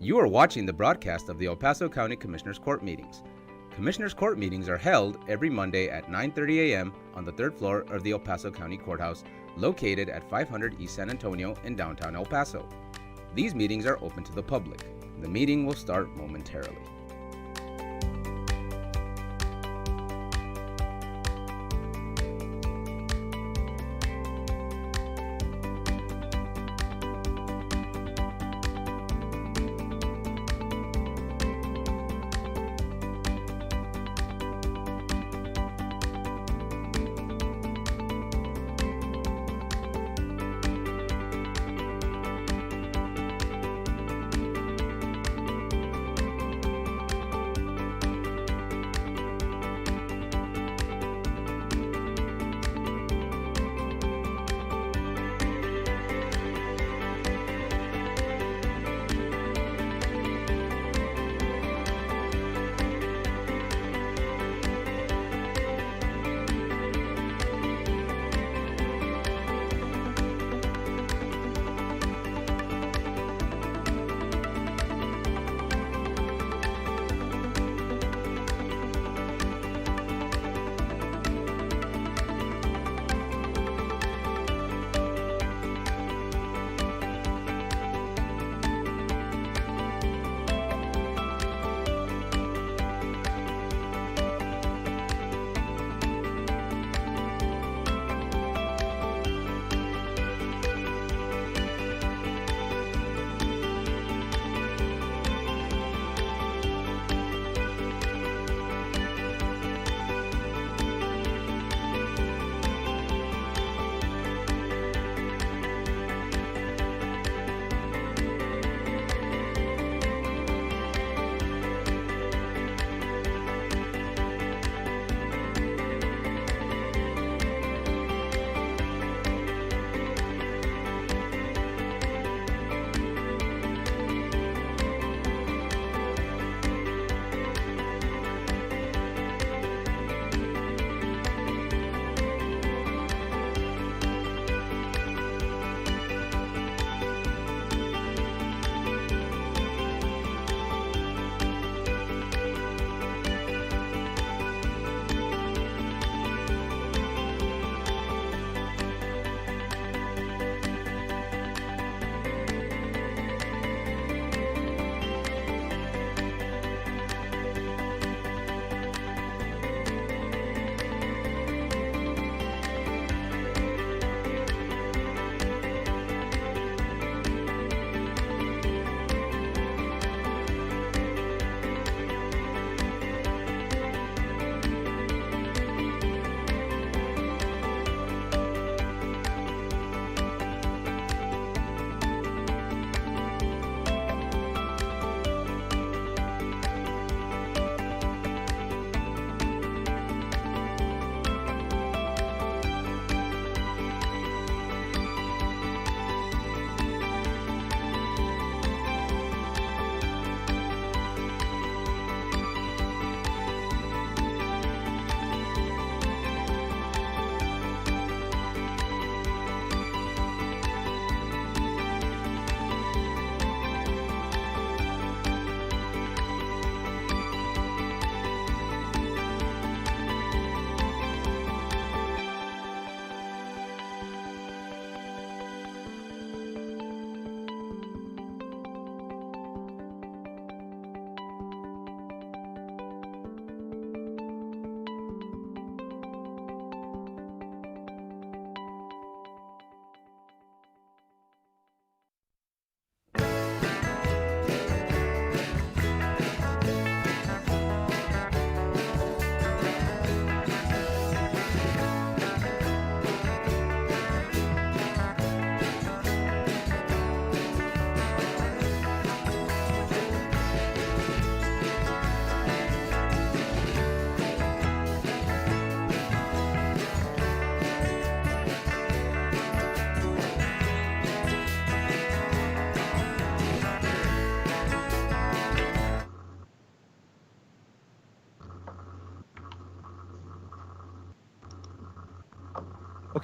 You are watching the broadcast of the El Paso County Commissioners Court meetings. Commissioners Court meetings are held every Monday at 9:30 a.m. on the third floor of the El Paso County Courthouse, located at 500 East San Antonio in downtown El Paso. These meetings are open to the public. The meeting will start momentarily.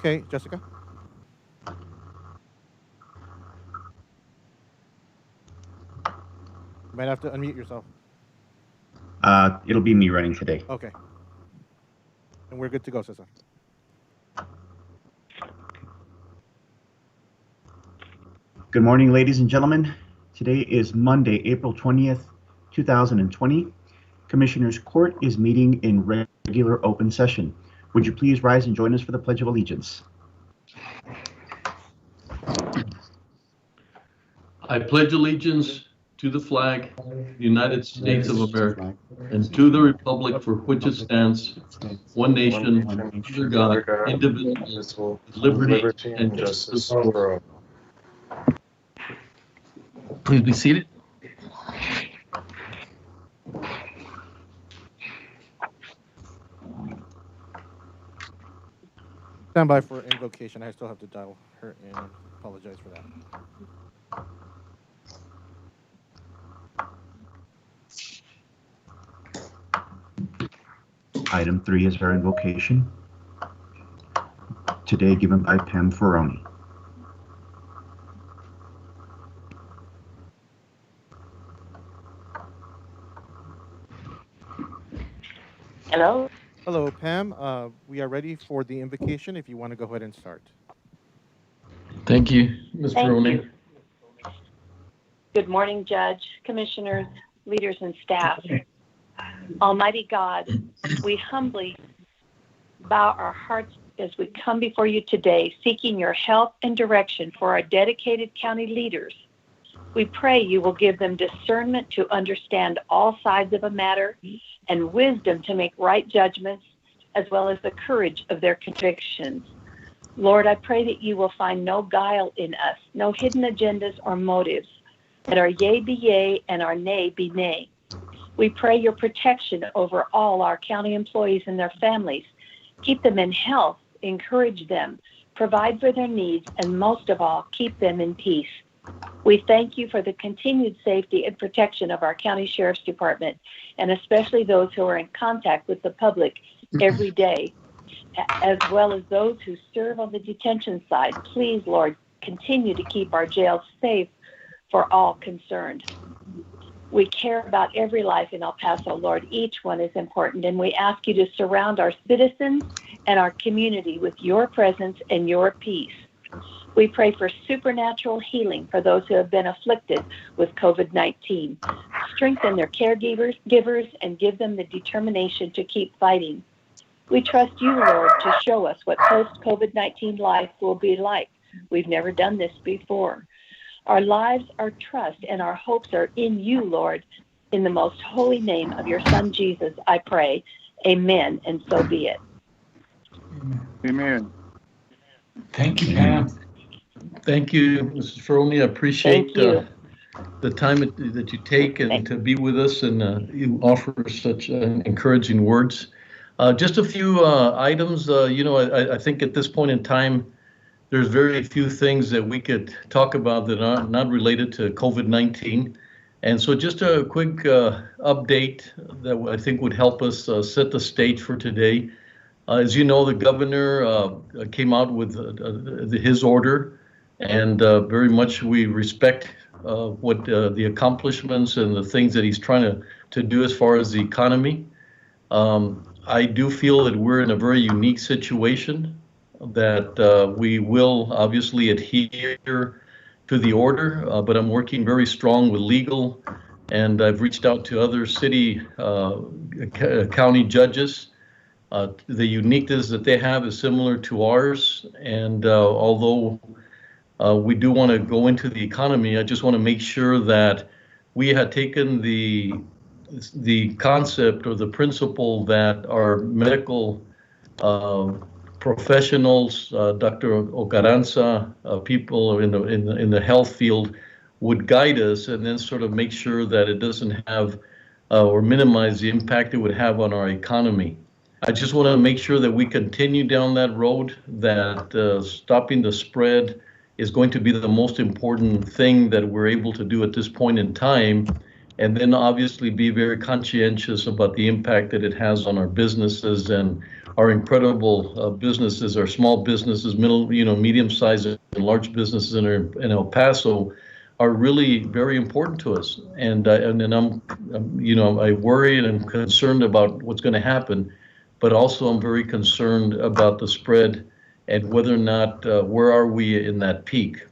Okay, Jessica. You might have to unmute yourself. It'll be me running today. Okay. And we're good to go, Cesar. Good morning, ladies and gentlemen. Today is Monday, April 20th, 2020. Commissioners Court is meeting in regular open session. Would you please rise and join us for the Pledge of Allegiance? I pledge allegiance to the flag, United States of America, and to the republic for which it stands, one nation, under God, indivisible, with liberty and justice for all. Please be seated. Stand by for invocation. I still have to dial her in. Apologize for that. Item 3 is our invocation. Today given by Pam Ferroni. Hello. Hello, Pam. We are ready for the invocation if you want to go ahead and start. Thank you, Ms. Ferroni. Good morning, Judge, Commissioners, leaders, and staff. Almighty God, we humbly bow our hearts as we come before you today, seeking your help and direction for our dedicated county leaders. We pray you will give them discernment to understand all sides of a matter and wisdom to make right judgments, as well as the courage of their convictions. Lord, I pray that you will find no guile in us, no hidden agendas or motives, that our yea be yea and our nay be nay. We pray your protection over all our county employees and their families. Keep them in health, encourage them, provide for their needs, and most of all, keep them in peace. We thank you for the continued safety and protection of our county sheriff's department, and especially those who are in contact with the public every day, as well as those who serve on the detention side. Please, Lord, continue to keep our jails safe for all concerned. We care about every life in El Paso, Lord. Each one is important, and we ask you to surround our citizens and our community with your presence and your peace. We pray for supernatural healing for those who have been afflicted with COVID-19. Strengthen their caregivers and give them the determination to keep fighting. We trust you, Lord, to show us what post-COVID-19 life will be like. We've never done this before. Our lives, our trust, and our hopes are in you, Lord. In the most holy name of your Son, Jesus, I pray. Amen, and so be it. Amen. Thank you, Pam. Thank you, Mrs. Ferroni. I appreciate the time that you take and to be with us, and you offer such encouraging words. Just a few items. I think at this point in time, there's very few things that we could talk about that are not related to COVID-19. And so just a quick update that I think would help us set the stage for today. As you know, the governor came out with his order, and very much we respect what the accomplishments and the things that he's trying to do as far as the economy. I do feel that we're in a very unique situation, that we will obviously adhere to the order, but I'm working very strong with legal, and I've reached out to other city, county judges. The uniqueness that they have is similar to ours, and although we do want to go into the economy, I just want to make sure that we had taken the concept or the principle that our medical professionals, Dr. Ocaranza, people in the health field would guide us, and then sort of make sure that it doesn't have or minimize the impact it would have on our economy. I just want to make sure that we continue down that road, that stopping the spread is going to be the most important thing that we're able to do at this point in time, and then obviously be very conscientious about the impact that it has on our businesses and our incredible businesses, our small businesses, medium-sized and large businesses in El Paso are really very important to us. And I worry and I'm concerned about what's going to happen, but also I'm very concerned about the spread and whether or not, where are we in that peak?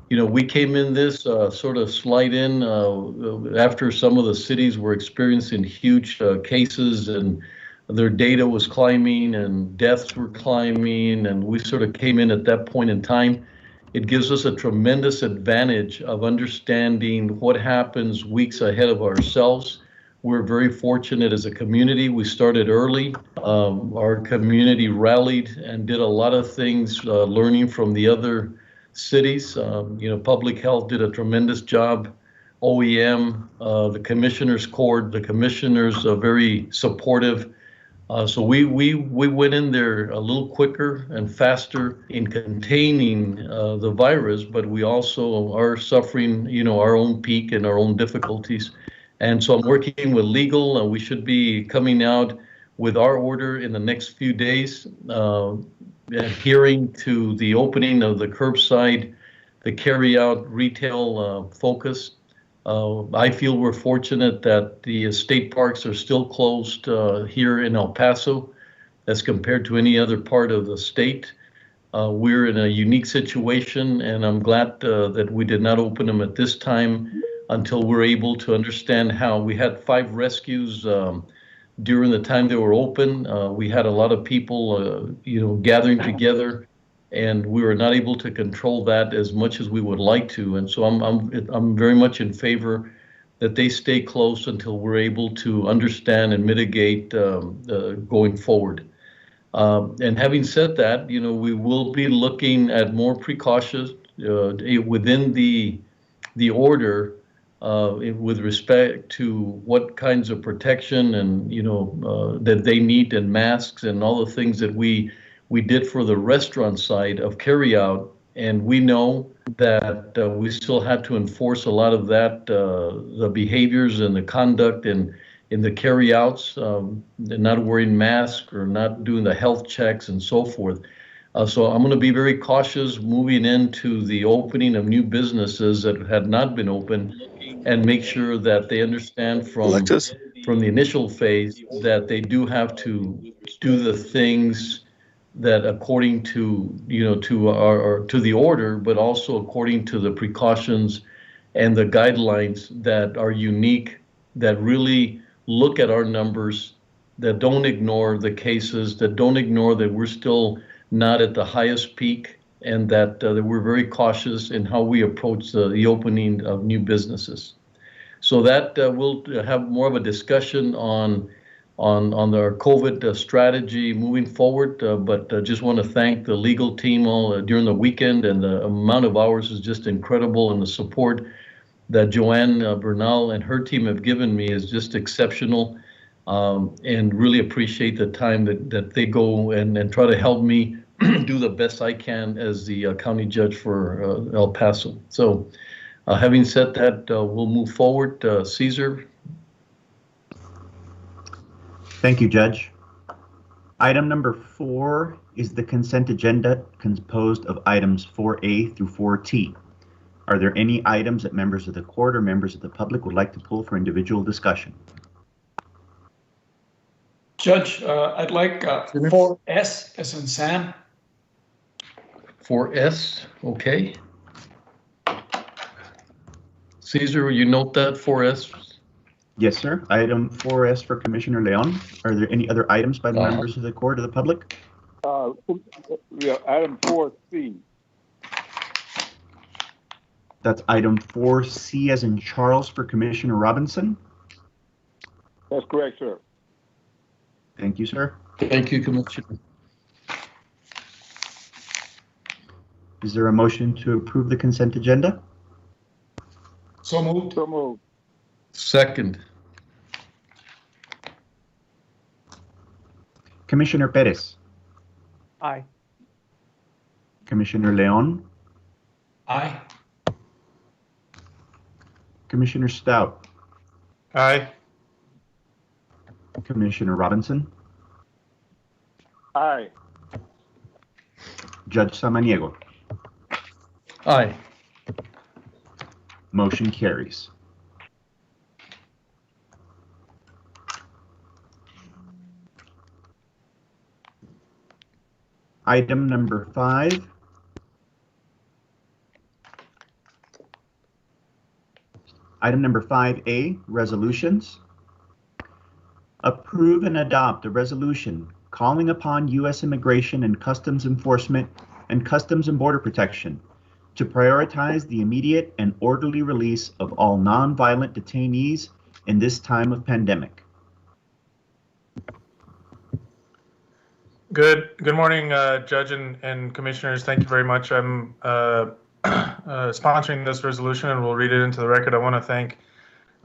We came in this sort of slide in after some of the cities were experiencing huge cases and their data was climbing and deaths were climbing, and we sort of came in at that point in time. It gives us a tremendous advantage of understanding what happens weeks ahead of ourselves. We're very fortunate as a community. We started early. Our community rallied and did a lot of things, learning from the other cities. Public health did a tremendous job. OEM, the commissioners court, the commissioners are very supportive. So we went in there a little quicker and faster in containing the virus, but we also are suffering, our own peak and our own difficulties. And so I'm working with legal, and we should be coming out with our order in the next few days, adhering to the opening of the curbside, the carry-out retail focus. I feel we're fortunate that the state parks are still closed here in El Paso as compared to any other part of the state. We're in a unique situation, and I'm glad that we did not open them at this time until we're able to understand how. We had 5 rescues during the time they were open. We had a lot of people, gathering together, and we were not able to control that as much as we would like to. And so I'm very much in favor that they stay close until we're able to understand and mitigate going forward. And having said that, we will be looking at more precautions within the order with respect to what kinds of protection and that they need, and masks and all the things that we did for the restaurant side of carryout. And we know that we still have to enforce a lot of that, the behaviors and the conduct in the carryouts, not wearing masks or not doing the health checks and so forth. So I'm going to be very cautious moving into the opening of new businesses that had not been open, and make sure that they understand from the initial phase that they do have to do the things that according to to the order, but also according to the precautions and the guidelines that are unique, that really look at our numbers, that don't ignore the cases, that don't ignore that we're still not at the highest peak, and that we're very cautious in how we approach the opening of new businesses. So that we'll have more of a discussion on our COVID strategy moving forward, but just want to thank the legal team all during the weekend, and the amount of hours is just incredible, and the support that Joanne Bernal and her team have given me is just exceptional, and really appreciate the time that they go and try to help me do the best I can as the county judge for El Paso. So having said that, we'll move forward. Caesar. Thank you, Judge. Item number 4 is the consent agenda, composed of items 4A through 4T. Are there any items that members of the court or members of the public would like to pull for individual discussion? Judge, I'd like 4S as in Sam. 4S, okay. Caesar, will you note that 4S? Yes, sir. Item 4S for Commissioner Leon. Are there any other items by the members of the court or the public? Yeah, item 4C. That's item 4C as in Charles for Commissioner Robinson. That's correct, sir. Thank you, sir. Thank you, Commissioner. Is there a motion to approve the consent agenda? So moved. So moved. Second. Commissioner Perez. Aye. Commissioner Leon. Aye. Commissioner Stout. Aye. Commissioner Robinson. Aye. Judge Samaniego. Aye. Motion carries. Item number 5. Item number 5A, resolutions. Approve and adopt a resolution calling upon U.S. Immigration and Customs Enforcement and Customs and Border Protection to prioritize the immediate and orderly release of all nonviolent detainees in this time of pandemic. Good morning, Judge and Commissioners. Thank you very much. I'm sponsoring this resolution and we'll read it into the record. I want to thank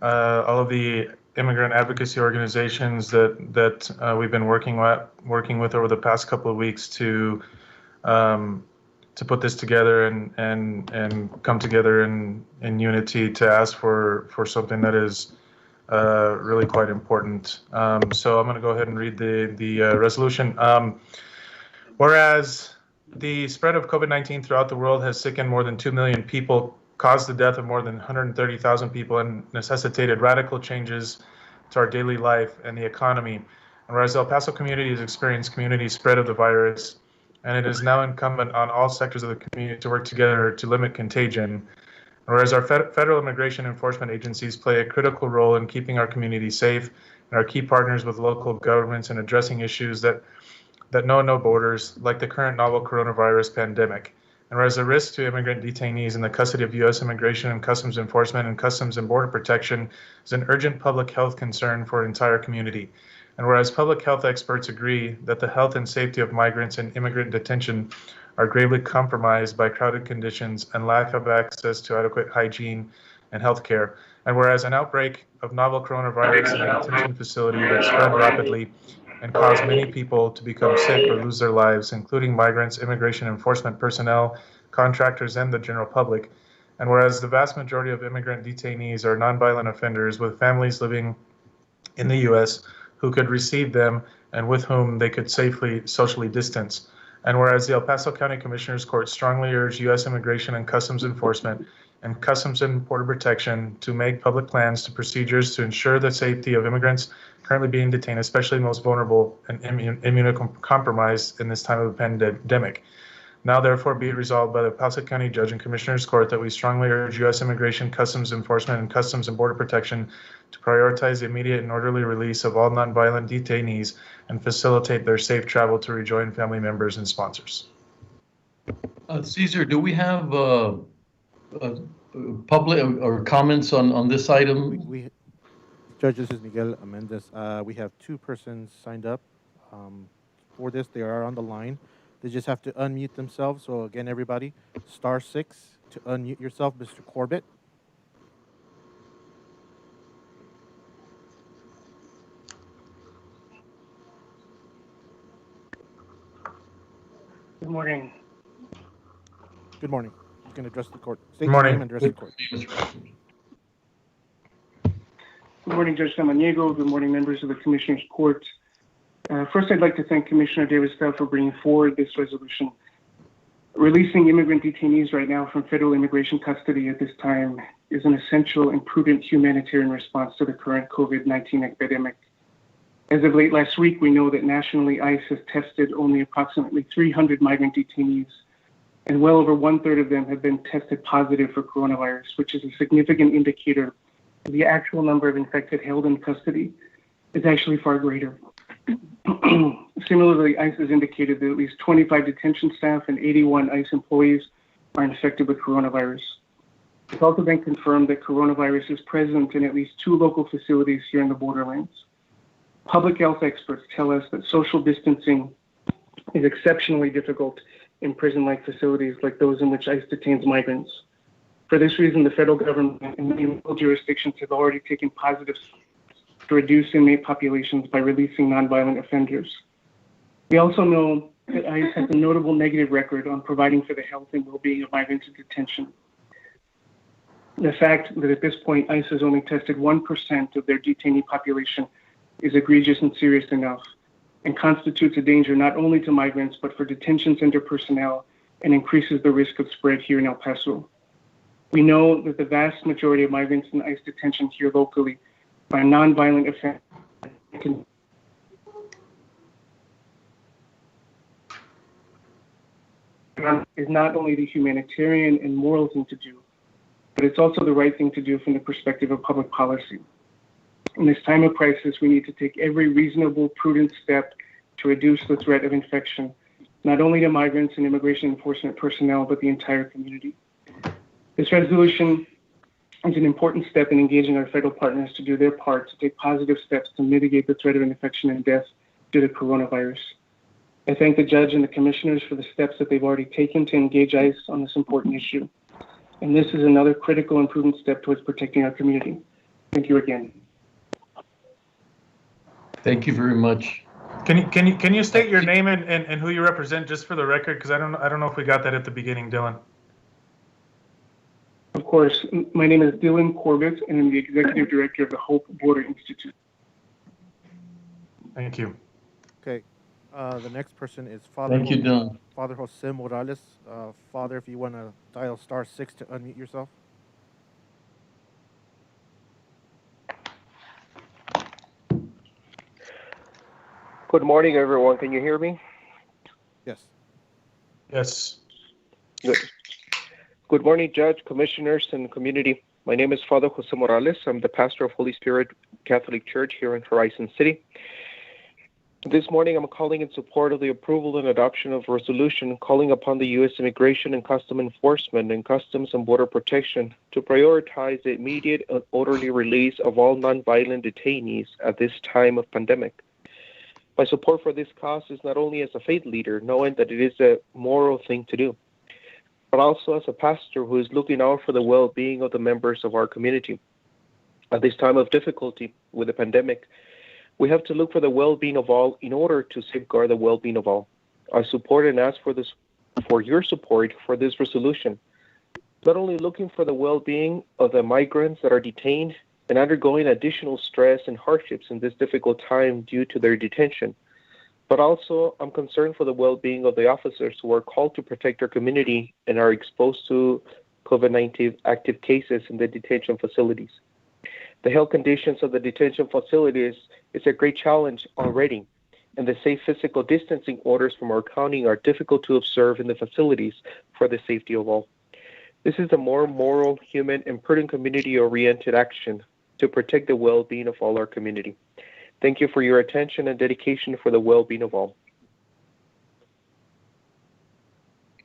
all of the immigrant advocacy organizations that we've been working with over the past couple of weeks to put this together and come together in unity to ask for something that is really quite important. So I'm going to go ahead and read the resolution. Whereas the spread of COVID-19 throughout the world has sickened more than 2 million people, caused the death of more than 130,000 people, and necessitated radical changes to our daily life and the economy. And whereas the El Paso community has experienced community spread of the virus, and it is now incumbent on all sectors of the community to work together to limit contagion. Whereas our federal immigration enforcement agencies play a critical role in keeping our community safe and are key partners with local governments in addressing issues that know no borders, like the current novel coronavirus pandemic. And whereas the risk to immigrant detainees in the custody of U.S. Immigration and Customs Enforcement and Customs and Border Protection is an urgent public health concern for our entire community. And whereas public health experts agree that the health and safety of migrants in immigrant detention are gravely compromised by crowded conditions and lack of access to adequate hygiene and health care. And whereas an outbreak of novel coronavirus in a detention facility that spread rapidly and caused many people to become sick or lose their lives, including migrants, immigration enforcement personnel, contractors, and the general public. And whereas the vast majority of immigrant detainees are nonviolent offenders with families living in the U.S. who could receive them and with whom they could safely socially distance. And whereas the El Paso County Commissioners Court strongly urge U.S. Immigration and Customs Enforcement and Customs and Border Protection to make public plans to procedures to ensure the safety of immigrants currently being detained, especially most vulnerable and immunocompromised in this time of the pandemic. Now, therefore, be it resolved by the Paso County Judge and Commissioners Court that we strongly urge U.S. Immigration, Customs Enforcement, and Customs and Border Protection to prioritize the immediate and orderly release of all nonviolent detainees and facilitate their safe travel to rejoin family members and sponsors. Cesar, do we have public or comments on this item? Judge, this is Miguel Mendez. We have 2 persons signed up for this. They are on the line. They just have to unmute themselves. So again, everybody, *6 to unmute yourself. Mr. Corbett. Good morning. Good morning. You can address the court. Good morning. Name and address the court. Good morning, Judge Samaniego. Good morning, members of the Commissioners Court. First, I'd like to thank Commissioner Davis-Bell for bringing forward this resolution. Releasing immigrant detainees right now from federal immigration custody at this time is an essential and prudent humanitarian response to the current COVID-19 epidemic. As of late last week, we know that nationally ICE has tested only approximately 300 migrant detainees, and well over 1/3 of them have been tested positive for coronavirus, which is a significant indicator that the actual number of infected held in custody is actually far greater. Similarly, ICE has indicated that at least 25 detention staff and 81 ICE employees are infected with coronavirus. It's also been confirmed that coronavirus is present in at least 2 local facilities here in the borderlands. Public health experts tell us that social distancing is exceptionally difficult in prison-like facilities like those in which ICE detains migrants. For this reason, the federal government and many local jurisdictions have already taken positive steps to reduce inmate populations by releasing nonviolent offenders. We also know that ICE has a notable negative record on providing for the health and well-being of migrants in detention. The fact that at this point ICE has only tested 1% of their detainee population is egregious and serious enough, and constitutes a danger not only to migrants but for detention center personnel, and increases the risk of spread here in El Paso. We know that the vast majority of migrants in ICE detention here locally are nonviolent offenders. Is not only the humanitarian and moral thing to do, but it's also the right thing to do from the perspective of public policy. In this time of crisis, we need to take every reasonable, prudent step to reduce the threat of infection, not only to migrants and immigration enforcement personnel, but the entire community. This resolution is an important step in engaging our federal partners to do their part to take positive steps to mitigate the threat of infection and death due to coronavirus. I thank the judge and the commissioners for the steps that they've already taken to engage ICE on this important issue. And this is another critical and prudent step towards protecting our community. Thank you again. Thank you very much. Can you state your name and who you represent just for the record? Because I don't know if we got that at the beginning, Dylan. Of course, my name is Dylan Corbett, and I'm the executive director of the Hope Border Institute. Thank you. Okay. The next person is Father. Thank you, Dylan. Father Jose Morales. Father, if you want to dial *6 to unmute yourself. Good morning, everyone. Can you hear me? Yes. Yes. Good. Good morning, Judge, Commissioners, and community. My name is Father Jose Morales. I'm the pastor of Holy Spirit Catholic Church here in Horizon City. This morning, I'm calling in support of the approval and adoption of a resolution calling upon the U.S. Immigration and Customs Enforcement and Customs and Border Protection to prioritize the immediate and orderly release of all nonviolent detainees at this time of pandemic. My support for this cause is not only as a faith leader, knowing that it is a moral thing to do, but also as a pastor who is looking out for the well-being of the members of our community. At this time of difficulty with the pandemic, we have to look for the well-being of all in order to safeguard the well-being of all. I support and ask for your support for this resolution, not only looking for the well-being of the migrants that are detained and undergoing additional stress and hardships in this difficult time due to their detention, but also I'm concerned for the well-being of the officers who are called to protect our community and are exposed to COVID-19 active cases in the detention facilities. The health conditions of the detention facilities is a great challenge already, and the safe physical distancing orders from our county are difficult to observe in the facilities for the safety of all. This is a more moral, human, and prudent community-oriented action to protect the well-being of all our community. Thank you for your attention and dedication for the well-being of all.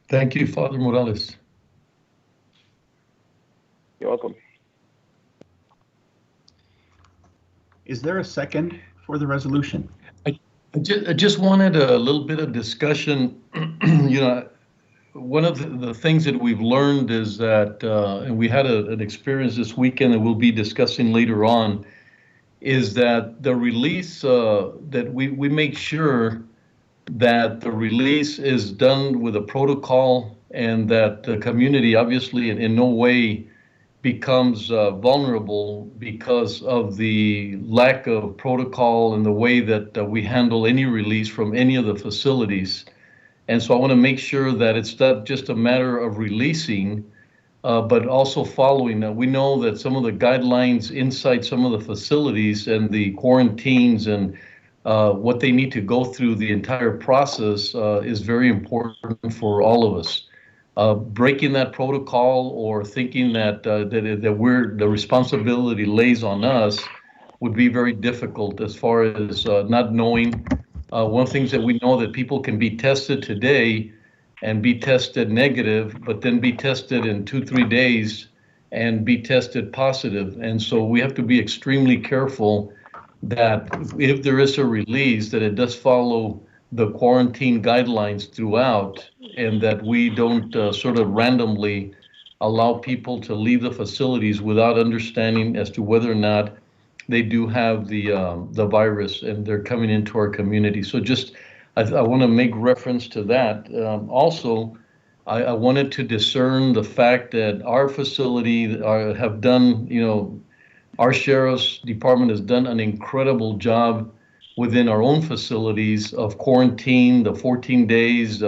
Thank you, Father Morales. You're welcome. Is there a second for the resolution? I just wanted a little bit of discussion. You know, one of the things that we've learned is that, and we had an experience this weekend that we'll be discussing later on, is that the release, that we make sure that the release is done with a protocol and that the community obviously in no way becomes vulnerable because of the lack of protocol and the way that we handle any release from any of the facilities. And so I want to make sure that it's not just a matter of releasing, but also following. We know that some of the guidelines inside some of the facilities and the quarantines and what they need to go through the entire process is very important for all of us. Breaking that protocol or thinking that the responsibility lays on us would be very difficult as far as not knowing. One of the things that we know that people can be tested today and be tested negative, but then be tested in 2-3 days and be tested positive. And so we have to be extremely careful that if there is a release, that it does follow the quarantine guidelines throughout, and that we don't sort of randomly allow people to leave the facilities without understanding as to whether or not they do have the virus and they're coming into our community. So just, I want to make reference to that. Also, I wanted to discern the fact that our facility have done, you know, our sheriff's department has done an incredible job within our own facilities of quarantine, the 14 days,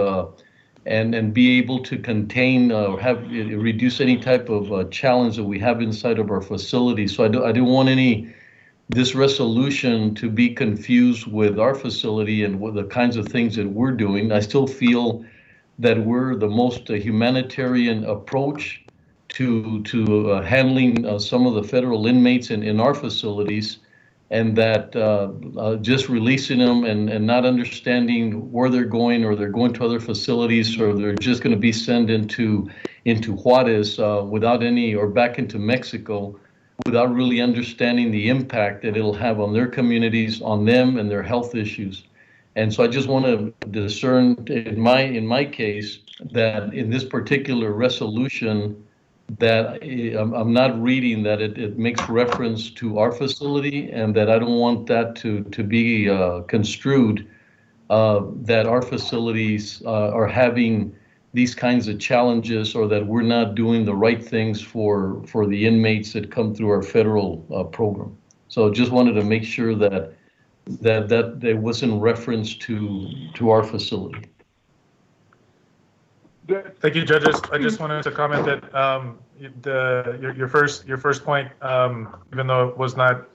and be able to contain or reduce any type of challenge that we have inside of our facility. So I don't want this resolution to be confused with our facility and with the kinds of things that we're doing. I still feel that we're the most humanitarian approach to handling some of the federal inmates in our facilities, and that just releasing them and not understanding where they're going, or they're going to other facilities, or they're just going to be sent into Juarez without any, or back into Mexico, without really understanding the impact that it'll have on their communities, on them and their health issues. And so I just want to discern in my case that in this particular resolution, that I'm not reading that it makes reference to our facility, and that I don't want that to be construed that our facilities are having these kinds of challenges, or that we're not doing the right things for the inmates that come through our federal program. So just wanted to make sure that there wasn't reference to our facility. Thank you, judges. I just wanted to comment that your first point, even though it was not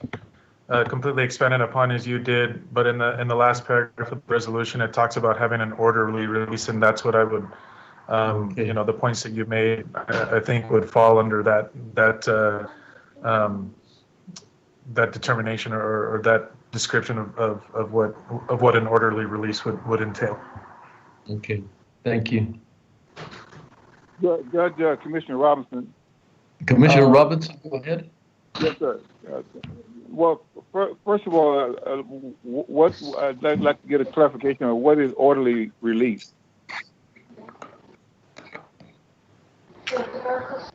completely expanded upon as you did, but in the last paragraph of the resolution, it talks about having an orderly release, and that's what I would, the points that you made, I think would fall under that determination or that description of what an orderly release would entail. Okay, thank you. Judge Commissioner Robinson. Commissioner Robinson, go ahead. Yes, sir. Well, first of all, I'd like to get a clarification on what is orderly release.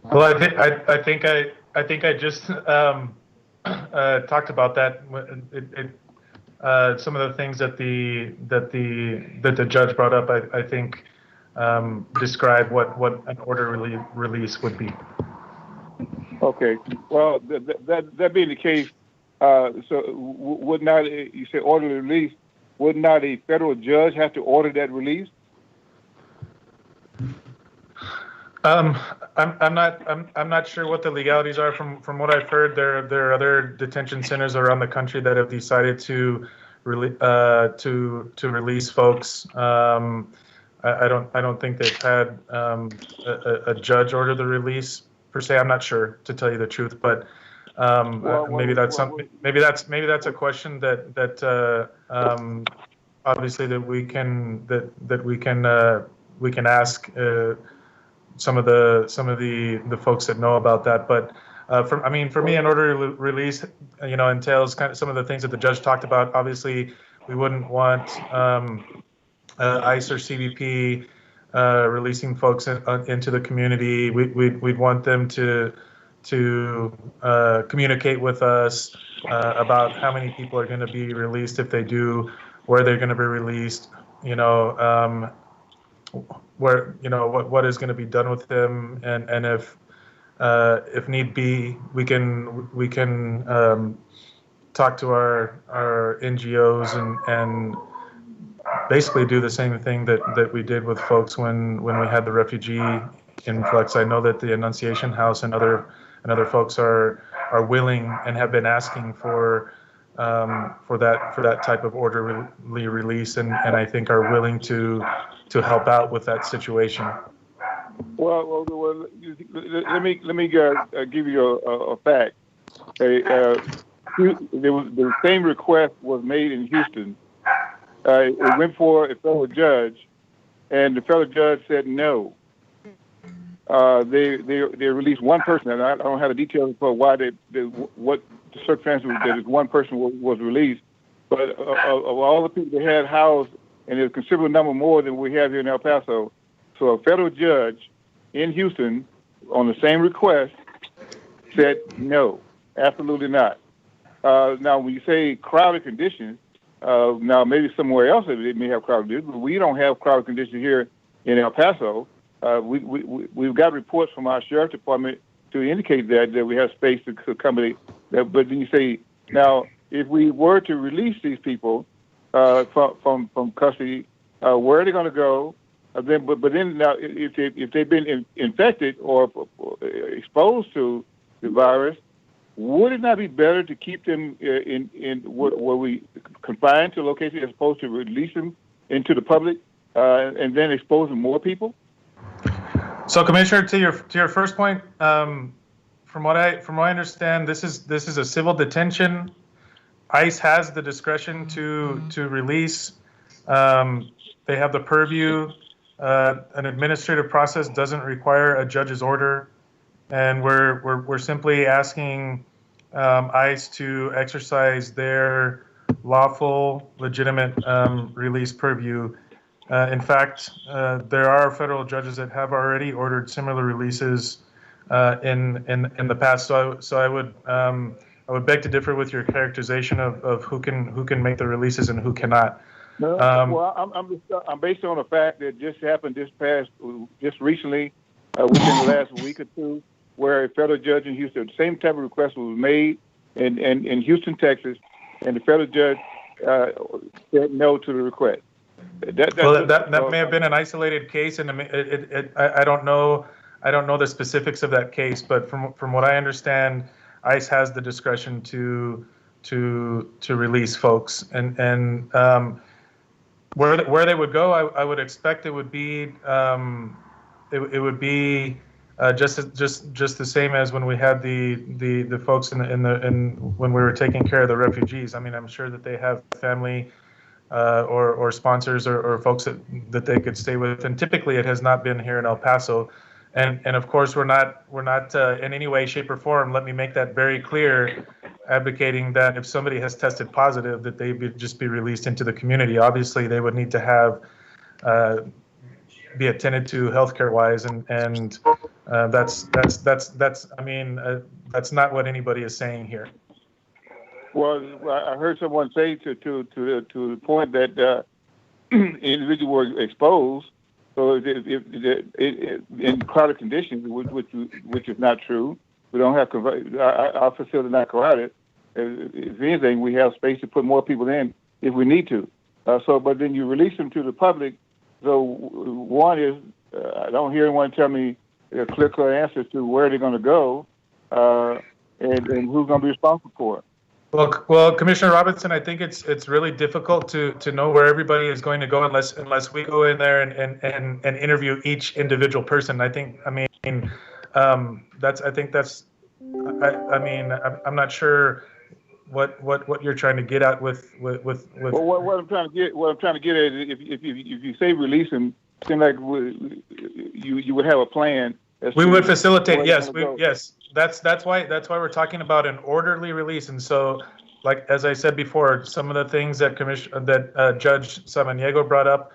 Well, I think I just talked about that. Some of the things that the judge brought up, I think, describe what an orderly release would be. Okay. Well, that being the case, so would not, you say orderly release, would not a federal judge have to order that release? I'm not sure what the legalities are. From what I've heard, there are other detention centers around the country that have decided to release folks. I don't think they've had a judge order the release per se. I'm not sure, to tell you the truth, but maybe that's a question that obviously that we can ask some of the folks that know about that. But for me, an orderly release, entails kind of some of the things that the judge talked about. Obviously, we wouldn't want ICE or CBP releasing folks into the community. We'd want them to communicate with us about how many people are going to be released if they do, where they're going to be released, where what is going to be done with them, and if need be, we can talk to our NGOs and basically do the same thing that we did with folks when we had the refugee influx. I know that the Annunciation House and other folks are willing and have been asking for that type of orderly release, and I think are willing to help out with that situation. Well let me give you a fact. The same request was made in Houston. It went for a federal judge, and the federal judge said no. They released one person, and I don't have the details for why what the circumstances that one person was released. But of all the people they had housed, and there's a considerable number more than we have here in El Paso, so a federal judge in Houston on the same request said no, absolutely not. Now, when you say crowded conditions, now maybe somewhere else they may have crowded conditions, but we don't have crowded conditions here in El Paso. We've got reports from our sheriff department to indicate that we have space to accommodate that. But then you say, now, if we were to release these people from custody, where are they going to go? but then now, if they've been infected or exposed to the virus, would it not be better to keep them in where we confined to a location as opposed to release them into the public and then exposing more people? So, Commissioner, to your first point, from what I understand, this is a civil detention. ICE has the discretion to release. They have the purview. An administrative process doesn't require a judge's order, and we're simply asking ICE to exercise their lawful, legitimate release purview. In fact, there are federal judges that have already ordered similar releases in the past. So I would beg to differ with your characterization of who can make the releases and who cannot. No, well, I'm based on the fact that just happened just recently, within the last week or two, where a federal judge in Houston, the same type of request was made in Houston, Texas, and the federal judge said no to the request. That may have been an isolated case, and I don't know the specifics of that case, but from what I understand, ICE has the discretion to release folks, and where they would go, I would expect it would be just the same as when we had the folks in when we were taking care of the refugees. I mean, I'm sure that they have family or sponsors or folks that they could stay with, and typically it has not been here in El Paso. And of course, we're not in any way, shape, or form, let me make that very clear, advocating that if somebody has tested positive, that they would just be released into the community. Obviously, they would need to have be attended to healthcare wise, and that's I mean, that's not what anybody is saying here. Well, I heard someone say to the point that individuals were exposed. So if in crowded conditions, which is not true, we don't have our facility not crowded. If anything, we have space to put more people in if we need to. But then you release them to the public. So one is I don't hear anyone tell me a clear answer to where they're going to go and who's going to be responsible for it. Well, Commissioner Robinson, I think it's really difficult to know where everybody is going to go unless we go in there and interview each individual person. I mean I'm not sure what you're trying to get at with. Well, what I'm trying to get at is if you say release them, it seems like you would have a plan. We would facilitate. Yes, yes. That's why we're talking about an orderly release. And so, like as I said before, some of the things that Judge Samaniego brought up,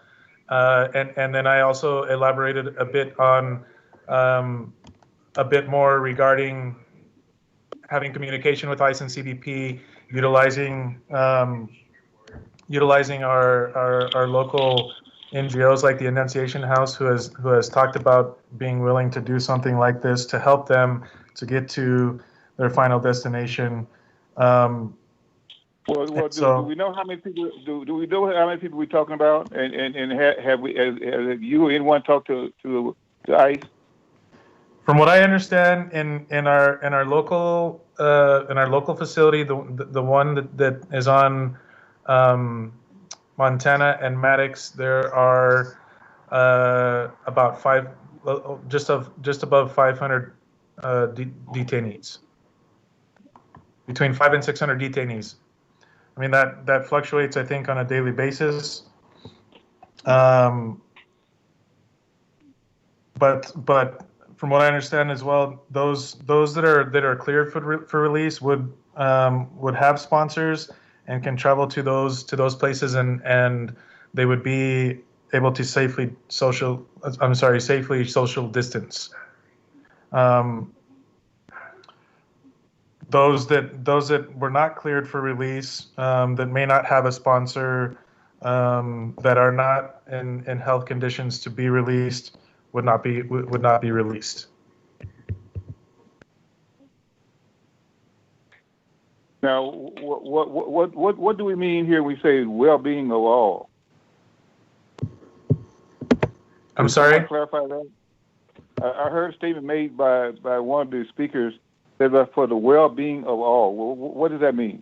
and then I also elaborated a bit on a bit more regarding having communication with ICE and CBP, utilizing our local NGOs like the Annunciation House, who has talked about being willing to do something like this to help them to get to their final destination. Do we know how many people? Do we know how many people we're talking about? And have you or anyone talked to ICE? From what I understand, in our local facility, the one that is on Montana and Maddox, there are about just above 500 detainees, between 500 and 600 detainees. I mean that fluctuates, I think, on a daily basis. But from what I understand as well, those that are cleared for release would have sponsors and can travel to those places, and they would be able to safely social distance. Those that were not cleared for release, that may not have a sponsor, that are not in health conditions to be released, would not be released. Now, what do we mean here when we say well-being of all? I'm Can sorry? someone clarify that? I heard a statement made by one of the speakers that for the well-being of all. What does that mean?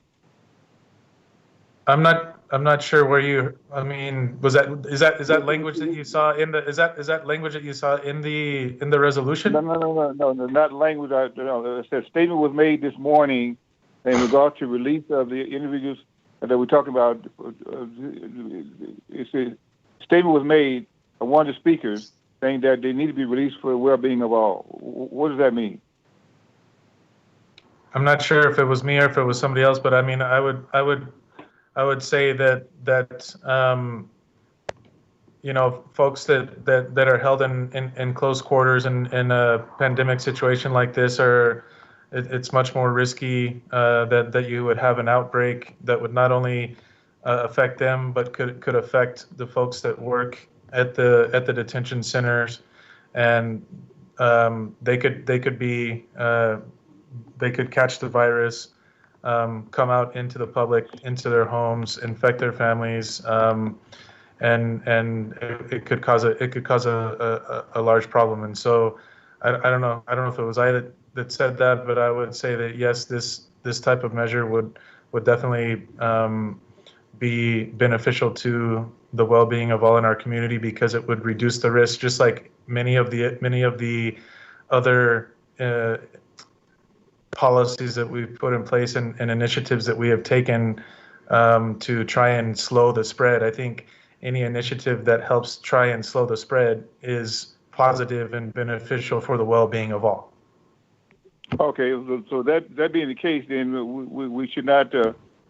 I'm not sure where you. I mean, is that language that you saw in the? Is that language that you saw in the resolution? No, not language. No, it says statement was made this morning in regard to release of the individuals that we're talking about. It's a statement was made by one of the speakers saying that they need to be released for the well-being of all. What does that mean? I'm not sure if it was me or if it was somebody else, but I mean, I would say that folks that are held in close quarters in a pandemic situation like this it's much more risky that you would have an outbreak that would not only affect them but could affect the folks that work at the detention centers, and they could catch the virus, come out into the public, into their homes, infect their families, and it could cause a large problem. And so I don't know if it was I that said that, but I would say that yes, this type of measure would definitely be beneficial to the well-being of all in our community, because it would reduce the risk, just like many of the other policies that we've put in place and initiatives that we have taken to try and slow the spread. I think any initiative that helps try and slow the spread is positive and beneficial for the well-being of all. Okay, so that being the case, then we should not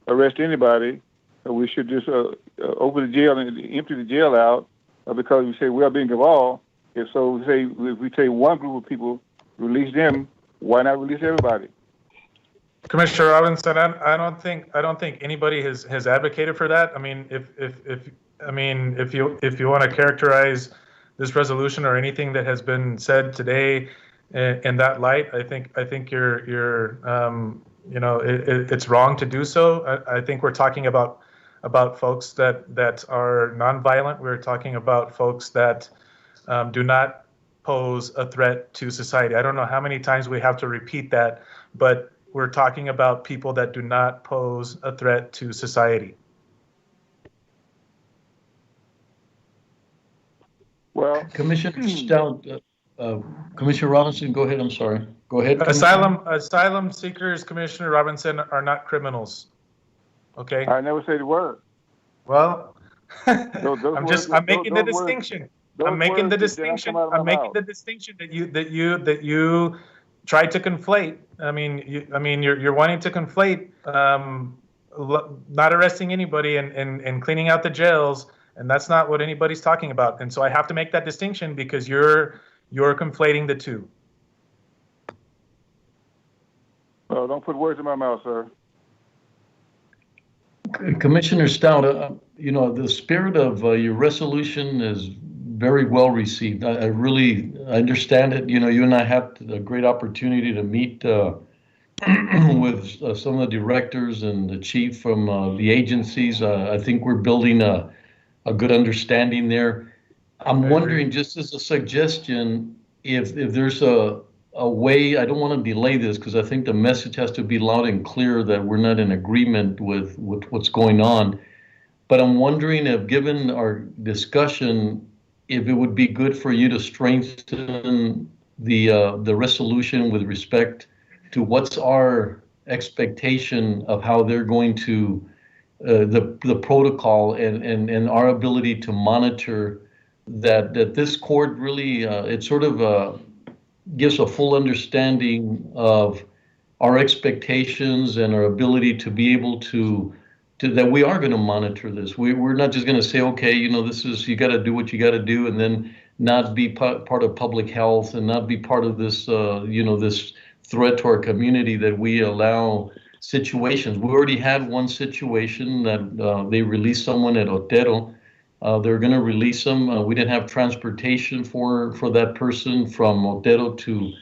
arrest anybody. We should just open the jail and empty the jail out because we say well-being of all. If we say one group of people, release them, why not release everybody? Commissioner Robinson, I don't think anybody has advocated for that. I mean, if you want to characterize this resolution or anything that has been said today in that light, I think you're it's wrong to do so. I think we're talking about folks that are nonviolent. We're talking about folks that do not pose a threat to society. I don't know how many times we have to repeat that, but we're talking about people that do not pose a threat to society. Well, Commissioner Stout, Commissioner Robinson, go ahead. I'm sorry. Go ahead. Asylum seekers, Commissioner Robinson, are not criminals. Okay. I never say the word. Well, those I'm making the distinction. I'm making the distinction that you tried to conflate. I mean, you're wanting to conflate not arresting anybody and cleaning out the jails, and that's not what anybody's talking about. And so I have to make that distinction because you're conflating the two. Oh, don't put words in my mouth, sir. Commissioner Stout, the spirit of your resolution is very well received. I really understand it. You and I had a great opportunity to meet with some of the directors and the chief from the agencies. I think we're building a good understanding there. I'm wondering, just as a suggestion, if there's a way, I don't want to delay this because I think the message has to be loud and clear that we're not in agreement with what's going on. But I'm wondering if, given our discussion, if it would be good for you to strengthen the resolution with respect to what's our expectation of how they're going to the protocol and our ability to monitor that this court really it sort of gives a full understanding of our expectations and our ability to be able to that we are going to monitor this. We're not just going to say, okay, this is, you got to do what you got to do, and then not be part of public health and not be part of this, this threat to our community that we allow situations. We already had one situation that they released someone at Otero. They're going to release them. We didn't have transportation for that person from Otero to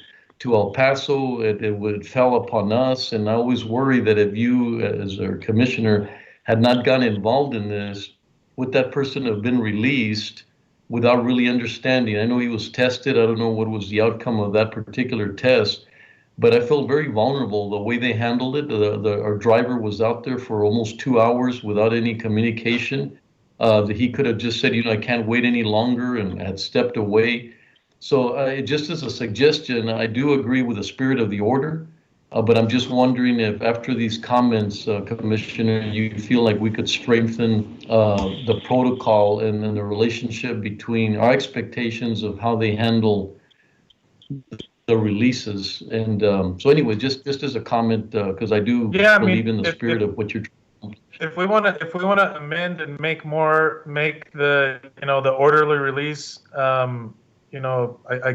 El Paso. It fell upon us, and I always worry that if you, as our commissioner, had not gotten involved in this, would that person have been released without really understanding. I know he was tested. I don't know what was the outcome of that particular test, but I felt very vulnerable the way they handled it. Our driver was out there for almost 2 hours without any communication. That he could have just said, I can't wait any longer, and had stepped away. So just as a suggestion, I do agree with the spirit of the order, but I'm just wondering if after these comments, Commissioner, you feel like we could strengthen the protocol and then the relationship between our expectations of how they handle the releases. And so anyway, just as a comment, because I do believe in the spirit of what you're trying. If we want to amend and make the the orderly release, I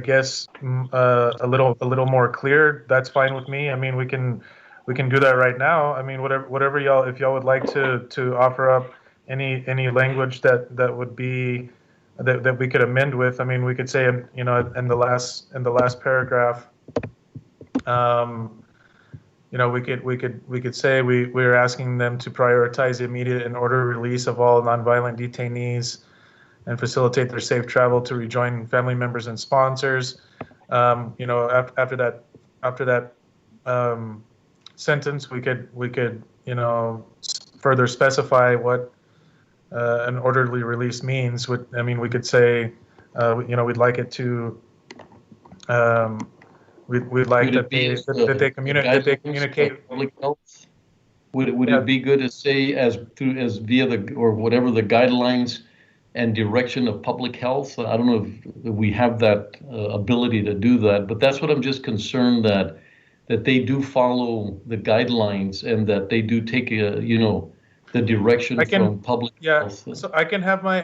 guess a little more clear, that's fine with me. I mean, we can do that right now. I mean, whatever y'all, if y'all would like to offer up any language that would be that we could amend with. I mean, we could say in the last paragraph, we could say we're asking them to prioritize the immediate and orderly release of all nonviolent detainees and facilitate their safe travel to rejoin family members and sponsors. After that sentence, we could further specify what an orderly release means. We could say, we'd like it to. We'd like that they communicate. Public health? Would it be good to say as via whatever the guidelines and direction of public health? I don't know if we have that ability to do that, but that's what I'm just concerned that they do follow the guidelines and that they do take the direction from public health. So I can have my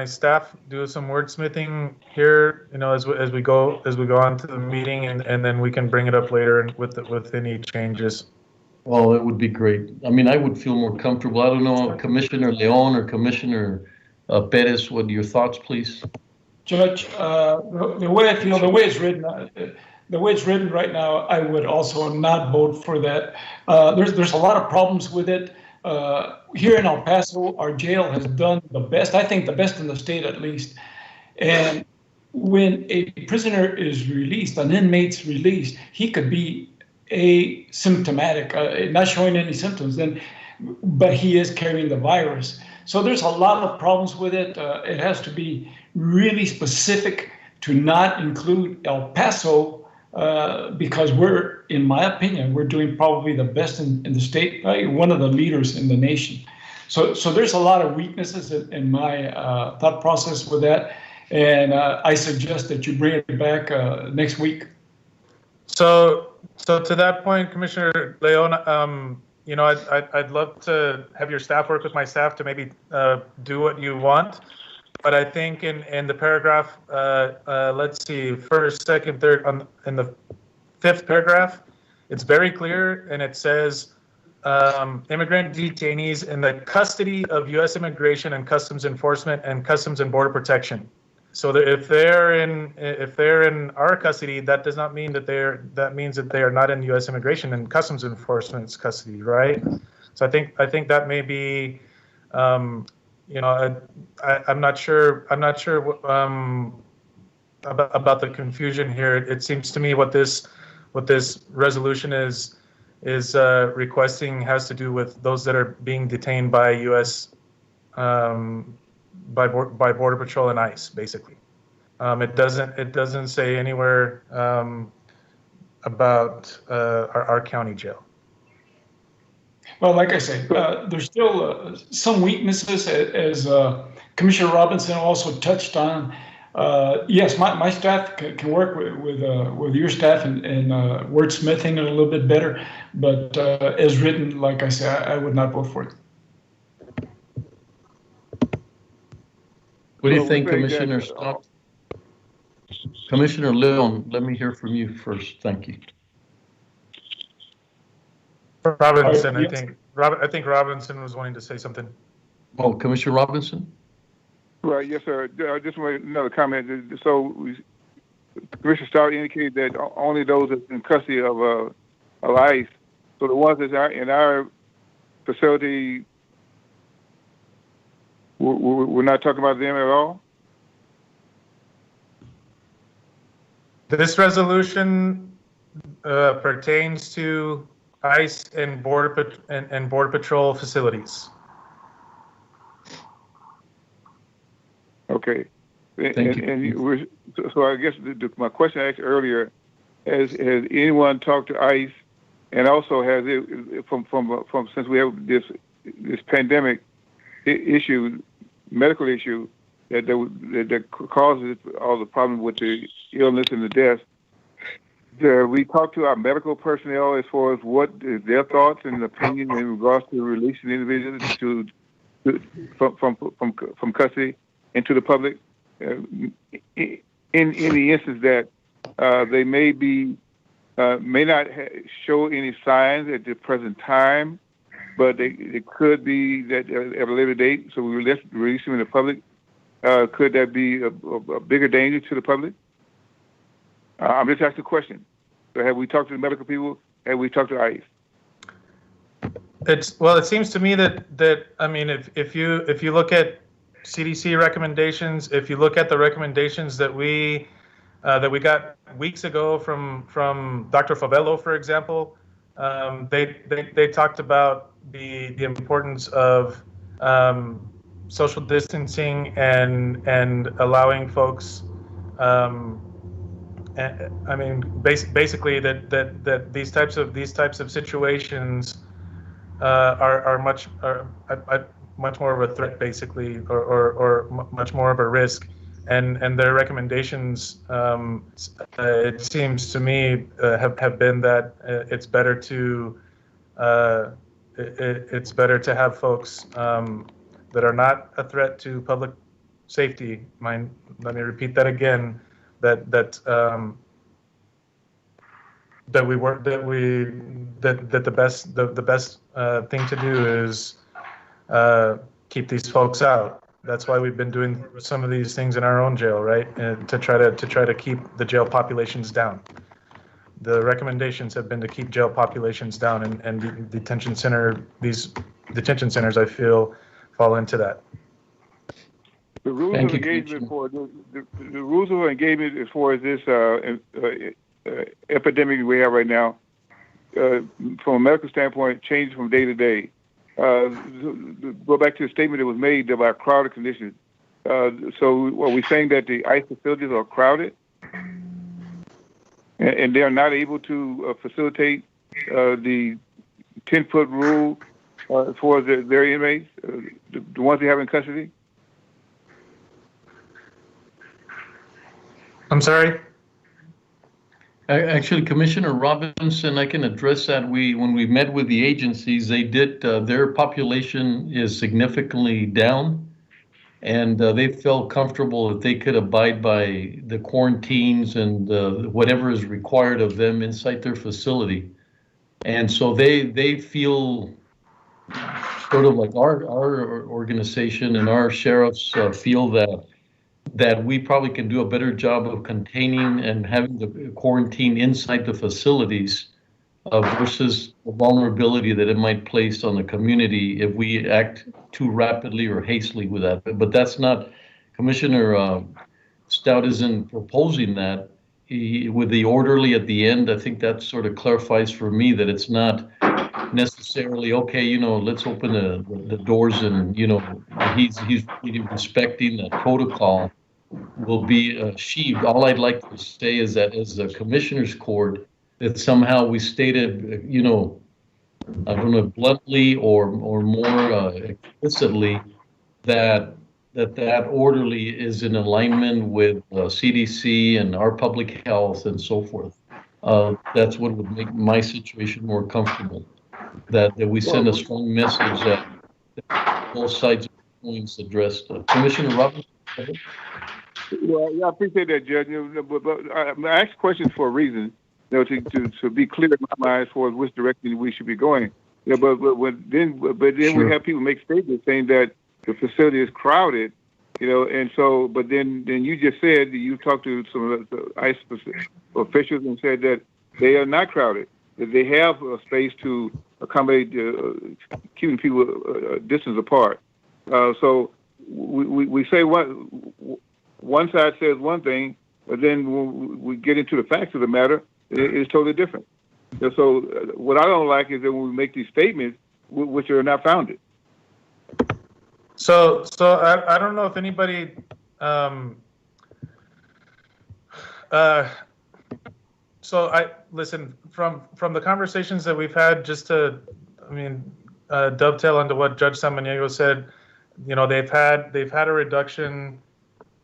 staff do some wordsmithing here, as we go on to the meeting, and then we can bring it up later with any changes. Well, that would be great. I mean, I would feel more comfortable. I don't know, Commissioner Leon or Commissioner Perez, what are your thoughts, please? Judge, the way I feel, the way it's written right now, I would also not vote for that. There's a lot of problems with it. Here in El Paso, our jail has done the best, I think the best in the state at least. And when a prisoner is released, an inmate's released, he could be asymptomatic, not showing any symptoms, but he is carrying the virus. So there's a lot of problems with it. It has to be really specific to not include El Paso, because in my opinion, we're doing probably the best in the state, right? One of the leaders in the nation. So there's a lot of weaknesses in my thought process with that. And I suggest that you bring it back next week. So to that point, Commissioner Leon, I'd love to have your staff work with my staff to maybe do what you want. But I think in the paragraph, let's see, first, second, third, in the fifth paragraph, it's very clear, and it says immigrant detainees in the custody of U.S. Immigration and Customs Enforcement and Customs and Border Protection. So that if they're in our custody, that does not mean that means that they are not in U.S. Immigration and Customs Enforcement's custody, right? So I think that may be, I'm not sure about the confusion here. It seems to me what this resolution is requesting has to do with those that are being detained by U.S. By Border Patrol and ICE, basically. It doesn't say anywhere about our county jail. Well, like I say, there's still some weaknesses, as Commissioner Robinson also touched on. Yes, my staff can work with your staff and wordsmithing it a little bit better, but as written, like I said, I would not vote for it. What do you think, Commissioner Scott? Commissioner Leon, let me hear from you first. Thank you. Robinson, I think Robinson was wanting to say something. Oh, Commissioner Robinson? Right, yes, sir. I just want another comment. So, Commissioner Stout indicated that only those that's in custody of ICE. So the ones that are in our facility We're not talking about them at all? This resolution pertains to ICE and Border Patrol facilities. Okay. Thank you. So I guess my question I asked earlier, has anyone talked to ICE, and also has it from since we have this pandemic issue, medical issue that causes all the problems with the illness and the death? We talked to our medical personnel as far as what is their thoughts and opinion in regards to releasing individuals from custody into the public, in the instance that they may not show any signs at the present time, but it could be that at a later date. So we release them in the public. Could that be a bigger danger to the public? I'm just asking a question. So have we talked to the medical people? Have we talked to ICE? It seems to me that I mean, if you look at CDC recommendations, if you look at the recommendations that we got weeks ago from Dr. Favelo, for example, they talked about the importance of social distancing and allowing folks. I mean, basically that these types of situations are much more of a threat, basically, or much more of a risk, and their recommendations, it seems to me, have been that it's better to have folks that are not a threat to public safety. Let me repeat that again. That the best thing to do is keep these folks out. That's why we've been doing some of these things in our own jail, right? And to try to keep the jail populations down. The recommendations have been to keep jail populations down, and these detention centers, I feel, fall into that. The rules of engagement for the rules of engagement as far as this epidemic we have right now, from a medical standpoint, changes from day to day. Go back to the statement that was made about crowded conditions. So are we saying that the ICE facilities are crowded and they are not able to facilitate the 10-foot rule for their inmates, the ones they have in custody? I'm sorry? Actually, Commissioner Robinson, I can address that. When we met with the agencies, they did, their population is significantly down, and they felt comfortable that they could abide by the quarantines and whatever is required of them inside their facility. And so they feel sort of like our organization and our sheriffs feel that we probably can do a better job of containing and having the quarantine inside the facilities versus the vulnerability that it might place on the community if we act too rapidly or hastily with that. But that's not, Commissioner Stout isn't proposing that. With the orderly at the end, I think that sort of clarifies for me that it's not necessarily, okay, let's open the doors and, he's really respecting that protocol will be achieved. All I'd like to say is that as a commissioner's court, that somehow we stated, I don't know, bluntly or more explicitly that orderly is in alignment with CDC and our public health and so forth. That's what would make my situation more comfortable. That we send a strong message that both sides of the points addressed. Commissioner Roberts? Well, yeah, I appreciate that, Judge. But I asked questions for a reason, to be clear in my mind as far as which direction we should be going. But then we have people make statements saying that the facility is crowded, and so. But then you just said you talked to some of the ICE officials and said that they are not crowded, that they have a space to accommodate keeping people distance apart. So we say one side says one thing, but then when we get into the facts of the matter, it's totally different. So what I don't like is that when we make these statements, which are not founded. So I don't know if anybody, so I listen from the conversations that we've had, just to, dovetail onto what Judge Samaniego said. You know, they've had a reduction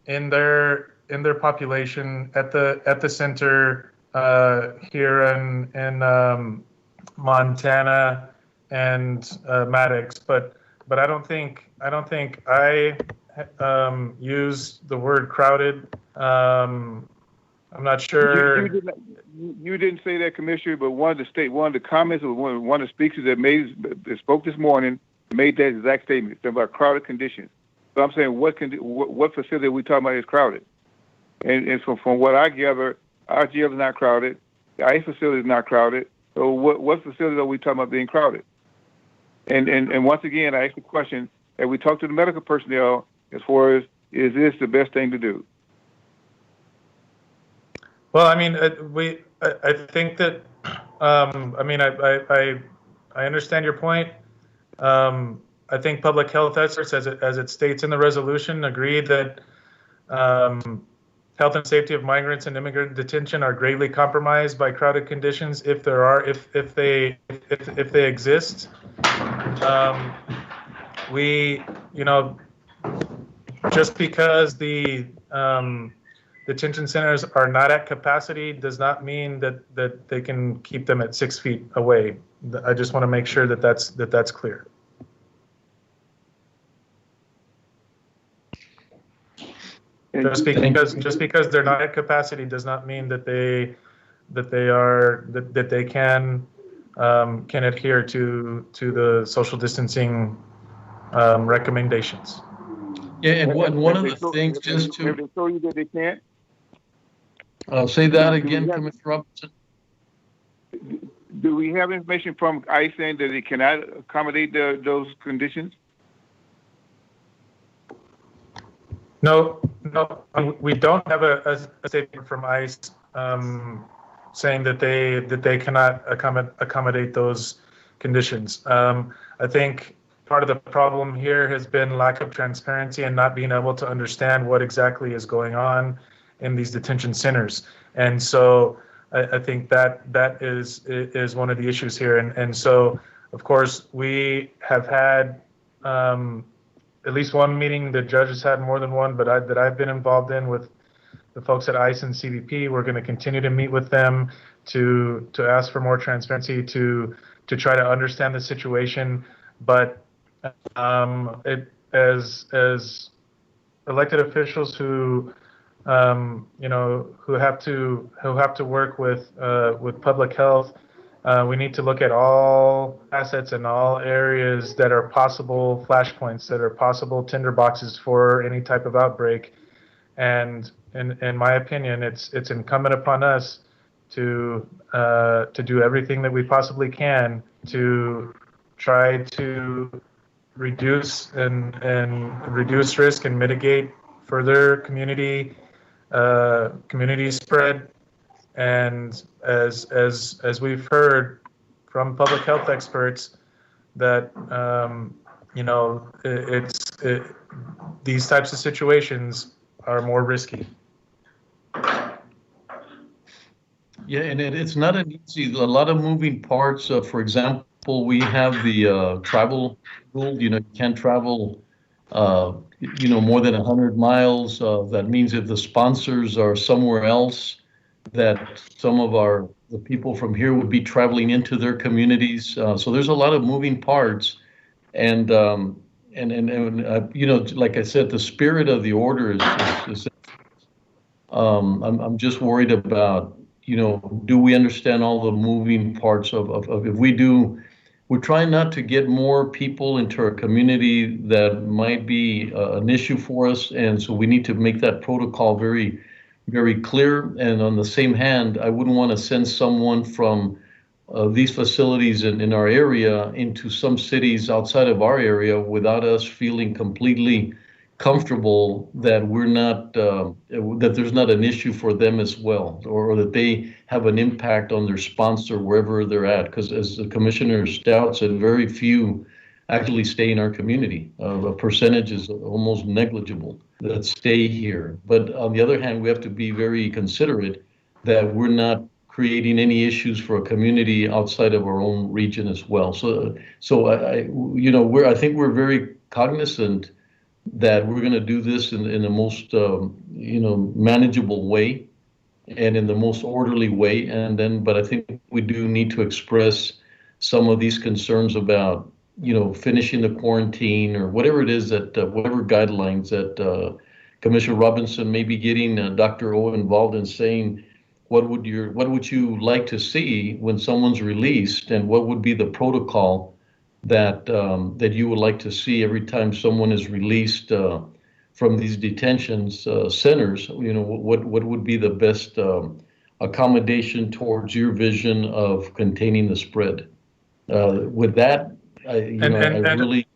in their population at the center here in Montana and Maddox, but I don't think I used the word crowded. I'm not sure. You didn't say that, Commissioner, but one of the comments of one of the speakers that spoke this morning made that exact statement about crowded conditions. So I'm saying, what facility are we talking about is crowded? And so from what I gather, our jail is not crowded. The ICE facility is not crowded. So what facility are we talking about being crowded? And once again, I ask the question, have we talked to the medical personnel as far as, is this the best thing to do? Well, I think that, I understand your point. I think public health experts, as it states in the resolution, agree that health and safety of migrants in immigrant detention are greatly compromised by crowded conditions if they exist. Just because the detention centers are not at capacity does not mean that they can keep them at 6 feet away. I just want to make sure that that's clear. Just because they're not at capacity does not mean that they can adhere to the social distancing recommendations. Yeah, and one of the things, just to... Have they told you that they can't? Say that again, Commissioner Robertson. Do we have information from ICE saying that it cannot accommodate those conditions? No, we don't have a statement from ICE saying that they cannot accommodate those conditions. I think part of the problem here has been lack of transparency and not being able to understand what exactly is going on in these detention centers. And so I think that is one of the issues here. And so, of course, we have had at least one meeting. The judge has had more than one, but that I've been involved in with the folks at ICE and CBP. We're going to continue to meet with them to ask for more transparency, to try to understand the situation. But as elected officials who have to work with public health, we need to look at all assets and all areas that are possible flashpoints, that are possible tinderboxes for any type of outbreak. And in my opinion, it's incumbent upon us to do everything that we possibly can to try to reduce risk and mitigate further community spread. And as we've heard from public health experts, that these types of situations are more risky. Yeah, and it's not an easy. A lot of moving parts. For example, we have the travel rule. You can't travel more than 100 miles. That means if the sponsors are somewhere else, that some of the people from here would be traveling into their communities. So there's a lot of moving parts, and like I said, the spirit of the order is I'm just worried about, do we understand all the moving parts of if we do. We're trying not to get more people into our community that might be an issue for us, and so we need to make that protocol very, very clear. And on the same hand, I wouldn't want to send someone from these facilities in our area into some cities outside of our area without us feeling completely comfortable that we're not, that there's not an issue for them as well, or that they have an impact on their sponsor wherever they're at. Because as Commissioner Stout said, very few actually stay in our community. The percentage is almost negligible that stay here. But on the other hand, we have to be very considerate that we're not creating any issues for a community outside of our own region as well. So I think we're very cognizant that we're going to do this in the most, manageable way and in the most orderly way. But I think we do need to express some of these concerns about, finishing the quarantine or whatever it is that, whatever guidelines that Commissioner Robinson may be getting Dr. O involved in, saying, what would you like to see when someone's released, and what would be the protocol that you would like to see every time someone is released from these detention centers? What would be the best accommodation towards your vision of containing the spread? With that, I really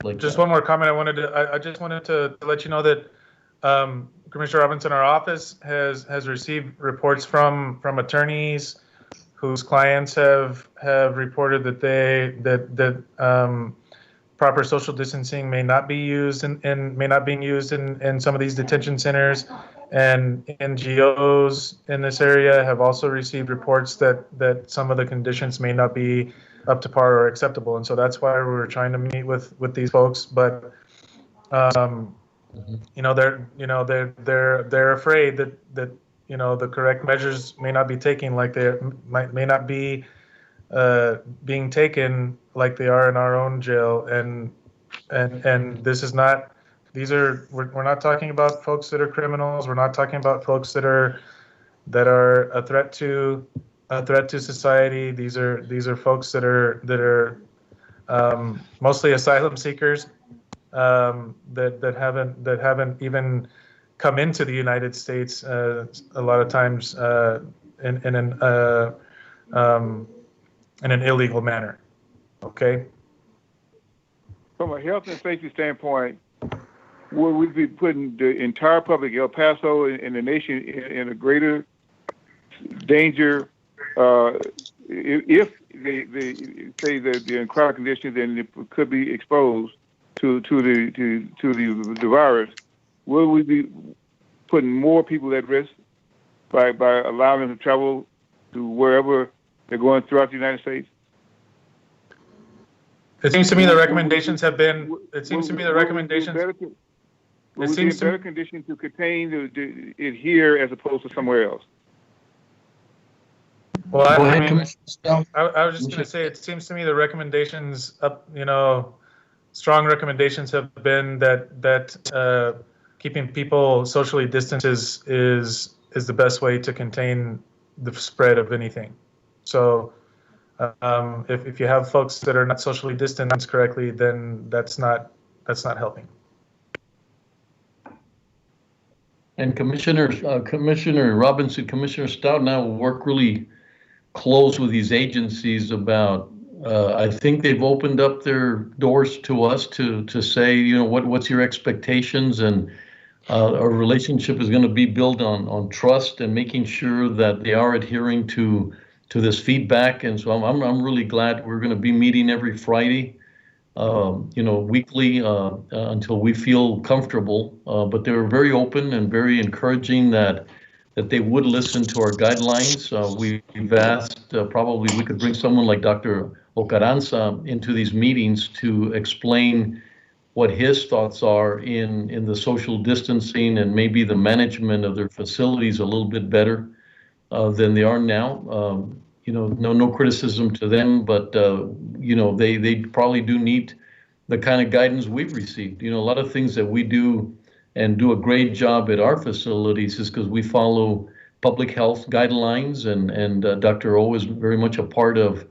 like. Just one more comment. I just wanted to let you know that Commissioner Robinson, our office has received reports from attorneys whose clients have reported that proper social distancing may not be used in some of these detention centers, and NGOs in this area have also received reports that some of the conditions may not be up to par or acceptable, and so that's why we're trying to meet with these folks. But they're afraid that the correct measures may not be taken like they may not be being taken like they are in our own jail, and this is not. We're not talking about folks that are criminals. We're not talking about folks that are a threat to society. These are folks that are mostly asylum seekers that haven't even come into the United States a lot of times in an illegal manner. Okay. From a health and safety standpoint, will we be putting the entire public, El Paso and the nation, in a greater danger if they say that they're in chronic conditions and it could be exposed to the virus? Will we be putting more people at risk by allowing them to travel to wherever they're going throughout the United States? It seems to me the recommendations have been. It seems to me the recommendations. Will we be in better condition to contain it here as opposed to somewhere else? Well, I was just going to say, it seems to me the recommendations strong recommendations have been that keeping people socially distanced is the best way to contain the spread of anything. So if you have folks that are not socially distanced correctly, then that's not helping. And Commissioner Robinson, Commissioner Stout and I will work really close with these agencies about. I think they've opened up their doors to us to say, what's your expectations, and our relationship is going to be built on trust and making sure that they are adhering to this feedback. And so I'm really glad we're going to be meeting every Friday, weekly until we feel comfortable. But they were very open and very encouraging that they would listen to our guidelines. We've asked probably we could bring someone like Dr. Ocaranza into these meetings to explain what his thoughts are in the social distancing and maybe the management of their facilities a little bit better than they are now. No criticism to them, but they probably do need the kind of guidance we've received. A lot of things that we do and do a great job at our facilities is because we follow public health guidelines, and Dr. O is very much a part of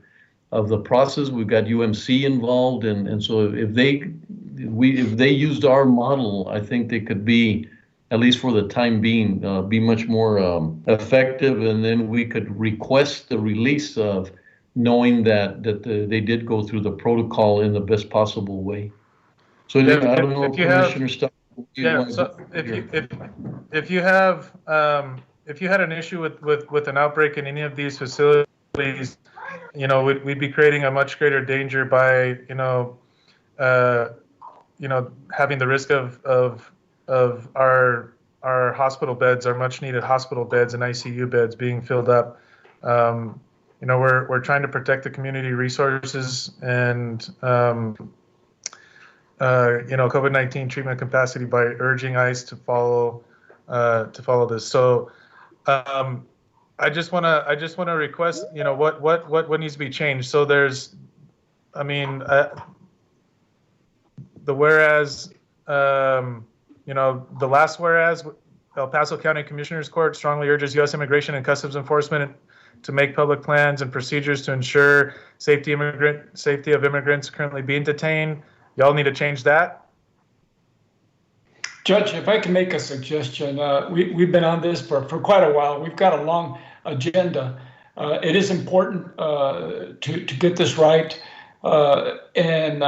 the process. We've got UMC involved, and so if they used our model, I think they could be, at least for the time being, be much more effective, and then we could request the release of knowing that they did go through the protocol in the best possible way. So I don't know, Commissioner Stuff, Yeah, so if you had an issue with an outbreak in any of these facilities, we'd be creating a much greater danger by having the risk of our hospital beds, our much needed hospital beds and ICU beds being filled up. We're trying to protect the community resources and COVID-19 treatment capacity by urging ICE to follow this. So I just want to request, what needs to be changed. So there's, the whereas, the last whereas, El Paso County Commissioners Court strongly urges U.S. Immigration and Customs Enforcement to make public plans and procedures to ensure safety of immigrants currently being detained. Y'all need to change that. Judge, if I can make a suggestion, we've been on this for quite a while. We've got a long agenda. It is important to get this right. And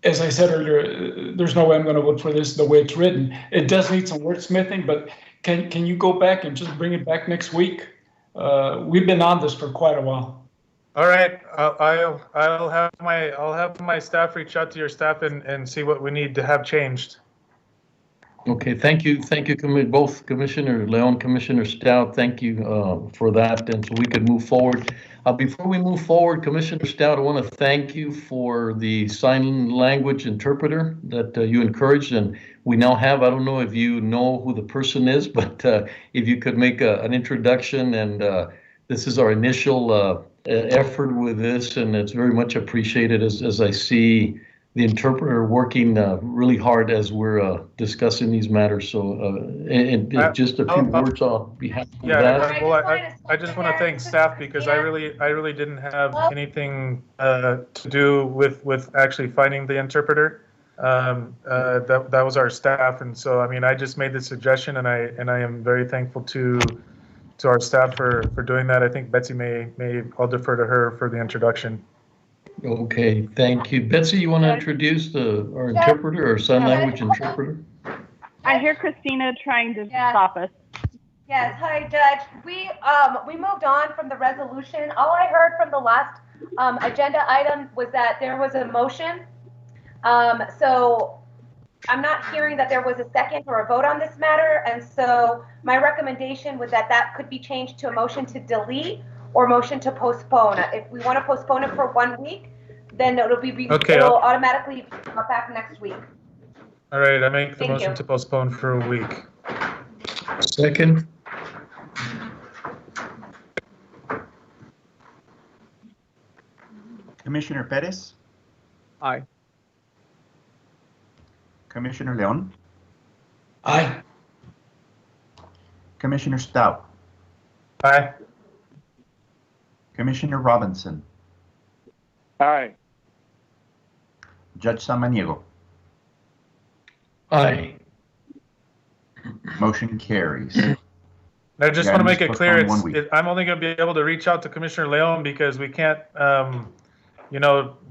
as I said earlier, there's no way I'm going to vote for this the way it's written. It does need some wordsmithing, but can you go back and just bring it back next week? We've been on this for quite a while. All right, I'll have my staff reach out to your staff and see what we need to have changed. Okay, thank you, both Commissioner Leon, Commissioner Stout. Thank you for that, and so we could move forward. Before we move forward, Commissioner Stout, I want to thank you for the sign language interpreter that you encouraged, and we now have. I don't know if you know who the person is, but if you could make an introduction, and this is our initial effort with this, and it's very much appreciated as I see the interpreter working really hard as we're discussing these matters. So just a few words on behalf of that. Well, I just want to thank staff because I really didn't have anything to do with actually finding the interpreter. That was our staff, and so I just made the suggestion, and I am very thankful to our staff for doing that. I think Betsy I'll defer to her for the introduction. Okay, thank you. Betsy, you want to introduce our interpreter or sign language interpreter? I hear Christina trying to stop us. Yes, hi, Judge. We moved on from the resolution. All I heard from the last agenda item was that there was a motion. So I'm not hearing that there was a second or a vote on this matter. And so my recommendation was that could be changed to a motion to delete or motion to postpone. If we want to postpone it for 1 week, then it'll automatically come back next week. All right, I make the motion to postpone for a week. Second. Commissioner Perez? Aye. Commissioner Leon? Aye. Commissioner Stout? Aye. Commissioner Robinson? Aye. Judge Samaniego? Aye. Motion carries. I just want to make it clear, I'm only going to be able to reach out to Commissioner Leon because we can't,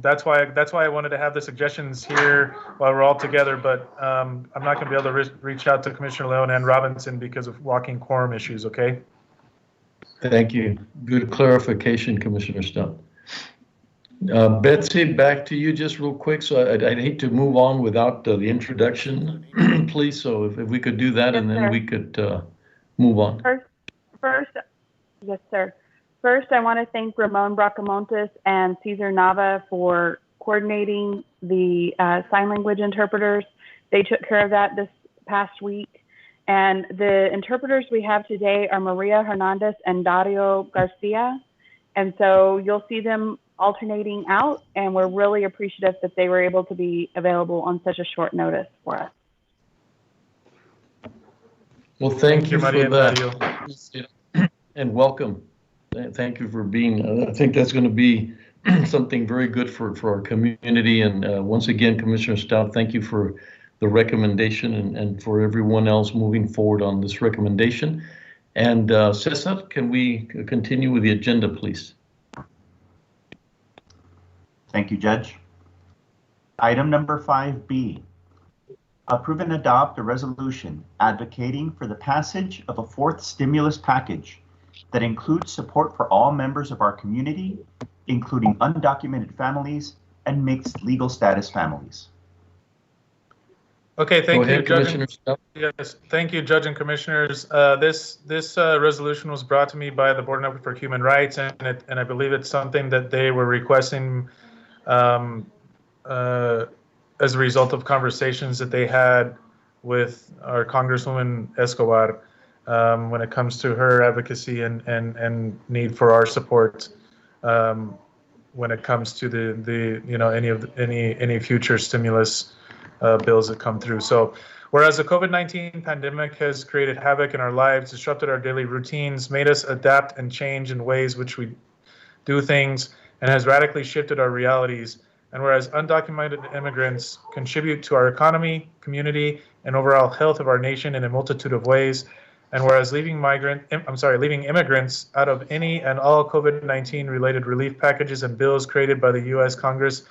that's why I wanted to have the suggestions here while we're all together, but I'm not going to be able to reach out to Commissioner Leon and Robinson because of walking quorum issues, okay? Thank you. Good clarification, Commissioner Stout. Betsy, back to you just real quick. So I'd hate to move on without the introduction, please. So if we could do that, and then we could move on. First, yes, sir. First, I want to thank Ramon Bracamontes and Cesar Nava for coordinating the sign language interpreters. They took care of that this past week. And the interpreters we have today are Maria Hernandez and Dario Garcia. And so you'll see them alternating out, and we're really appreciative that they were able to be available on such a short notice for us. Well, thank you for that. And welcome. Thank you for being, I think that's going to be something very good for our community. And once again, Commissioner Stout, thank you for the recommendation and for everyone else moving forward on this recommendation. And Cesar, can we continue with the agenda, please? Thank you, Judge. Item number 5B. approve and adopt a resolution advocating for the passage of a fourth stimulus package that includes support for all members of our community, including undocumented families and mixed legal status families. Okay, thank Go you, ahead, Judge. Commissioner Stout. Yes, thank you, Judge and Commissioners. This resolution was brought to me by the Board Network for Human Rights, and I believe it's something that they were requesting as a result of conversations that they had with our Congresswoman Escobar when it comes to her advocacy and need for our support when it comes to any future stimulus bills that come through. So, whereas the COVID-19 pandemic has created havoc in our lives, disrupted our daily routines, made us adapt and change in ways which we do things, and has radically shifted our realities. And whereas undocumented immigrants contribute to our economy, community, and overall health of our nation in a multitude of ways, and whereas leaving immigrants out of any and all COVID-19 related relief packages and bills created by the U.S. Congress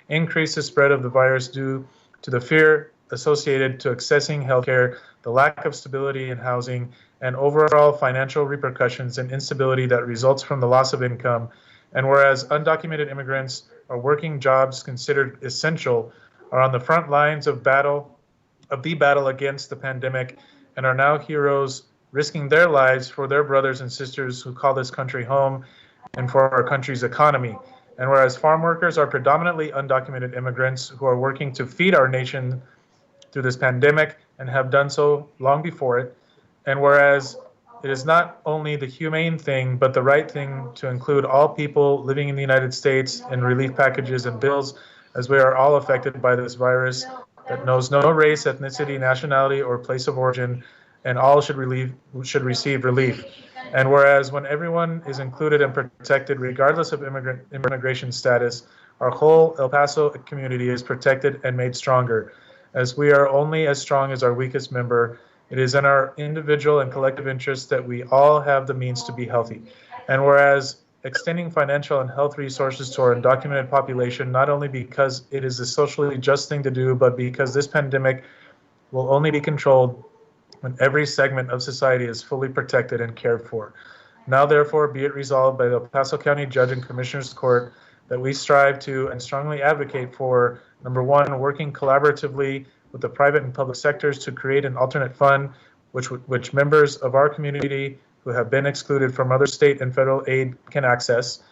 increase the spread of the virus due to the fear associated to accessing healthcare, the lack of stability in housing, and overall financial repercussions and instability that results from the loss of income. And whereas undocumented immigrants are working jobs considered essential, are on the front lines of the battle against the pandemic, and are now heroes, risking their lives for their brothers and sisters who call this country home and for our country's economy. And whereas farm workers are predominantly undocumented immigrants who are working to feed our nation through this pandemic and have done so long before it, and whereas it is not only the humane thing, but the right thing to include all people living in the United States in relief packages and bills, as we are all affected by this virus that knows no race, ethnicity, nationality, or place of origin, and all should receive relief. And whereas when everyone is included and protected, regardless of immigration status, our whole El Paso community is protected and made stronger. As we are only as strong as our weakest member, it is in our individual and collective interest that we all have the means to be healthy. And whereas extending financial and health resources to our undocumented population, not only because it is a socially just thing to do, but because this pandemic will only be controlled when every segment of society is fully protected and cared for. Now, therefore, be it resolved by the El Paso County Judge and Commissioners Court that we strive to and strongly advocate for, number one, working collaboratively with the private and public sectors to create an alternate fund which members of our community who have been excluded from other state and federal aid can access.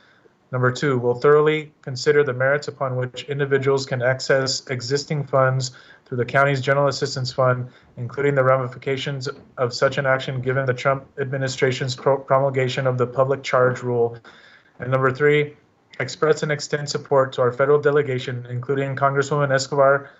Number two, we'll thoroughly consider the merits upon which individuals can access existing funds through the county's General Assistance Fund, including the ramifications of such an action given the Trump administration's promulgation of the public charge rule. And number three, express and extend support to our federal delegation, including Congresswoman Escobar,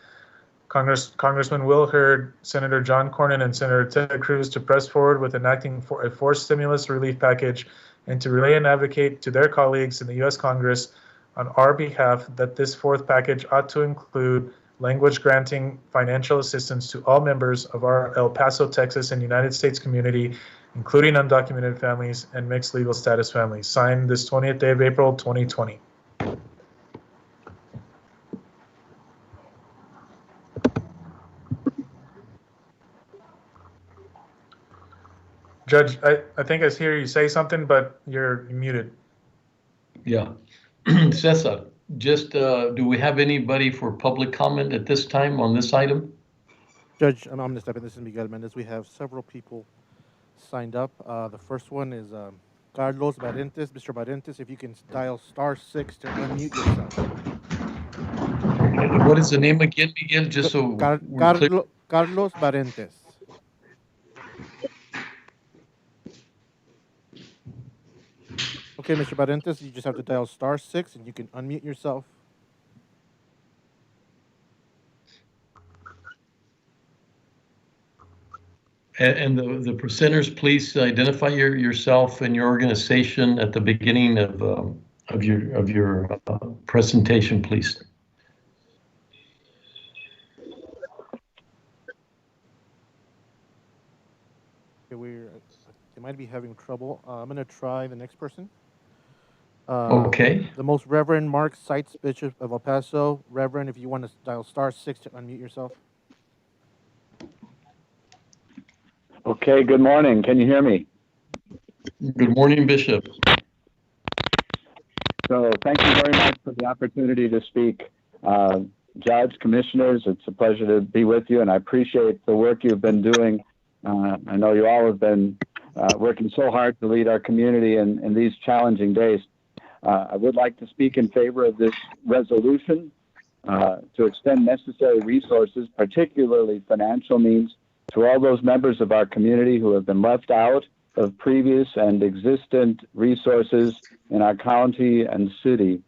Congressman Will Hurd, Senator John Cornyn, and Senator Ted Cruz to press forward with enacting a forced stimulus relief package and to relay and advocate to their colleagues in the U.S. Congress on our behalf that this fourth package ought to include language granting financial assistance to all members of our El Paso, Texas, and United States community, including undocumented families and mixed legal status families. Signed this 20th day of April, 2020. Judge, I think I hear you say something, but you're muted. Yeah. Cesar, just do we have anybody for public comment at this time on this item? Judge, I'm going to step in. This is Miguel Mendez. We have several people signed up. The first one is Carlos Barentes. Mr. Barentes, if you can dial *6 to unmute yourself. What is the name again, Miguel? Just so we're clear. Carlos Barentes. Okay, Mr. Barentes, you just have to dial *6 and you can unmute yourself. And the presenters, please identify yourself and your organization at the beginning of your presentation, please. Okay, they might be having trouble. I'm going to try the next person. Okay. The Most Reverend Mark Seitz, Bishop of El Paso. Reverend, if you want to dial *6 to unmute yourself. Okay, good morning. Can you hear me? Good morning, Bishop. So thank you very much for the opportunity to speak. Judge, commissioners, it's a pleasure to be with you, and I appreciate the work you've been doing. I know you all have been working so hard to lead our community in these challenging days. I would like to speak in favor of this resolution to extend necessary resources, particularly financial means, to all those members of our community who have been left out of previous and existent resources in our county and city.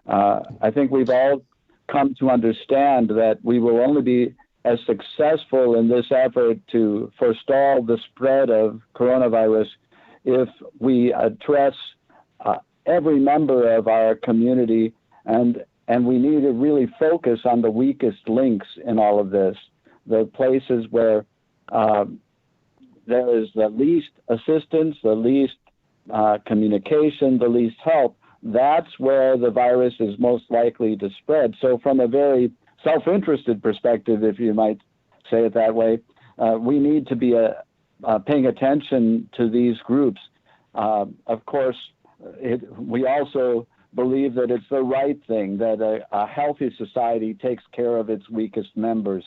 I think we've all come to understand that we will only be as successful in this effort to forestall the spread of coronavirus if we address every member of our community, and we need to really focus on the weakest links in all of this, the places where there is the least assistance, the least communication, the least help. That's where the virus is most likely to spread. So from a very self-interested perspective, if you might say it that way, we need to be paying attention to these groups. Of course, we also believe that it's the right thing, that a healthy society takes care of its weakest members.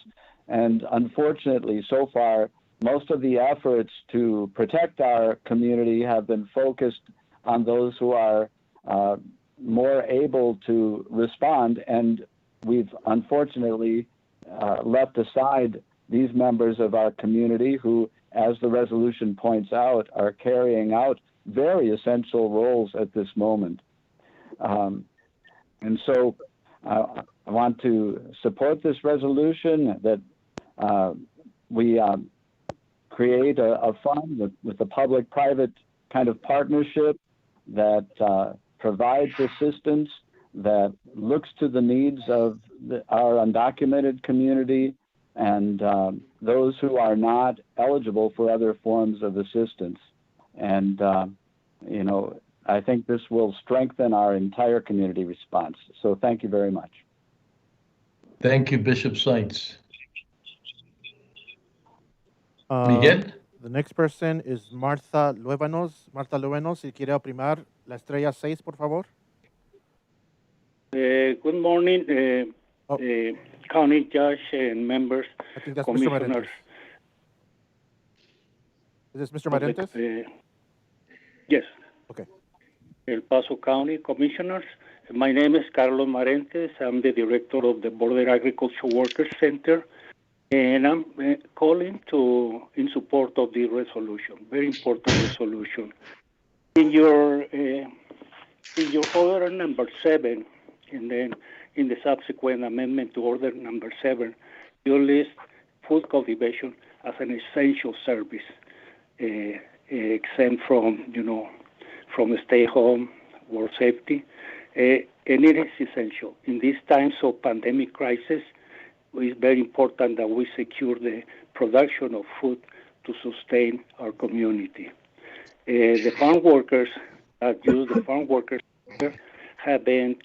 And unfortunately, so far, most of the efforts to protect our community have been focused on those who are more able to respond, and we've unfortunately left aside these members of our community who, as the resolution points out, are carrying out very essential roles at this moment. And so I want to support this resolution that we create a fund with a public-private kind of partnership that provides assistance, that looks to the needs of our undocumented community and those who are not eligible for other forms of assistance. And, you know, I think this will strengthen our entire community response. So thank you very much. Thank you, Bishop Seitz. Miguel? The next person is Martha Luevanos. Martha Luevanos, si quiere oprimar la estrella 6, por favor. Good morning, County Judge and members, I think that's commissioners. Is this Mr. Marentes? Yes. Okay. El Paso County Commissioners. My name is Carlos Marentes. I'm the director of the Border Agriculture Workers Center, and I'm calling in support of the resolution. Very important resolution. In your order number 7, and then in the subsequent amendment to order number 7, you list food cultivation as an essential service, exempt from stay home, work safety, and it is essential. In these times of pandemic crisis, it's very important that we secure the production of food to sustain our community. The farm workers that use the farm workers have been,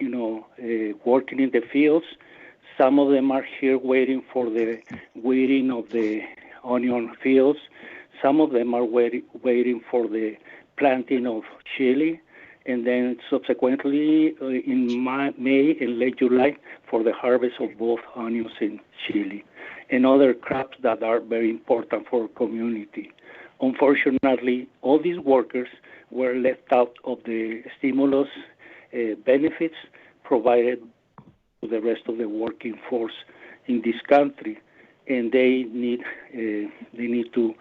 working in the fields. Some of them are here waiting for the weeding of the onion fields. Some of them are waiting for the planting of chili, and then subsequently in May and late July for the harvest of both onions and chili, and other crops that are very important for our community. Unfortunately, all these workers were left out of the stimulus benefits provided to the rest of the working force in this country, and they need to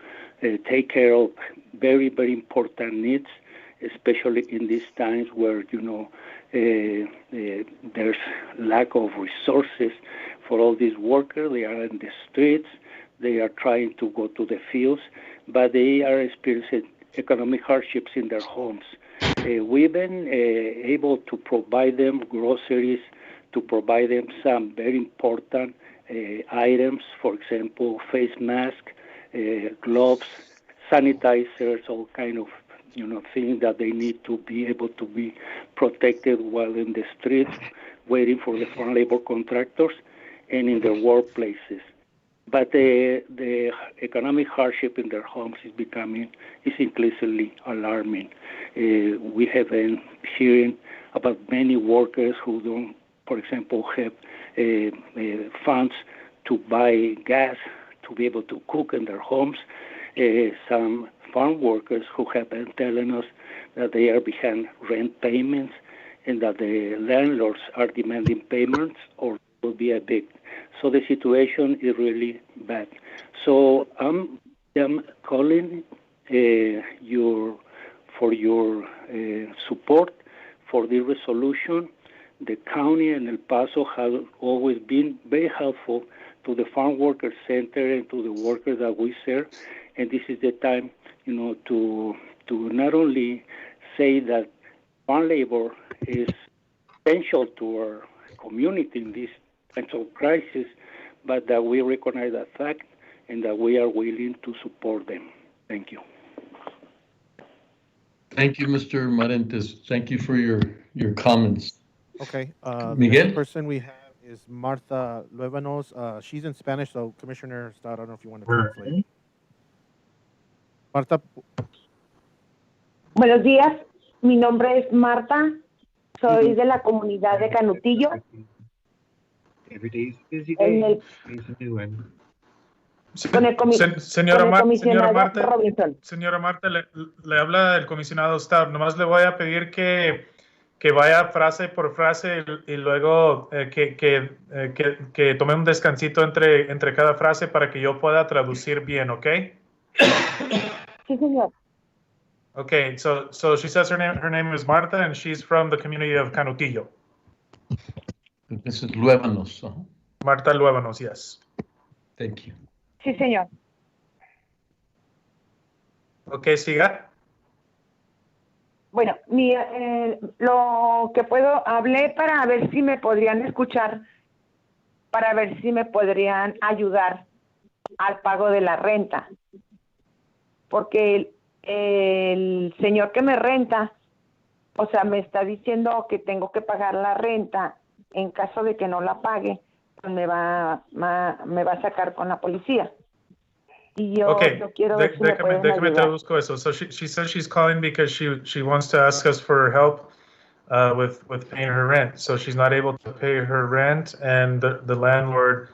take care of very, very important needs, especially in these times where there's lack of resources for all these workers. They are in the streets, they are trying to go to the fields, but they are experiencing economic hardships in their homes. We've been able to provide them groceries, to provide them some very important items, for example, face masks, gloves, sanitizers, all kind of things that they need to be able to be protected while in the streets, waiting for the farm labor contractors and in their workplaces. but the economic hardship in their homes is increasingly alarming. We have been hearing about many workers who don't, for example, have funds to buy gas to be able to cook in their homes. Some farm workers who have been telling us that they are behind rent payments and that the landlords are demanding payments or will be a big. So the situation is really bad. So I'm calling for your support for the resolution. The county and El Paso have always been very helpful to the Farm Workers Center and to the workers that we serve. And this is the time, to not only say that farm labor is essential to our community in this times of crisis, but that we recognize that fact and that we are willing to support them. Thank you. Thank you, Mr. Marentes. Thank you for your comments. Okay. The Miguel? next person we have is Marta Luevanos. She's in Spanish, so Commissioner Stott, I don't know if you want to translate. Marta. Buenos días, mi nombre es Marta, soy de la comunidad de Canutillo. Señora Marta, le habla el comisionado Stott. Nomás le voy a pedir que vaya frase por frase y luego que tome un descansito entre cada frase para que yo pueda traducir bien, ¿ok? Sí, señor. Okay, so she says her name is Marta and she's from the community of Canutillo. This is Luevanos. Marta Luevanos, yes. Thank you. Sí, señor. Okay, siga. Bueno, lo que hablé para ver si me podrían escuchar, para ver si me podrían ayudar al pago de la renta. Porque el señor que me renta, o sea, me está diciendo que tengo que pagar la renta. En caso de que no la pague, pues me va a sacar con la policía. Y yo quiero ver si me pueden ayudar. Traduzco eso. So she says she's calling because she wants to ask us for help with paying her rent. So she's not able to pay her rent, and the landlord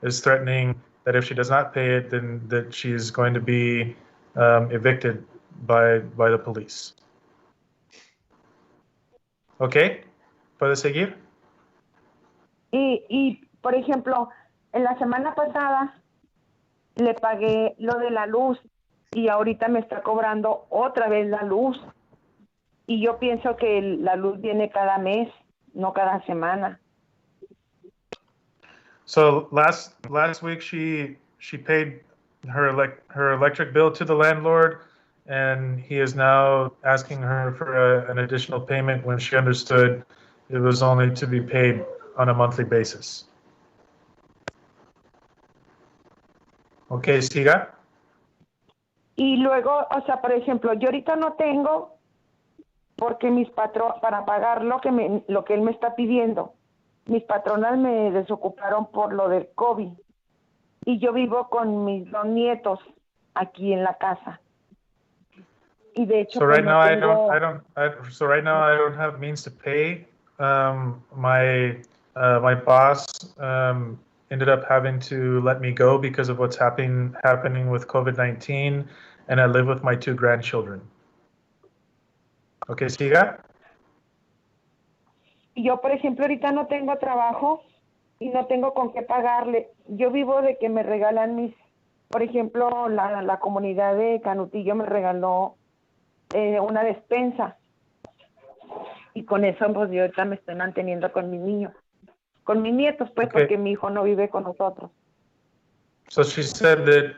is threatening that if she does not pay it, then that she's going to be evicted by the police. Okay, ¿puede seguir? Y por ejemplo, en la semana pasada le pagué lo de la luz y ahorita me está cobrando otra vez la luz. Y yo pienso que la luz viene cada mes, no cada semana. So last week she paid her electric bill to the landlord, and he is now asking her for an additional payment when she understood it was only to be paid on a monthly basis. Okay, siga. Y luego, o sea, por ejemplo, yo ahorita no tengo porque para pagar lo que él me está pidiendo. Mis patronas me desocuparon por lo del COVID y yo vivo con mis 2 nietos aquí en la casa. Y de hecho, so right now I don't have means to pay. My boss ended up having to let me go because of what's happening with COVID-19, and I live with my 2 grandchildren. Okay, siga. Yo, por ejemplo, ahorita no tengo trabajo y no tengo con qué pagarle. Yo vivo de que me regalan por ejemplo, la comunidad de Canutillo me regaló una despensa. Y con eso, pues yo ahorita me estoy manteniendo con mis niños. Con mis nietos, pues, Okay. Porque mi hijo no vive con nosotros. So she said that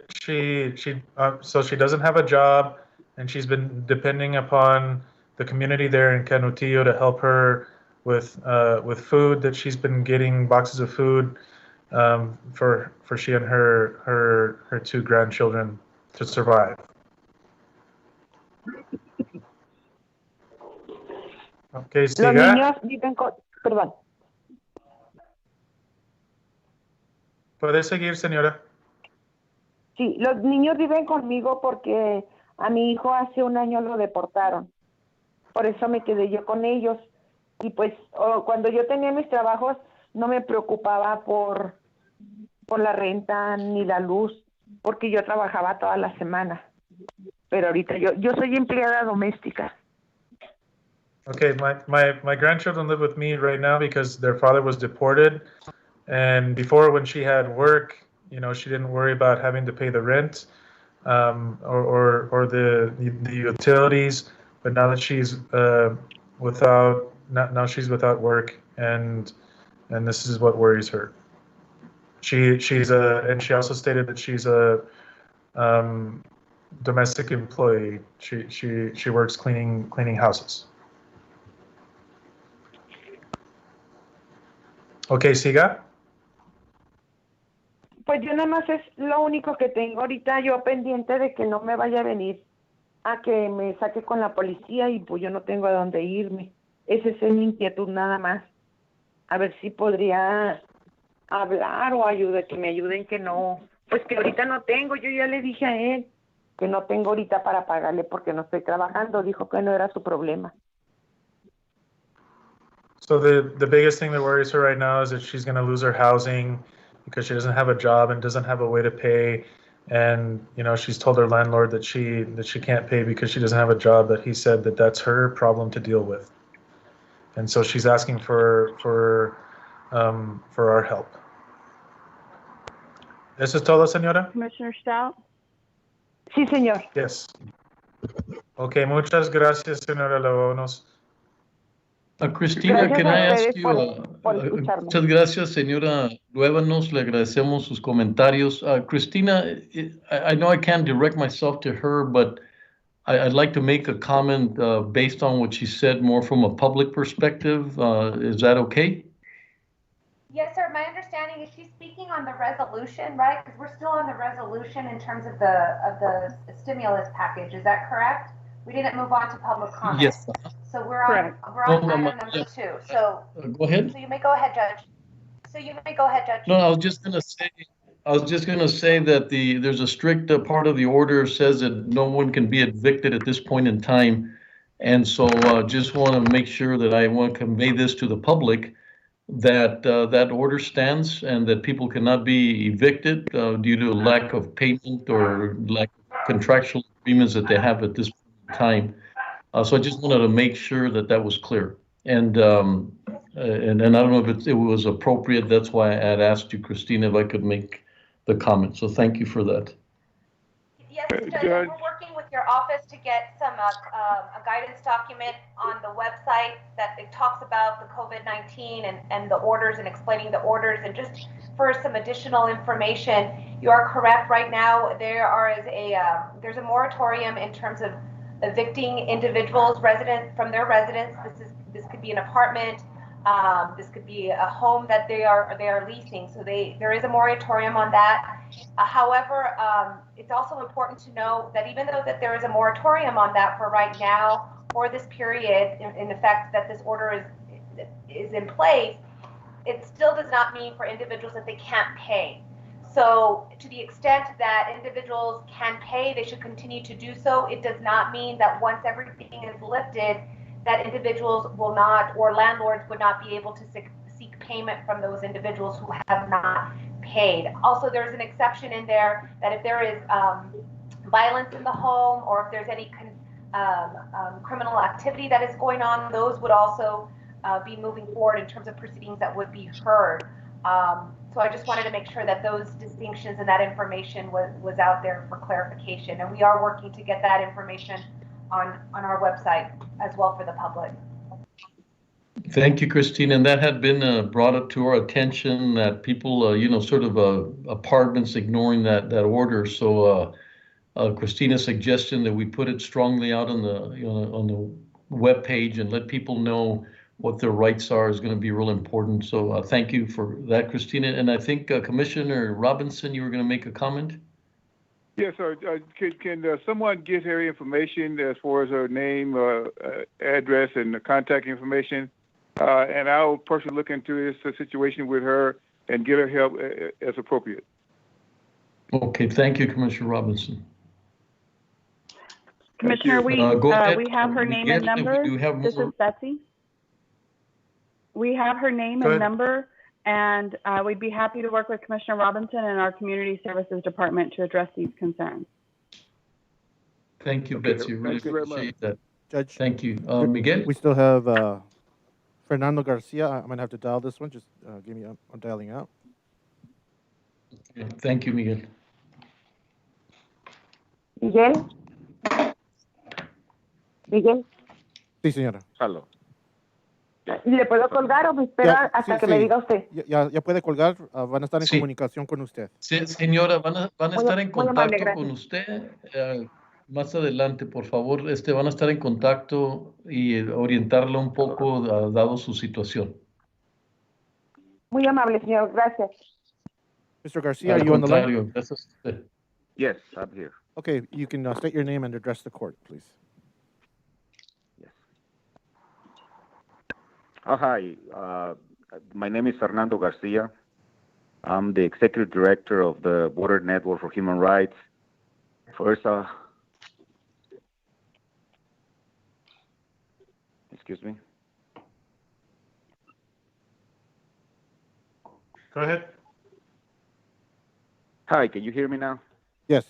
so she doesn't have a job, and she's been depending upon the community there in Canutillo to help her with food that she's been getting, boxes of food for she and her 2 grandchildren to survive. Okay, siga. Los niños viven Puede seguir, señora. Sí, los niños viven conmigo porque a mi hijo hace un año lo deportaron. Por eso me quedé yo con ellos. Y pues cuando yo tenía mis trabajos no me preocupaba por la renta ni la luz, porque yo trabajaba toda la semana. Pero ahorita yo soy empleada doméstica. Okay, my grandchildren live with me right now because their father was deported. And before, when she had work, she didn't worry about having to pay the rent or the utilities. But now that she's now she's without work, and this is what worries her. And she also stated that she's a domestic employee. She works cleaning houses. Okay, siga. Pues yo nada más es lo único que tengo ahorita yo pendiente de que no me vaya a venir a que me saque con la policía y pues yo no tengo a dónde irme. Esa es mi inquietud nada más. A ver si podría hablar o que me ayuden que no, pues que ahorita no tengo. Yo ya le dije a él que no tengo ahorita para pagarle porque no estoy trabajando. Dijo que no era su problema. So the biggest thing that worries her right now is that she's going to lose her housing because she doesn't have a job and doesn't have a way to pay. And she's told her landlord that she can't pay because she doesn't have a job. That he said that that's her problem to deal with. And so she's asking for our help. ¿Eso es todo, señora? Commissioner Stout? Sí, señor. Yes. Okay, muchas gracias, señora Lavonos. Cristina, can I ask you, escucharme. muchas gracias, señora Luévanos, le agradecemos sus comentarios. Cristina, I know I can't direct myself to her, but I'd like to make a comment based on what she said more from a public perspective. Is that okay? Yes, sir. My understanding is she's speaking on the resolution, right? Because we're still on the resolution in terms of the stimulus package. Is that correct? We didn't move on to public comment. Yes. So we're on item number 2. So go ahead. So you may go ahead, Judge. No, I was just gonna say that there's a strict part of the order says that no one can be evicted at this point in time, and so just want to make sure that I want to convey this to the public that that order stands and that people cannot be evicted due to lack of payment or lack of contractual agreements that they have at this point in time. So I just wanted to make sure that that was clear. And I don't know if it was appropriate. That's why I had asked you, Christina, if I could make the comment. So thank you for that. Yes, Judge, we're working with your office to get some a guidance document on the website that it talks about the COVID-19 and the orders and explaining the orders. And just for some additional information, you are correct. Right now, there's a moratorium in terms of evicting individuals from their residence. This could be an apartment. This could be a home that they are leasing. So there is a moratorium on that. However, it's also important to know that even though that there is a moratorium on that for right now, for this period, in the fact that this order is in place, it still does not mean for individuals that they can't pay. So to the extent that individuals can pay, they should continue to do so. It does not mean that once everything is lifted, that individuals will not, or landlords would not be able to seek payment from those individuals who have not paid. Also, there's an exception in there that if there is violence in the home or if there's any criminal activity that is going on, those would also be moving forward in terms of proceedings that would be heard. So I just wanted to make sure that those distinctions and that information was out there for clarification. And we are working to get that information on our website as well for the public. Thank you, Christine. And that had been brought up to our attention that people, sort of apartments ignoring that order. So Christina's suggestion that we put it strongly out on the web page and let people know what their rights are is going to be real important. So thank you for that, Christina. And I think Commissioner Robinson, you were going to make a comment? Yes, sir. Can someone get her information as far as her name, address, and the contact information? And I'll personally look into this situation with her and get her help as appropriate. Okay, thank you, Commissioner Robinson. Commissioner, we Go ahead. we have her name and Miguel, number. if we do have This more. is Betsy. We have her name Go and ahead. number, and we'd be happy to work with Commissioner Robinson and our Community Services Department to address these concerns. Thank you, Okay, Betsy. Really thank you very much. appreciate that. Judge, Thank you. Miguel? we still have Fernando Garcia. I'm going to have to dial this one. Just give me, I'm dialing out. Yeah, thank you, Miguel. Miguel. Miguel, Sí, señora. Hello. ¿le puedo colgar o me espera hasta que me diga usted? Ya puede colgar. Van a estar en Sí. comunicación con usted. Sí, señora, van a estar en muy amable, contacto con gracias. usted más adelante, por favor. Van a estar en contacto y orientarla un poco dado su situación. Muy amable, señor. Gracias. Mr. Garcia, Al are you on the line? contrario, gracias a usted. Yes, I'm here. Okay, you can state your name and address the court, please. Yes. Hi, my name is Fernando Garcia. I'm the Executive Director of the Border Network for Human Rights. First, excuse me. Go ahead. Hi, can you hear me now? Yes.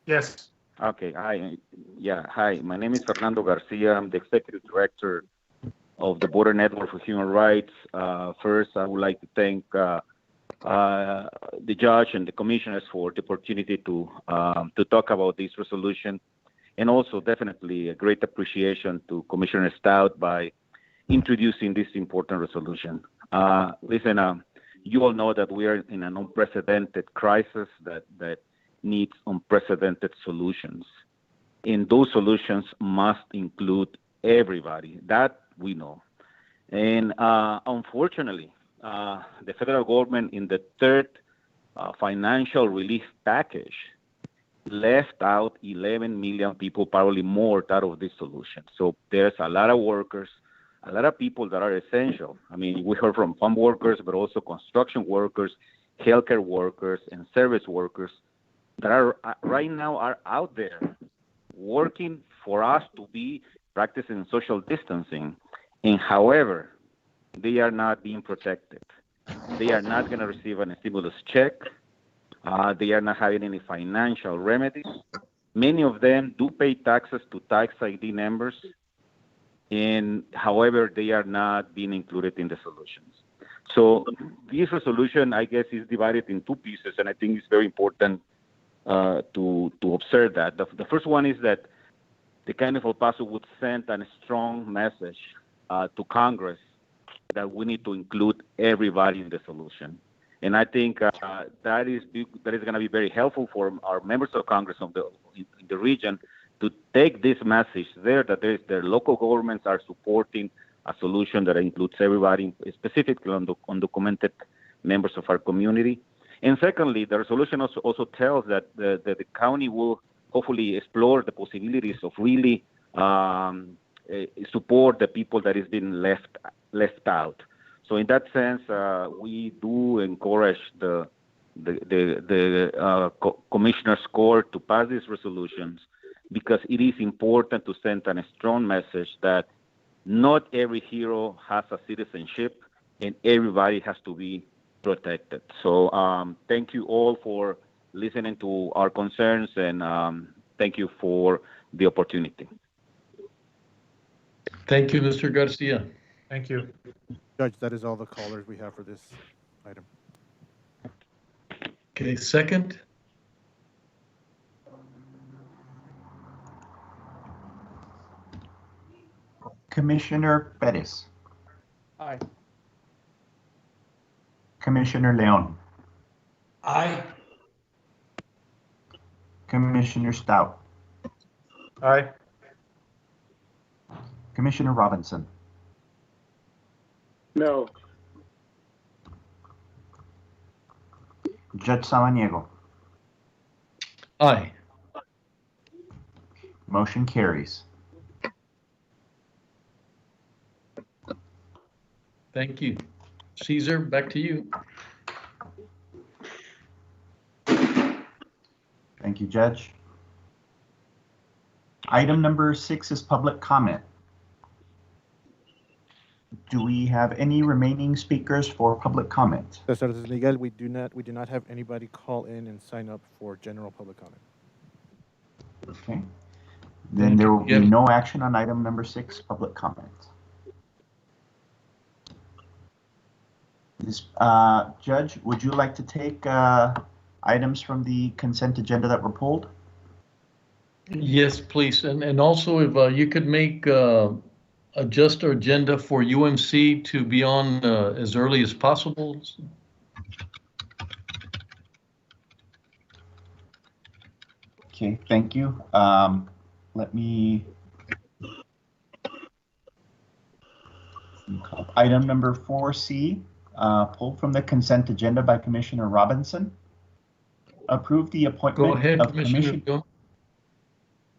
Yes. Okay, hi. Yeah, hi. My name is Fernando Garcia. I'm the Executive Director of the Border Network for Human Rights. First, I would like to thank the judge and the commissioners for the opportunity to talk about this resolution, and also definitely a great appreciation to Commissioner Stout by introducing this important resolution. Listen, you all know that we are in an unprecedented crisis that needs unprecedented solutions, and those solutions must include everybody. That we know. And unfortunately, the federal government in the third financial relief package left out 11 million people, probably more, out of this solution. So there's a lot of workers, a lot of people that are essential. I mean, we heard from farm workers, but also construction workers, healthcare workers, and service workers that are right now are out there working for us to be practicing social distancing. And however, they are not being protected. They are not going to receive a stimulus check. They are not having any financial remedies. Many of them do pay taxes to tax ID numbers, and however, they are not being included in the solutions. So this resolution, I guess, is divided in two pieces, and I think it's very important to observe that. The first one is that the County of El Paso would send a strong message to Congress that we need to include everybody in the solution. And I think that is going to be very helpful for our members of Congress in the region to take this message there, that their local governments are supporting a solution that includes everybody, specifically undocumented members of our community. And secondly, the resolution also tells that the county will hopefully explore the possibilities of really support the people that is being left out. So in that sense, we do encourage the Commissioner's Court to pass these resolutions, because it is important to send a strong message that not every hero has a citizenship and everybody has to be protected. So thank you all for listening to our concerns, and thank you for the opportunity. Thank you, Mr. Garcia. Thank you. Judge, that is all the callers we have for this item. Okay, second. Commissioner Perez. Aye. Commissioner Leon. Aye. Commissioner Stout. Aye. Commissioner Robinson. No. Judge Samaniego. Aye. Motion carries. Thank you. Caesar, back to you. Thank you, Judge. Item number 6 is public comment. Do we have any remaining speakers for public comment? Cesar, this is Miguel. We do not have anybody call in and sign up for general public comment. Okay. Then there will be no action on item number 6, public comment. Judge, would you like to take items from the consent agenda that were pulled? Yes, please. And also if you could make adjust our agenda for UMC to be on as early as possible. Okay, thank you. Let me call item number 4C, pulled from the consent agenda by Commissioner Robinson. Approve the appointment of Commissioner.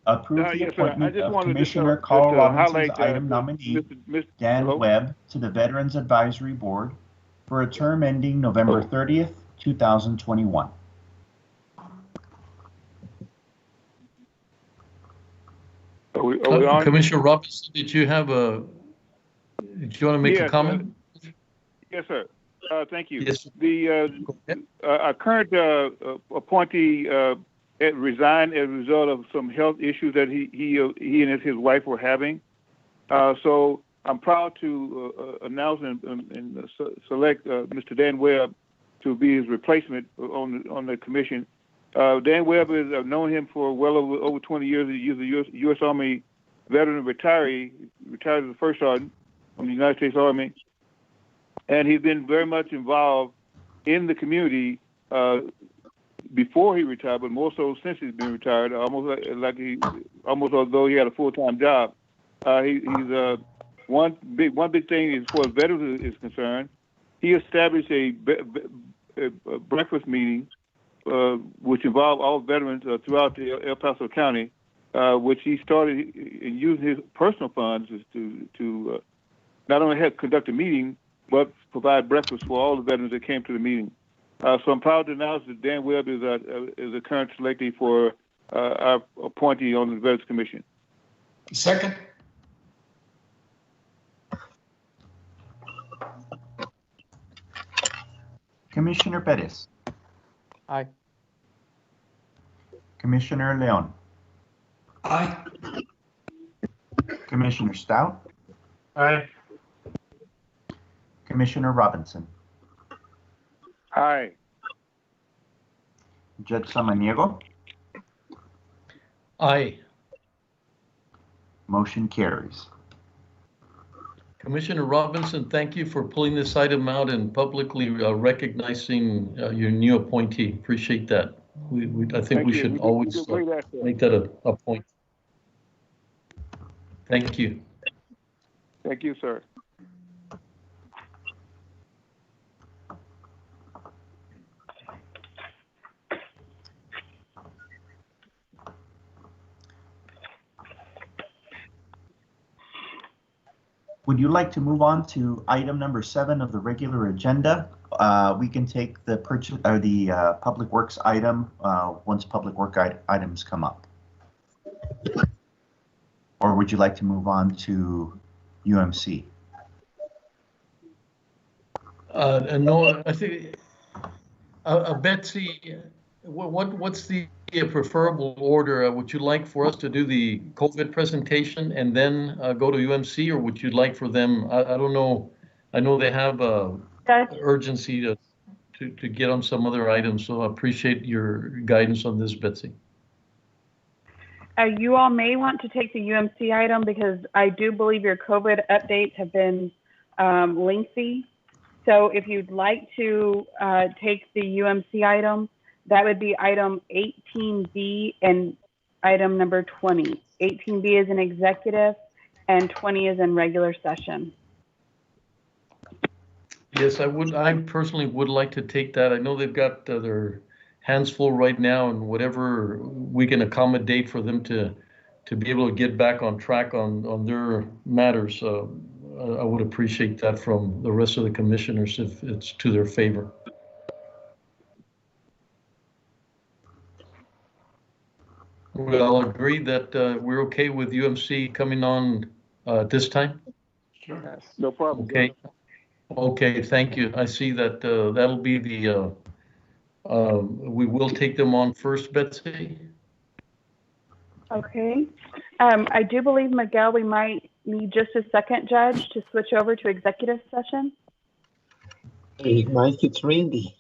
Approve the appointment of Commissioner Carl Robinson's item nominee, Dan Webb, to the Veterans Advisory Board for a term ending November 30th, 2021. Commissioner Robinson, did you want to make a comment? Yes, sir. Thank you. Yes. Our current appointee resigned as a result of some health issues that he and his wife were having. So I'm proud to announce and select Mr. Dan Webb to be his replacement on the commission. Dan Webb I've known him for well over 20 years. He's a U.S. Army veteran retiree, retired as a first sergeant from the United States Army. And he's been very much involved in the community before he retired, but more so since he's been retired, almost although he had a full-time job. He's one big thing as far as veterans is concerned. He established a breakfast meeting which involved all veterans throughout the El Paso County, which he started and used his personal funds to not only conduct a meeting, but provide breakfast for all the veterans that came to the meeting. So I'm proud to announce that Dan Webb is a current selectee for our appointee on the Veterans Commission. Second. Commissioner Perez. Aye. Commissioner Leon. Aye. Commissioner Stout. Aye. Commissioner Robinson. Aye. Judge Samaniego. Aye. Motion carries. Commissioner Robinson, thank you for pulling this item out and publicly recognizing your new appointee. Appreciate that. I think we should always make that a point. Thank you. Thank you, sir. Would you like to move on to item number 7 of the regular agenda? We can take the public works item once public work items come up. Or would you like to move on to UMC? No, I think Betsy, what's the preferable order? Would you like for us to do the COVID presentation and then go to UMC, or would you like for them? I don't know. I know they have urgency to get on some other items, so I appreciate your guidance on this, Betsy. You all may want to take the UMC item because I do believe your COVID updates have been lengthy. So if you'd like to take the UMC item, that would be item 18B and item number 20. 18B is an executive and 20 is in regular session. Yes, I personally would like to take that. I know they've got their hands full right now, and whatever we can accommodate for them to be able to get back on track on their matters, I would appreciate that from the rest of the commissioners if it's to their favor. Well, I'll agree that we're okay with UMC coming on this time. Sure. No problem. Okay. Okay, thank you. I see that that'll be the, we will take them on first, Betsy. Okay. I do believe, Miguel, we might need just a second, Judge, to switch over to executive session. Hey, Mike, it's Randy.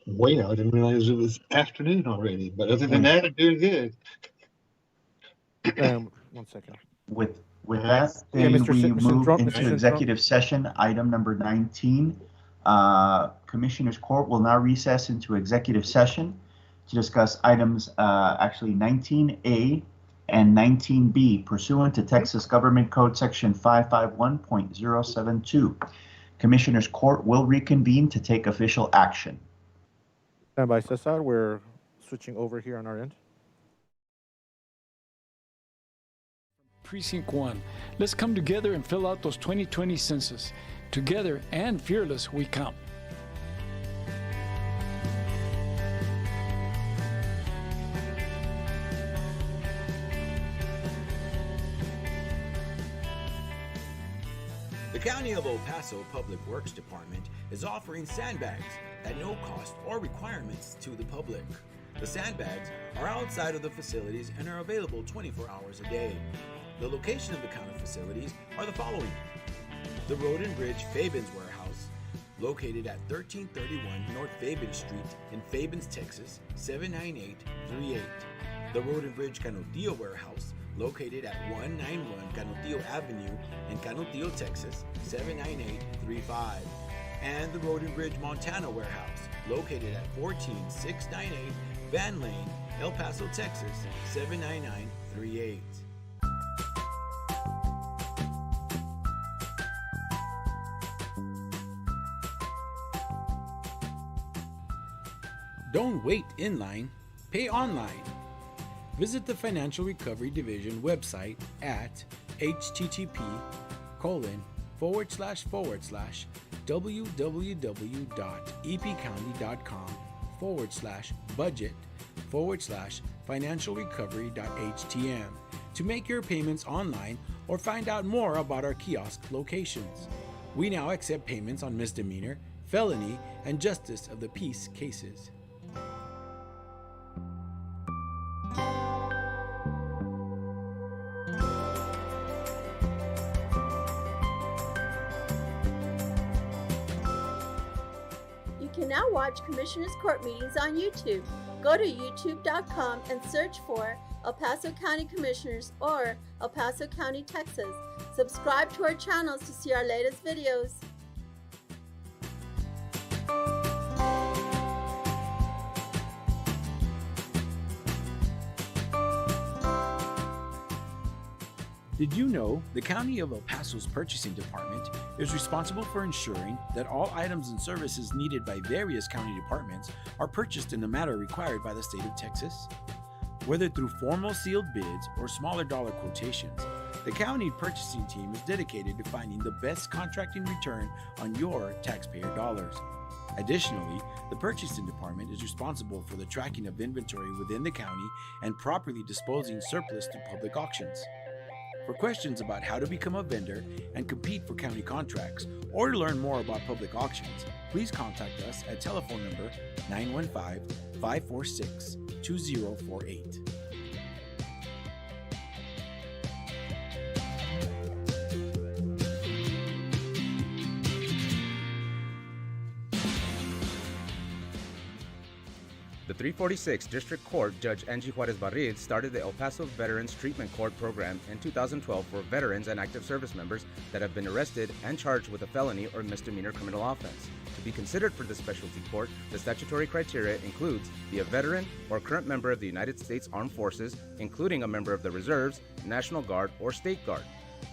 Wait, I didn't realize it was afternoon already, but other than that, I'm doing good. 1 second. With that, Yeah, then Mr. we Sin- move Sintron- into Mr. executive session, item number 19. Commissioners Court will now recess into executive session to discuss items actually 19A and 19B pursuant to Texas Government Code Section 551.072. Commissioners Court will reconvene to take official action. Stand by, Cesar. We're switching over here on our end. Precinct 1. Let's come together and fill out those 2020 census. Together and fearless, we come. The County of El Paso Public Works Department is offering sandbags at no cost or requirements to the public. The sandbags are outside of the facilities and are available 24 hours a day. The location of the county facilities are the following: the Road and Bridge Fabens Warehouse, located at 1331 North Fabens Street in Fabens, Texas, 79838. The Road and Bridge Canutillo Warehouse, located at 191 Canutillo Avenue in Canutillo, Texas, 79835. And the Road and Bridge Montana Warehouse, located at 14698 Van Lane, El Paso, Texas, 79938. Don't wait in line, pay online. Visit the Financial Recovery Division website at http://www.epcounty.com/budget/financialrecovery.htm to make your payments online or find out more about our kiosk locations. We now accept payments on misdemeanor, felony, and justice of the peace cases. You can now watch Commissioners Court meetings on YouTube. Go to youtube.com and search for El Paso County Commissioners or El Paso County, Texas. Subscribe to our channels to see our latest videos. Did you know the County of El Paso's Purchasing Department is responsible for ensuring that all items and services needed by various county departments are purchased in the manner required by the state of Texas? Whether through formal sealed bids or smaller dollar quotations, the county purchasing team is dedicated to finding the best contracting return on your taxpayer dollars. Additionally, the Purchasing Department is responsible for the tracking of inventory within the county and properly disposing surplus through public auctions. For questions about how to become a vendor and compete for county contracts, or to learn more about public auctions, please contact us at telephone number 915-546-2048. The 346 District Court Judge Angie Juarez Barril started the El Paso Veterans Treatment Court program in 2012 for veterans and active service members that have been arrested and charged with a felony or misdemeanor criminal offense. To be considered for this specialty court, the statutory criteria includes be a veteran or current member of the United States Armed Forces, including a member of the Reserves, National Guard, or State Guard,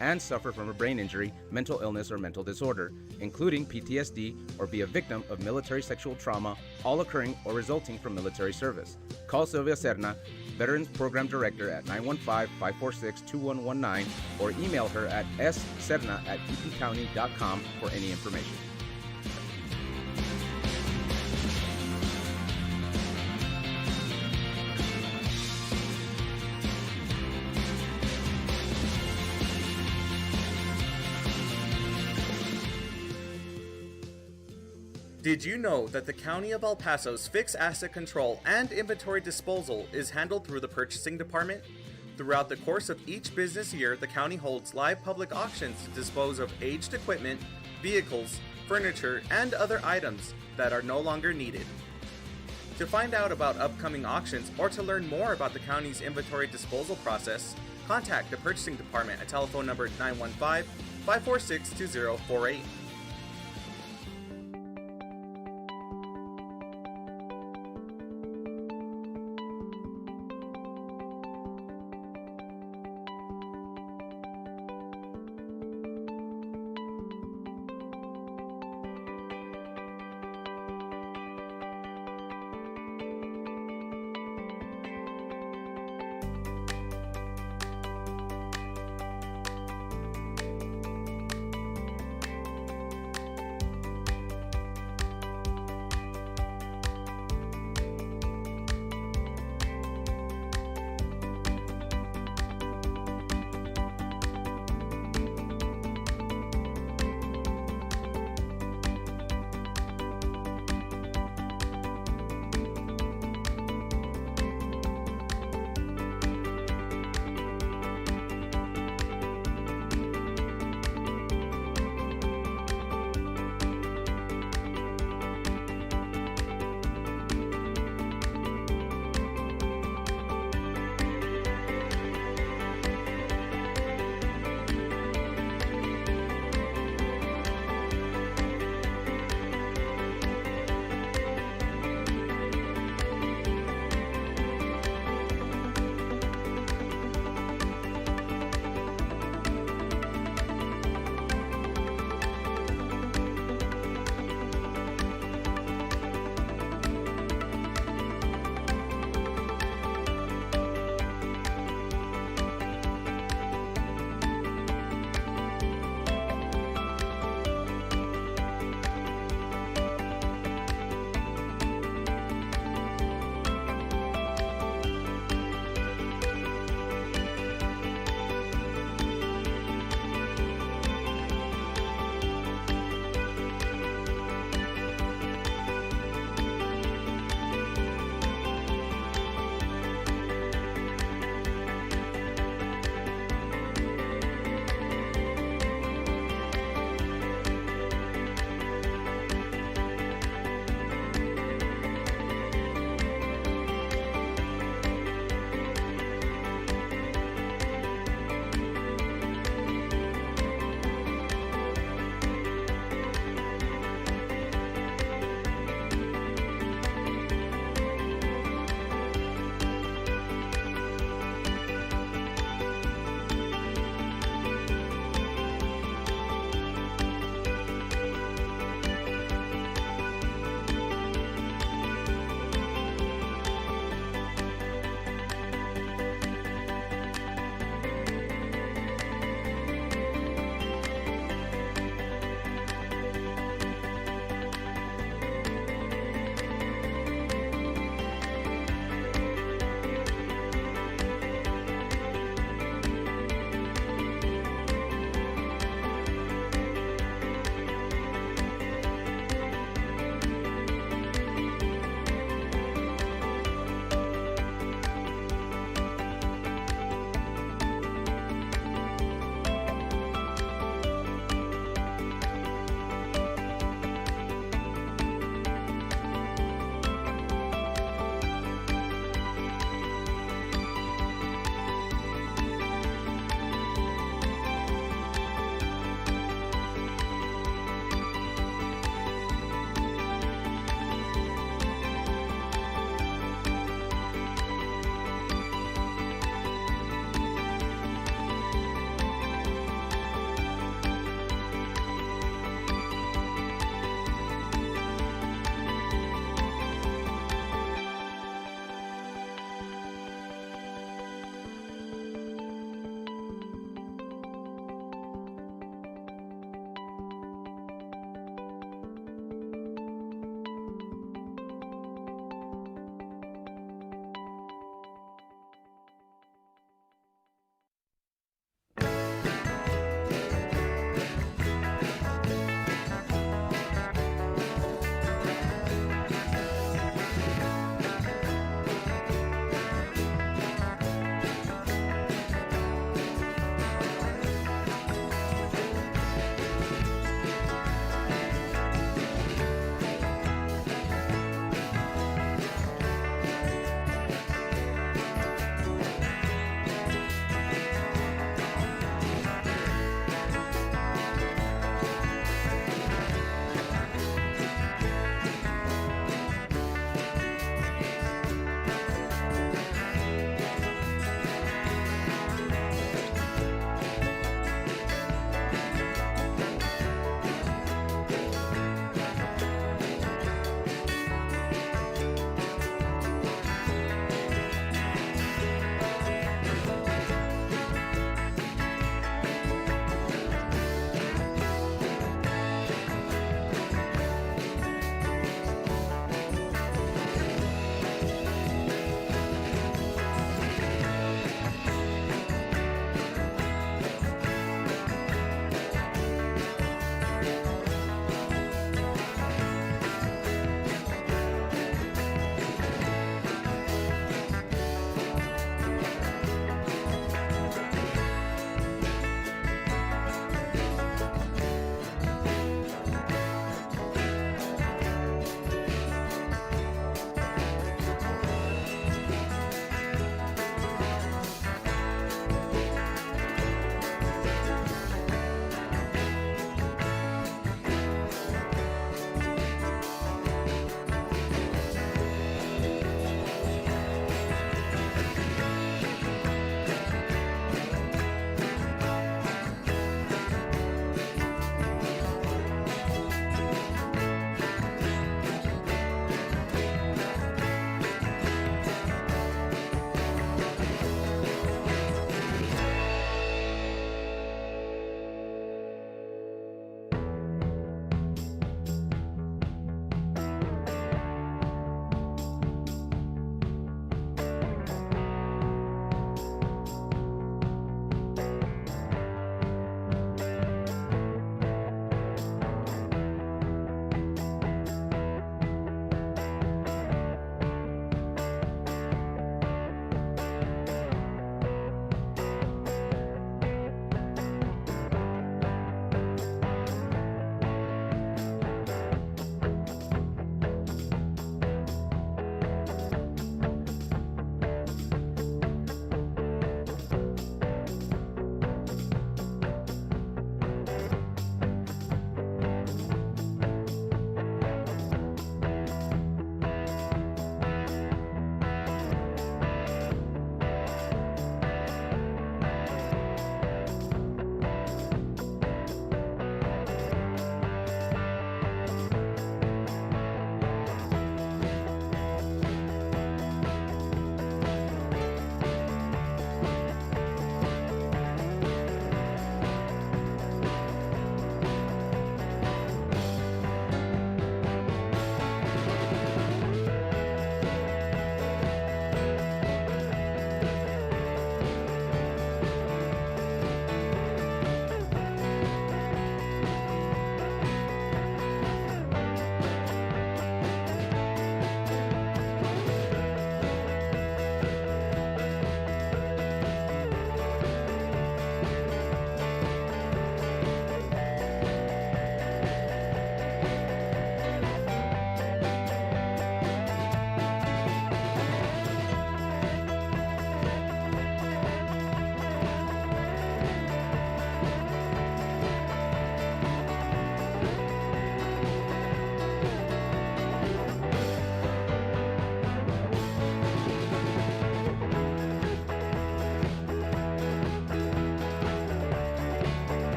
and suffer from a brain injury, mental illness, or mental disorder, including PTSD, or be a victim of military sexual trauma, all occurring or resulting from military service. Call Sylvia Serna, Veterans Program Director at 915-546-2119, or email her at sserna@epcounty.com for any information. Did you know that the County of El Paso's fixed asset control and inventory disposal is handled through the purchasing department? Throughout the course of each business year, the county holds live public auctions to dispose of aged equipment, vehicles, furniture, and other items that are no longer needed. To find out about upcoming auctions or to learn more about the county's inventory disposal process, contact the purchasing department at telephone number 915-546-2048.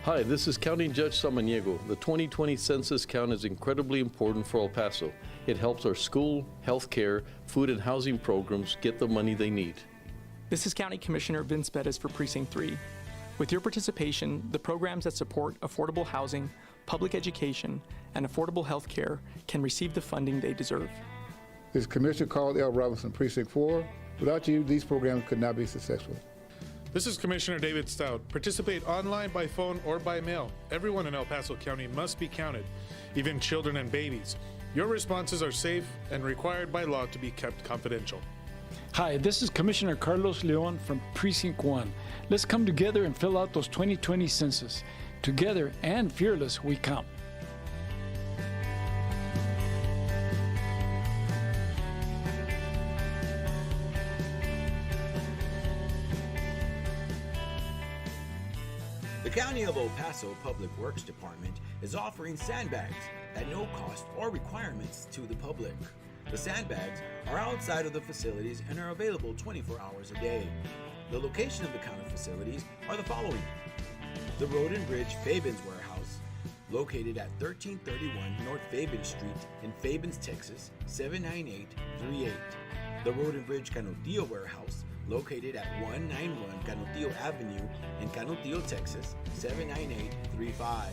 Hi, this is County Judge Samaniego. The 2020 census count is incredibly important for El Paso. It helps our school, healthcare, food and housing programs get the money they need. This is County Commissioner Vince Bettis for Precinct 3. With your participation, the programs that support affordable housing, public education, and affordable health care can receive the funding they deserve. This is Commissioner Carl L. Robinson, Precinct 4. Without you, these programs could not be successful. This is Commissioner David Stout. Participate online, by phone, or by mail. Everyone in El Paso County must be counted, even children and babies. Your responses are safe and required by law to be kept confidential. Hi, this is Commissioner Carlos Leon from Precinct 1. Let's come together and fill out those 2020 census. Together and fearless, we count. The County of El Paso Public Works Department is offering sandbags at no cost or requirements to the public. The sandbags are outside of the facilities and are available 24 hours a day. The location of the county facilities are the following: the Road and Bridge Fabens Warehouse, located at 1331 North Fabens Street in Fabens, Texas, 79838. The Road and Bridge Canutillo Warehouse, located at 191 Canutillo Avenue in Canutillo, Texas, 79835.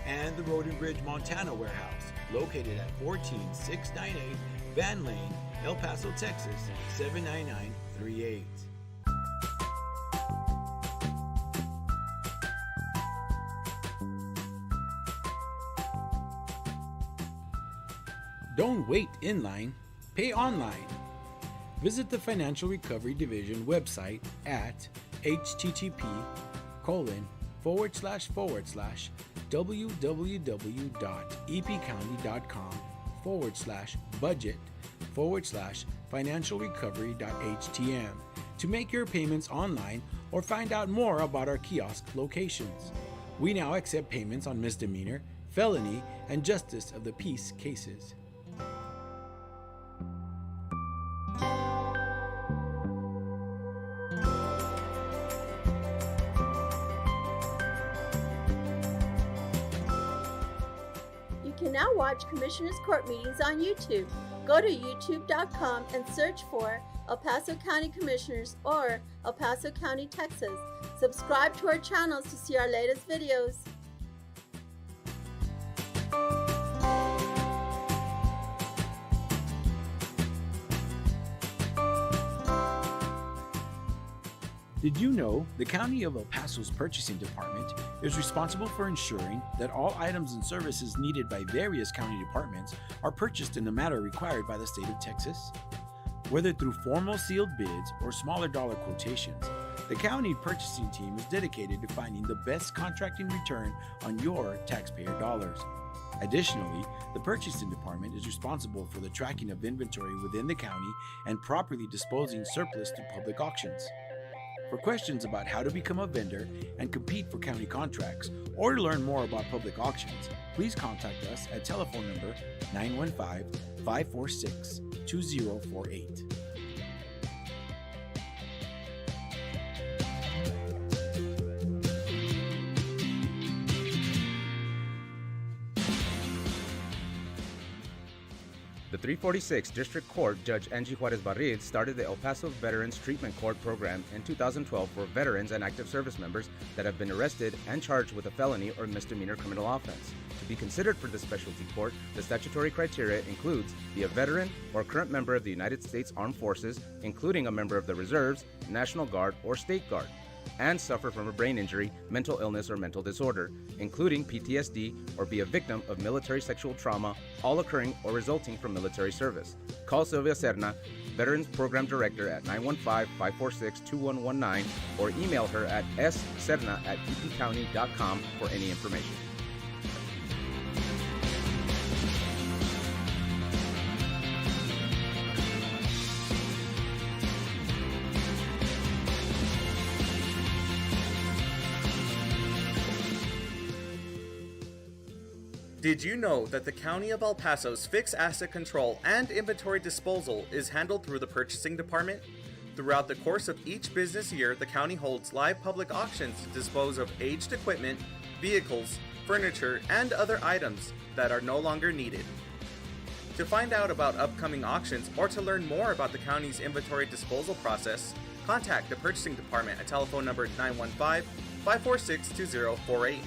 And the Road and Bridge Montana Warehouse, located at 14698 Van Lane, El Paso, Texas, 79938. Don't wait in line, pay online. Visit the Financial Recovery Division website at http://www.epcounty.com/budget/financialrecovery.htm to make your payments online or find out more about our kiosk locations. We now accept payments on misdemeanor, felony, and justice of the peace cases. You can now watch Commissioners Court meetings on YouTube. Go to youtube.com and search for El Paso County Commissioners or El Paso County, Texas. Subscribe to our channels to see our latest videos. Did you know the County of El Paso's Purchasing Department is responsible for ensuring that all items and services needed by various county departments are purchased in the manner required by the state of Texas? Whether through formal sealed bids or smaller dollar quotations, the county purchasing team is dedicated to finding the best contracting return on your taxpayer dollars. Additionally, the purchasing department is responsible for the tracking of inventory within the county and properly disposing surplus through public auctions. For questions about how to become a vendor and compete for county contracts, or to learn more about public auctions, please contact us at telephone number 915-546-2048. The 346 District Court Judge Angie Juarez Barriz started the El Paso Veterans Treatment Court program in 2012 for veterans and active service members that have been arrested and charged with a felony or misdemeanor criminal offense. To be considered for the specialty court, the statutory criteria includes be a veteran or current member of the United States Armed Forces, including a member of the Reserves, National Guard, or State Guard, and suffer from a brain injury, mental illness, or mental disorder, including PTSD, or be a victim of military sexual trauma, all occurring or resulting from military service. Call Sylvia Serna, Veterans Program Director, at 915-546-2119, or email her at sserna@epcounty.com for any information. Did you know that the County of El Paso's fixed asset control and inventory disposal is handled through the Purchasing Department? Throughout the course of each business year, the county holds live public auctions to dispose of aged equipment, vehicles, furniture, and other items that are no longer needed. To find out about upcoming auctions or to learn more about the county's inventory disposal process, contact the purchasing department at telephone number 915-546-2048.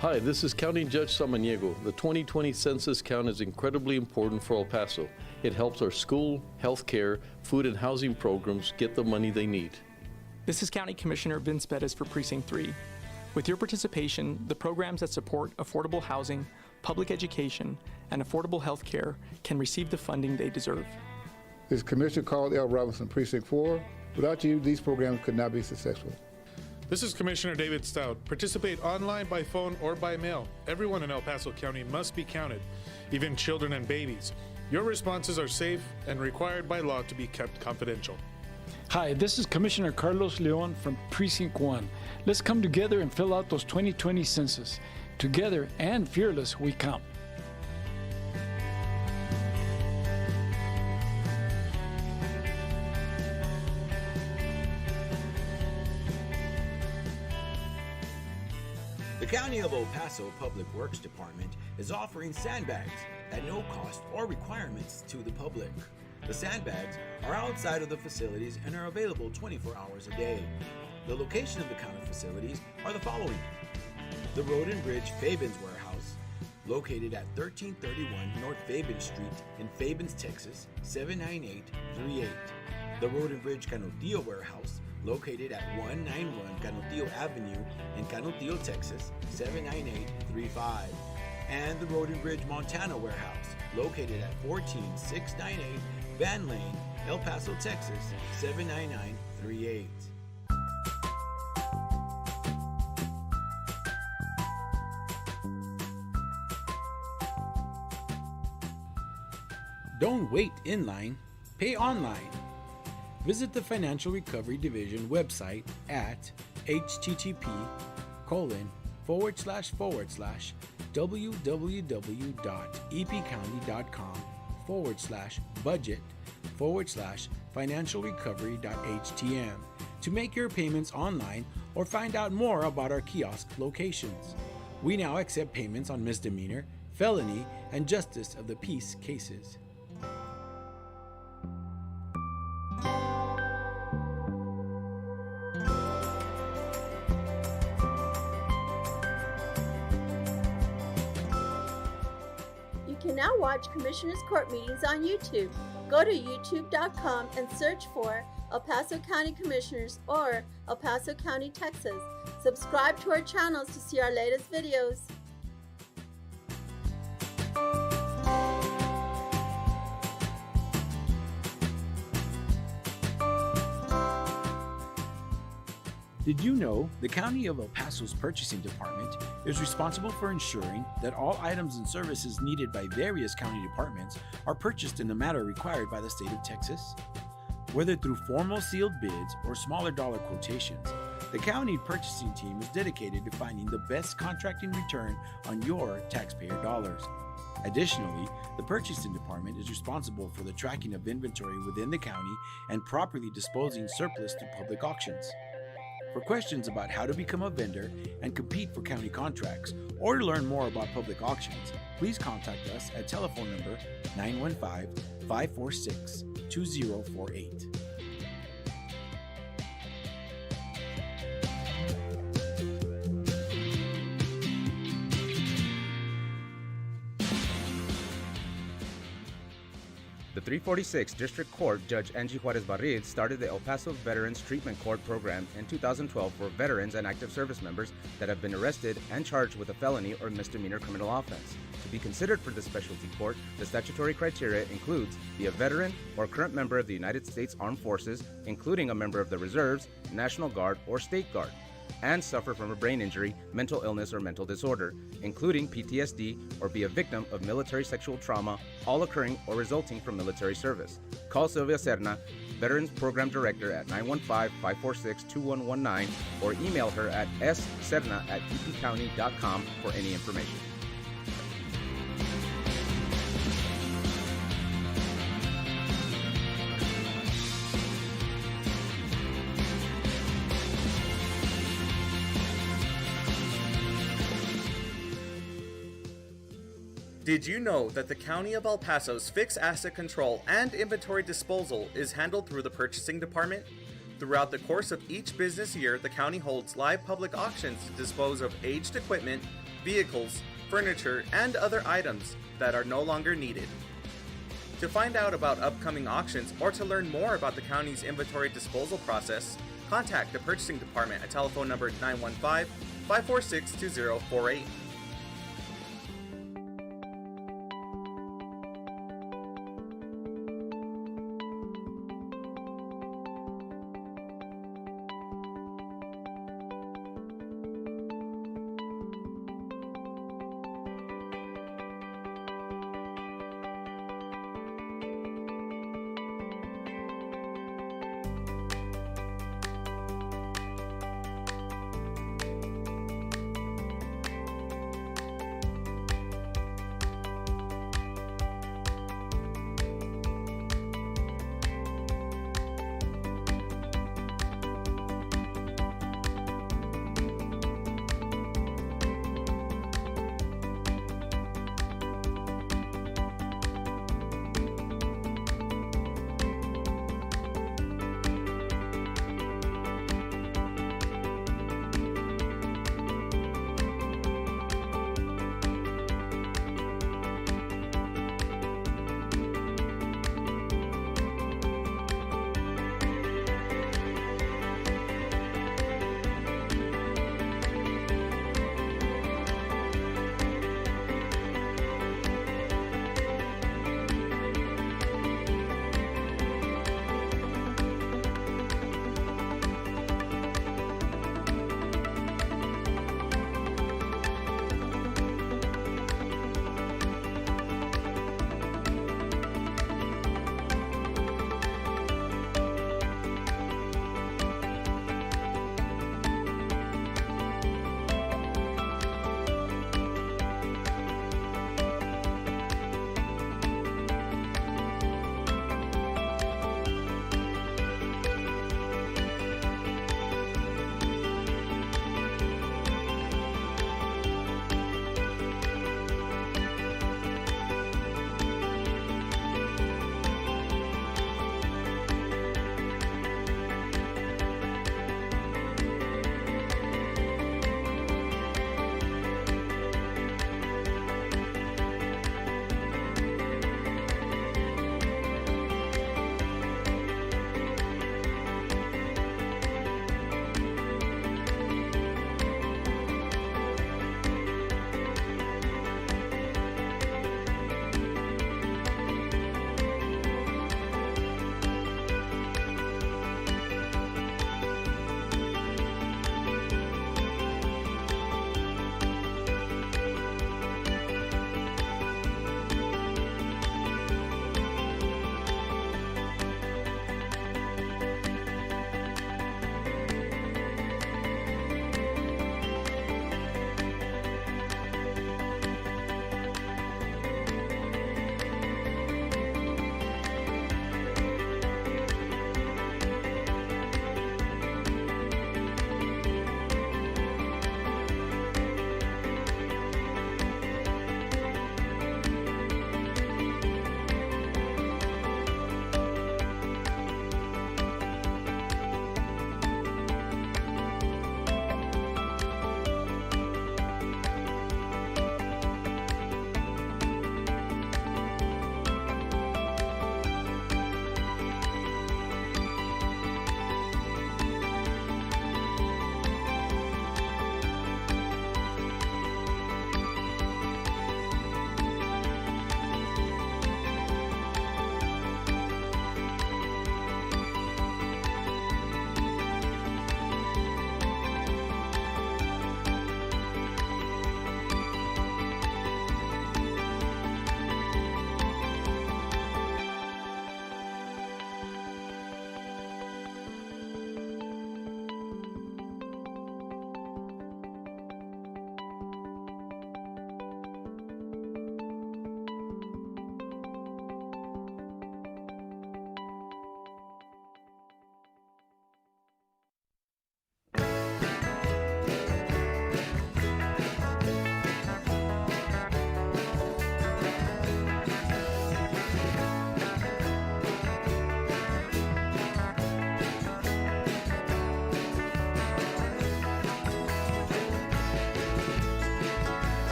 Hi, this is County Judge Samaniego. The 2020 census count is incredibly important for El Paso. It helps our school, healthcare, food and housing programs get the money they need. This is County Commissioner Vince Bettis for Precinct 3. With your participation, the programs that support affordable housing, public education, and affordable health care can receive the funding they deserve. This is Commissioner Carl L. Robinson, Precinct 4. Without you, these programs could not be successful. This is Commissioner David Stout. Participate online, by phone, or by mail. Everyone in El Paso County must be counted, even children and babies. Your responses are safe and required by law to be kept confidential. Hi, this is Commissioner Carlos Leon from Precinct 1. Let's come together and fill out those 2020 census. Together and fearless, we count. The County of El Paso Public Works Department is offering sandbags at no cost or requirements to the public. The sandbags are outside of the facilities and are available 24 hours a day. The location of the county facilities are the following: the Road and Bridge Fabens Warehouse, located at 1331 North Fabens Street in Fabens, Texas, 79838. The Road and Bridge Canutillo Warehouse, located at 191 Canutillo Avenue in Canutillo, Texas, 79835. And the Road and Bridge Montana Warehouse, located at 14698 Van Lane, El Paso, Texas, 79938. Don't wait in line, pay online. Visit the Financial Recovery Division website at http://www.epcounty.com/budget/financialrecovery.htm to make your payments online or find out more about our kiosk locations. We now accept payments on misdemeanor, felony, and justice of the peace cases. You can now watch Commissioners Court meetings on YouTube. Go to youtube.com and search for El Paso County Commissioners or El Paso County, Texas. Subscribe to our channels to see our latest videos. Did you know the County of El Paso's Purchasing Department is responsible for ensuring that all items and services needed by various county departments are purchased in the manner required by the state of Texas? Whether through formal sealed bids or smaller dollar quotations, the county purchasing team is dedicated to finding the best contracting return on your taxpayer dollars. Additionally, the Purchasing Department is responsible for the tracking of inventory within the county and properly disposing surplus through public auctions. For questions about how to become a vendor and compete for county contracts, or to learn more about public auctions, please contact us at telephone number 915-546-2048. The 346 District Court Judge Angie Juarez Barril started the El Paso Veterans Treatment Court program in 2012 for veterans and active service members that have been arrested and charged with a felony or misdemeanor criminal offense. To be considered for the specialty court, the statutory criteria includes be a veteran or current member of the United States Armed Forces, including a member of the Reserves, National Guard, or State Guard, and suffer from a brain injury, mental illness, or mental disorder, including PTSD, or be a victim of military sexual trauma, all occurring or resulting from military service. Call Sylvia Serna, Veterans Program Director, at 915-546-2119, or email her at sserna@epcounty.com for any information. Did you know that the County of El Paso's fixed asset control and inventory disposal is handled through the Purchasing Department? Throughout the course of each business year, the county holds live public auctions to dispose of aged equipment, vehicles, furniture, and other items that are no longer needed. To find out about upcoming auctions or to learn more about the county's inventory disposal process, contact the purchasing department at telephone number 915-546-2048.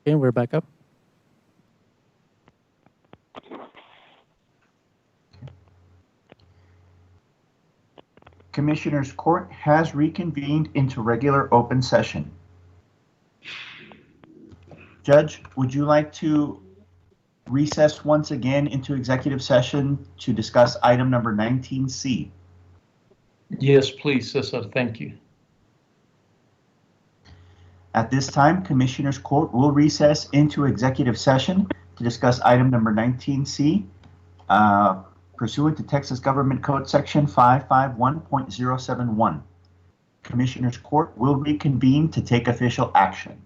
Okay, we're back up. Commissioners Court has reconvened into regular open session. Judge, would you like to recess once again into executive session to discuss item number 19C? Yes, please, Cesar. Thank you. At this time, Commissioners Court will recess into executive session to discuss item number 19C, pursuant to Texas Government Code Section 551.071. Commissioners Court will reconvene to take official action.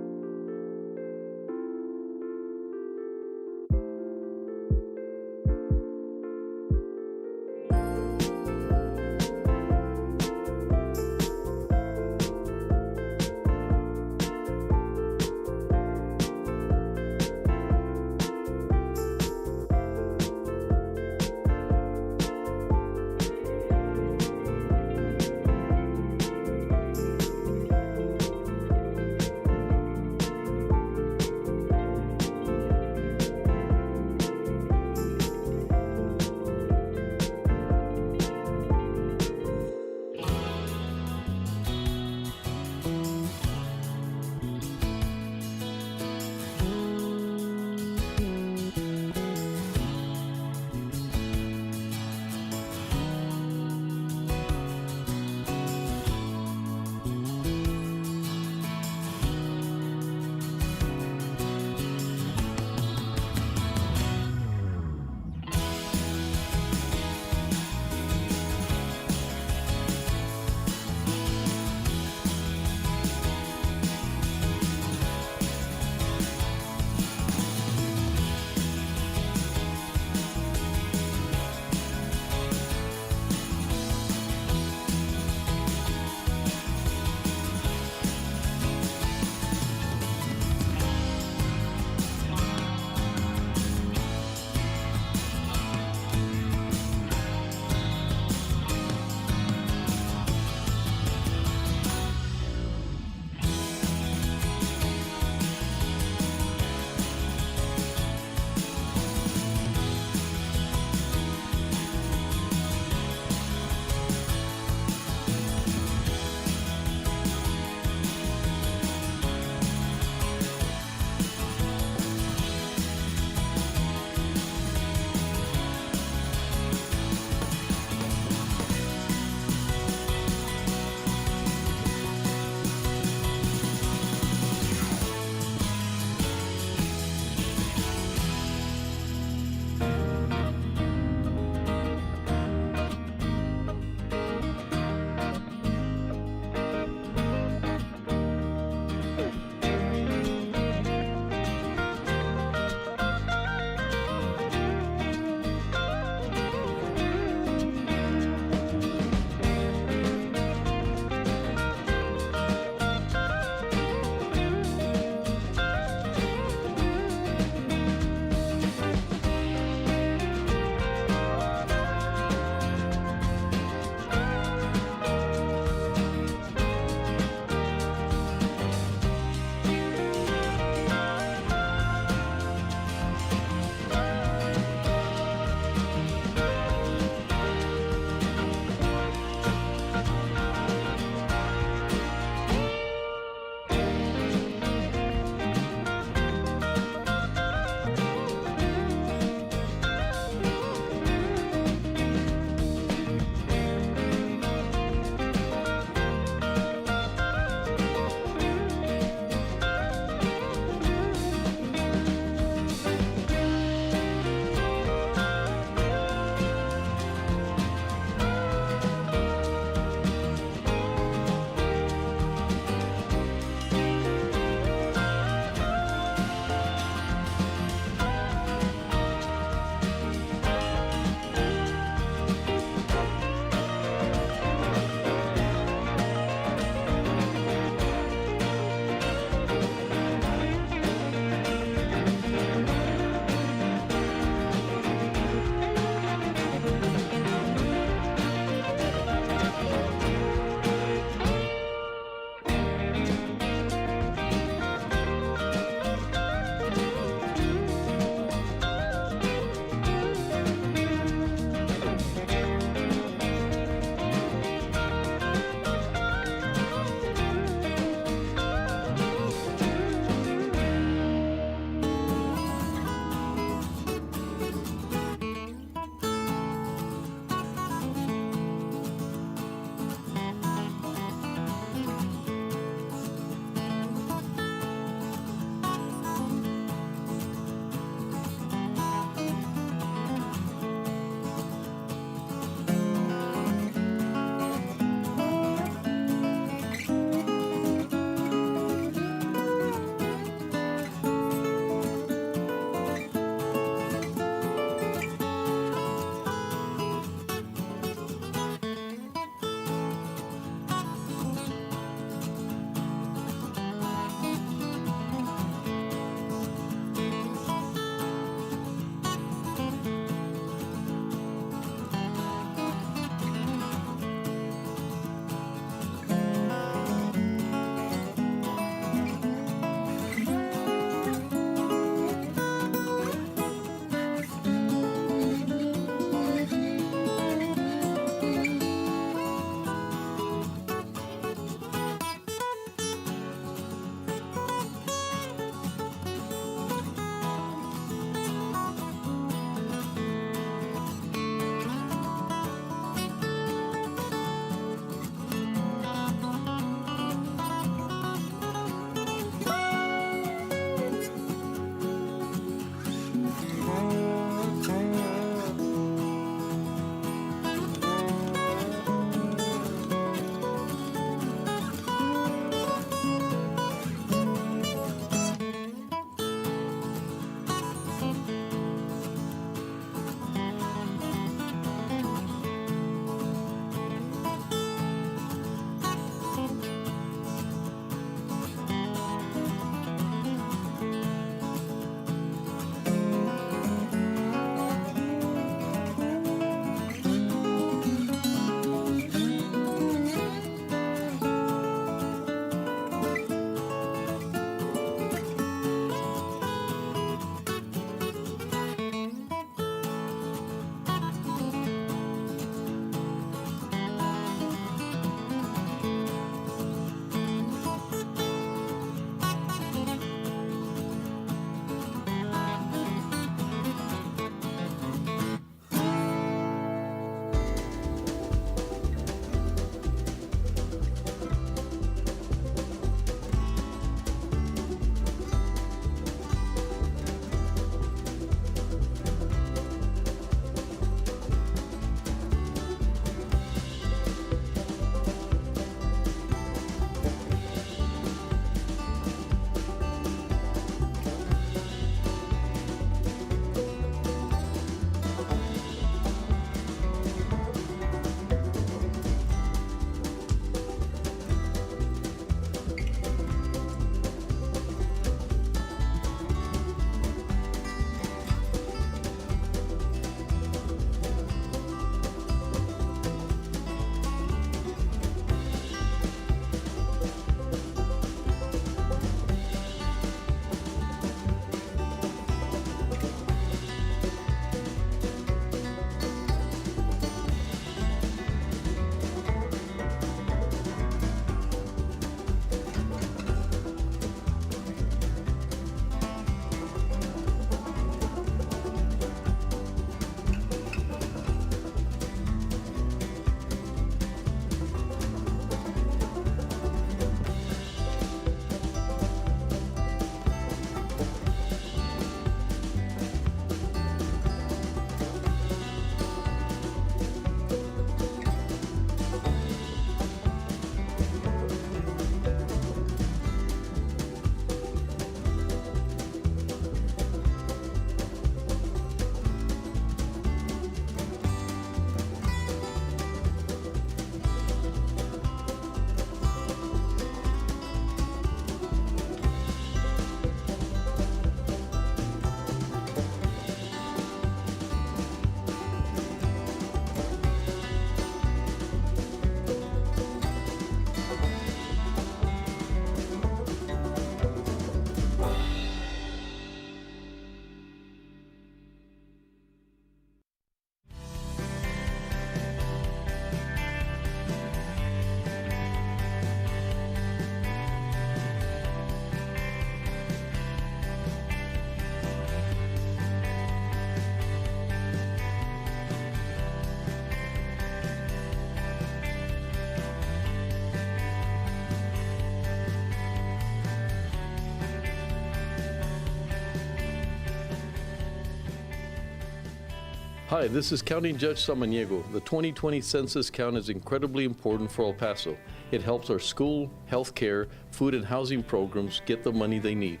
Hi, this is County Judge Samaniego. The 2020 census count is incredibly important for El Paso. It helps our school, healthcare, food and housing programs get the money they need.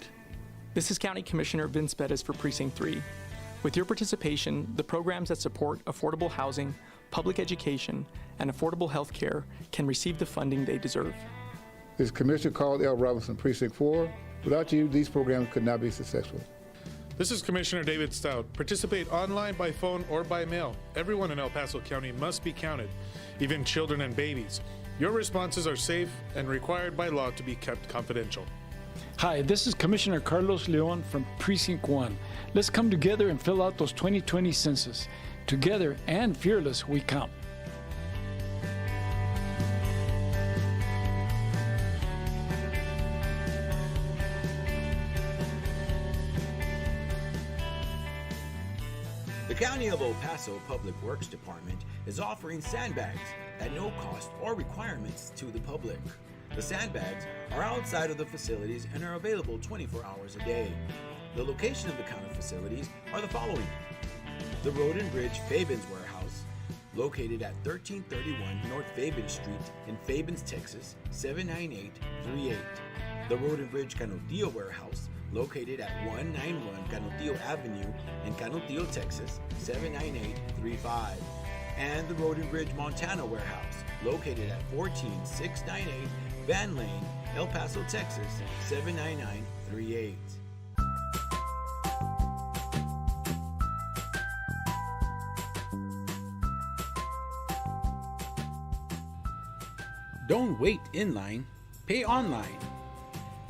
This is County Commissioner Vince Bettis for Precinct 3. With your participation, the programs that support affordable housing, public education, and affordable health care can receive the funding they deserve. This is Commissioner Carl L. Robinson, Precinct 4. Without you, these programs could not be successful. This is Commissioner David Stout. Participate online, by phone, or by mail. Everyone in El Paso County must be counted, even children and babies. Your responses are safe and required by law to be kept confidential. Hi, this is Commissioner Carlos Leon from Precinct 1. Let's come together and fill out those 2020 census. Together and fearless, we count. The County of El Paso Public Works Department is offering sandbags at no cost or requirements to the public. The sandbags are outside of the facilities and are available 24 hours a day. The location of the county facilities are the following: the Road and Bridge Fabens Warehouse, located at 1331 North Fabens Street in Fabens, Texas, 79838. The Road and Bridge Canutillo Warehouse, located at 191 Canutillo Avenue in Canutillo, Texas, 79835. And the Road and Bridge Montana Warehouse, located at 14698 Van Lane, El Paso, Texas, 79938. Don't wait in line, pay online.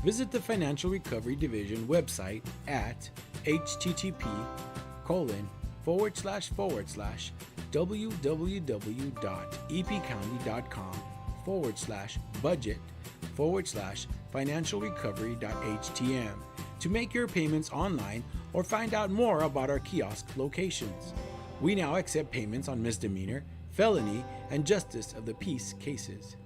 Visit the Financial Recovery Division website at http://www.epcounty.com/budget/financialrecovery.htm to make your payments online or find out more about our kiosk locations. We now accept payments on misdemeanor, felony, and justice of the peace cases.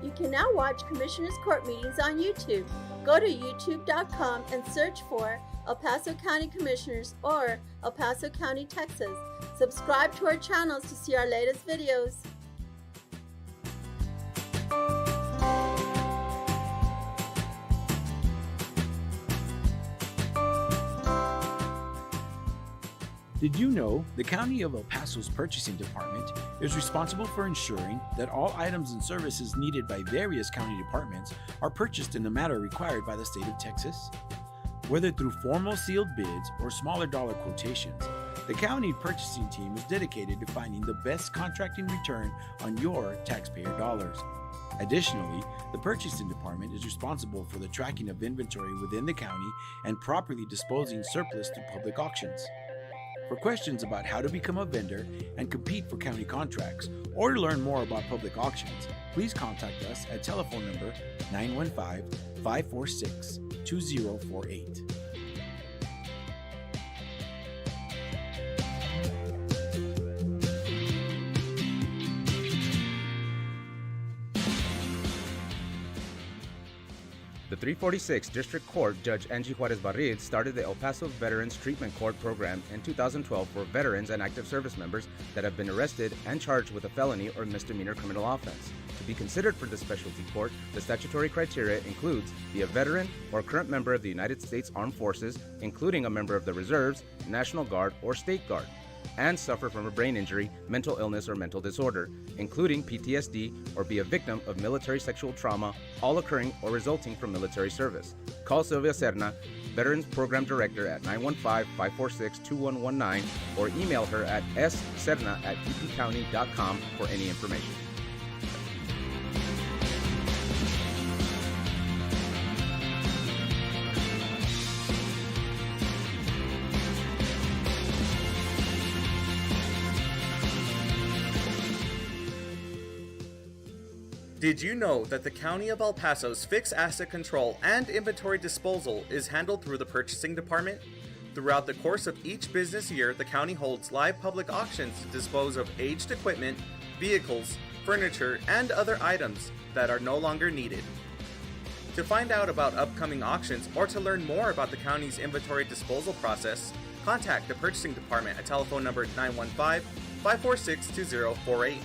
You can now watch Commissioners Court meetings on YouTube. Go to youtube.com and search for El Paso County Commissioners or El Paso County, Texas. Subscribe to our channels to see our latest videos. Did you know the County of El Paso's Purchasing Department is responsible for ensuring that all items and services needed by various county departments are purchased in the manner required by the state of Texas? Whether through formal sealed bids or smaller dollar quotations, the county purchasing team is dedicated to finding the best contracting return on your taxpayer dollars. Additionally, the Purchasing Department is responsible for the tracking of inventory within the county and properly disposing surplus through public auctions. For questions about how to become a vendor and compete for county contracts, or to learn more about public auctions, please contact us at telephone number 915-546-2048. The 346 District Court Judge Angie Juarez Barrid started the El Paso Veterans Treatment Court program in 2012 for veterans and active service members that have been arrested and charged with a felony or misdemeanor criminal offense. To be considered for the specialty court, the statutory criteria includes be a veteran or current member of the United States Armed Forces, including a member of the Reserves, National Guard, or State Guard, and suffer from a brain injury, mental illness, or mental disorder, including PTSD, or be a victim of military sexual trauma, all occurring or resulting from military service. Call Sylvia Serna, Veterans Program Director, at 915-546-2119, or email her at sserna@epcounty.com for any information. Did you know that the County of El Paso's fixed asset control and inventory disposal is handled through the Purchasing Department? Throughout the course of each business year, the county holds live public auctions to dispose of aged equipment, vehicles, furniture, and other items that are no longer needed. To find out about upcoming auctions or to learn more about the county's inventory disposal process, contact the purchasing department at telephone number 915-546-2048.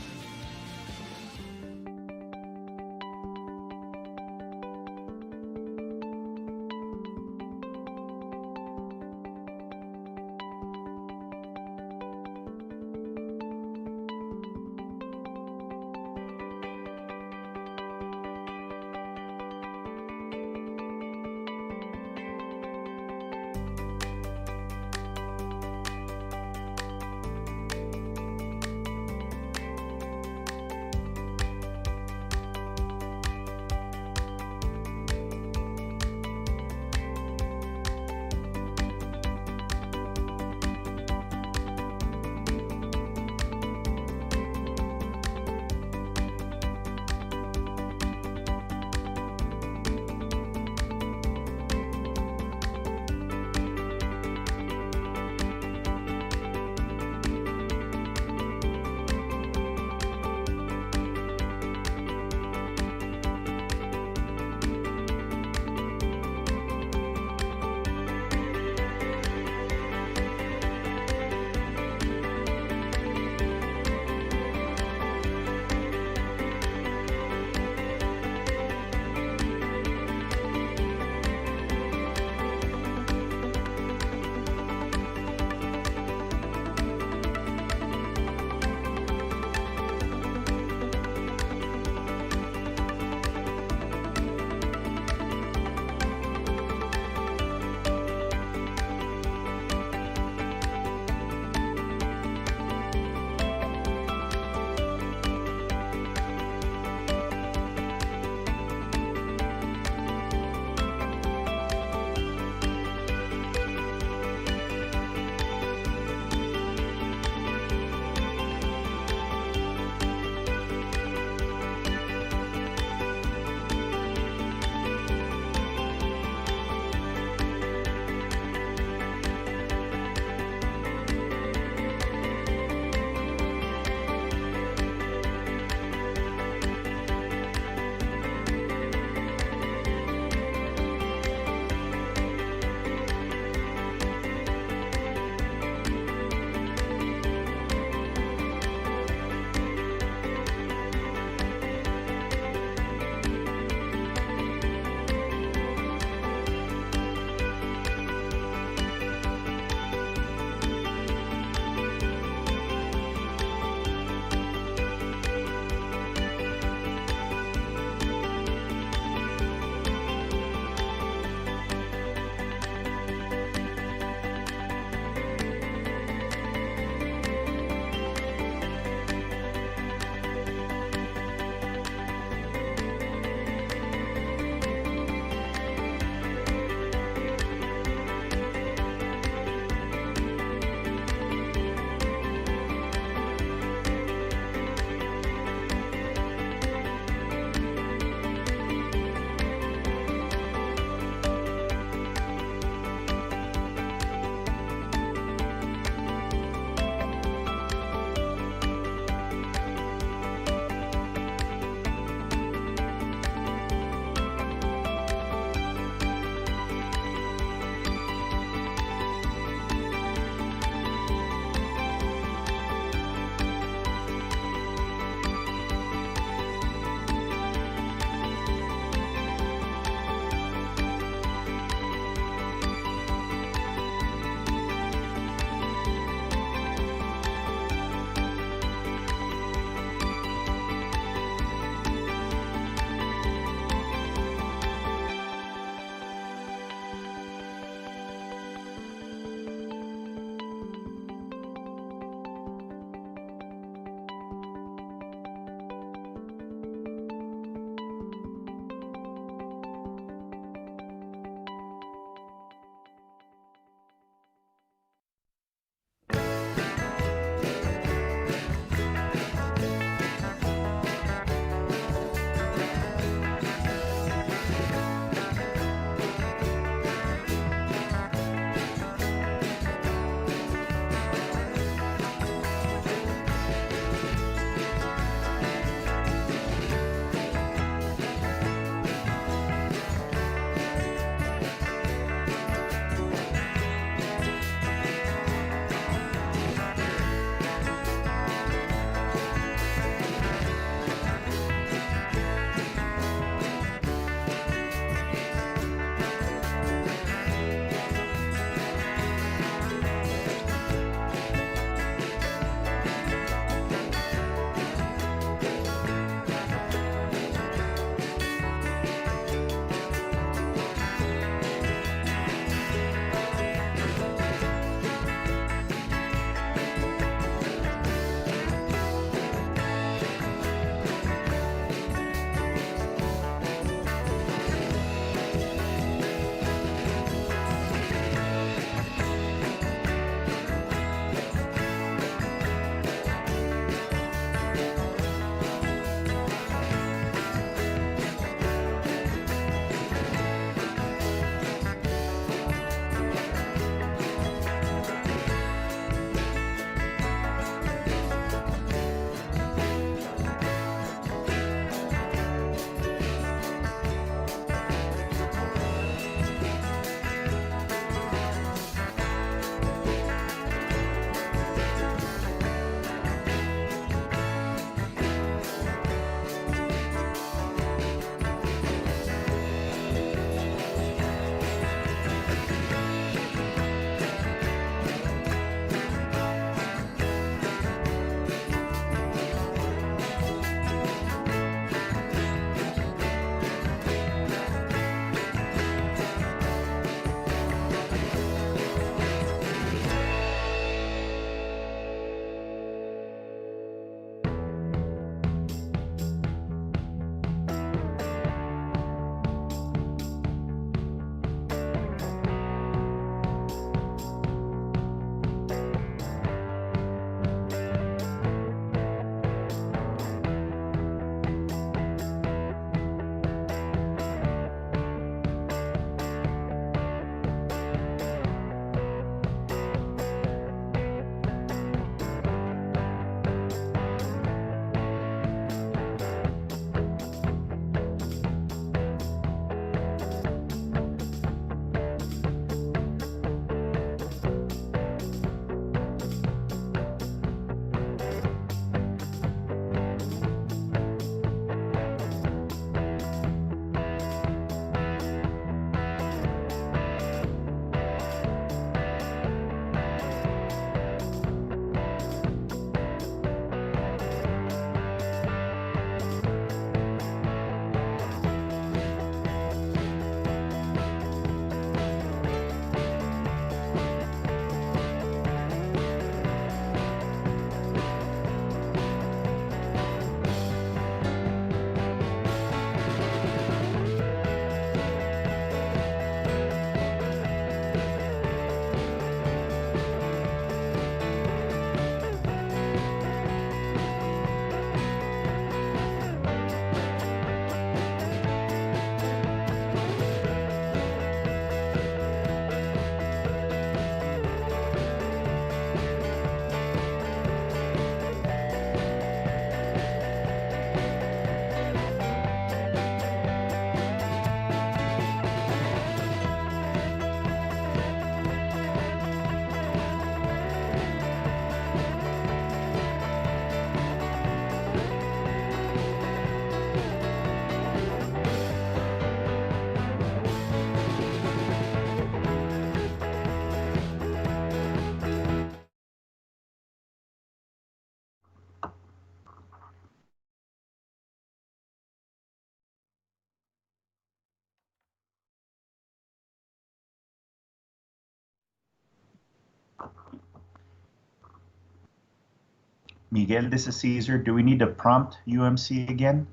Miguel, this is Caesar. Do we need to prompt UMC again?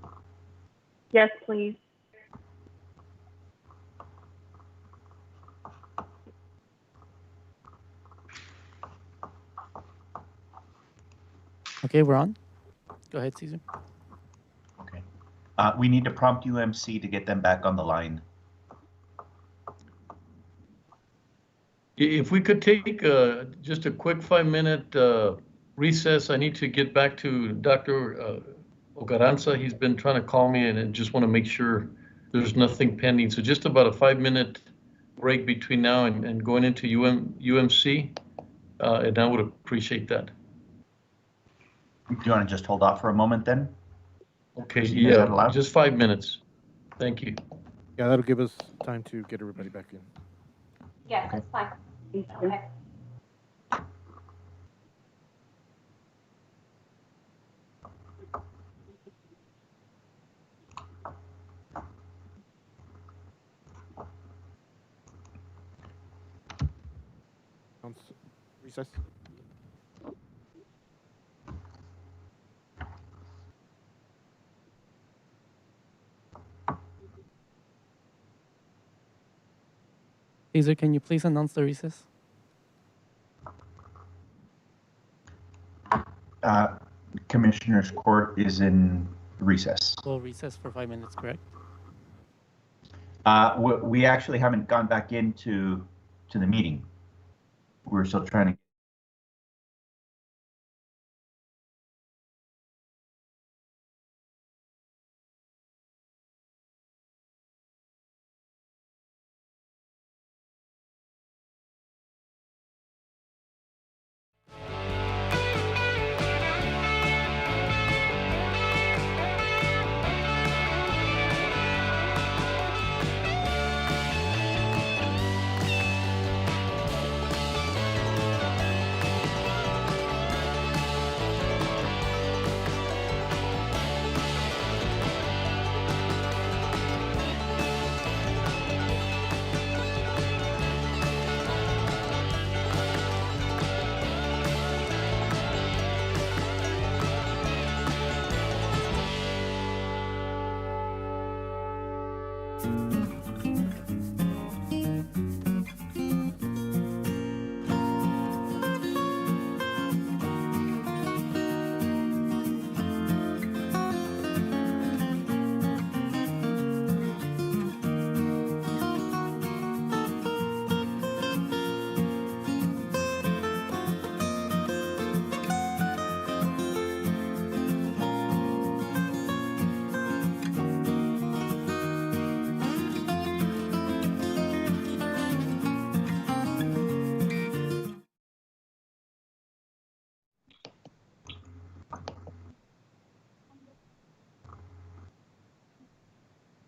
Yes, please. Okay, we're on. Go ahead, Caesar. Okay. We need to prompt UMC to get them back on the line. If we could take just a quick 5-minute recess, I need to get back to Dr. Ocaranza. He's been trying to call me, and I just want to make sure there's nothing pending. So just about a 5-minute break between now and going into UMC, and I would appreciate that. Do you want to just hold off for a moment then? Okay, Is yeah, that allowed? just 5 minutes. Thank you. Yeah, that'll give us time to get everybody back in. Yes, that's fine. Okay. Recess. Caesar, can you please announce the recess? Commissioner's Court is in recess. We'll recess for 5 minutes, correct? We actually haven't gone back into the meeting. We're still trying to.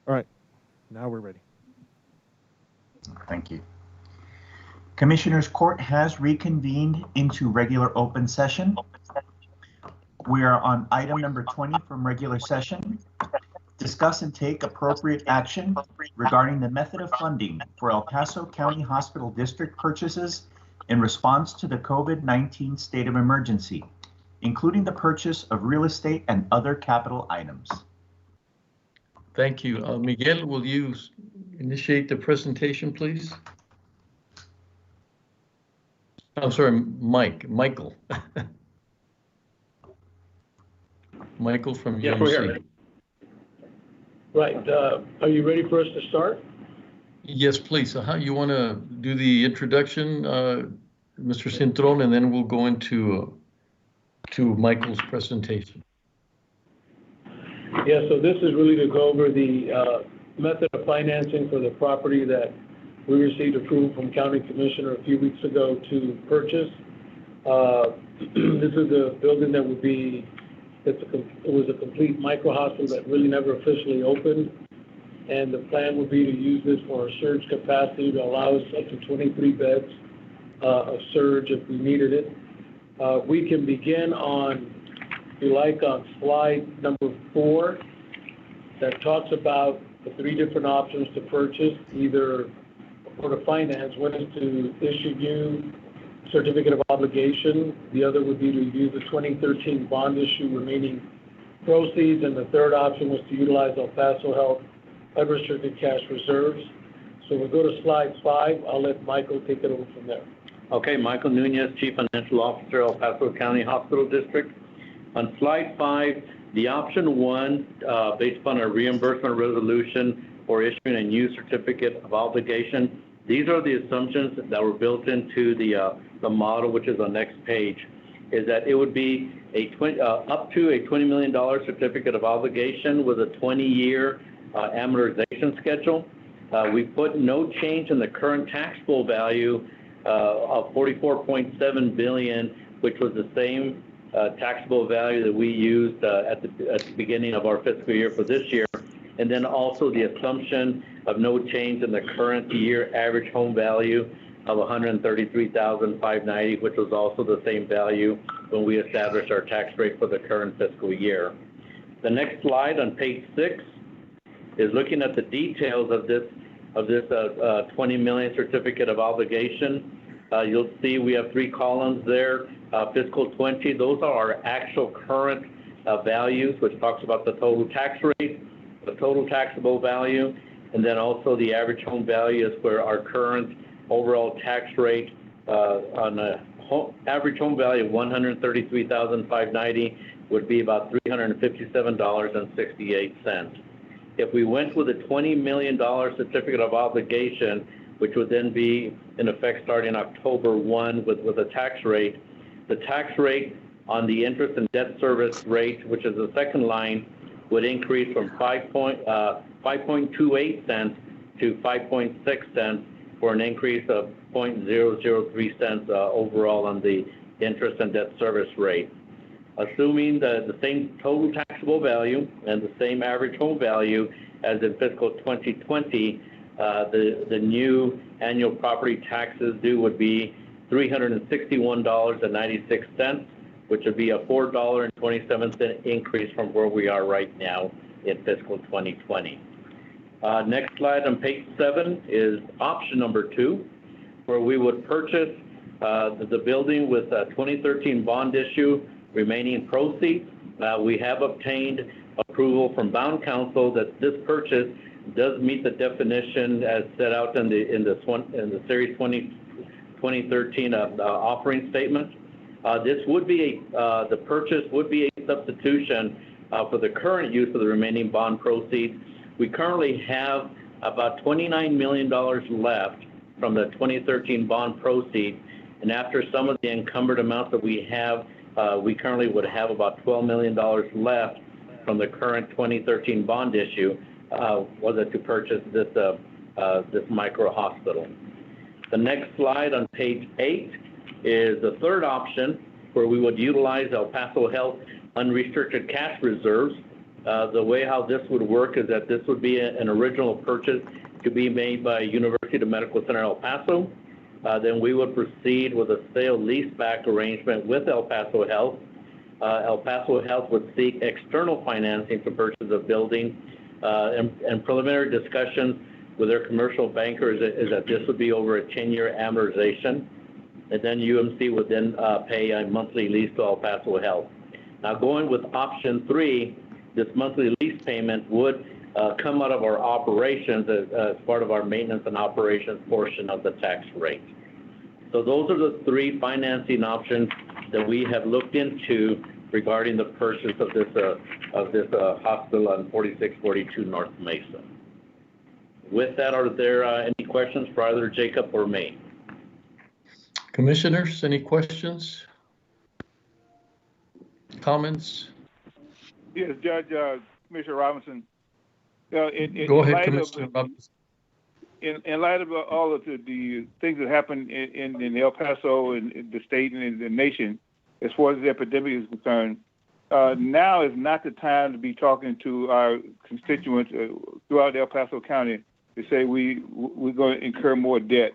All right, now we're ready. Thank you. Commissioner's Court has reconvened into regular open session. We are on item number 20 from regular session. Discuss and take appropriate action regarding the method of funding for El Paso County Hospital District purchases in response to the COVID-19 state of emergency, including the purchase of real estate and other capital items. Thank you. Miguel, will you initiate the presentation, please? I'm sorry, Michael. Michael from Yes, UMC. we're here. Right. Are you ready for us to start? Yes, please. You want to do the introduction, Mr. Cintron, and then we'll go into Michael's presentation. Yeah, so this is really to go over the method of financing for the property that we received approval from County Commissioner a few weeks ago to purchase. This is a building that would be, it was a complete micro hospital that really never officially opened. And the plan would be to use this for a surge capacity to allow us up to 23 beds of surge if we needed it. We can begin on, if you like, on slide number 4 that talks about the 3 different options to purchase, either or to finance. One is to issue new certificate of obligation. The other would be to use the 2013 bond issue remaining proceeds, and the third option was to utilize El Paso Health unrestricted cash reserves. So we'll go to slide 5. I'll let Michael take it over from there. Okay, Michael Nunez, Chief Financial Officer, El Paso County Hospital District. On slide 5, the option 1, based upon a reimbursement resolution for issuing a new certificate of obligation, these are the assumptions that were built into the model, which is on next page, is that it would be up to a $20 million certificate of obligation with a 20-year amortization schedule. We put no change in the current taxable value of $44.7 billion, which was the same taxable value that we used at the beginning of our fiscal year for this year. And then also the assumption of no change in the current year average home value of $133,590, which was also the same value when we established our tax rate for the current fiscal year. The next slide on page 6 is looking at the details of this 20 million certificate of obligation. You'll see we have 3 columns there. Fiscal 20, those are our actual current values, which talks about the total tax rate, the total taxable value, and then also the average home value is where our current overall tax rate on a average home value of $133,590 would be about $357.68. If we went with a $20 million certificate of obligation, which would then be in effect starting October 1 with a tax rate, the tax rate on the interest and debt service rate, which is the second line, would increase from 5.28 cents to 5.6 cents for an increase of 0.003 cents overall on the interest and debt service rate. Assuming the same total taxable value and the same average home value as in fiscal 2020, the new annual property taxes due would be $361.96, which would be a $4.27 increase from where we are right now in fiscal 2020. Next slide on page 7 is option number 2, where we would purchase the building with a 2013 bond issue remaining proceeds. We have obtained approval from bond counsel that this purchase does meet the definition as set out in the Series 2013 offering statement. This would be the purchase would be a substitution for the current use of the remaining bond proceeds. We currently have about $29 million left from the 2013 bond proceeds, and after some of the encumbered amounts that we have, we currently would have about $12 million left from the current 2013 bond issue, was it to purchase this micro hospital. The next slide on page 8 is the third option, where we would utilize El Paso Health unrestricted cash reserves. The way how this would work is that this would be an original purchase to be made by University Medical Center El Paso. Then we would proceed with a sale leaseback arrangement with El Paso Health. El Paso Health would seek external financing to purchase a building, and preliminary discussions with their commercial bankers is that this would be over a 10-year amortization, and then UMC would then pay a monthly lease to El Paso Health. Now, going with option 3, this monthly lease payment would come out of our operations as part of our maintenance and operations portion of the tax rate. So those are the 3 financing options that we have looked into regarding the purchase of this hospital on 4642 North Mesa. With that, are there any questions for either Jacob or me? Commissioners, any questions? Comments? Yes, Judge, Commissioner Robinson. Go ahead, Commissioner Robinson. In light of all of the things that happened in El Paso and in the state and in the nation, as far as the epidemic is concerned, now is not the time to be talking to our constituents throughout El Paso County to say we're going to incur more debt.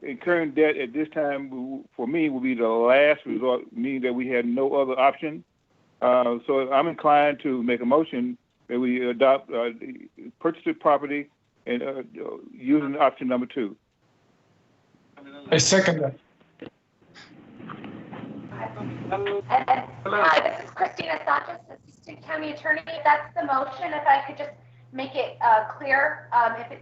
Incurring debt at this time, for me, will be the last resort, meaning that we had no other option. So I'm inclined to make a motion that we adopt purchase the property and using option number 2. I second that. Hi, this is Christina Sanchez, Assistant County Attorney. That's the motion. If I could just make it clear,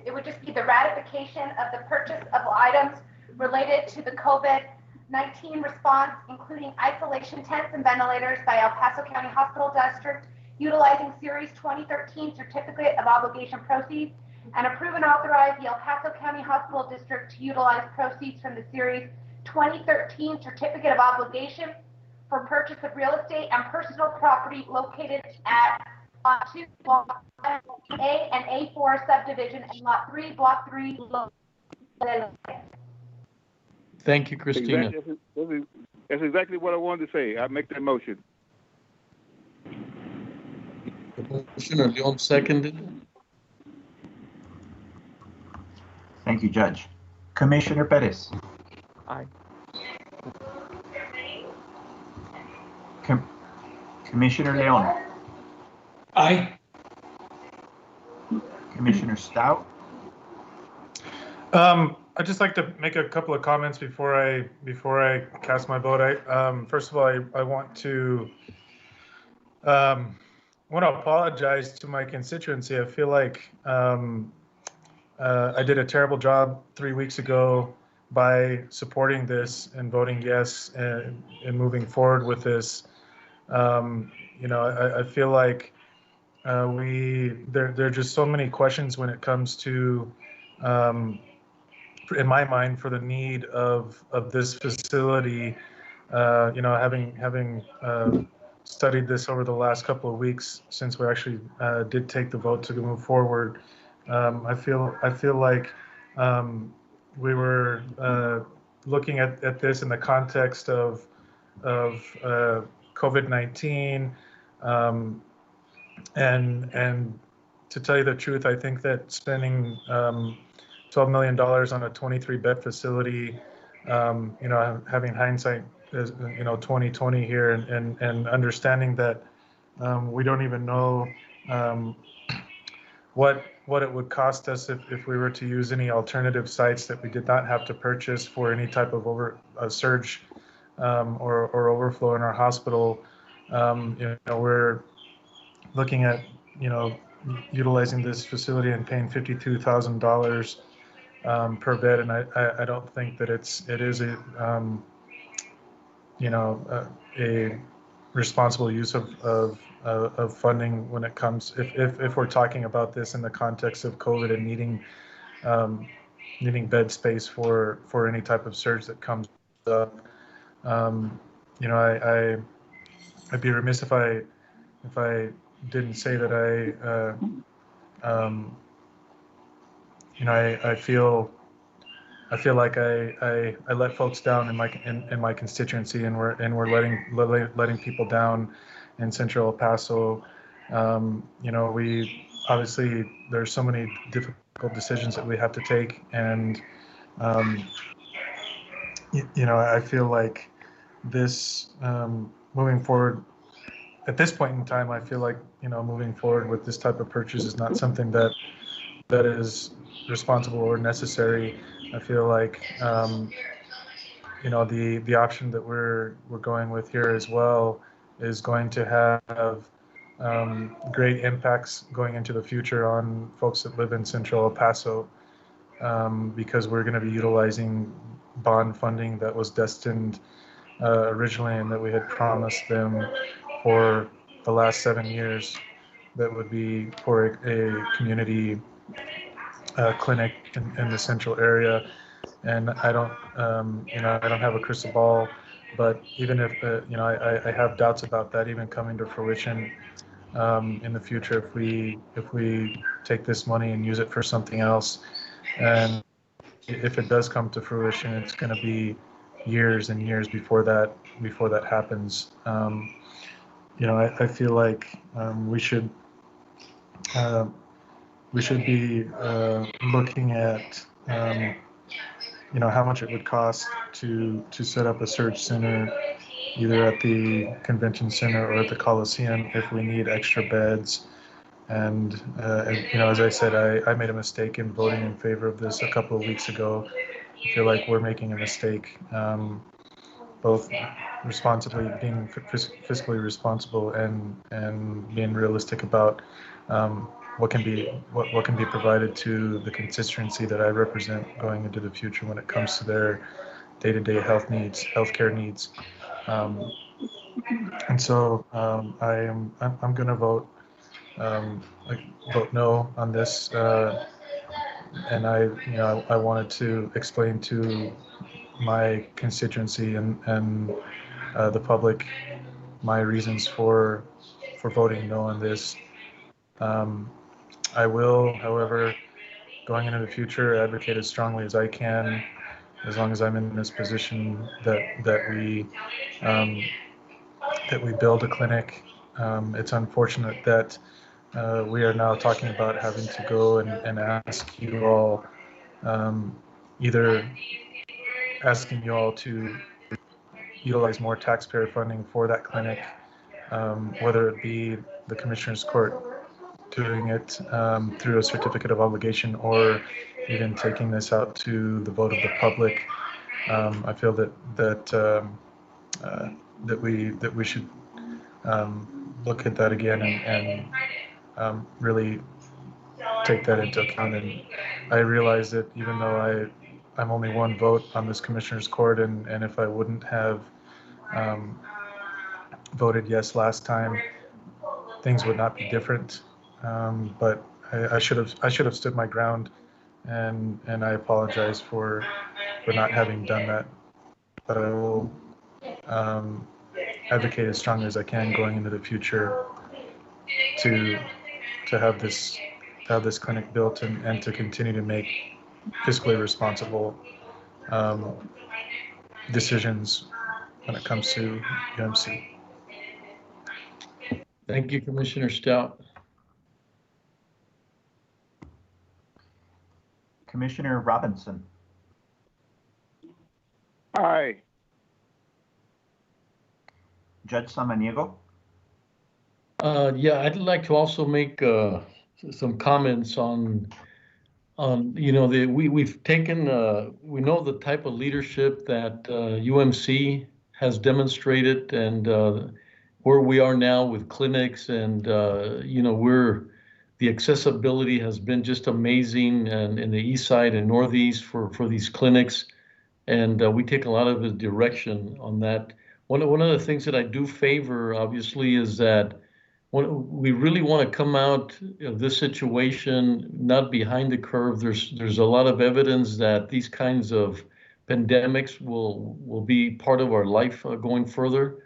it would just be the ratification of the purchase of items related to the COVID-19 response, including isolation tents and ventilators by El Paso County Hospital District, utilizing Series 2013 Certificate of Obligation proceeds, and approve and authorize the El Paso County Hospital District to utilize proceeds from the Series 2013 Certificate of Obligation for purchase of real estate and personal property located at Lot 2, Block A and A4 Subdivision, and Lot 3, Block 3. Thank you, Christina. That's exactly what I wanted to say. I make that motion. Commissioner Leon seconded. Thank you, Judge. Commissioner Perez. Aye. Commissioner Leon. Aye. Commissioner Stout. I'd just like to make a couple of comments before I cast my vote. First of all, I want to apologize to my constituency. I feel like I did a terrible job 3 weeks ago by supporting this and voting yes and moving forward with this. I feel like there are just so many questions when it comes to, in my mind, for the need of this facility. Having studied this over the last couple of weeks since we actually did take the vote to move forward, I feel like we were looking at this in the context of COVID-19, and to tell you the truth, I think that spending $12 million on a 23-bed facility, having hindsight, 2020 here, and understanding that we don't even know what it would cost us if we were to use any alternative sites that we did not have to purchase for any type of surge or overflow in our hospital. We're looking at utilizing this facility and paying $52,000 per bed, and I don't think that it is a responsible use of funding when it comes, if we're talking about this in the context of COVID and needing bed space for any type of surge that comes up. I'd be remiss if I didn't say that I feel like I let folks down in my constituency, and we're letting people down in Central El Paso. We obviously, there's so many difficult decisions that we have to take, and I feel like this moving forward at this point in time, I feel like moving forward with this type of purchase is not something that is responsible or necessary. I feel like the option that we're going with here as well is going to have great impacts going into the future on folks that live in Central El Paso, because we're going to be utilizing bond funding that was destined originally and that we had promised them for the last 7 years, that would be for a community clinic in the central area. And I don't have a crystal ball, but even if I have doubts about that even coming to fruition in the future, if we take this money and use it for something else, and if it does come to fruition, it's going to be years and years before that happens. I feel like we should be looking at how much it would cost to set up a surge center, either at the convention center or at the Coliseum, if we need extra beds. And as I said, I made a mistake in voting in favor of this a couple of weeks ago. feel like we're making a mistake, both responsibly being fiscally responsible and being realistic about what can be provided to the constituency that I represent going into the future when it comes to their day-to-day healthcare needs. And so I'm going to vote no on this, and I wanted to explain to my constituency and the public my reasons for voting no on this. I will, however, going into the future, advocate as strongly as I can, as long as I'm in this position, that we build a clinic. It's unfortunate that we are now talking about having to go and ask you all, either asking you all to utilize more taxpayer funding for that clinic, whether it be the Commissioner's Court doing it through a certificate of obligation, or even taking this out to the vote of the public. I feel that we should look at that again and really take that into account. And I realize that even though I'm only one vote on this Commissioner's Court, and if I wouldn't have voted yes last time, things would not be different. But I should have stood my ground, and I apologize for not having done that. But I will advocate as strongly as I can going into the future to have this clinic built and to continue to make fiscally responsible decisions when it comes to UMC. Thank you, Commissioner Stout. Commissioner Robinson. Aye. Judge Samaniego. Yeah, I'd like to also make some comments on we've taken we know the type of leadership that UMC has demonstrated, and where we are now with clinics, and the accessibility has been just amazing, and in the east side and northeast for these clinics, and we take a lot of the direction on that. One of the things that I do favor, obviously, is that we really want to come out of this situation not behind the curve. There's a lot of evidence that these kinds of pandemics will be part of our life going further.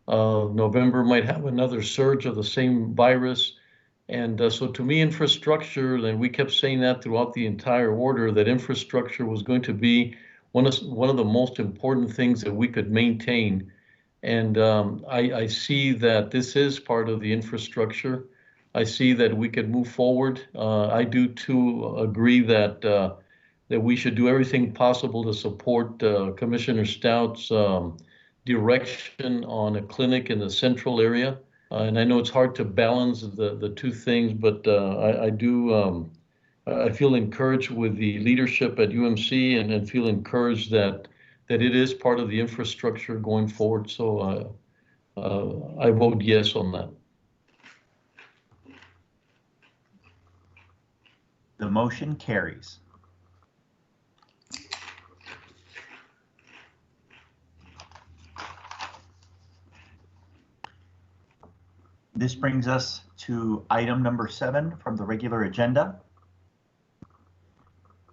November might have another surge of the same virus. And so to me, infrastructure, and we kept saying that throughout the entire order, that infrastructure was going to be one of the most important things that we could maintain. And I see that this is part of the infrastructure. I see that we could move forward. I do too agree that we should do everything possible to support Commissioner Stout's direction on a clinic in the central area. And I know it's hard to balance the two things, but I feel encouraged with the leadership at UMC, and feel encouraged that it is part of the infrastructure going forward. So I vote yes on that. The motion carries. This brings us to item number 7 from the regular agenda.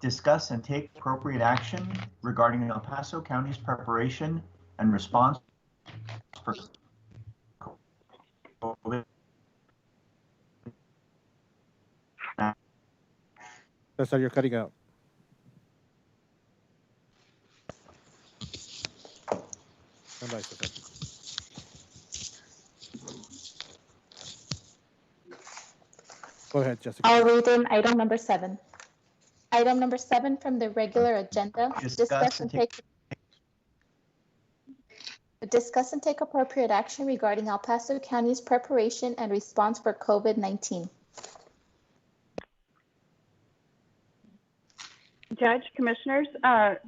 Discuss and take appropriate action regarding El Paso County's preparation and response for COVID. Cesar, you're cutting out. Stand by, Cesar. Go ahead, Jessica. I'll read in item number 7. Item number 7 from the regular agenda, discuss and take appropriate action regarding El Paso County's preparation and response for COVID-19. Judge, Commissioners,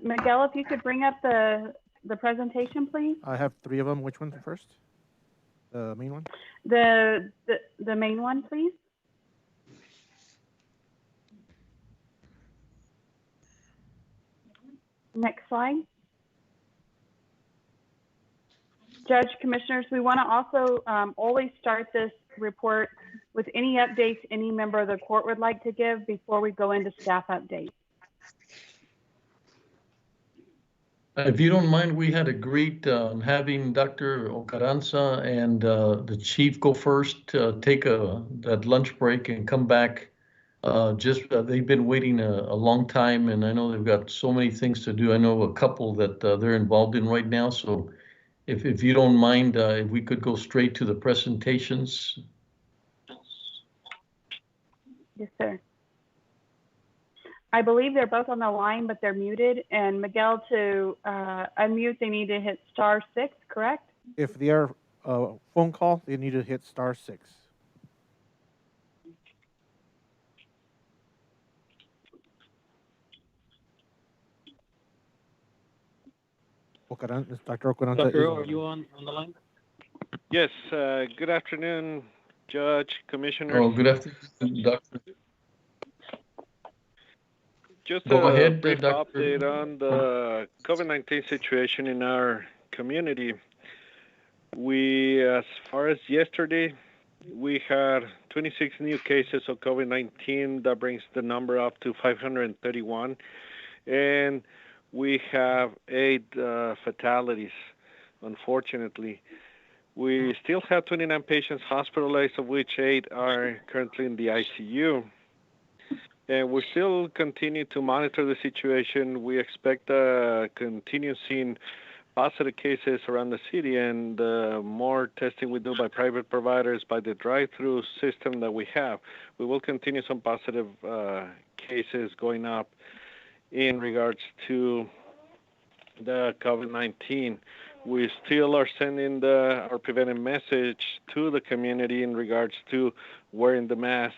Miguel, if you could bring up the presentation, please. I have 3 of them. Which one first? The main one? The main one, please. Next slide. Judge, Commissioners, we want to also always start this report with any updates any member of the court would like to give before we go into staff updates. If you don't mind, we had agreed on having Dr. Ocaranza and the chief go first, take that lunch break and come back. They've been waiting a long time, and I know they've got so many things to do. I know a couple that they're involved in right now. So if you don't mind, if we could go straight to the presentations. Yes, sir. I believe they're both on the line, but they're muted. And Miguel, to unmute, they need to hit *6, correct? If they are phone call, they need to hit *6. Dr. Ocaranza. Dr. are you on the line? Yes. Good afternoon, Judge, Commissioners. Oh, good afternoon, Doctor. Just Go a ahead, brief Dr. update on the COVID-19 situation in our community. As far as yesterday, we had 26 new cases of COVID-19. That brings the number up to 531. And we have 8 fatalities, unfortunately. We still have 29 patients hospitalized, of which 8 are currently in the ICU. And we still continue to monitor the situation. We expect to continue seeing positive cases around the city, and more testing we do by private providers, by the drive-through system that we have. We will continue some positive cases going up in regards to the COVID-19. We still are sending our preventive message to the community in regards to wearing the mask,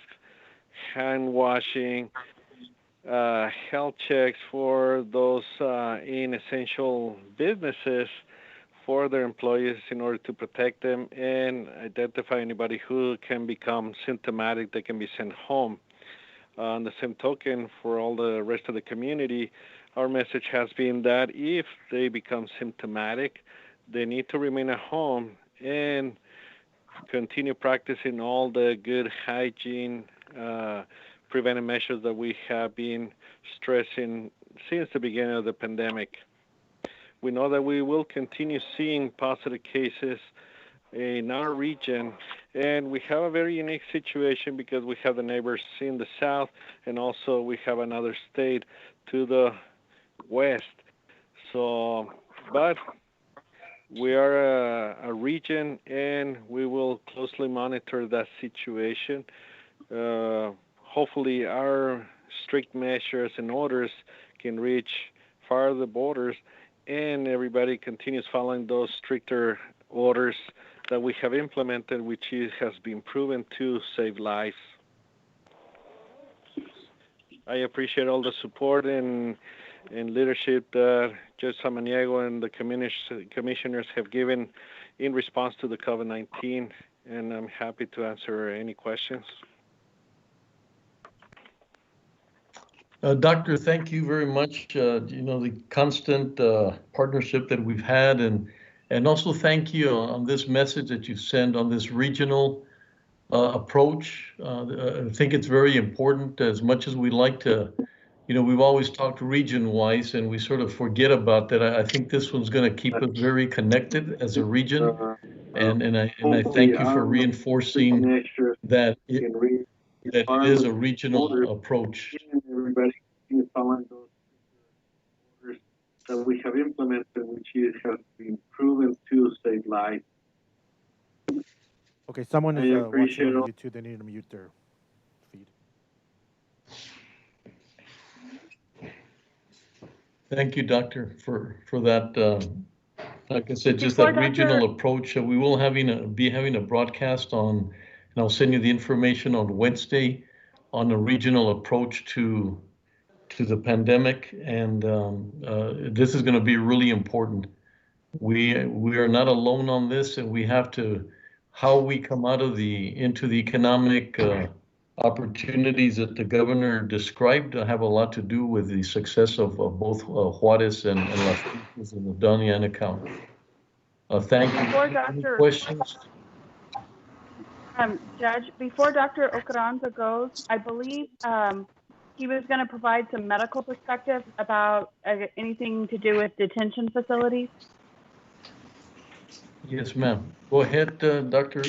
hand washing, health checks for those in essential businesses for their employees in order to protect them and identify anybody who can become symptomatic that can be sent home. On the same token, for all the rest of the community, our message has been that if they become symptomatic, they need to remain at home and continue practicing all the good hygiene preventive measures that we have been stressing since the beginning of the pandemic. We know that we will continue seeing positive cases in our region, and we have a very unique situation because we have the neighbors in the south, and also we have another state to the west. So, but we are a region, and we will closely monitor that situation. Hopefully our strict measures and orders can reach far the borders, and everybody continues following those stricter orders that we have implemented, which has been proven to save lives. I appreciate all the support and leadership that Judge Samaniego and the commissioners have given in response to the COVID-19, and I'm happy to answer any questions. Doctor, thank you very much. The constant partnership that we've had, and also thank you on this message that you send on this regional approach. I think it's very important. As much as we like to, we've always talked region-wise, and we sort of forget about that. I think this one's going to keep us very connected as a region, and I thank you for reinforcing that it is a regional approach. Everybody is following those orders that we have implemented, which has been proven to save lives. Okay, someone is watching on YouTube. They need to mute their feed. Thank you, Doctor, for that. Like I said, just that regional approach. We will be having a broadcast on, and I'll send you the information on Wednesday on a regional approach to to the pandemic, and this is going to be really important. We are not alone on this, and we have to, how we come out of into the economic opportunities that the governor described have a lot to do with the success of both Juarez and Las Cruces in the Doña Ana County. Thank you. Any questions? Judge, before Dr. Ocaranza goes, I believe he was going to provide some medical perspective about anything to do with detention facilities. Yes, ma'am. Go ahead, Dr.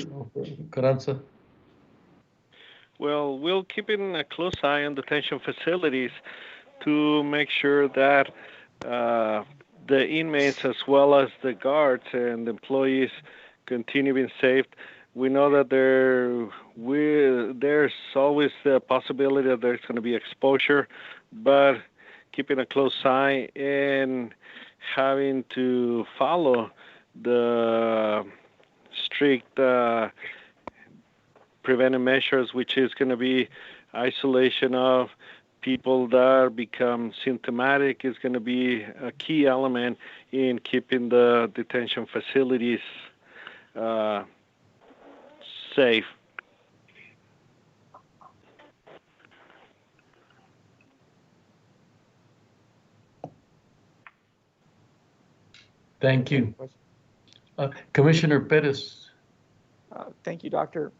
Carranza. Well, we'll keep a close eye on detention facilities to make sure that the inmates as well as the guards and employees continue being safe. We know that there's always the possibility that there's going to be exposure, but keeping a close eye and having to follow the strict preventive measures, which is going to be isolation of people that become symptomatic, is going to be a key element in keeping the detention facilities safe. Thank you. Commissioner Perez. Thank you, Doctor.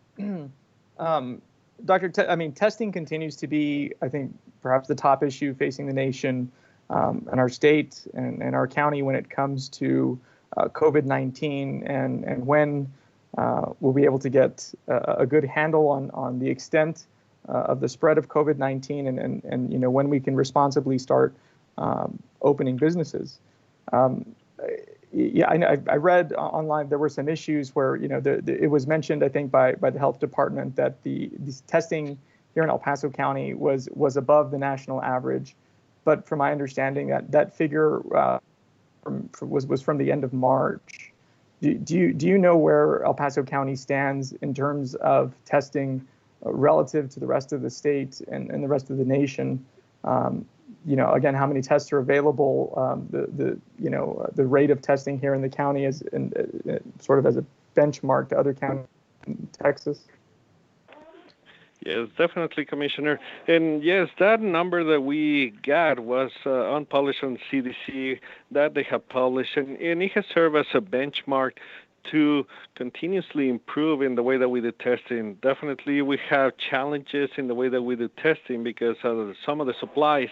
Testing continues to be, I think, perhaps the top issue facing the nation and our state and our county when it comes to COVID-19 and when we'll be able to get a good handle on the extent of the spread of COVID-19 and when we can responsibly start opening businesses. I read online there were some issues where it was mentioned, I think, by the health department that the testing here in El Paso County was above the national average, but from my understanding that figure was from the end of March. Do you know where El Paso County stands in terms of testing relative to the rest of the state and the rest of the nation? Again, how many tests are available? The rate of testing here in the county is sort of as a benchmark to other counties in Texas. Yes, definitely, Commissioner. And yes, that number that we got was unpublished on CDC that they have published, and it has served as a benchmark to continuously improve in the way that we do testing. Definitely, we have challenges in the way that we do testing because some of the supplies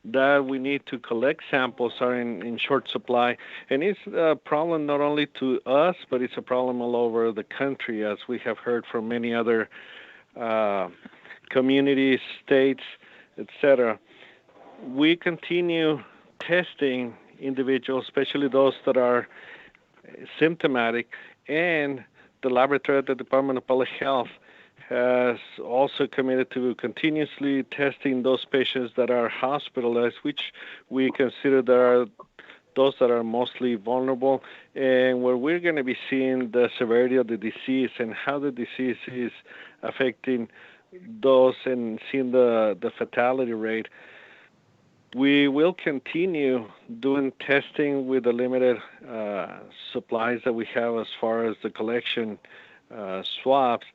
that we need to collect samples are in short supply. And it's a problem not only to us, but it's a problem all over the country, as we have heard from many other communities, states, etc. We continue testing individuals, especially those that are symptomatic, and the laboratory at the Department of Public Health has also committed to continuously testing those patients that are hospitalized, which we consider those that are mostly vulnerable, and where we're going to be seeing the severity of the disease and how the disease is affecting those and seeing the fatality rate. We will continue doing testing with the limited supplies that we have as far as the collection swabs.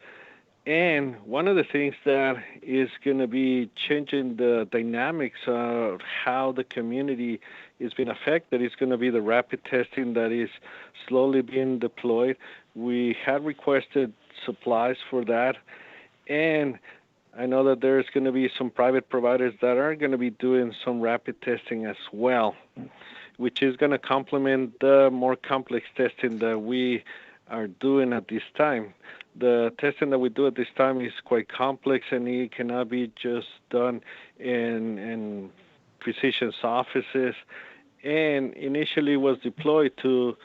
And one of the things that is going to be changing the dynamics of how the community is being affected is going to be the rapid testing that is slowly being deployed. We had requested supplies for that, and I know that there's going to be some private providers that are going to be doing some rapid testing as well, which is going to complement the more complex testing that we are doing at this time. The testing that we do at this time is quite complex, and it cannot be just done in physicians' offices, and initially was deployed to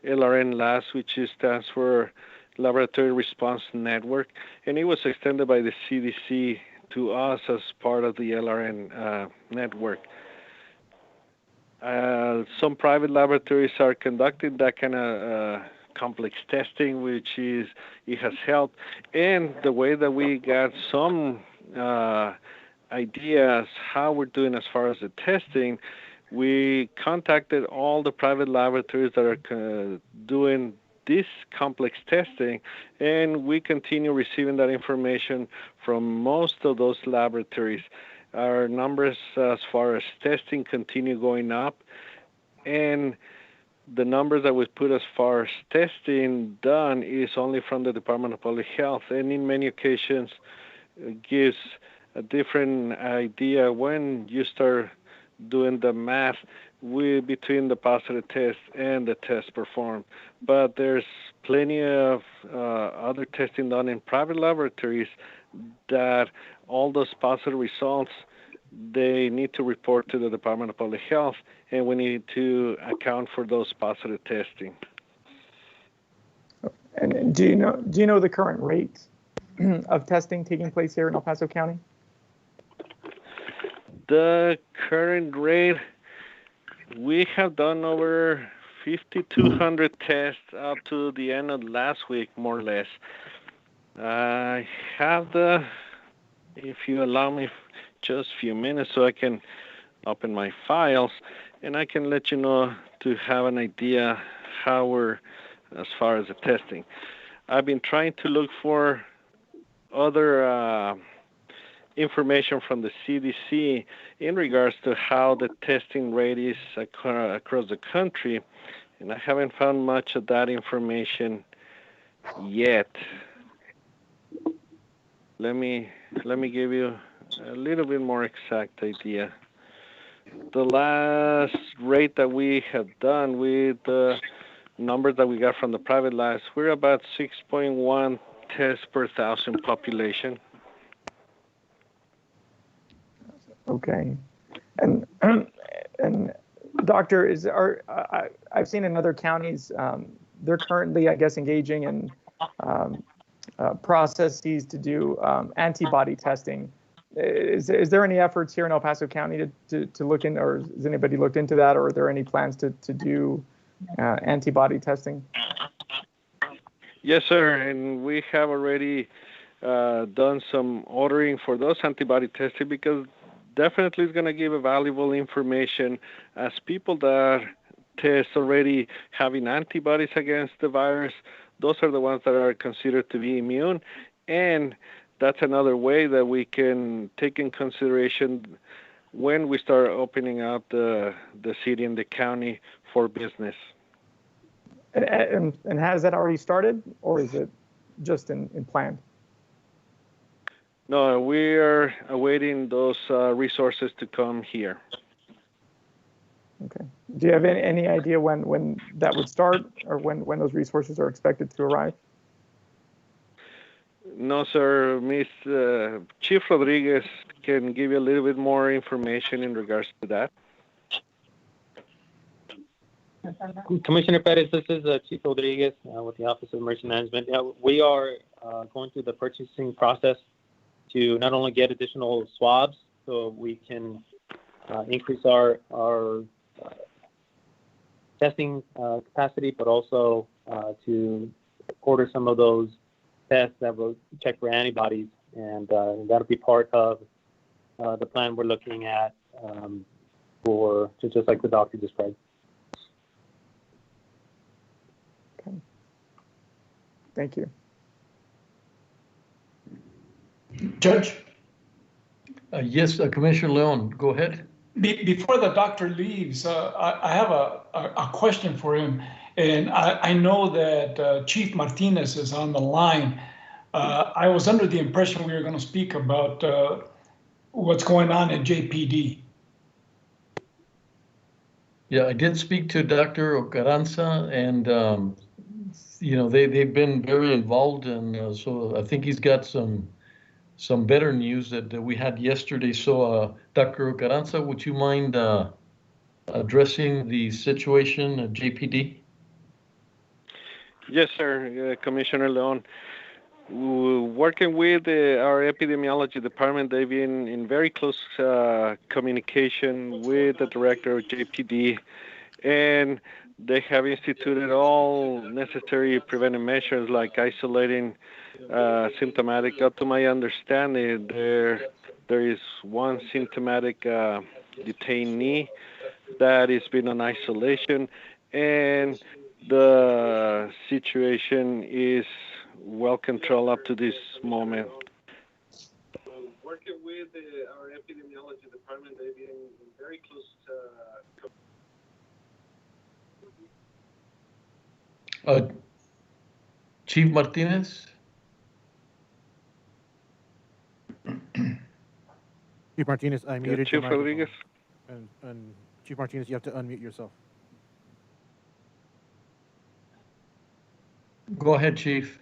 LRN Labs, which stands for Laboratory Response Network, and it was extended by the CDC to us as part of the LRN network. Some private laboratories are conducting that kind of complex testing, which it has helped. And the way that we got some idea as how we're doing as far as the testing, we contacted all the private laboratories that are doing this complex testing, and we continue receiving that information from most of those laboratories. Our numbers as far as testing continue going up, and the numbers that we put as far as testing done is only from the Department of Public Health, and in many occasions gives a different idea when you start doing the math between the positive test and the test performed. But there's plenty of other testing done in private laboratories that all those positive results, they need to report to the Department of Public Health, and we need to account for those positive testing. And do you know the current rate of testing taking place here in El Paso County? The current rate, we have done over 5,200 tests up to the end of last week, more or less. I have if you allow me just a few minutes so I can open my files, and I can let you know to have an idea how we're as far as the testing. I've been trying to look for other information from the CDC in regards to how the testing rate is across the country, and I haven't found much of that information yet. Let me give you a little bit more exact idea. The last rate that we have done with the numbers that we got from the private labs, we're about 6.1 tests per 1,000 population. Okay, and doctor, I've seen in other counties, they're currently, I guess, engaging in processes to do antibody testing. Is there any efforts here in El Paso County to look in, or has anybody looked into that, or are there any plans to do antibody testing? Yes, sir, and we have already done some ordering for those antibody testing, because definitely it's going to give a valuable information as people that test already having antibodies against the virus. Those are the ones that are considered to be immune, and that's another way that we can take in consideration when we start opening up the city and the county for business. And has that already started, or is it just in plan? No, we are awaiting those resources to come here. Okay. Do you have any idea when that would start, or when those resources are expected to arrive? No, sir. Chief Rodriguez can give you a little bit more information in regards to that. Commissioner Perez, this is Chief Rodriguez with the Office of Emergency Management. We are going through the purchasing process to not only get additional swabs so we can increase our testing capacity, but also to order some of those tests that will check for antibodies, and that'll be part of the plan we're looking at for just like the doctor described. Okay. Thank you. Judge? Yes, Commissioner Leon, go ahead. Before the doctor leaves, I have a question for him. And I know that Chief Martinez is on the line. I was under the impression we were going to speak about what's going on at JPD. Yeah, I did speak to Dr. Ocaranza, and they've been very involved, and so I think he's got some better news that we had yesterday. So, Dr. Ocaranza, would you mind addressing the situation at JPD? Yes, sir, Commissioner Leon. Working with our epidemiology department, they've been in very close communication with the director of JPD, and they have instituted all necessary preventive measures like isolating symptomatic. Up to my understanding, they're there is one symptomatic detainee that has been on isolation, and the situation is well controlled up to this moment. Working with our epidemiology department, they've been very close to. Chief Martinez? Chief Martinez, I muted your Chief microphone. Rodriguez. And Chief Martinez, you have to unmute yourself. Go ahead, Chief.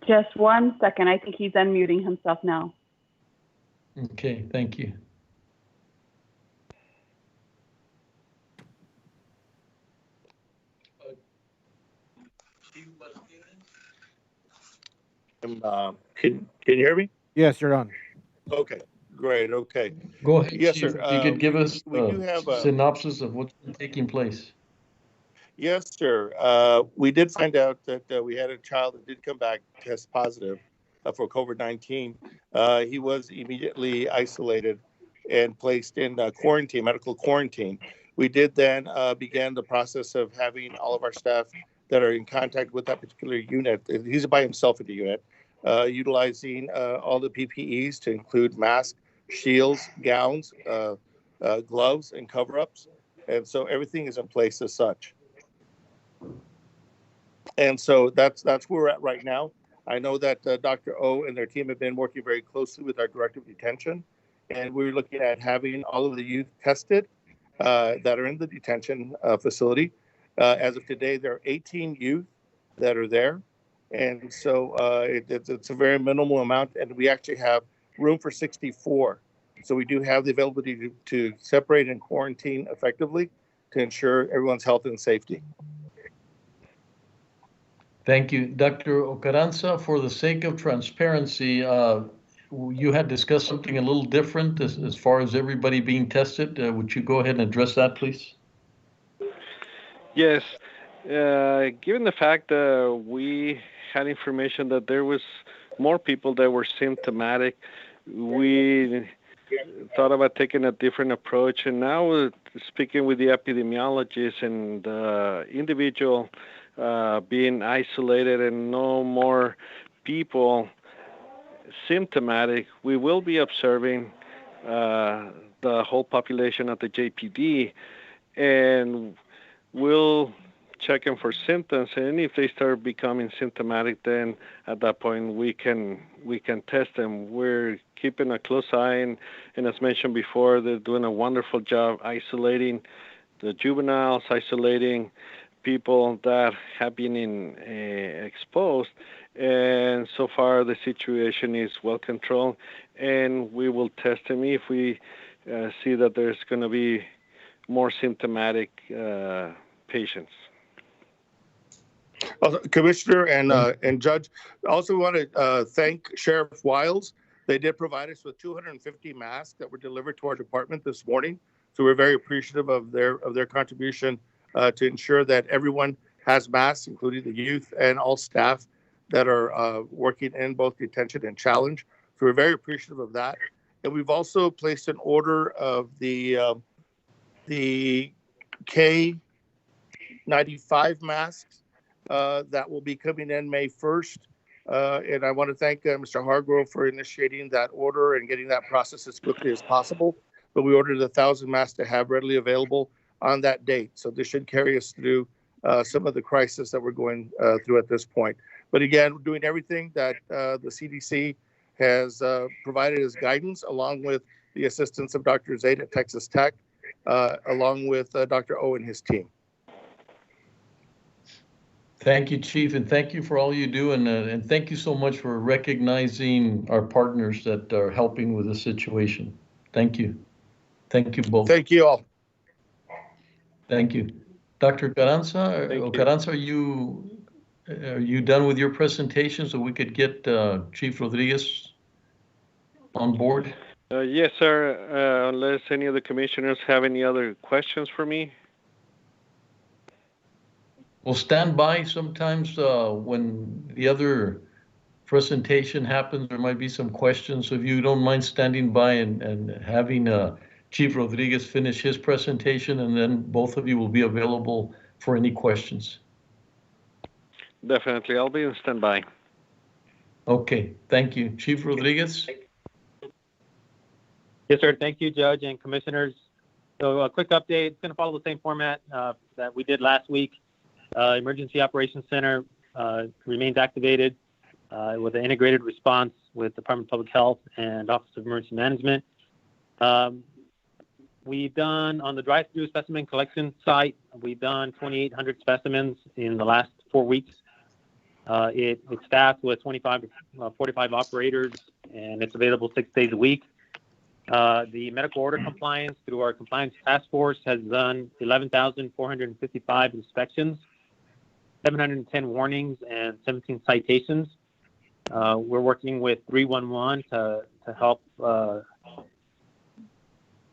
Just 1 second. I think he's unmuting himself now. Okay, thank you. Can you hear me? Yes, you're on. Okay, great. Okay. Go ahead, Yes, Chief. sir. If you could give us we do have a synopsis of what's been taking place. Yes, sir. We did find out that we had a child that did come back test positive for COVID-19. He was immediately isolated and placed in quarantine, medical quarantine. We did then began the process of having all of our staff that are in contact with that particular unit. He's by himself in the unit, utilizing all the PPEs to include masks, shields, gowns, gloves, and cover-ups. And so everything is in place as such. And so that's where we're at right now. I know that Dr. O and their team have been working very closely with our director of detention, and we're looking at having all of the youth tested that are in the detention facility. As of today, there are 18 youth that are there, and so it's a very minimal amount, and we actually have room for 64. So we do have the availability to separate and quarantine effectively to ensure everyone's health and safety. Thank you. Dr. Ocaranza, for the sake of transparency, you had discussed something a little different as far as everybody being tested. Would you go ahead and address that, please? Yes. Given the fact that we had information that there was more people that were symptomatic, we thought about taking a different approach. And now speaking with the epidemiologist and the individual being isolated and no more people symptomatic, we will be observing the whole population at the JPD, and we'll check them for symptoms. And if they start becoming symptomatic, then at that point we can test them. We're keeping a close eye, and as mentioned before, they're doing a wonderful job isolating the juveniles, isolating people that have been exposed, and so far the situation is well controlled, and we will test them if we see that there's going to be more symptomatic patients. Commissioner and Judge, I also want to thank Sheriff Wiles. They did provide us with 250 masks that were delivered to our department this morning, so we're very appreciative of their contribution to ensure that everyone has masks, including the youth and all staff that are working in both detention and challenge. So we're very appreciative of that. And we've also placed an order of the K95 masks that will be coming in May 1st. And I want to thank Mr. Hargrove for initiating that order and getting that process as quickly as possible. But we ordered 1,000 masks to have readily available on that date. So this should carry us through some of the crisis that we're going through at this point. But again, we're doing everything that the CDC has provided as guidance, along with the assistance of Dr. Zaid at Texas Tech, along with Dr. O and his team. Thank you, Chief, and thank you for all you do, and thank you so much for recognizing our partners that are helping with the situation. Thank you. Thank you both. Thank you all. Thank you. Dr. Ocaranza, are you done with your presentation so we could get Chief Rodriguez on board? Yes, sir. Unless any of the commissioners have any other questions for me. Well, stand by sometimes when the other presentation happens, there might be some questions. So if you don't mind standing by and having Chief Rodriguez finish his presentation, and then both of you will be available for any questions. Definitely. I'll be in standby. Okay, thank you. Chief Rodriguez? Yes, sir. Thank you, Judge and Commissioners. So a quick update. It's going to follow the same format that we did last week. Emergency Operations Center remains activated with an integrated response with Department of Public Health and Office of Emergency Management. We've done, on the drive-through specimen collection site, we've done 2,800 specimens in the last 4 weeks. It's staffed with 45 operators, and it's available 6 days a week. The medical order compliance through our compliance task force has done 11,455 inspections, 710 warnings, and 17 citations. We're working with 311 to help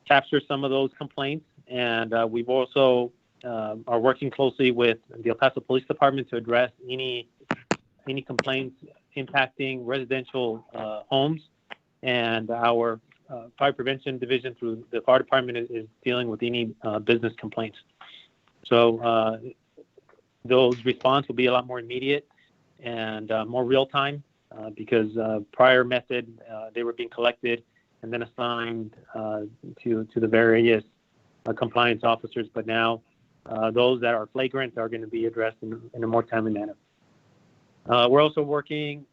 capture some of those complaints, and we've also are working closely with the El Paso Police Department to address any complaints impacting residential homes, and our Fire Prevention Division through the Fire Department is dealing with any business complaints. So those response will be a lot more immediate and more real time because prior method they were being collected and then assigned to the various compliance officers, but now those that are flagrant are going to be addressed in a more timely manner. We're also working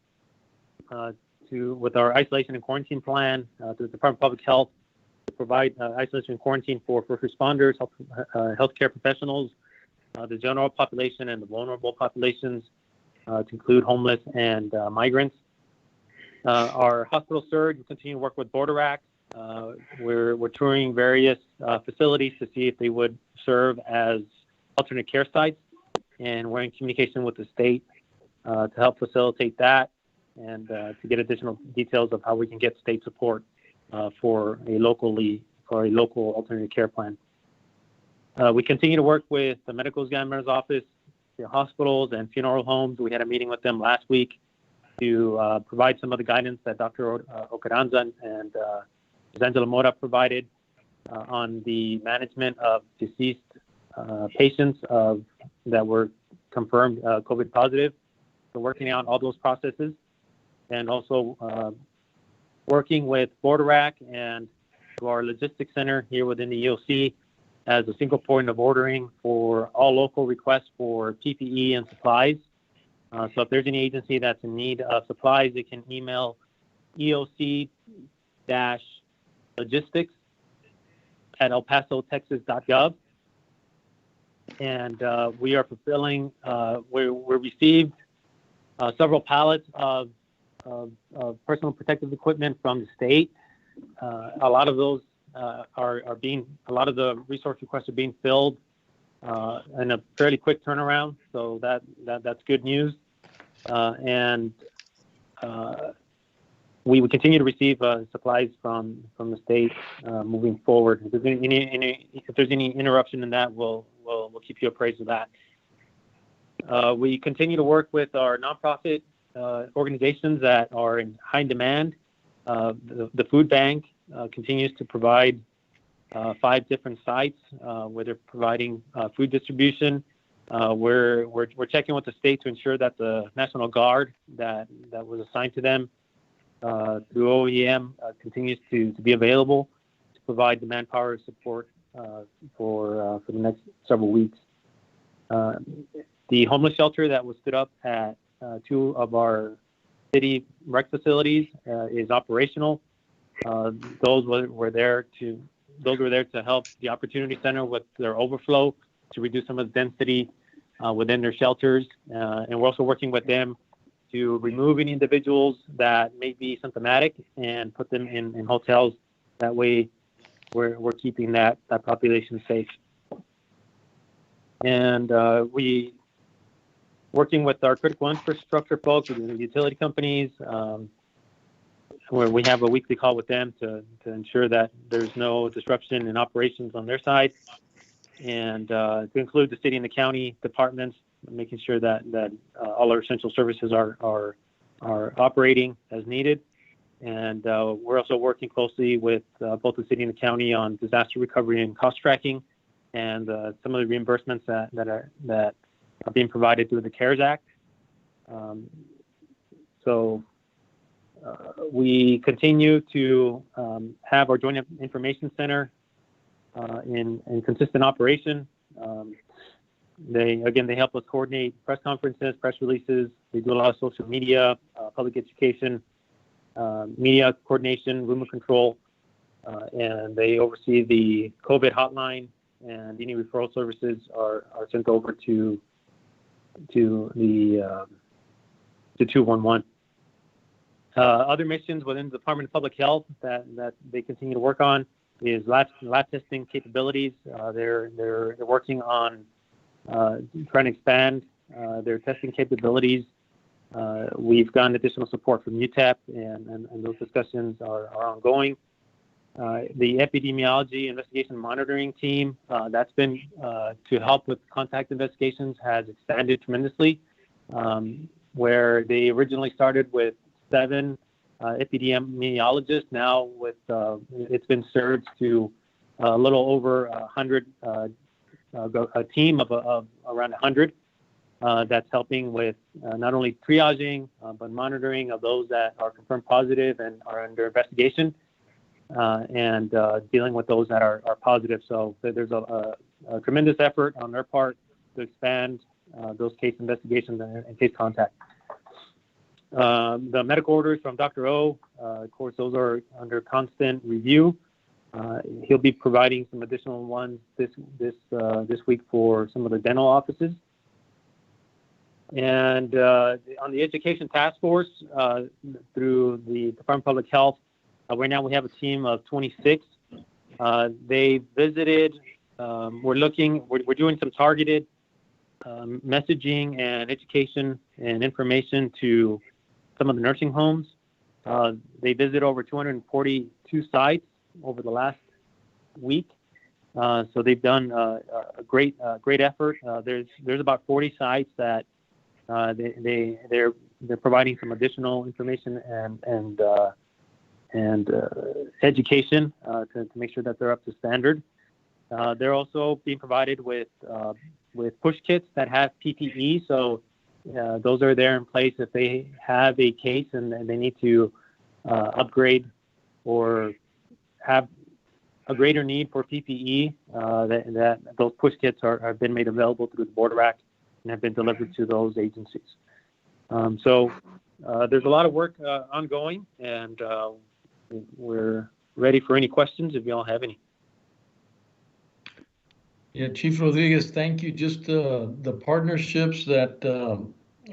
with our isolation and quarantine plan to the Department of Public Health to provide isolation and quarantine for first responders, healthcare professionals, the general population, and the vulnerable populations to include homeless and migrants. Our hospital surge will continue to work with Border Act. We're touring various facilities to see if they would serve as alternate care sites, and we're in communication with the state to help facilitate that and to get additional details of how we can get state support for a local alternative care plan. We continue to work with the medical examiner's office, the hospitals, and funeral homes. We had a meeting with them last week to provide some of the guidance that Dr. Ocaranza and Ms. Angela Mora provided on the management of deceased patients that were confirmed COVID positive. So working out all those processes, and also working with Border Act and our logistics center here within the EOC as a single point of ordering for all local requests for PPE and supplies. So if there's any agency that's in need of supplies, they can email eoc-logistics@elpasotexas.gov. And we are fulfilling, we received several pallets of personal protective equipment from the state. A lot of those a lot of the resource requests are being filled in a fairly quick turnaround. So that's good news. And we will continue to receive supplies from the state moving forward. If there's any interruption in that, we'll keep you appraised of that. We continue to work with our nonprofit organizations that are in high demand. The food bank continues to provide 5 different sites where they're providing food distribution. We're checking with the state to ensure that the National Guard that was assigned to them through OEM continues to be available to provide the manpower support for the next several weeks. The homeless shelter that was stood up at 2 of our city rec facilities is operational. Those were there to help the Opportunity Center with their overflow to reduce some of the density within their shelters. And we're also working with them to remove any individuals that may be symptomatic and put them in hotels. That way we're keeping that population safe. And we working with our critical infrastructure folks, with the utility companies, where we have a weekly call with them to ensure that there's no disruption in operations on their side, and to include the city and the county departments, making sure that all our essential services are operating as needed. And we're also working closely with both the city and the county on disaster recovery and cost tracking, and some of the reimbursements that are being provided through the CARES Act. So we continue to have our Joint Information Center in consistent operation. They help us coordinate press conferences, press releases. They do a lot of social media, public education, media coordination, rumor control, and they oversee the COVID hotline, and any referral services are sent over to the 211. Other missions within the Department of Public Health that they continue to work on is lab testing capabilities. They're working on trying to expand their testing capabilities. We've gotten additional support from UTEP, and those discussions are ongoing. The epidemiology investigation monitoring team that's been to help with contact investigations has expanded tremendously, where they originally started with 7 epidemiologists. Now it's been surged to a little over 100, a team of around 100 that's helping with not only triaging but monitoring of those that are confirmed positive and are under investigation, and dealing with those that are positive. So there's a tremendous effort on their part to expand those case investigations and case contact. The medical orders from Dr. O, of course, those are under constant review. He'll be providing some additional ones this week for some of the dental offices. And on the education task force, through the Department of Public Health, right now we have a team of 26. They visited. We're doing some targeted messaging and education and information to some of the nursing homes. They visited over 242 sites over the last week. So they've done a great effort. There's about 40 sites that they're providing some additional information and education to make sure that they're up to standard. They're also being provided with push kits that have PPE. So those are there in place if they have a case and they need to upgrade or have a greater need for PPE. That those push kits have been made available through the Border Act and have been delivered to those agencies. So there's a lot of work ongoing, and we're ready for any questions if you all have any. Yeah, Chief Rodriguez, thank you. Just the partnerships that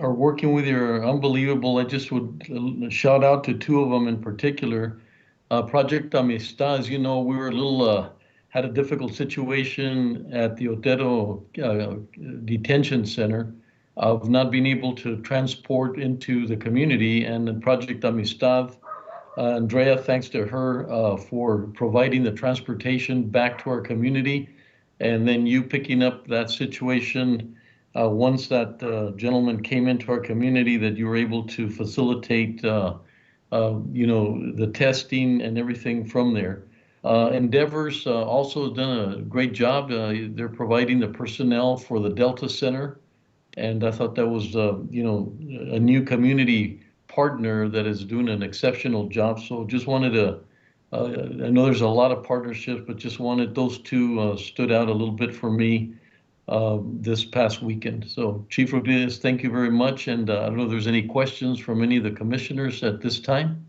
are working with you are unbelievable. I just would shout out to 2 of them in particular. Project Amistad, as you know, we were had a difficult situation at the Otero Detention Center of not being able to transport into the community, and in Project Amistad, Andrea, thanks to her for providing the transportation back to our community, and then you picking up that situation once that gentleman came into our community, that you were able to facilitate the testing and everything from there. Endeavors also has done a great job. They're providing the personnel for the Delta Center, and I thought that was a new community partner that is doing an exceptional job. So just wanted to, I know there's a lot of partnerships, but just wanted those 2 stood out a little bit for me this past weekend. So Chief Rodriguez, thank you very much. And I don't know if there's any questions from any of the commissioners at this time.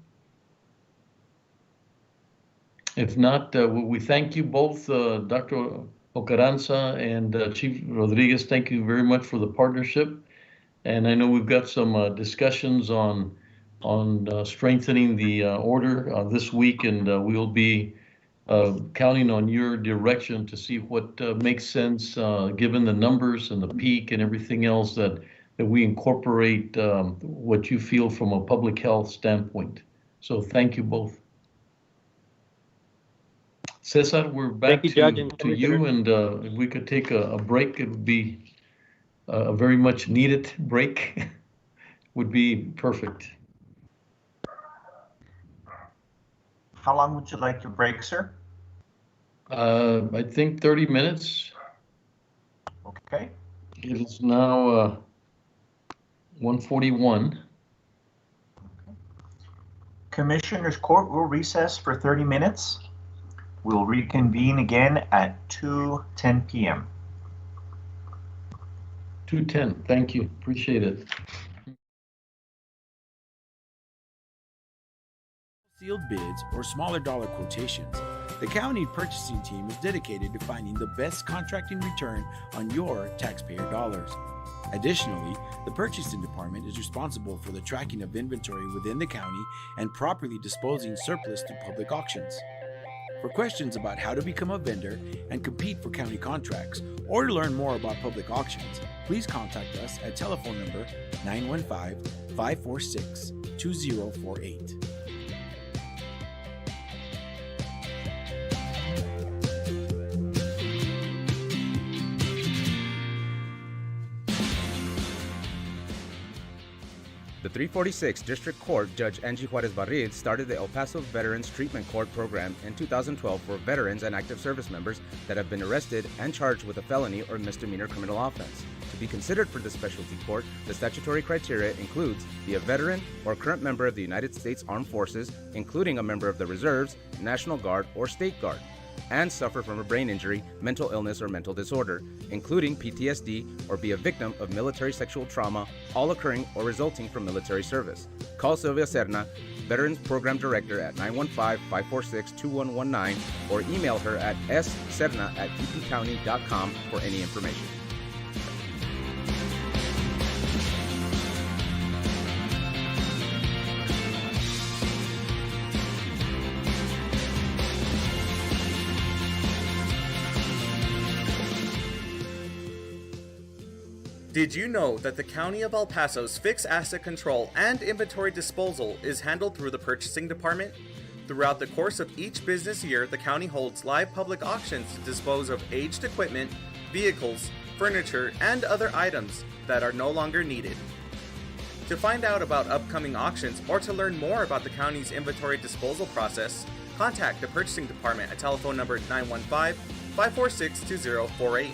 If not, we thank you both, Dr. Ocaranza and Chief Rodriguez. Thank you very much for the partnership. And I know we've got some discussions on strengthening the order this week, and we'll be counting on your direction to see what makes sense, given the numbers and the peak and everything else, that we incorporate what you feel from a public health standpoint. So thank you both. Cesar, we're back to you, and if we could take a break, it would be a very much needed break. Would be perfect. How long would you like your break, sir? I think 30 minutes. Okay. It is now 1:41. Commissioners Court will recess for 30 minutes. We'll reconvene again at 2:10 p.m. 2:10. Thank you. Appreciate it. Sealed bids or smaller dollar quotations, the county purchasing team is dedicated to finding the best contracting return on your taxpayer dollars. Additionally, the purchasing department is responsible for the tracking of inventory within the county and properly disposing surplus through public auctions. For questions about how to become a vendor and compete for county contracts, or to learn more about public auctions, please contact us at telephone number 915-546-2048. The 346 District Court Judge Angie Juarez Barril started the El Paso Veterans Treatment Court program in 2012 for veterans and active service members that have been arrested and charged with a felony or misdemeanor criminal offense. To be considered for the specialty court, the statutory criteria includes be a veteran or current member of the United States Armed Forces, including a member of the Reserves, National Guard, or State Guard, and suffer from a brain injury, mental illness, or mental disorder, including PTSD, or be a victim of military sexual trauma, all occurring or resulting from military service. Call Sylvia Serna, Veterans Program Director, at 915-546-2119, or email her at sserna@ppcounty.com for any information. Did you know that the County of El Paso's fixed asset control and inventory disposal is handled through the purchasing department? Throughout the course of each business year, the county holds live public auctions to dispose of aged equipment, vehicles, furniture, and other items that are no longer needed. To find out about upcoming auctions or to learn more about the county's inventory disposal process, contact the purchasing department at telephone number 915-546-2048.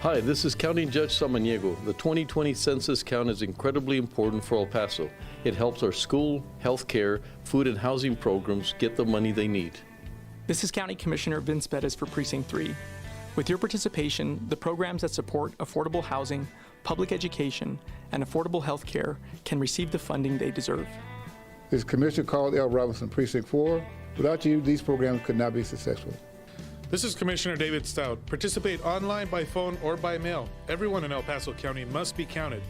Hi, this is County Judge Samaniego. The 2020 census count is incredibly important for El Paso. It helps our school, healthcare, food and housing programs get the money they need. This is County Commissioner Vince Bettis for Precinct 3. With your participation, the programs that support affordable housing, public education, and affordable health care can receive the funding they deserve. This is Commissioner Carl L. Robinson, Precinct 4. Without you, these programs could not be successful. This is Commissioner David Stout. Participate online, by phone, or by mail. Everyone in El Paso County must be counted,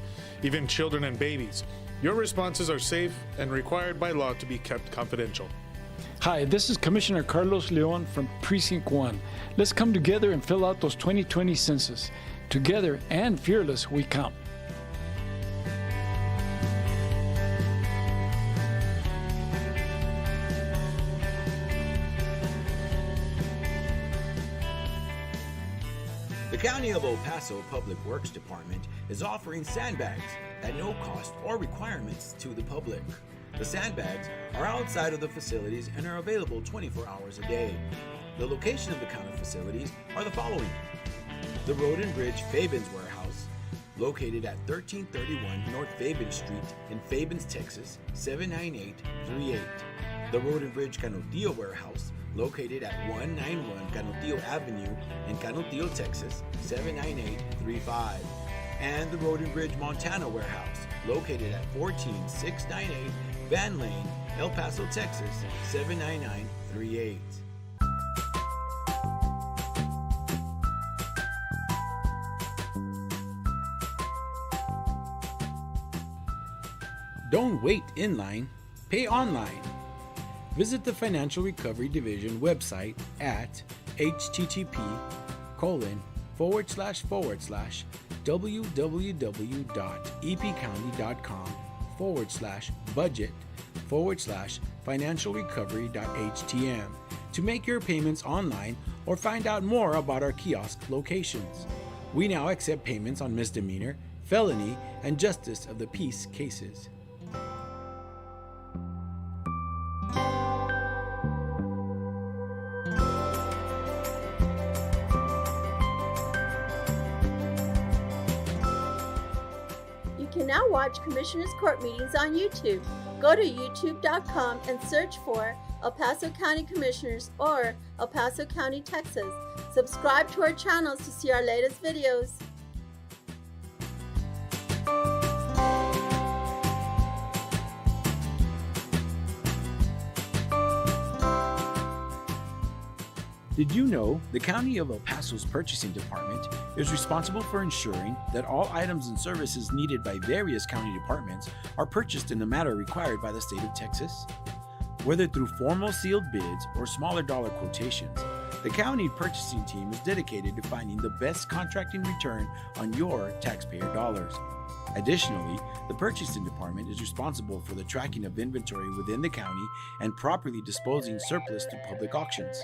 even children and babies. Your responses are safe and required by law to be kept confidential. Hi, this is Commissioner Carlos Leon from Precinct 1. Let's come together and fill out those 2020 census. Together and fearless, we count. The County of El Paso Public Works Department is offering sandbags at no cost or requirements to the public. The sandbags are outside of the facilities and are available 24 hours a day. The location of the county facilities are the following: the Road and Bridge Fabens Warehouse, located at 1331 North Fabens Street in Fabens, Texas, 79838. The Road and Bridge Canutillo Warehouse, located at 191 Canutillo Avenue in Canutillo, Texas, 79835. And the Road and Bridge Montana Warehouse, located at 14698 Van Lane, El Paso, Texas, 79938. Don't wait in line, pay online. Visit the Financial Recovery Division website at http://www.epcounty.com/budget/financialrecovery.htm to make your payments online or find out more about our kiosk locations. We now accept payments on misdemeanor, felony, and justice of the peace cases. You can now watch Commissioners Court meetings on YouTube. Go to youtube.com and search for El Paso County Commissioners or El Paso County, Texas. Subscribe to our channels to see our latest videos. Did you know the County of El Paso's Purchasing Department is responsible for ensuring that all items and services needed by various county departments are purchased in the manner required by the state of Texas? Whether through formal sealed bids or smaller dollar quotations, the county purchasing team is dedicated to finding the best contracting return on your taxpayer dollars. Additionally, the Purchasing Department is responsible for the tracking of inventory within the county and properly disposing surplus through public auctions.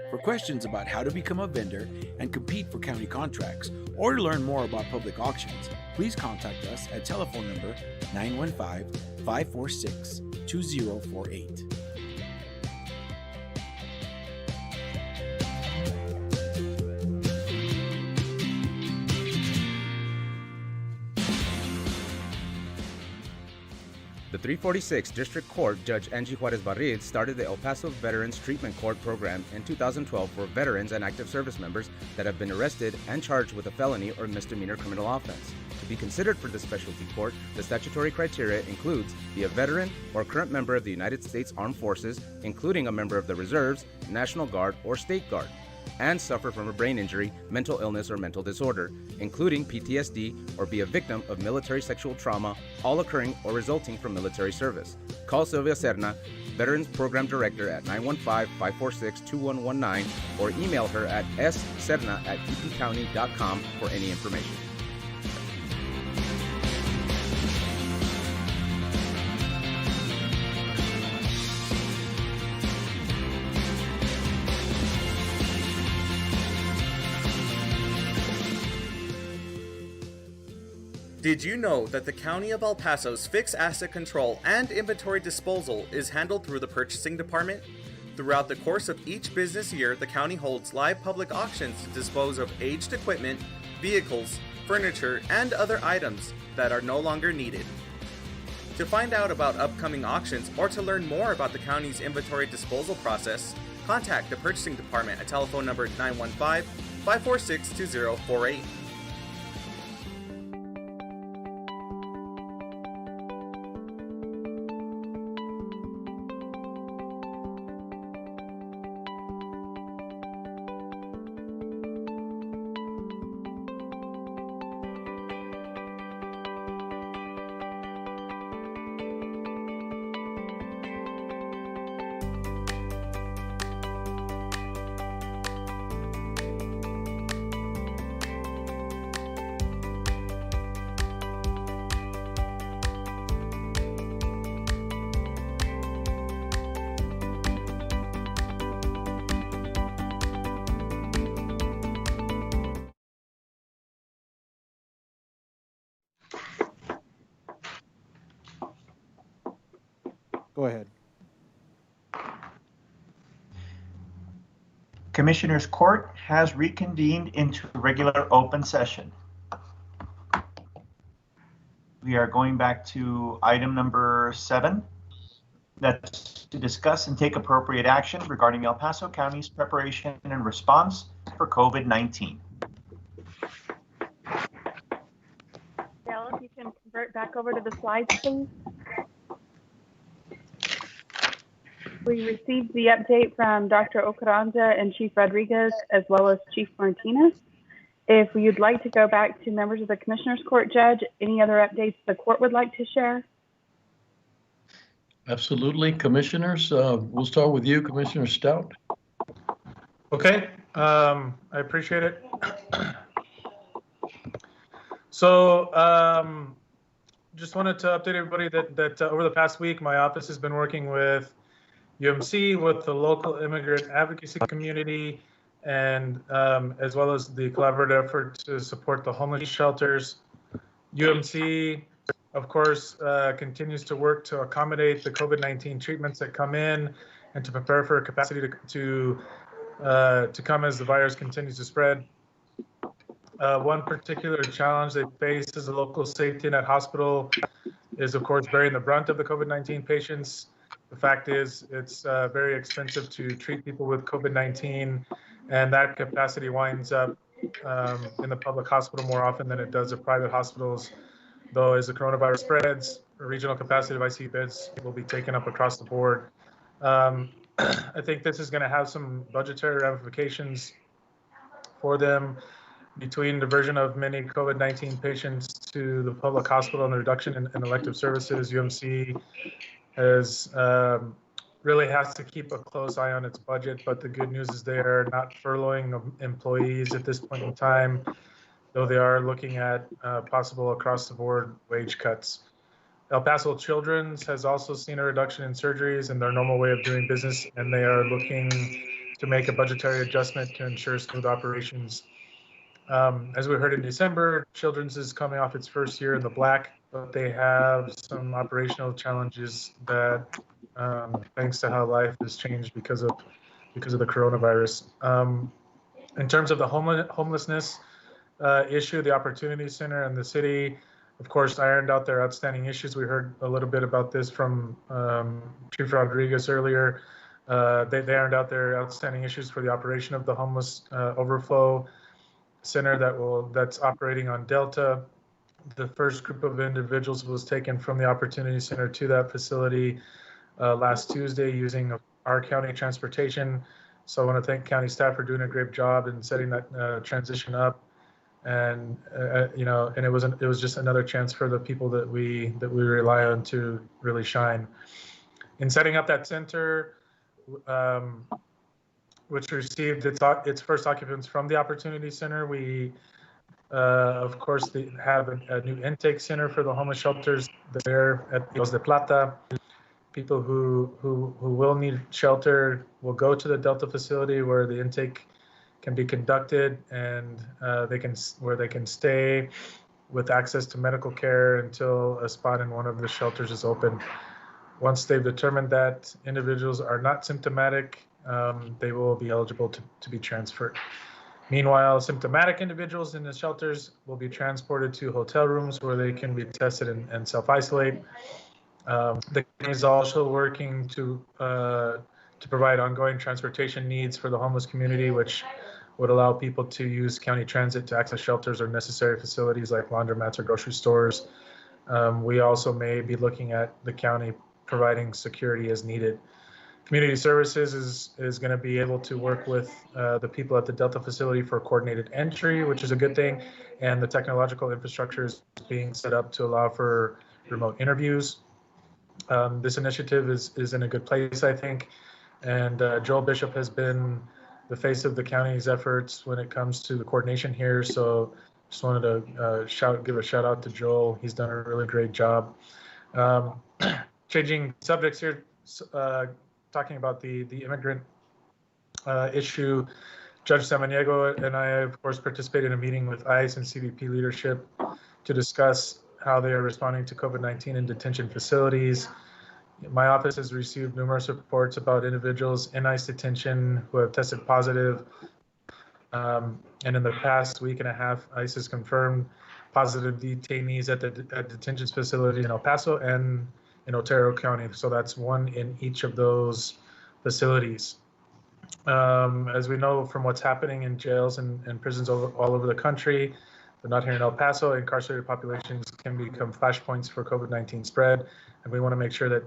For questions about how to become a vendor and compete for county contracts, or to learn more about public auctions, please contact us at telephone number 915-546-2048. The 346 District Court Judge Angie Juarez Barrid started the El Paso Veterans Treatment Court program in 2012 for veterans and active service members that have been arrested and charged with a felony or misdemeanor criminal offense. To be considered for this specialty court, the statutory criteria includes be a veteran or current member of the United States Armed Forces, including a member of the Reserves, National Guard, or State Guard, and suffer from a brain injury, mental illness, or mental disorder, including PTSD, or be a victim of military sexual trauma, all occurring or resulting from military service. Call Sylvia Serna, Veterans Program Director, at 915-546-2119, or email her at sserna@epcounty.com for any information. Did you know that the County of El Paso's fixed asset control and inventory disposal is handled through the Purchasing Department? Throughout the course of each business year, the county holds live public auctions to dispose of aged equipment, vehicles, furniture, and other items that are no longer needed. To find out about upcoming auctions or to learn more about the county's inventory disposal process, contact the purchasing department at telephone number 915-546-2048. Go ahead. Commissioners Court has reconvened into regular open session. We are going back to item number 7. That's to discuss and take appropriate action regarding El Paso County's preparation and response for COVID-19. Dale, if you can convert back over to the slides, please. We received the update from Dr. Ocaranda and Chief Rodriguez, as well as Chief Martinez. If you'd like to go back to members of the Commissioners Court, Judge, any other updates the court would like to share? Absolutely, Commissioners. We'll start with you, Commissioner Stout. Okay, I appreciate it. So just wanted to update everybody that over the past week, my office has been working with UMC, with the local immigrant advocacy community, and as well as the collaborative effort to support the homeless shelters. UMC, of course, continues to work to accommodate the COVID-19 treatments that come in and to prepare for capacity to come as the virus continues to spread. One particular challenge they face as a local safety net hospital is, of course, bearing the brunt of the COVID-19 patients. The fact is, it's very expensive to treat people with COVID-19, and that capacity winds up in the public hospital more often than it does at private hospitals. Though as the coronavirus spreads, the regional capacity of ICU beds will be taken up across the board. I think this is going to have some budgetary ramifications for them between diversion of many COVID-19 patients to the public hospital and the reduction in elective services. UMC really has to keep a close eye on its budget, but the good news is they are not furloughing employees at this point in time, though they are looking at possible across-the-board wage cuts. El Paso Children's has also seen a reduction in surgeries and their normal way of doing business, and they are looking to make a budgetary adjustment to ensure smooth operations. As we heard in December, Children's is coming off its first year in the black, but they have some operational challenges that, thanks to how life has changed because of the coronavirus. In terms of the homelessness issue, the Opportunity Center and the city, of course, ironed out their outstanding issues. We heard a little bit about this from Chief Rodriguez earlier. They ironed out their outstanding issues for the operation of the homeless overflow center that's operating on Delta. The first group of individuals was taken from the Opportunity Center to that facility last Tuesday using our county transportation. So I want to thank county staff for doing a great job in setting that transition up. And and it was just another chance for the people that we rely on to really shine. In setting up that center, which received its first occupants from the Opportunity Center, we of course have a new intake center for the homeless shelters there at Los de Plata. People who will need shelter will go to the Delta facility where the intake can be conducted, and they can stay with access to medical care until a spot in one of the shelters is open. Once they've determined that individuals are not symptomatic, they will be eligible to be transferred. Meanwhile, symptomatic individuals in the shelters will be transported to hotel rooms where they can be tested and self-isolate. The county is also working to provide ongoing transportation needs for the homeless community, which would allow people to use county transit to access shelters or necessary facilities like laundromats or grocery stores. We also may be looking at the county providing security as needed. Community Services is going to be able to work with the people at the Delta facility for coordinated entry, which is a good thing. And the technological infrastructure is being set up to allow for remote interviews. This initiative is in a good place, I think. And Joel Bishop has been the face of the county's efforts when it comes to the coordination here. So just wanted to give a shout out to Joel. He's done a really great job. Changing subjects here, talking about the immigrant issue. Judge Samaniego and I, of course, participated in a meeting with ICE and CBP leadership to discuss how they are responding to COVID-19 in detention facilities. My office has received numerous reports about individuals in ICE detention who have tested positive. And in the past week and a half, ICE has confirmed positive detainees at the detention facility in El Paso and in Otero County. So that's one in each of those facilities. As we know from what's happening in jails and prisons all over the country, but not here in El Paso, incarcerated populations can become flashpoints for COVID-19 spread. And we want to make sure that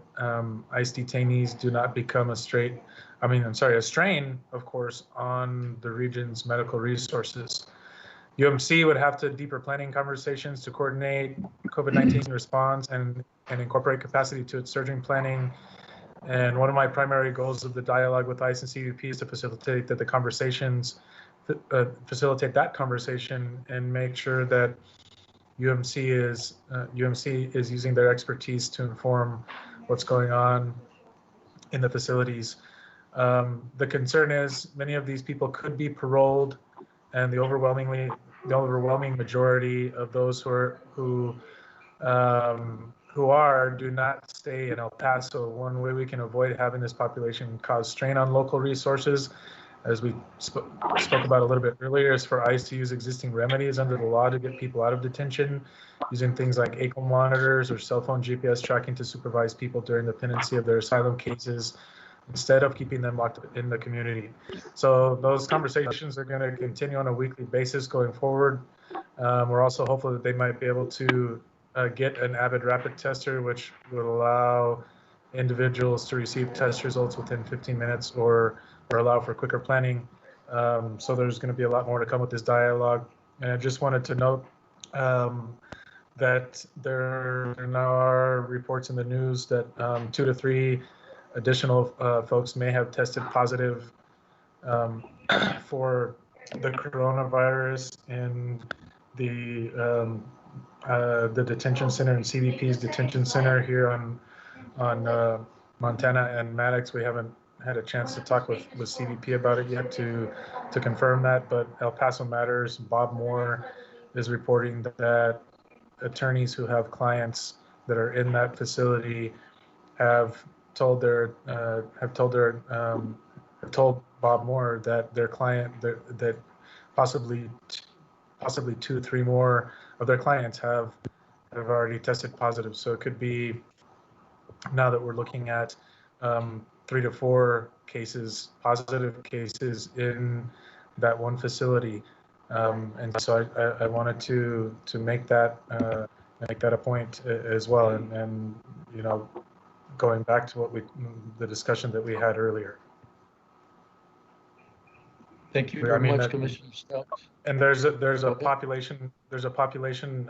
ICE detainees do not become a strain, of course, on the region's medical resources. UMC would have to deeper planning conversations to coordinate COVID-19 response and incorporate capacity to its surging planning. And one of my primary goals of the dialogue with ICE and CBP is to facilitate that conversation and make sure that UMC is using their expertise to inform what's going on in the facilities. The concern is many of these people could be paroled, and the overwhelming majority of those who do not stay in El Paso. One way we can avoid having this population cause strain on local resources, as we spoke about a little bit earlier, is for ICE to use existing remedies under the law to get people out of detention, using things like ankle monitors or cell phone GPS tracking to supervise people during the pendency of their asylum cases, instead of keeping them locked in the community. So those conversations are going to continue on a weekly basis going forward. We're also hopeful that they might be able to get an Avid rapid tester, which would allow individuals to receive test results within 15 minutes or allow for quicker planning. So there's going to be a lot more to come with this dialogue. And I just wanted to note that there now are reports in the news that 2 to 3 additional folks may have tested positive for the coronavirus in the detention center and CBP's detention center here on Montana and Maddox. We haven't had a chance to talk with CBP about it yet to confirm that, but El Paso Matters, Bob Moore is reporting that attorneys who have clients that are in that facility have told Bob Moore that their client that possibly 2-3 more of their clients have already tested positive. So it could be, now that we're looking at 3 to 4 positive cases in that one facility. And so I wanted to make that a point as well, and going back to the discussion that we had earlier. Thank you very much, Commissioner Stout. And there's a population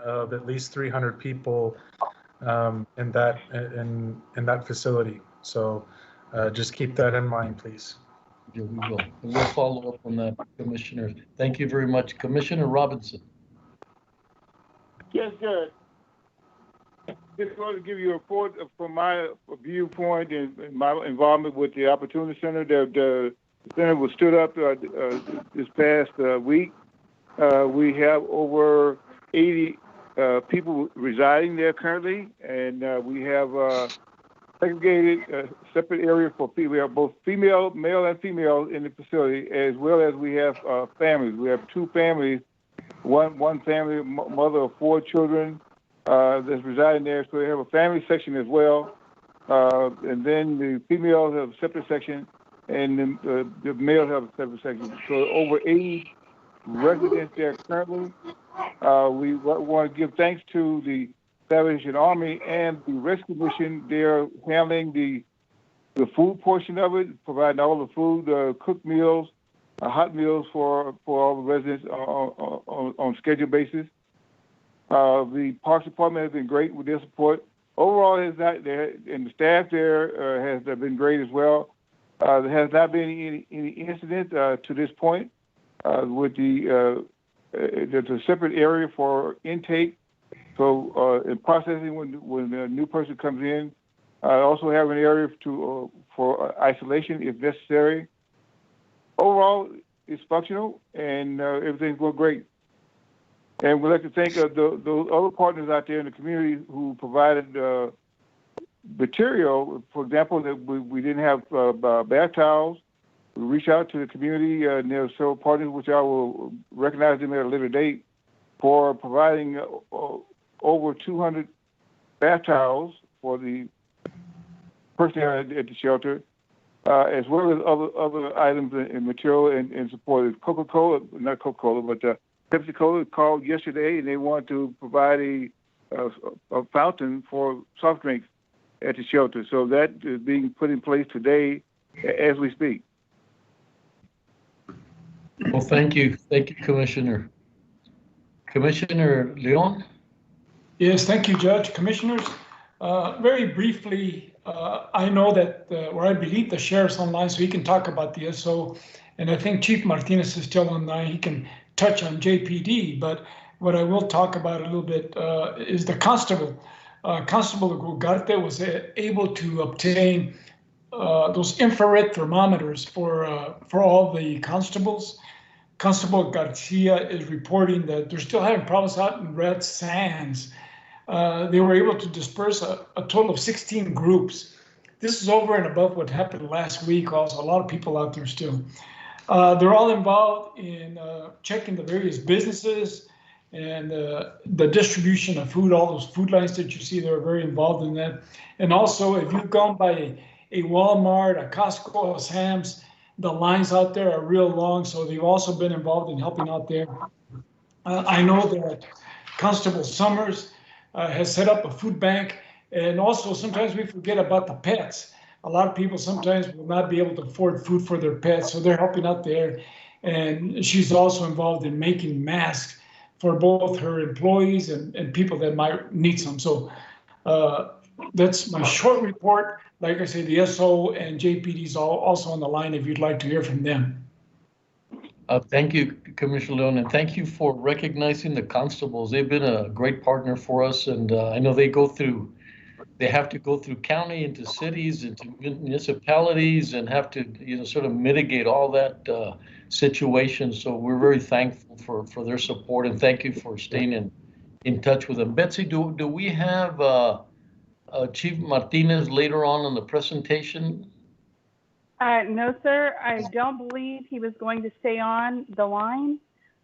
of at least 300 people in that facility. So just keep that in mind, please. Yeah, we will. And we'll follow up on that, Commissioner. Thank you very much, Commissioner Robinson. Yes, Judge. Just want to give you a report from my viewpoint and my involvement with the Opportunity Center. The center was stood up this past week. We have over 80 people residing there currently, and we have segregated, separate area for female, both male and female in the facility, as well as we have families. We have two families, one family, mother of 4 children that's residing there. So they have a family section as well. And then the females have a separate section, and the males have a separate section. So over 80 residents there currently. We want to give thanks to the Salvation Army and the Rescue Mission. They're handling the food portion of it, providing all the food, cooked meals, hot meals for all the residents on schedule basis. The Parks Department has been great with their support. Overall, and the staff there has been great as well. There has not been any incident to this point with there's a separate area for intake. So in processing, when a new person comes in, also have an area for isolation if necessary. Overall, it's functional and everything's going great. And we'd like to thank those other partners out there in the community who provided material. For example, that we didn't have bath towels. We reached out to the community, and there are several partners which I will recognize them at a later date for providing over 200 bath towels for the personnel at the shelter, as well as other items and material and support. Coca-Cola, not Coca-Cola, but Pepsi-Cola called yesterday, and they want to provide a fountain for soft drinks at the shelter. So that is being put in place today as we speak. Well, thank you, Commissioner. Commissioner Leon? Yes, thank you, Judge. Commissioners, very briefly, I know that, or I believe the sheriff's online, so he can talk about the SO, and I think Chief Martinez is still online. He can touch on JPD, but what I will talk about a little bit is the constable. Constable Ugarte was able to obtain those infrared thermometers for all the constables. Constable Garcia is reporting that they're still having problems out in Red Sands. They were able to disperse a total of 16 groups. This is over and above what happened last week. Also, a lot of people out there still. They're all involved in checking the various businesses and the distribution of food. All those food lines that you see, they're very involved in that. And also, if you've gone by a Walmart, a Costco, a Sam's, the lines out there are real long, so they've also been involved in helping out there. I know that Constable Summers has set up a food bank, and also sometimes we forget about the pets. A lot of people sometimes will not be able to afford food for their pets, so they're helping out there. And she's also involved in making masks for both her employees and people that might need some. So that's my short report. Like I say, the SO and JPD is also on the line if you'd like to hear from them. Thank you, Commissioner Leon, and thank you for recognizing the constables. They've been a great partner for us, and I know they have to go through county into cities, into municipalities, and have to sort of mitigate all that situation. So we're very thankful for their support, and thank you for staying in touch with them. Betsy, do we have Chief Martinez later on in the presentation? No, sir. I don't believe he was going to stay on the line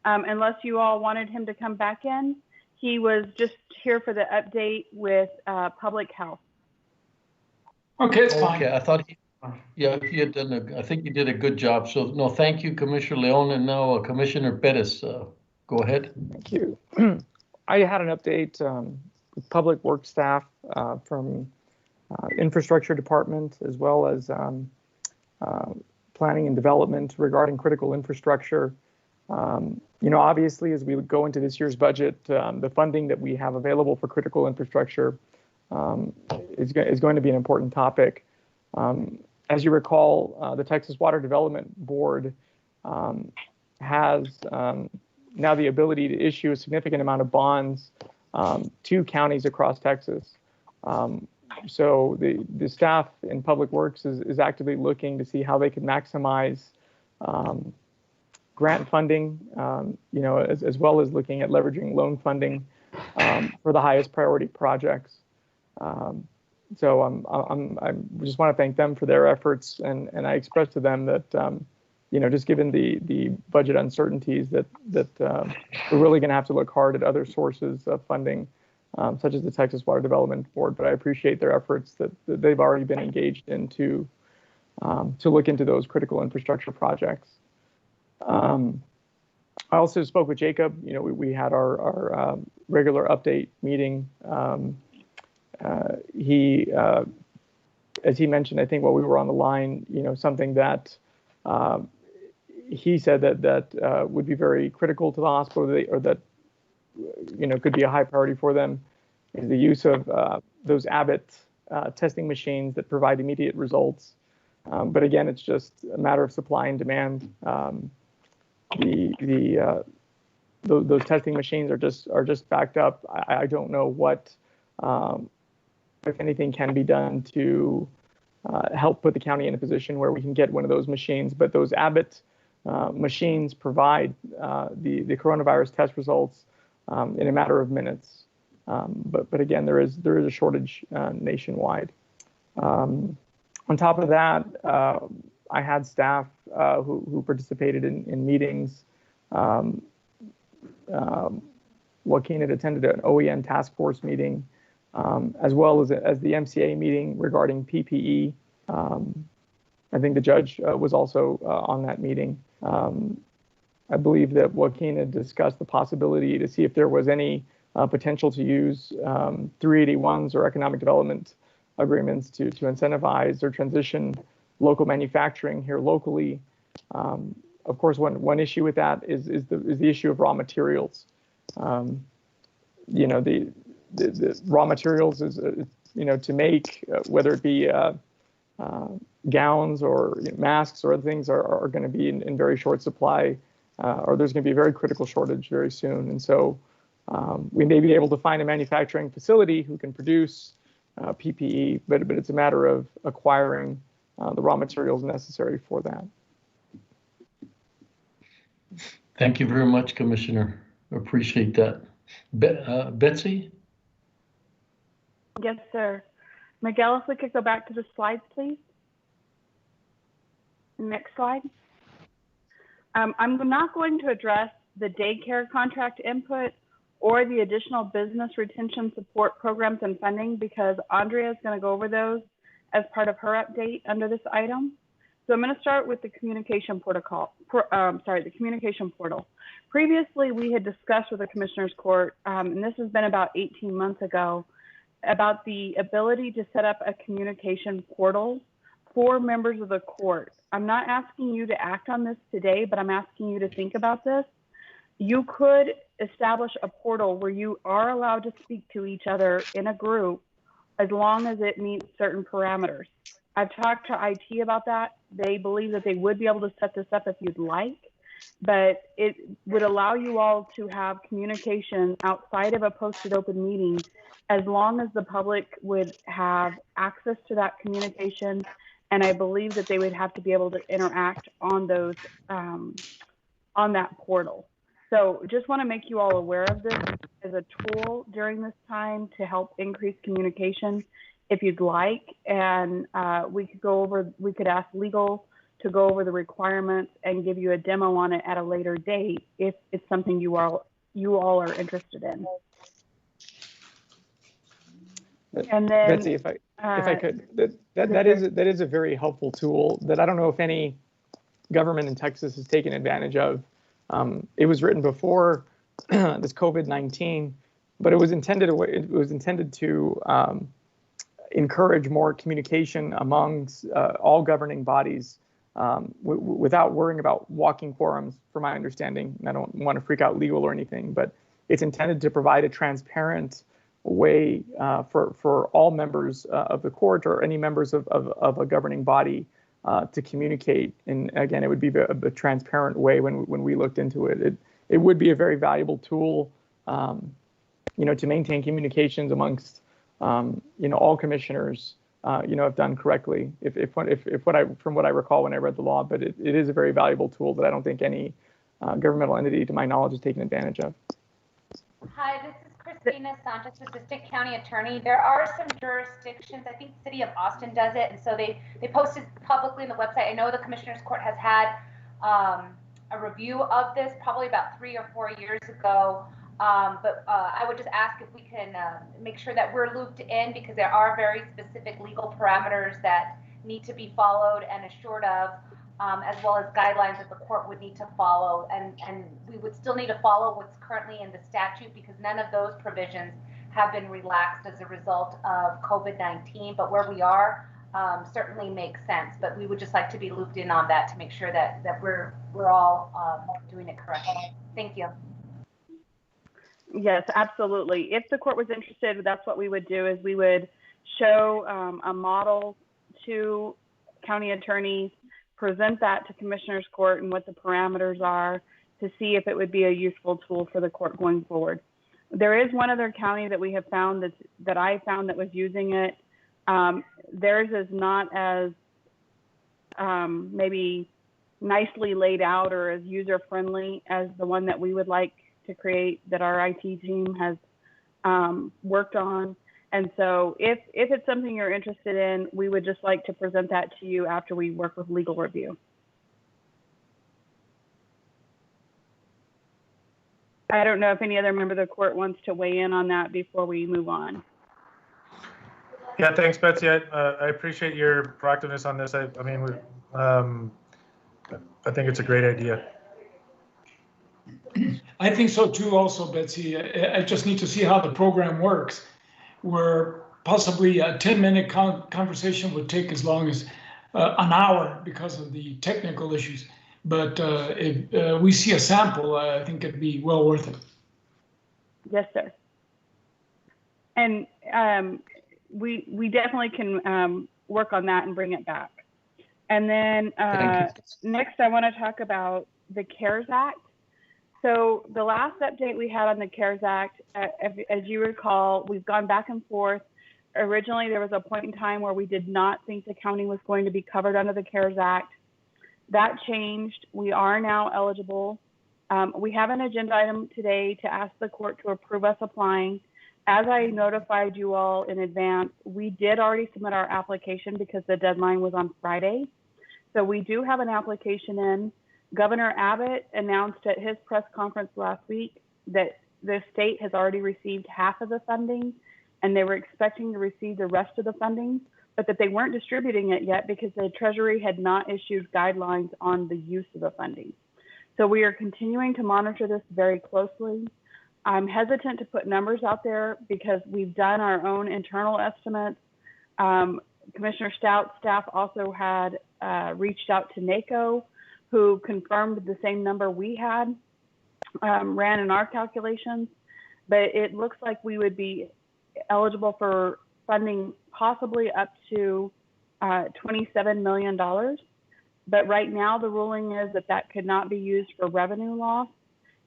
unless you all wanted him to come back in. He was just here for the update with public health. Okay, it's fine. Okay, I thought he had done I think he did a good job. So no, thank you, Commissioner Leon, and now Commissioner Perez. Go ahead. Thank you. I had an update with public works staff from infrastructure department, as well as planning and development regarding critical infrastructure. Obviously, as we go into this year's budget, the funding that we have available for critical infrastructure is going to be an important topic. As you recall, the Texas Water Development Board has now the ability to issue a significant amount of bonds to counties across Texas. So the staff in Public Works is actively looking to see how they can maximize grant funding, as well as looking at leveraging loan funding for the highest priority projects. So I just want to thank them for their efforts, and I express to them that just given the budget uncertainties that we're really going to have to look hard at other sources of funding, such as the Texas Water Development Board. But I appreciate their efforts that they've already been engaged in to look into those critical infrastructure projects. I also spoke with Jacob. We had our regular update meeting. He, as he mentioned, I think while we were on the line, something that he said that would be very critical to the hospital, or that could be a high priority for them, is the use of those Abbott testing machines that provide immediate results. But again, it's just a matter of supply and demand. Those testing machines are just backed up. I don't know what, if anything, can be done to help put the county in a position where we can get one of those machines. But those Abbott machines provide the coronavirus test results in a matter of minutes. But again, there is a shortage nationwide. On top of that, I had staff who participated in meetings. Joaquin had attended an OEM task force meeting, as well as the MCA meeting regarding PPE. I think the judge was also on that meeting. I believe that Joaquin had discussed the possibility to see if there was any potential to use 381s or economic development agreements to incentivize or transition local manufacturing here locally. Of course, one issue with that is the issue of raw materials. The raw materials is to make, whether it be gowns or masks or other things, are going to be in very short supply, or there's going to be a very critical shortage very soon. And so we may be able to find a manufacturing facility who can produce PPE, but it's a matter of acquiring the raw materials necessary for that. Thank you very much, Commissioner. Appreciate that. Betsy? Yes, sir. Miguel, if we could go back to the slides, please. Next slide. I'm not going to address the daycare contract input or the additional business retention support programs and funding, because Andrea is going to go over those as part of her update under this item. So I'm going to start with the communication protocol. The communication portal. Previously, we had discussed with the Commissioners Court, and this has been about 18 months ago, about the ability to set up a communication portal for members of the court. I'm not asking you to act on this today, but I'm asking you to think about this. You could establish a portal where you are allowed to speak to each other in a group as long as it meets certain parameters. I've talked to IT about that. They believe that they would be able to set this up if you'd like, but it would allow you all to have communication outside of a posted open meeting, as long as the public would have access to that communication. And I believe that they would have to be able to interact on those, on that portal. So just want to make you all aware of this as a tool during this time to help increase communication if you'd like. And we could ask legal to go over the requirements and give you a demo on it at a later date if it's something you all are interested in. And then, Betsy, if I could, that is a very helpful tool that I don't know if any government in Texas has taken advantage of. It was written before this COVID-19, but it was intended to encourage more communication amongst all governing bodies without worrying about walking quorums, from my understanding. I don't want to freak out legal or anything, but it's intended to provide a transparent way for all members of the court or any members of a governing body to communicate. And again, it would be a transparent way when we looked into it. It would be a very valuable tool, to maintain communications amongst, all commissioners, if done correctly, from what I recall when I read the law. But it is a very valuable tool that I don't think any governmental entity, to my knowledge, has taken advantage of. Hi, this is Christina Sanchez, Assistant County Attorney. There are some jurisdictions, I think City of Austin does it, and so they posted publicly on the website. I know the Commissioner's Court has had a review of this probably about 3 or 4 years ago. But I would just ask if we can make sure that we're looped in, because there are very specific legal parameters that need to be followed and assured of, as well as guidelines that the court would need to follow. And we would still need to follow what's currently in the statute, because none of those provisions have been relaxed as a result of COVID-19. But where we are certainly makes sense. But we would just like to be looped in on that to make sure that we're all doing it correctly. Thank you. Yes, absolutely. If the court was interested, that's what we would do, is we would show a model to county attorneys, present that to Commissioner's Court and what the parameters are, to see if it would be a useful tool for the court going forward. There is one other county that we have found that I found that was using it. Theirs is not as maybe nicely laid out or as user-friendly as the one that we would like to create, that our IT team has worked on. And so if it's something you're interested in, we would just like to present that to you after we work with legal review. I don't know if any other member of the court wants to weigh in on that before we move on. Yeah, thanks, Betsy. I appreciate your proactiveness on this. I think it's a great idea. I think so too also, Betsy. I just need to see how the program works, where possibly a 10-minute conversation would take as long as an hour because of the technical issues. But if we see a sample, I think it'd be well worth it. Yes, sir. And we definitely can work on that and bring it back. And then next I want to talk about the CARES Act. So the last update we had on the CARES Act, as you recall, we've gone back and forth. Originally, there was a point in time where we did not think the county was going to be covered under the CARES Act. That changed. We are now eligible. We have an agenda item today to ask the court to approve us applying. As I notified you all in advance, we did already submit our application because the deadline was on Friday. So we do have an application in. Governor Abbott announced at his press conference last week that the state has already received half of the funding, and they were expecting to receive the rest of the funding, but that they weren't distributing it yet because the Treasury had not issued guidelines on the use of the funding. So we are continuing to monitor this very closely. I'm hesitant to put numbers out there because we've done our own internal estimates. Commissioner Stout's staff also had reached out to NACO, who confirmed the same number we had, ran in our calculations, but it looks like we would be eligible for funding possibly up to $27 million. But right now the ruling is that could not be used for revenue loss.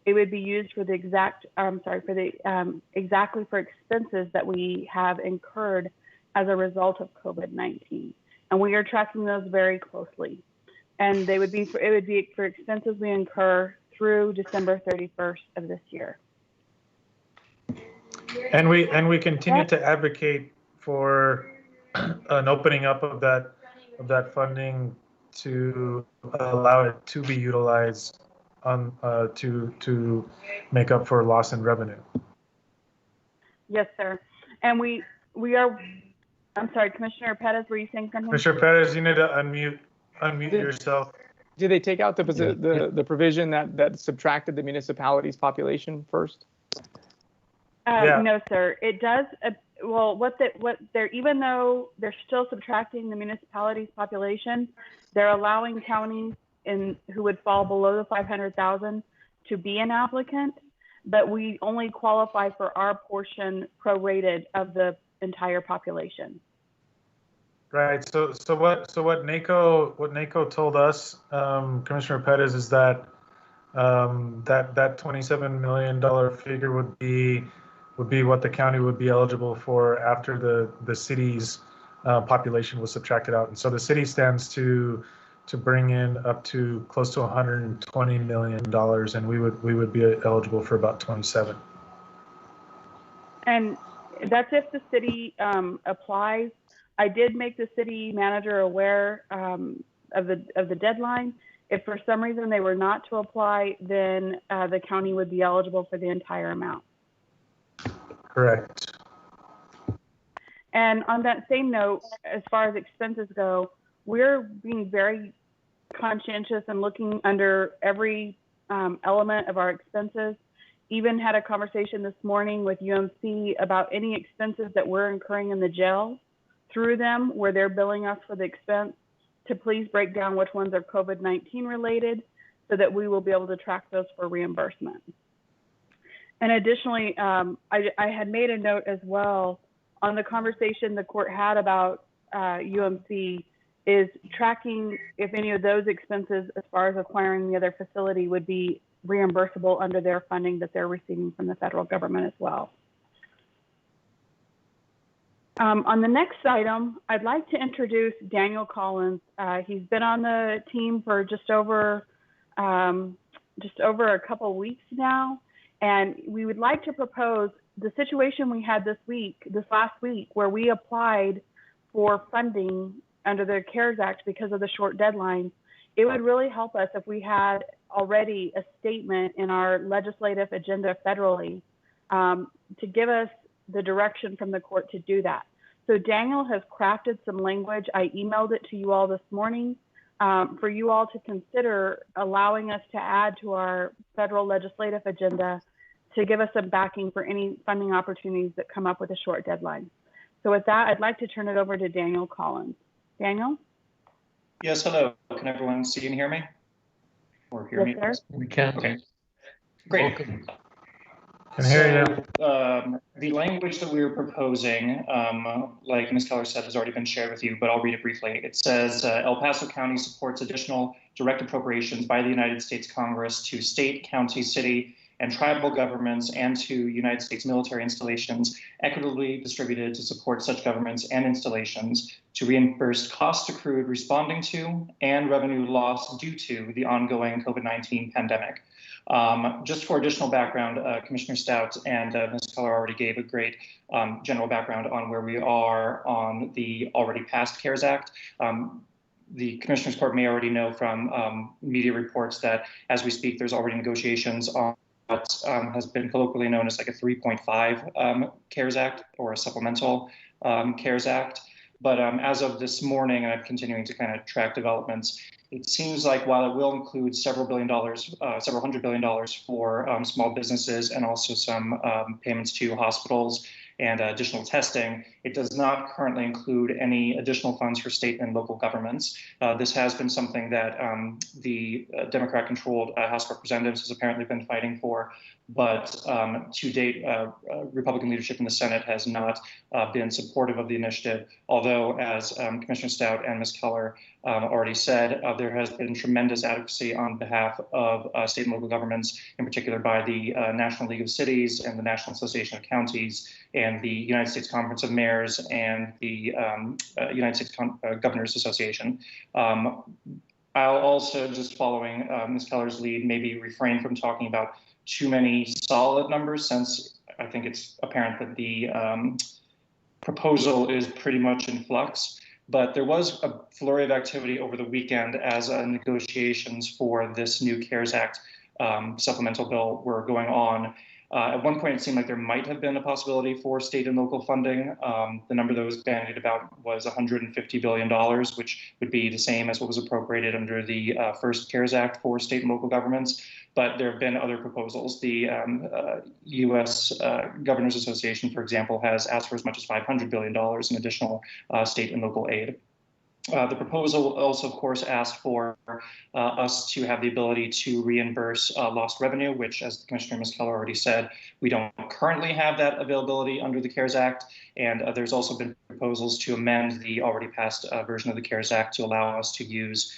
It would be used for the exactly for expenses that we have incurred as a result of COVID-19. And we are tracking those very closely. And it would be for expenses we incur through December 31st of this year. And we continue to advocate for an opening up of that funding to allow it to be utilized on to make up for loss in revenue. Yes, sir. And we are. I'm sorry, Commissioner Pettis, were you saying something? Commissioner Pettis, you need to unmute yourself. Did they take out the provision that subtracted the municipality's population first? No, sir. It does. Well, even though they're still subtracting the municipality's population, they're allowing counties who would fall below the 500,000 to be an applicant, but we only qualify for our portion prorated of the entire population. Right. So what NACO told us, Commissioner Pettis, is that that $27 million figure would be what the county would be eligible for after the city's population was subtracted out, and so the city stands to bring in up to close to $120 million, and we would be eligible for about 27. And that's if the city applies. I did make the city manager aware of the deadline. If for some reason they were not to apply, then the county would be eligible for the entire amount. Correct. And on that same note, as far as expenses go, we're being very conscientious and looking under every element of our expenses. Even had a conversation this morning with UMC about any expenses that we're incurring in the jail through them, where they're billing us for the expense, to please break down which ones are COVID-19 related so that we will be able to track those for reimbursement. And additionally, I had made a note as well on the conversation the court had about UMC is tracking if any of those expenses as far as acquiring the other facility would be reimbursable under their funding that they're receiving from the federal government as well. On the next item, I'd like to introduce Daniel Collins. He's been on the team for just over a couple of weeks now, and we would like to propose the situation we had this last week, where we applied for funding under the CARES Act because of the short deadline. It would really help us if we had already a statement in our legislative agenda federally to give us the direction from the court to do that. So Daniel has crafted some language. I emailed it to you all this morning for you all to consider allowing us to add to our federal legislative agenda to give us some backing for any funding opportunities that come up with a short deadline. So with that, I'd like to turn it over to Daniel Collins. Daniel? Yes, hello. Can everyone see and hear me? Or hear me? Yes, sir. We can. Okay, great. Welcome. Can hear you. The language that we were proposing, like Ms. Keller said, has already been shared with you, but I'll read it briefly. It says, El Paso County supports additional direct appropriations by the United States Congress to state, county, city, and tribal governments and to United States military installations equitably distributed to support such governments and installations to reimburse costs accrued responding to and revenue loss due to the ongoing COVID-19 pandemic. Just for additional background, Commissioner Stout and Ms. Keller already gave a great general background on where we are on the already passed CARES Act. The Commissioners Court may already know from media reports that as we speak, there's already negotiations on what has been colloquially known as like a 3.5 CARES Act or a supplemental CARES Act. But as of this morning, and I'm continuing to kind of track developments, it seems like while it will include several $100 billion for small businesses and also some payments to hospitals and additional testing, it does not currently include any additional funds for state and local governments. This has been something that the Democrat-controlled House of Representatives has apparently been fighting for, but to date, Republican leadership in the Senate has not been supportive of the initiative, although, as Commissioner Stout and Ms. Keller already said, there has been tremendous advocacy on behalf of state and local governments, in particular by the National League of Cities and the National Association of Counties and the United States Conference of Mayors and the United States Governors Association. I'll also, just following Ms. Keller's lead, maybe refrain from talking about too many solid numbers, since I think it's apparent that the proposal is pretty much in flux. But there was a flurry of activity over the weekend as negotiations for this new CARES Act supplemental bill were going on. At one point, it seemed like there might have been a possibility for state and local funding. The number that was bandied about was $150 billion, which would be the same as what was appropriated under the first CARES Act for state and local governments. But there have been other proposals. The U.S. Governors Association, for example, has asked for as much as $500 billion in additional state and local aid. The proposal also, of course, asked for us to have the ability to reimburse lost revenue, which, as Commissioner Ms. Keller already said, we don't currently have that availability under the CARES Act. And there's also been proposals to amend the already passed version of the CARES Act to allow us to use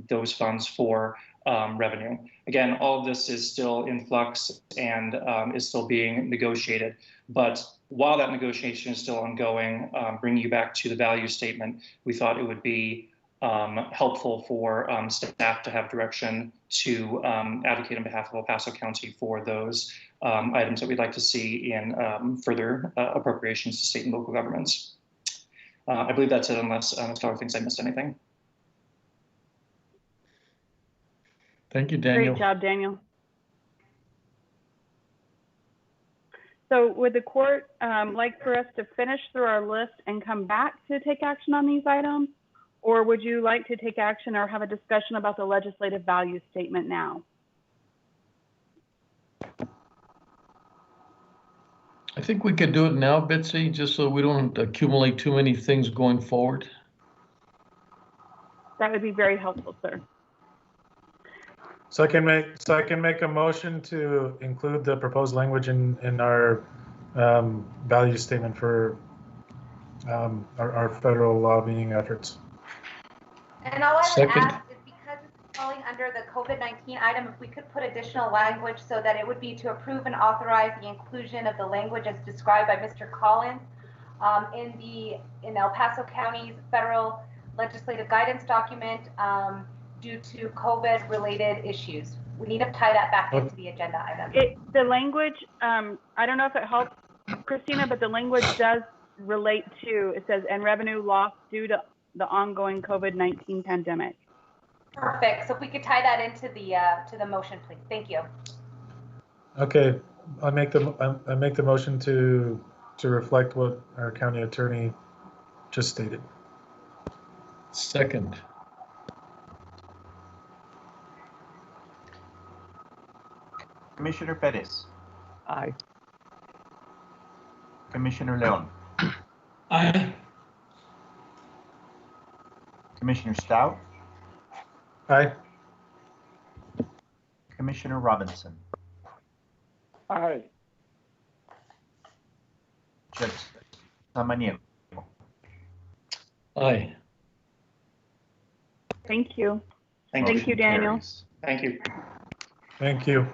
those funds for revenue. Again, all of this is still in flux and is still being negotiated. But while that negotiation is still ongoing, bringing you back to the value statement, we thought it would be helpful for staff to have direction to advocate on behalf of El Paso County for those items that we'd like to see in further appropriations to state and local governments. I believe that's it, unless Ms. Keller thinks I missed anything. Thank you, Daniel. Great job, Daniel. So would the court like for us to finish through our list and come back to take action on these items? Or would you like to take action or have a discussion about the legislative value statement now? I think we could do it now, Betsy, just so we don't accumulate too many things going forward. That would be very helpful, sir. So I can make a motion to include the proposed language in our value statement for our federal lobbying efforts. And all I would Second. ask is, because it's falling under the COVID-19 item, if we could put additional language so that it would be to approve and authorize the inclusion of the language as described by Mr. Collins in El Paso County's federal legislative guidance document due to COVID-related issues. We need to tie that back into the agenda item. The language, I don't know if it helps, Christina, but the language does relate to, it says, and revenue loss due to the ongoing COVID-19 pandemic. Perfect. So if we could tie that into the motion, please. Thank you. Okay, I make the motion to reflect what our county attorney just stated. Second. Commissioner Perez. Aye. Commissioner Leon. Aye. Commissioner Stout. Aye. Commissioner Robinson. Aye. Judge Samaniego. Aye. Thank you. Thank you, Daniel. Thank you. Thank you.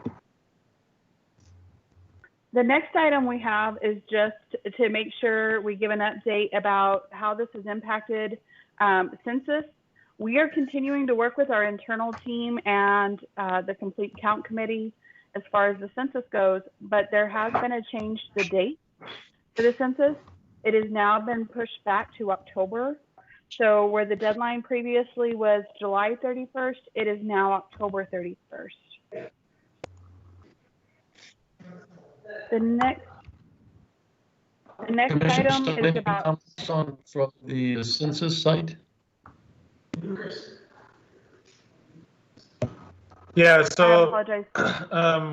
The next item we have is just to make sure we give an update about how this has impacted census. We are continuing to work with our internal team and the Complete Count Committee as far as the census goes, but there has been a change to the date for the census. It has now been pushed back to October. So where the deadline previously was July 31st, it is now October 31st. The next item is about from the census site. Yeah, so I apologize.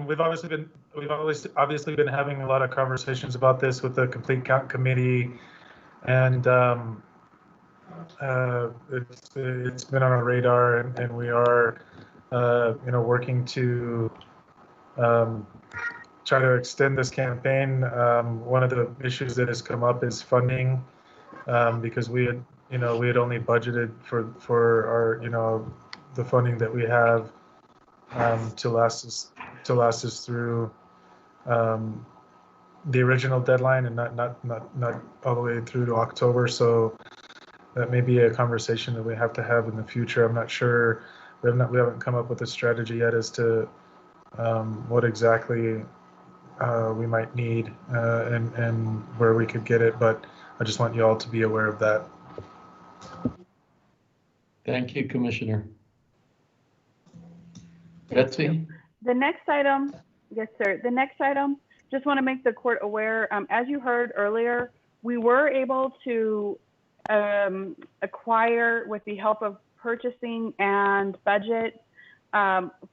we've obviously been having a lot of conversations about this with the Complete Count Committee, and it's been on our radar, and we are working to try to extend this campaign. One of the issues that has come up is funding, because we had only budgeted for our the funding that we have to last us through the original deadline, and not all the way through to October. So that may be a conversation that we have to have in the future. I'm not sure. We haven't come up with a strategy yet as to what exactly we might need and where we could get it, but I just want you all to be aware of that. Thank you, Commissioner. Betsy? The next item, yes, sir. The next item, just want to make the court aware, as you heard earlier, we were able to acquire, with the help of purchasing and budget,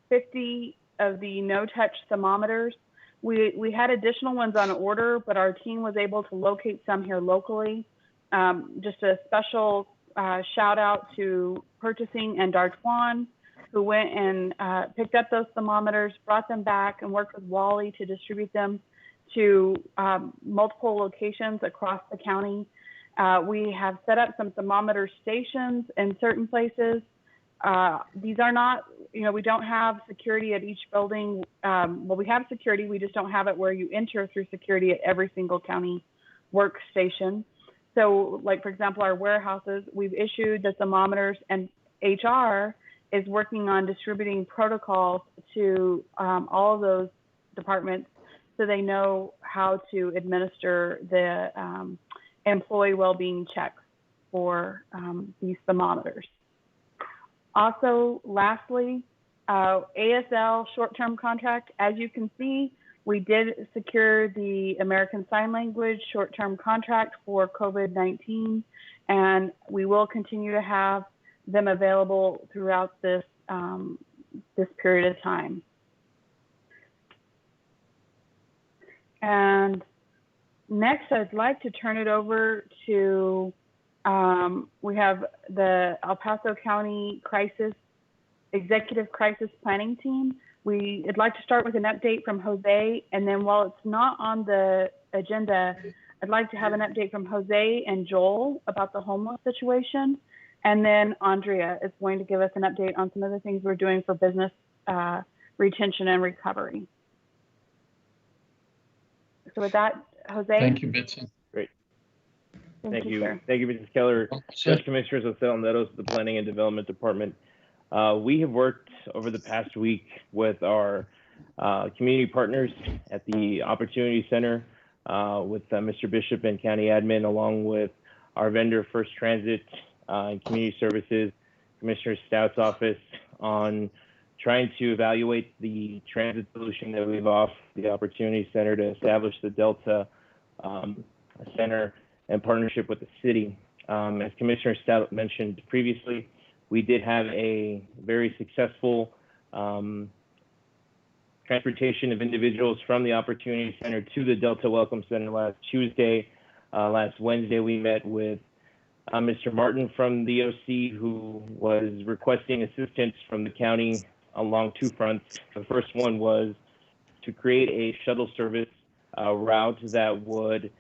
50 of the no-touch thermometers. We had additional ones on order, but our team was able to locate some here locally. Just a special shout out to purchasing and Dartwan, who went and picked up those thermometers, brought them back, and worked with Wally to distribute them to multiple locations across the county. We have set up some thermometer stations in certain places. These are not, we don't have security at each building. Well, we have security, we just don't have it where you enter through security at every single county workstation. So like, for example, our warehouses, we've issued the thermometers, and HR is working on distributing protocols to all of those departments so they know how to administer the employee well-being checks for these thermometers. Also, lastly, ASL short-term contract. As you can see, we did secure the American Sign Language short-term contract for COVID-19, and we will continue to have them available throughout this this period of time. And next, I'd like to turn it over to, we have the El Paso County Executive Crisis Planning Team. I'd like to start with an update from Jose, and then while it's not on the agenda, I'd like to have an update from Jose and Joel about the homeless situation. And then Andrea is going to give us an update on some of the things we're doing for business retention and recovery. So with that, Jose. Thank you, Betsy. Great. Thank you, sir. Thank you, Mrs. Keller. Judge Commissioners of Salem Meadows, the Planning and Development Department. We have worked over the past week with our community partners at the Opportunity Center with Mr. Bishop and County Admin, along with our vendor First Transit and Community Services, Commissioner Stout's office, on trying to evaluate the transit solution that we've offered the Opportunity Center to establish the Delta Center in partnership with the city. As Commissioner Stout mentioned previously, we did have a very successful transportation of individuals from the Opportunity Center to the Delta Welcome Center last Tuesday. Last Wednesday, we met with Mr. Martin from the OC, who was requesting assistance from the county along two fronts. The first one was to create a shuttle service route that would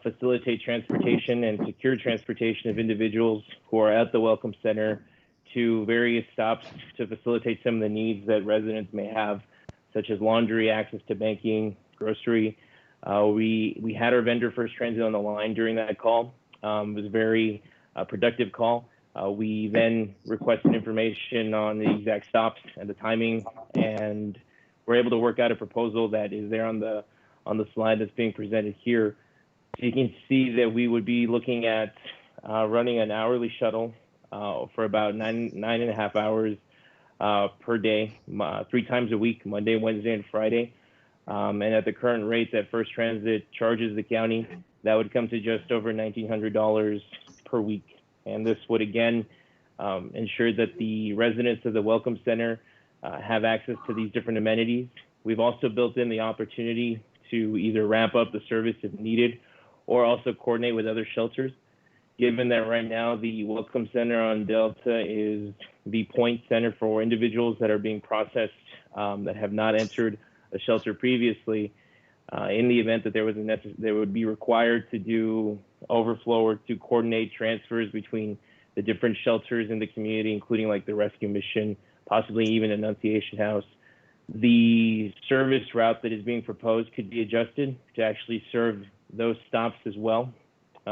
facilitate transportation and secure transportation of individuals who are at the Welcome Center to various stops to facilitate some of the needs that residents may have, such as laundry, access to banking, grocery. We had our vendor First Transit on the line during that call. It was a very productive call. We then requested information on the exact stops and the timing, and we're able to work out a proposal that is there on the slide that's being presented here. So you can see that we would be looking at running an hourly shuttle for about nine and a half hours per day, 3 times a week, Monday, Wednesday, and Friday. And at the current rate that First Transit charges the county, that would come to just over $1,900 per week. And this would again ensure that the residents of the Welcome Center have access to these different amenities. We've also built in the opportunity to either ramp up the service if needed, or also coordinate with other shelters. Given that right now the Welcome Center on Delta is the point center for individuals that are being processed that have not entered a shelter previously, in the event that they would be required to do overflow or to coordinate transfers between the different shelters in the community, including like the Rescue Mission, possibly even Annunciation House. The service route that is being proposed could be adjusted to actually serve those stops as well.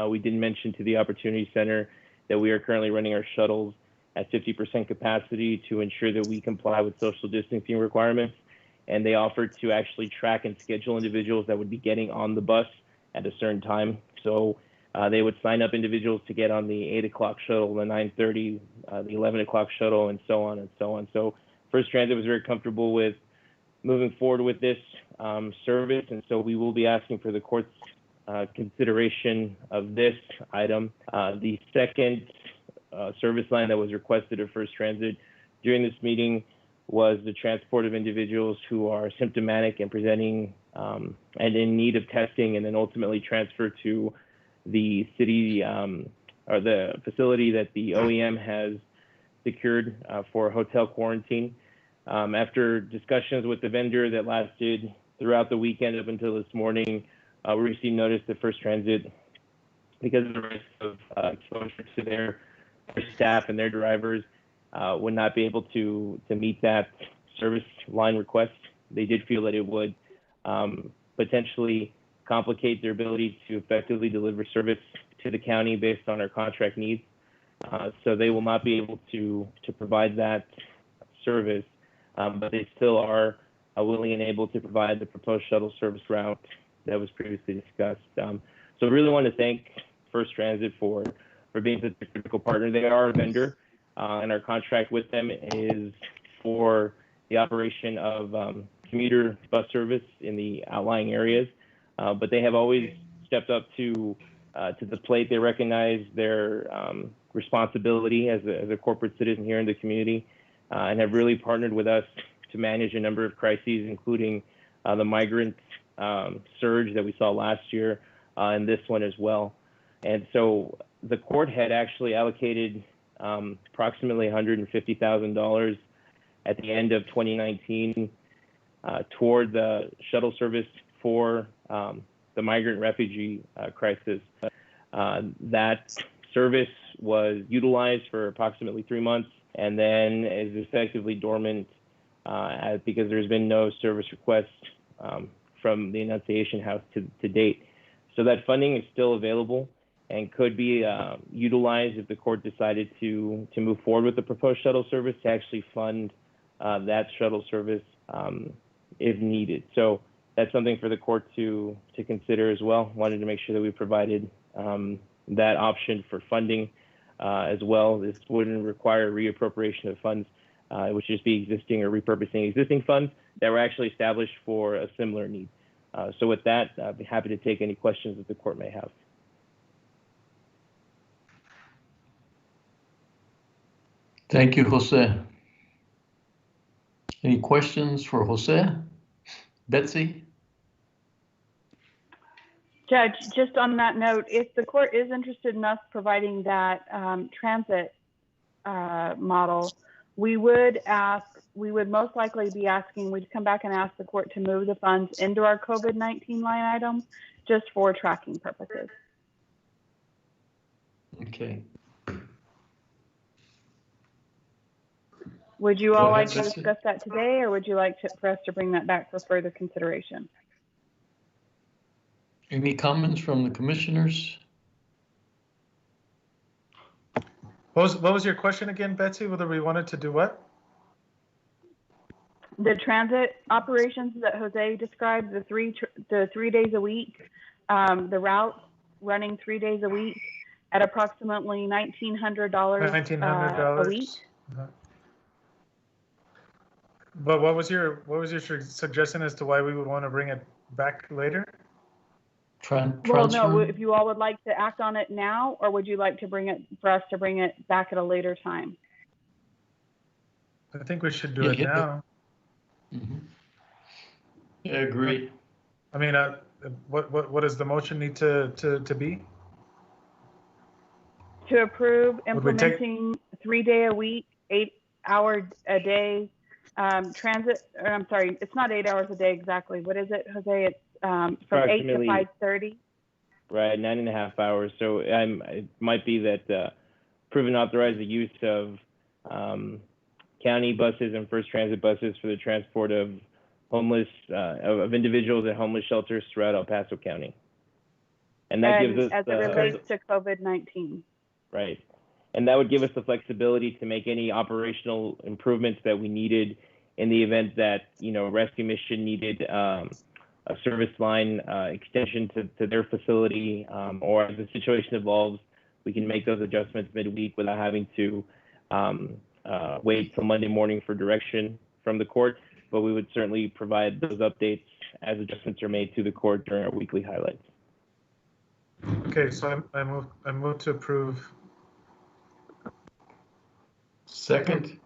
We did mention to the Opportunity Center that we are currently running our shuttles at 50% capacity to ensure that we comply with social distancing requirements. And they offered to actually track and schedule individuals that would be getting on the bus at a certain time. So they would sign up individuals to get on the 8 o'clock shuttle, the 9:30, the 11 o'clock shuttle, and so on and so on. So First Transit was very comfortable with moving forward with this service. And so we will be asking for the court's consideration of this item. The second service line that was requested of First Transit during this meeting was the transport of individuals who are symptomatic and presenting and in need of testing, and then ultimately transfer to the city or the facility that the OEM has secured for hotel quarantine. After discussions with the vendor that lasted throughout the weekend up until this morning, we received notice that First Transit, because of the risk of exposure to their staff and their drivers, would not be able to meet that service line request. They did feel that it would potentially complicate their ability to effectively deliver service to the county based on our contract needs. So they will not be able to provide that service, but they still are willing and able to provide the proposed shuttle service route that was previously discussed. So really want to thank First Transit for being such a critical partner. They are a vendor, and our contract with them is for the operation of commuter bus service in the outlying areas. But they have always stepped up to the plate. They recognize their responsibility as a corporate citizen here in the community, and have really partnered with us to manage a number of crises, including the migrant surge that we saw last year, and this one as well. And so the court had actually allocated approximately $150,000 at the end of 2019 toward the shuttle service for the migrant refugee crisis. That service was utilized for approximately 3 months and then is effectively dormant because there's been no service request from the Annunciation House to date. So that funding is still available and could be utilized if the court decided to move forward with the proposed shuttle service to actually fund that shuttle service if needed. So that's something for the court to consider as well. Wanted to make sure that we provided that option for funding as well. This wouldn't require reappropriation of funds. It would just be existing or repurposing existing funds that were actually established for a similar need. So with that, I'd be happy to take any questions that the court may have. Thank you, Jose. Any questions for Jose? Betsy? Judge, just on that note, if the court is interested in us providing that transit model, we would most likely be asking, we'd come back and ask the court to move the funds into our COVID-19 line item just for tracking purposes. Okay. Would you all like to Betsy. discuss that today, or would you like for us to bring that back for further consideration? Any comments from the commissioners? What was your question again, Betsy? Whether we wanted to do what? The transit operations that Jose described, the three days a week, the route running 3 days a week at approximately $1,900 a week. But what was your suggestion as to why we would want to bring it back later? Well, no, if you all would like to act on it now, or would you like to bring it back at a later time? I think we should do it now. Mm-hmm. Yeah, I agree. I mean, what does the motion need to be? To approve implementing 3 day a week, 8 hour a day transit. I'm sorry, it's not 8 hours a day exactly. What is it, Jose? It's from 8 to 5:30. Right, 9.5 hours. So it might be that approve and authorize the use of county buses and First Transit buses for the transport of homeless of individuals at homeless shelters throughout El Paso County. And that gives us as it relates to COVID-19. Right. And that would give us the flexibility to make any operational improvements that we needed in the event that, rescue mission needed a service line extension to their facility, or as the situation evolves, we can make those adjustments midweek without having to wait till Monday morning for direction from the court. But we would certainly provide those updates as adjustments are made to the court during our weekly highlights. Okay, so I move to approve. Second.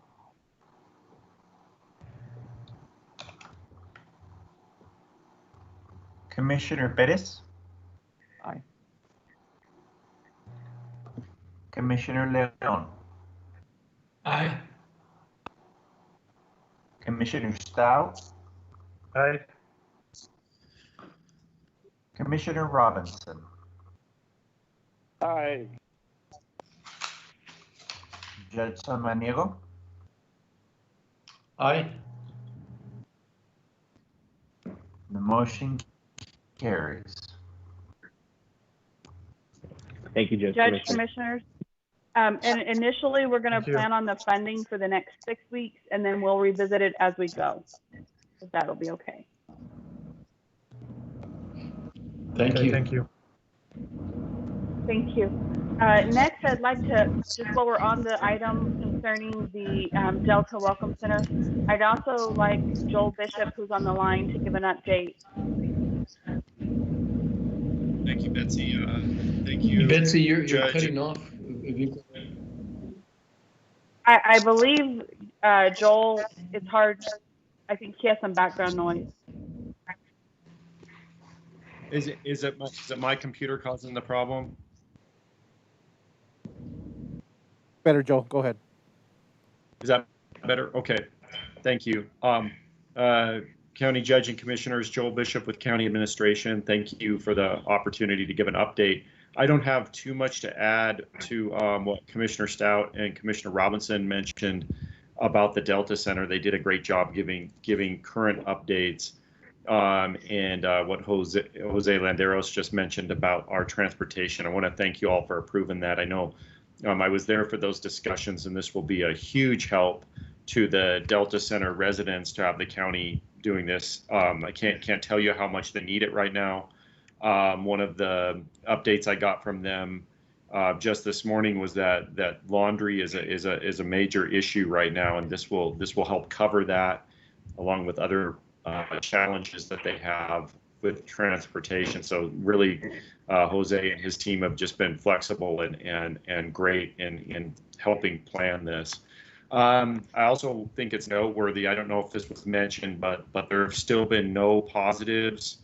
Commissioner Perez? Aye. Commissioner Leon? Aye. Commissioner Stout? Aye. Commissioner Robinson? Aye. Judge Samaniego? Aye. The motion carries. Thank you, Judge. Judge, Commissioners. And initially, we're going to plan on the funding for the next 6 weeks, and then we'll revisit it as we go. If that'll be okay. Thank you. Thank you. Thank you. Next, I'd like to, just while we're on the item concerning the Delta Welcome Center, I'd also like Joel Bishop, who's on the line, to give an update. Thank you, Betsy. Thank you, Betsy, you're Judge. cutting off. I believe, Joel, it's hard. I think he has some background noise. Is it my computer causing the problem? Better, Joel. Go ahead. Is that better? Okay. Thank you. County Judge and Commissioners, Joel Bishop with County Administration. Thank you for the opportunity to give an update. I don't have too much to add to what Commissioner Stout and Commissioner Robinson mentioned about the Delta Center. They did a great job giving current updates. And what Jose Landeros just mentioned about our transportation. I want to thank you all for approving that. I know I was there for those discussions, and this will be a huge help to the Delta Center residents to have the county doing this. I can't tell you how much they need it right now. One of the updates I got from them just this morning was that laundry is a major issue right now, and this will help cover that, along with other challenges that they have with transportation. So really, Jose and his team have just been flexible and great in helping plan this. I also think it's noteworthy. I don't know if this was mentioned, but there have still been no positives,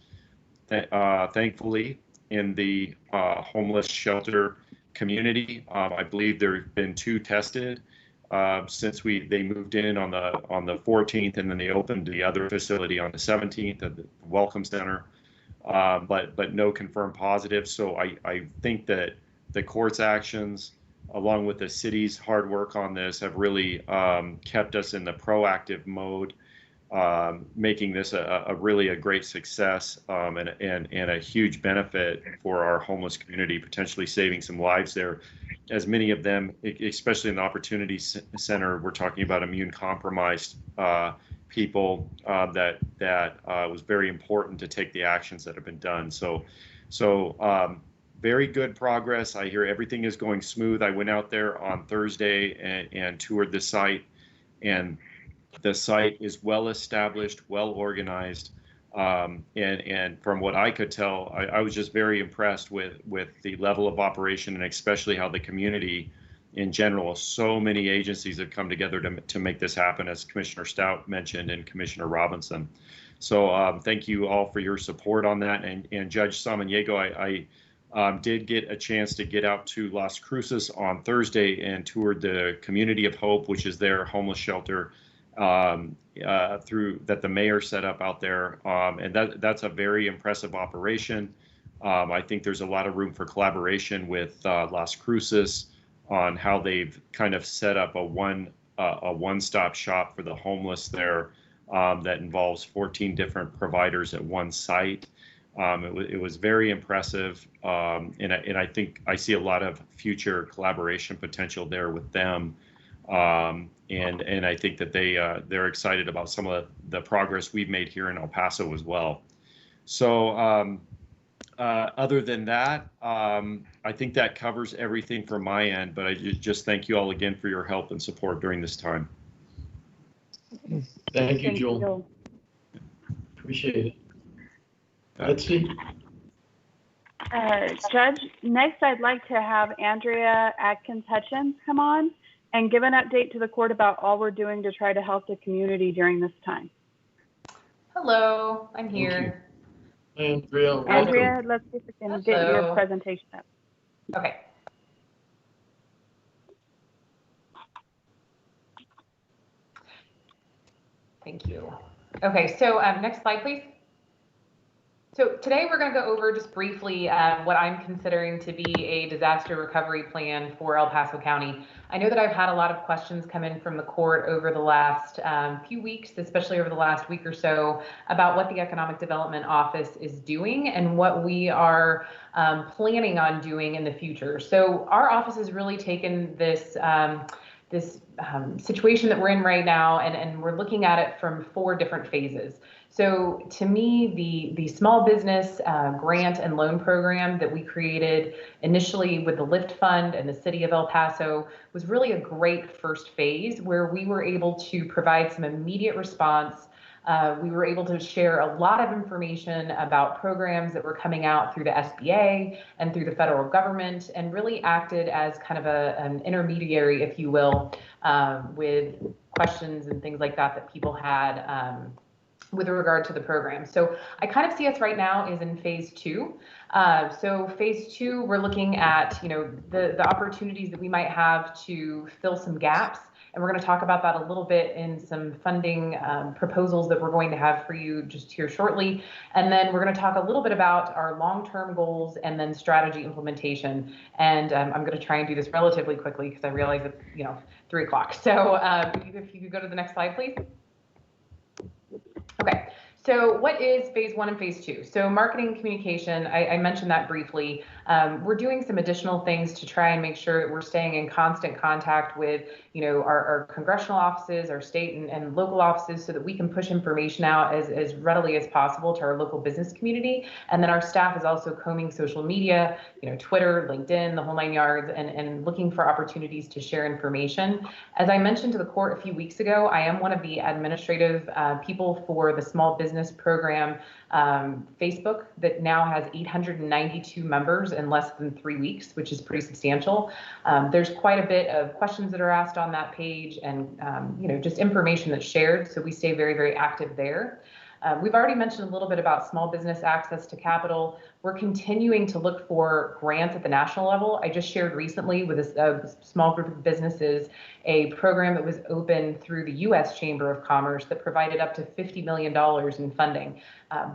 thankfully, in the homeless shelter community. I believe there have been 2 tested since they moved in on the 14th, and then they opened the other facility on the 17th at the Welcome Center, but no confirmed positives. So I think that the court's actions, along with the city's hard work on this, have really kept us in the proactive mode, making this a really great success and a huge benefit for our homeless community, potentially saving some lives there. As many of them, especially in the Opportunity Center, we're talking about immune compromised people that was very important to take the actions that have been done. So very good progress. I hear everything is going smooth. I went out there on Thursday and toured the site, and the site is well established, well organized. And from what I could tell, I was just very impressed with the level of operation, and especially how the community in general, so many agencies have come together to make this happen, as Commissioner Stout mentioned and Commissioner Robinson. So thank you all for your support on that. And Judge Samaniego, I did get a chance to get out to Las Cruces on Thursday and toured the Community of Hope, which is their homeless shelter through that the mayor set up out there, and that's a very impressive operation. I think there's a lot of room for collaboration with Las Cruces on how they've kind of set up a one-stop shop for the homeless there that involves 14 different providers at one site. It was very impressive, and I think I see a lot of future collaboration potential there with them. And I think that they're excited about some of the progress we've made here in El Paso as well. So other than that, I think that covers everything from my end, but I just thank you all again for your help and support during this time. Thank you, Joel. Appreciate it. Betsy? Judge, next I'd like to have Andrea Atkins-Hutchins come on and give an update to the court about all we're doing to try to help the community during this time. Hello, I'm here. Hi, Andrea. Andrea, let's see if we can get your presentation up. Okay. Thank you. Okay, so next slide, please. So today we're going to go over just briefly what I'm considering to be a disaster recovery plan for El Paso County. I know that I've had a lot of questions come in from the court over the last few weeks, especially over the last week or so, about what the Economic Development Office is doing and what we are planning on doing in the future. So our office has really taken this situation that we're in right now, and we're looking at it from 4 different phases. So to me, the small business grant and loan program that we created initially with the LIFT Fund and the City of El Paso was really a great first phase where we were able to provide some immediate response. We were able to share a lot of information about programs that were coming out through the SBA and through the federal government, and really acted as kind of an intermediary, if you will, with questions and things like that people had with regard to the program. So I kind of see us right now is in phase 2. So phase 2, we're looking at, the opportunities that we might have to fill some gaps. And we're going to talk about that a little bit in some funding proposals that we're going to have for you just here shortly. And then we're going to talk a little bit about our long-term goals and then strategy implementation. And I'm going to try and do this relatively quickly because I realize it's, 3 o'clock. So if you could go to the next slide, please. Okay, so what is phase 1 and phase 2? So marketing and communication, I mentioned that briefly. We're doing some additional things to try and make sure that we're staying in constant contact with, our congressional offices, our state and local offices, so that we can push information out as readily as possible to our local business community. And then our staff is also combing social media, Twitter, LinkedIn, the whole 9 yards, and looking for opportunities to share information. As I mentioned to the court a few weeks ago, I am one of the administrative people for the small business program Facebook that now has 892 members in less than 3 weeks, which is pretty substantial. There's quite a bit of questions that are asked on that page, and just information that's shared, so we stay very, very active there. We've already mentioned a little bit about small business access to capital. We're continuing to look for grants at the national level. I just shared recently with a small group of businesses a program that was open through the U.S. Chamber of Commerce that provided up to $50 million in funding.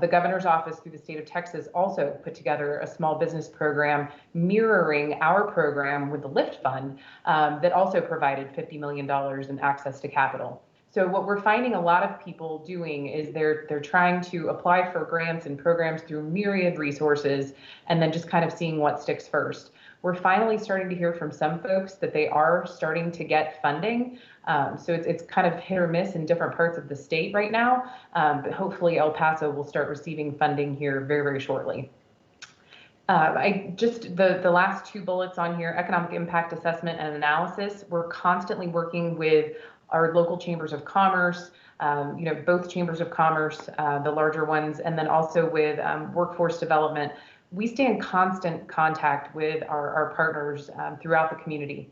The governor's office through the state of Texas also put together a small business program mirroring our program with the LIFT Fund that also provided $50 million in access to capital. So what we're finding a lot of people doing is they're trying to apply for grants and programs through myriad resources and then just kind of seeing what sticks first. We're finally starting to hear from some folks that they are starting to get funding. So it's kind of hit or miss in different parts of the state right now, but hopefully El Paso will start receiving funding here very, very shortly. The last 2 bullets on here, economic impact assessment and analysis. We're constantly working with our local chambers of commerce, both chambers of commerce, the larger ones, and then also with workforce development. We stay in constant contact with our partners throughout the community.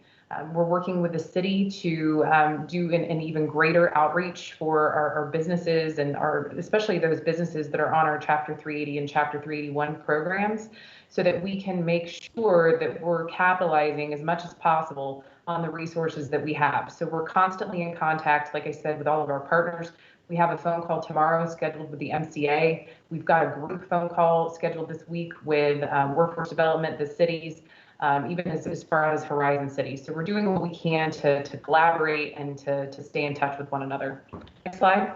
We're working with the city to do an even greater outreach for our businesses and especially those businesses that are on our Chapter 380 and Chapter 381 programs, so that we can make sure that we're capitalizing as much as possible on the resources that we have. So we're constantly in contact, like I said, with all of our partners. We have a phone call tomorrow scheduled with the MCA. We've got a group phone call scheduled this week with workforce development, the cities, even as far out as Horizon City. So we're doing what we can to collaborate and to stay in touch with one another. Next slide.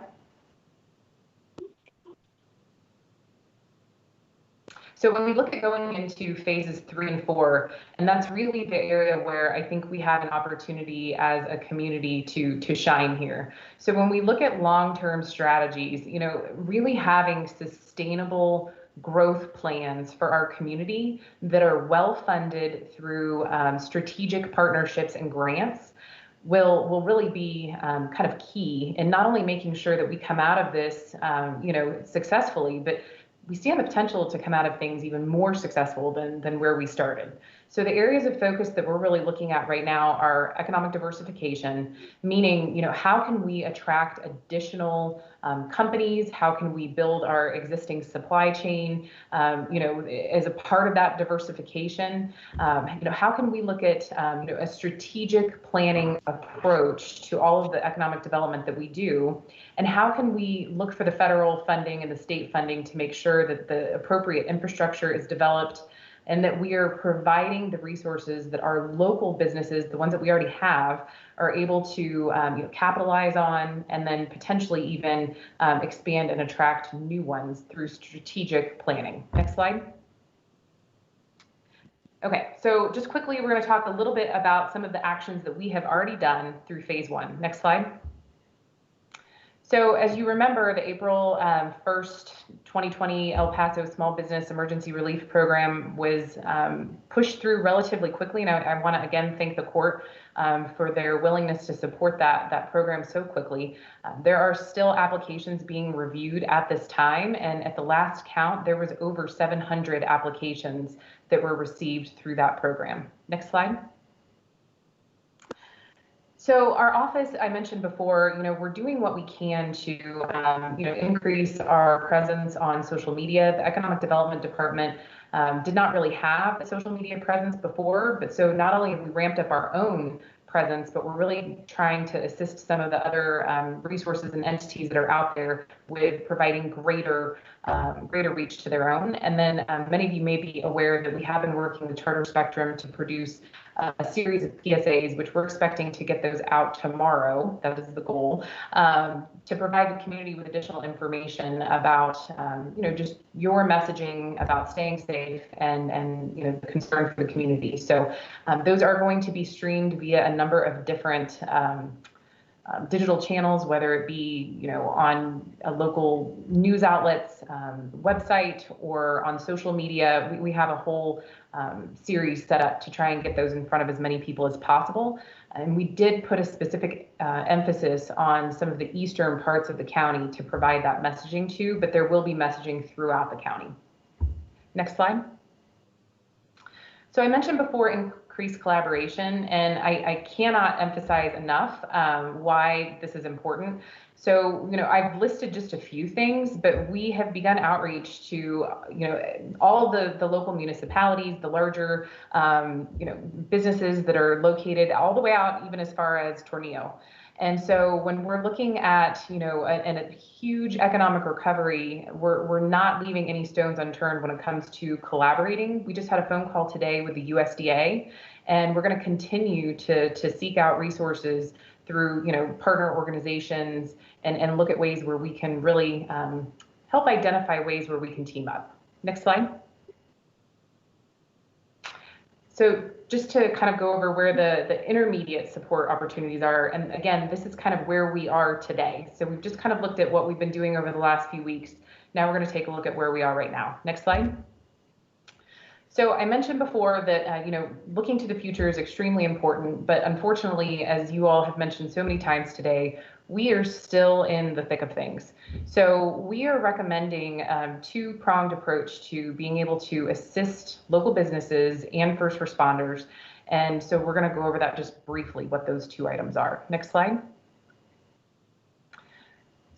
So when we look at going into phases 3 and 4, and that's really the area where I think we have an opportunity as a community to shine here. So when we look at long-term strategies, really having sustainable growth plans for our community that are well-funded through strategic partnerships and grants will really be kind of key in not only making sure that we come out of this, successfully, but we stand the potential to come out of things even more successful than where we started. So the areas of focus that we're really looking at right now are economic diversification, meaning, how can we attract additional companies? How can we build our existing supply chain, as a part of that diversification? How can we look at a strategic planning approach to all of the economic development that we do? And how can we look for the federal funding and the state funding to make sure that the appropriate infrastructure is developed and that we are providing the resources that our local businesses, the ones that we already have, are able to capitalize on, and then potentially even expand and attract new ones through strategic planning. Next slide. Okay, so just quickly, we're going to talk a little bit about some of the actions that we have already done through phase 1. Next slide. So as you remember, the April 1st, 2020 El Paso Small Business Emergency Relief Program was pushed through relatively quickly. And I want to again thank the court for their willingness to support that program so quickly. There are still applications being reviewed at this time. And at the last count, there was over 700 applications that were received through that program. Next slide. So our office, I mentioned before, we're doing what we can to, increase our presence on social media. The Economic Development Department did not really have a social media presence before, but so not only have we ramped up our own presence, but we're really trying to assist some of the other resources and entities that are out there with providing greater reach to their own. And then many of you may be aware that we have been working with Charter Spectrum to produce a series of PSAs, which we're expecting to get those out tomorrow. That is the goal, to provide the community with additional information about, just your messaging about staying safe and the concern for the community. So those are going to be streamed via a number of different digital channels, whether it be, on a local news outlet's website or on social media. We have a whole series set up to try and get those in front of as many people as possible. And we did put a specific emphasis on some of the eastern parts of the county to provide that messaging to, but there will be messaging throughout the county. Next slide. So I mentioned before increased collaboration, and I cannot emphasize enough why this is important. So, I've listed just a few things, but we have begun outreach to, all the local municipalities, the larger, businesses that are located all the way out, even as far as Tornillo. And so when we're looking at, a huge economic recovery, we're not leaving any stones unturned when it comes to collaborating. We just had a phone call today with the USDA, and we're going to continue to seek out resources through, partner organizations and look at ways where we can really help identify ways where we can team up. Next slide. So just to kind of go over where the intermediate support opportunities are, and again, this is kind of where we are today. So we've just kind of looked at what we've been doing over the last few weeks. Now we're going to take a look at where we are right now. Next slide. So I mentioned before that, looking to the future is extremely important, but unfortunately, as you all have mentioned so many times today, we are still in the thick of things. So we are recommending two-pronged approach to being able to assist local businesses and first responders. And so we're going to go over that just briefly, what those two items are. Next slide.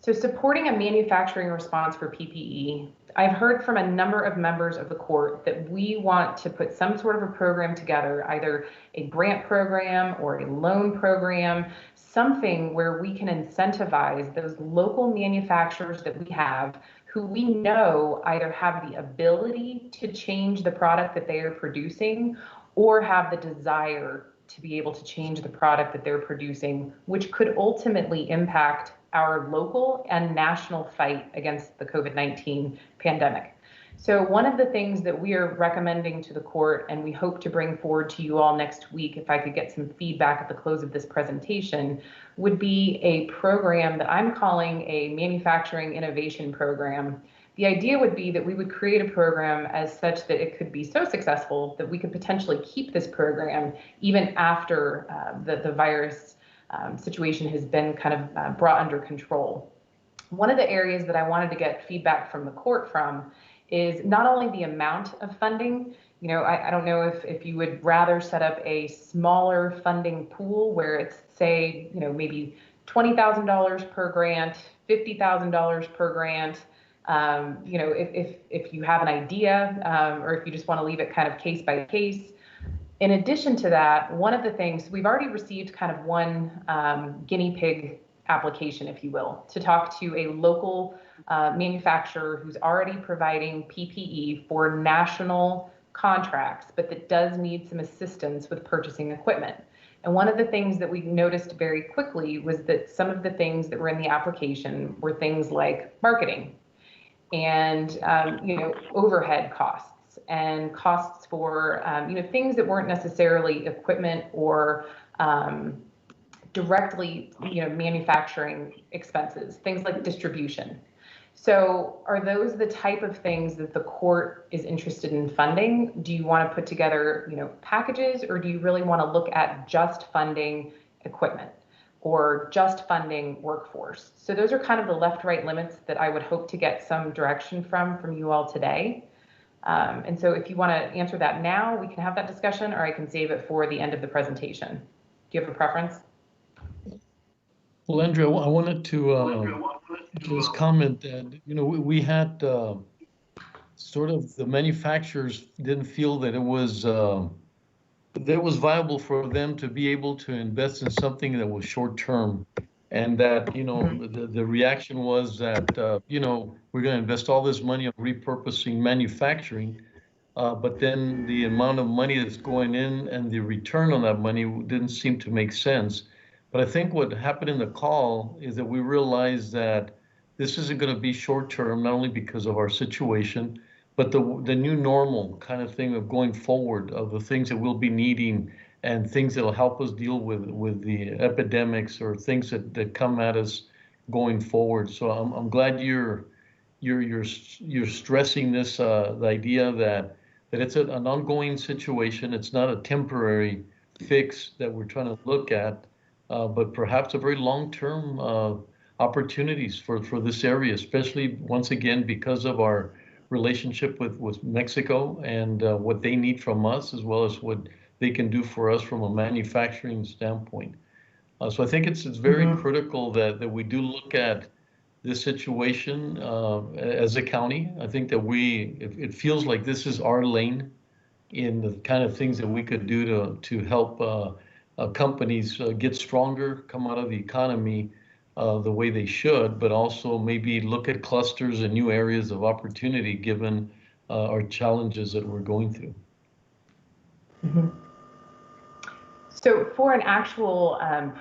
So supporting a manufacturing response for PPE, I've heard from a number of members of the court that we want to put some sort of a program together, either a grant program or a loan program, something where we can incentivize those local manufacturers that we have who we know either have the ability to change the product that they are producing or have the desire to be able to change the product that they're producing, which could ultimately impact our local and national fight against the COVID-19 pandemic. So one of the things that we are recommending to the court, and we hope to bring forward to you all next week, if I could get some feedback at the close of this presentation, would be a program that I'm calling a manufacturing innovation program. The idea would be that we would create a program as such that it could be so successful that we could potentially keep this program even after the virus situation has been kind of brought under control. One of the areas that I wanted to get feedback from the court from is not only the amount of funding. I don't know if you would rather set up a smaller funding pool where it's, say, maybe $20,000 per grant, $50,000 per grant. If you have an idea, or if you just want to leave it kind of case by case. In addition to that, one of the things, we've already received kind of one guinea pig application, if you will, to talk to a local manufacturer who's already providing PPE for national contracts, but that does need some assistance with purchasing equipment. And one of the things that we noticed very quickly was that some of the things that were in the application were things like marketing and overhead costs and costs for things that weren't necessarily equipment or directly manufacturing expenses, things like distribution. So are those the type of things that the court is interested in funding? Do you want to put together packages, or do you really want to look at just funding equipment or just funding workforce? So those are kind of the left-right limits that I would hope to get some direction from you all today. And so if you want to answer that now, we can have that discussion, or I can save it for the end of the presentation. Do you have a preference? Well, Andrea, I wanted to just comment that, we had sort of the manufacturers didn't feel that it was viable for them to be able to invest in something that was short term. And that, the reaction was that, we're going to invest all this money on repurposing manufacturing, but then the amount of money that's going in and the return on that money didn't seem to make sense. But I think what happened in the call is that we realized that this isn't going to be short term, not only because of our situation, but the new normal kind of thing of going forward, of the things that we'll be needing and things that'll help us deal with the epidemics or things that come at us going forward. So I'm glad you're stressing this the idea that it's an ongoing situation. It's not a temporary fix that we're trying to look at, but perhaps a very long-term opportunities for this area, especially once again because of our relationship with Mexico and what they need from us, as well as what they can do for us from a manufacturing standpoint. So I think it's very critical that we do look at this situation as a county. I think that it feels like this is our lane in the kind of things that we could do to help companies get stronger, come out of the economy the way they should, but also maybe look at clusters and new areas of opportunity given our challenges that we're going through. So for an actual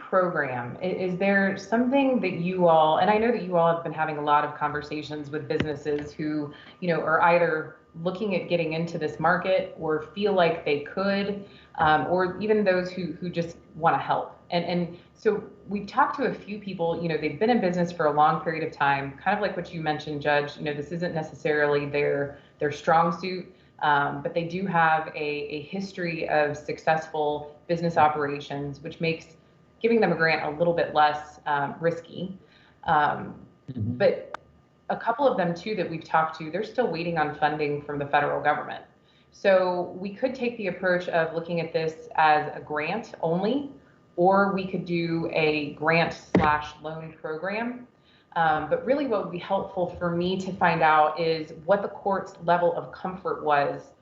program, is there something that you all, and I know that you all have been having a lot of conversations with businesses who, are either looking at getting into this market or feel like they could, or even those who just want to help. And so we've talked to a few people, they've been in business for a long period of time, kind of like what you mentioned, Judge, this isn't necessarily their strong suit, but they do have a history of successful business operations, which makes giving them a grant a little bit less risky. But a couple of them too that we've talked to, they're still waiting on funding from the federal government. So we could take the approach of looking at this as a grant only, or we could do a grant/loan program. But really what would be helpful for me to find out is what the court's level of comfort was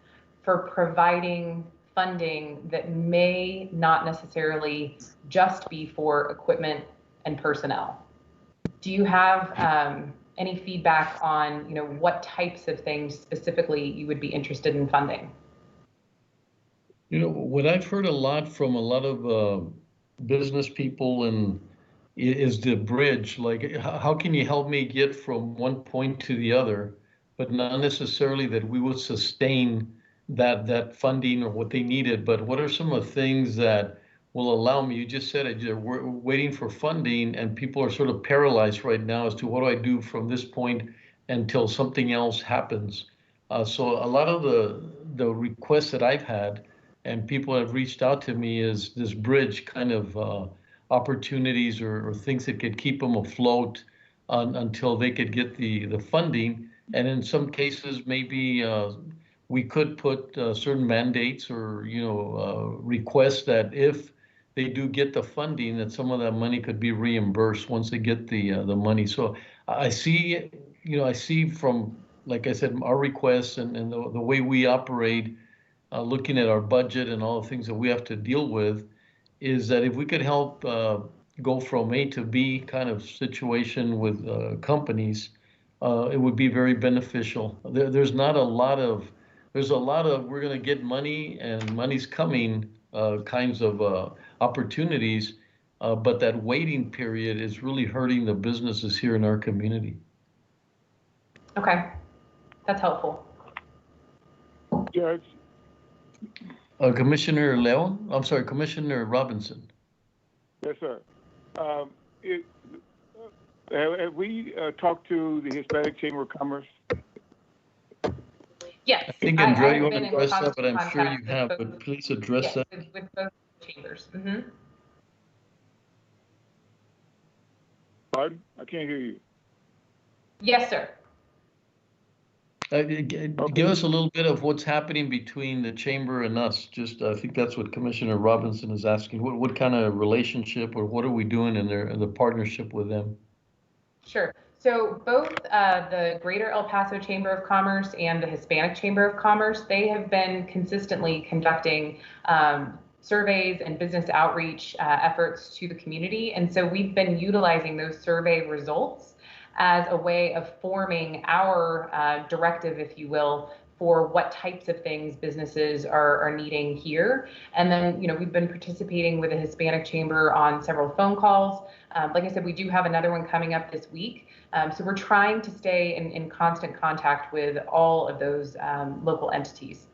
for providing funding that may not necessarily just be for equipment and personnel. Do you have any feedback on what types of things specifically you would be interested in funding? What I've heard a lot from a lot of business people is the bridge, like how can you help me get from one point to the other, but not necessarily that we would sustain that funding or what they needed, but what are some of the things that will allow me? You just said it, we're waiting for funding and people are sort of paralyzed right now as to what do I do from this point until something else happens. So a lot of the requests that I've had and people have reached out to me is this bridge kind of opportunities or things that could keep them afloat until they could get the funding. And in some cases, maybe we could put certain mandates or requests that if they do get the funding, that some of that money could be reimbursed once they get the money. So I see, I see from, like I said, our requests and the way we operate, looking at our budget and all the things that we have to deal with, is that if we could help go from A to B kind of situation with companies, it would be very beneficial. There's a lot of, we're going to get money and money's coming kinds of opportunities, but that waiting period is really hurting the businesses here in our community. Okay, that's helpful. Judge. Commissioner Leon, I'm sorry, Commissioner Robinson. Yes, sir. Have we talked to the Hispanic Chamber of Commerce? Yes. I think Andrea, you want to address that, but I'm sure you have, but please address that. With both chambers. Mm-hmm. Pardon? I can't hear you. Yes, sir. Give us a little bit of what's happening between the chamber and us. Just, I think that's what Commissioner Robinson is asking. What kind of relationship, or what are we doing in the partnership with them? Sure. So both the Greater El Paso Chamber of Commerce and the Hispanic Chamber of Commerce, they have been consistently conducting surveys and business outreach efforts to the community. And so we've been utilizing those survey results as a way of forming our directive, if you will, for what types of things businesses are needing here. And then, we've been participating with the Hispanic Chamber on several phone calls. Like I said, we do have another one coming up this week. So we're trying to stay in constant contact with all of those local entities.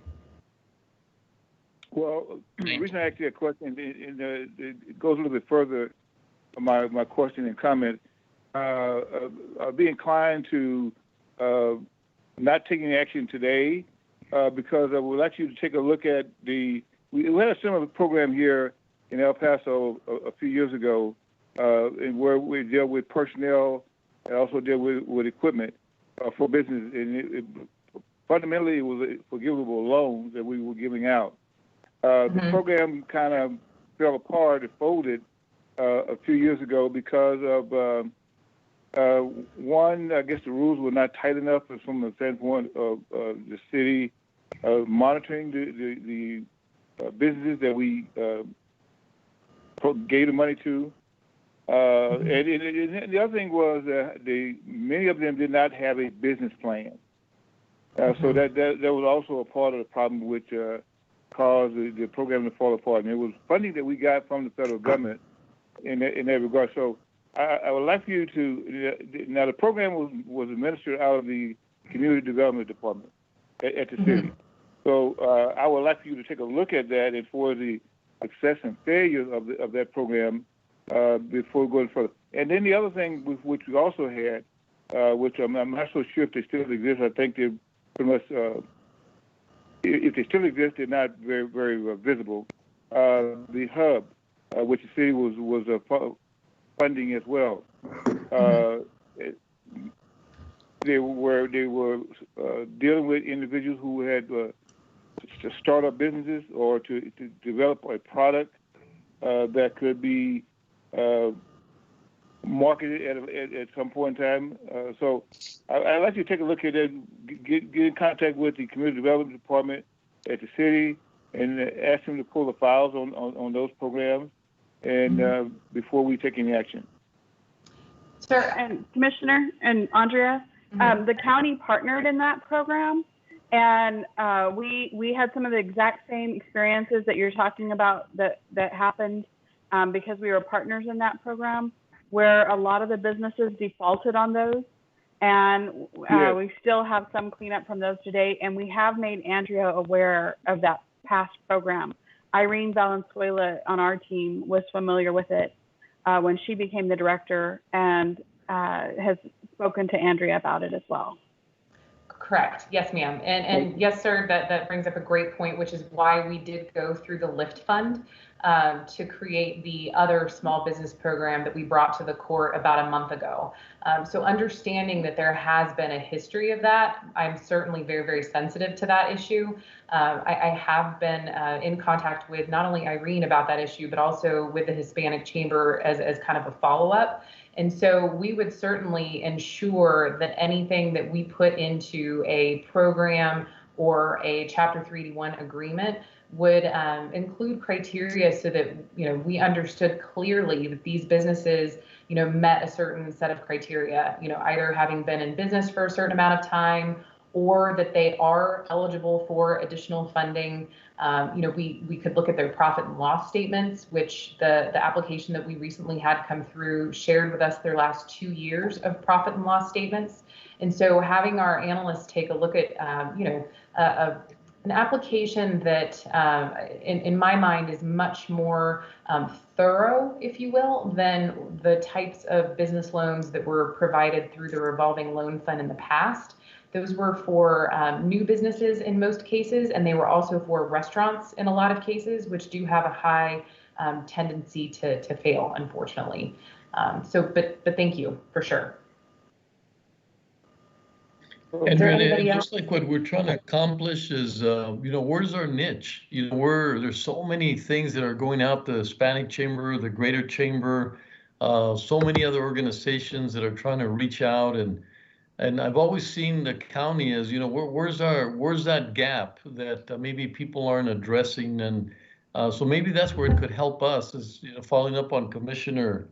Well, the reason I asked you that question, it goes a little bit further, my question and comment. I'd be inclined to not taking action today because I would like you to take a look at we had a similar program here in El Paso a few years ago where we dealt with personnel and also deal with equipment for business. And fundamentally, it was forgivable loans that we were giving out. The program kind of fell apart and folded a few years ago because of one, I guess the rules were not tight enough from the standpoint of the city monitoring the businesses that we gave the money to. And the other thing was many of them did not have a business plan. So that was also a part of the problem which caused the program to fall apart. And it was funding that we got from the federal government in that regard. So I would like for you to, now the program was administered out of the Community Development Department at the city. So I would like for you to take a look at that and for the success and failure of that program before going further. And then the other thing which we also had, which I'm not so sure if they still exist, I think they're pretty much, if they still exist, they're not very, very visible. The hub, which the city was funding as well. They were dealing with individuals who had to start up businesses or to develop a product that could be marketed at some point in time. So I'd like you to take a look at it, get in contact with the Community Development Department at the city and ask them to pull the files on those programs and before we take any action. Sir, and Commissioner and Andrea, the county partnered in that program, and we had some of the exact same experiences that you're talking about that happened because we were partners in that program, where a lot of the businesses defaulted on those, and we still have some cleanup from those today, and we have made Andrea aware of that past program. Irene Valenzuela on our team was familiar with it when she became the director and has spoken to Andrea about it as well. Correct. Yes, ma'am. And yes, sir, that brings up a great point, which is why we did go through the LIFT fund to create the other small business program that we brought to the court about a month ago. So understanding that there has been a history of that, I'm certainly very, very sensitive to that issue. I have been in contact with not only Irene about that issue, but also with the Hispanic Chamber as kind of a follow-up. And so we would certainly ensure that anything that we put into a program or a Chapter 381 agreement would include criteria so that, we understood clearly that these businesses, met a certain set of criteria, either having been in business for a certain amount of time or that they are eligible for additional funding. We could look at their profit and loss statements, which the application that we recently had come through shared with us their last 2 years of profit and loss statements. And so having our analysts take a look at, an application that, in my mind, is much more thorough, if you will, than the types of business loans that were provided through the revolving loan fund in the past. Those were for new businesses in most cases, and they were also for restaurants in a lot of cases, which do have a high tendency to fail, unfortunately. But thank you for sure. And just like what we're trying to accomplish is, where's our niche? There's so many things that are going out, the Hispanic Chamber, the Greater Chamber, so many other organizations that are trying to reach out. And I've always seen the county as, where's that gap that maybe people aren't addressing? And so maybe that's where it could help us is, following up on Commissioner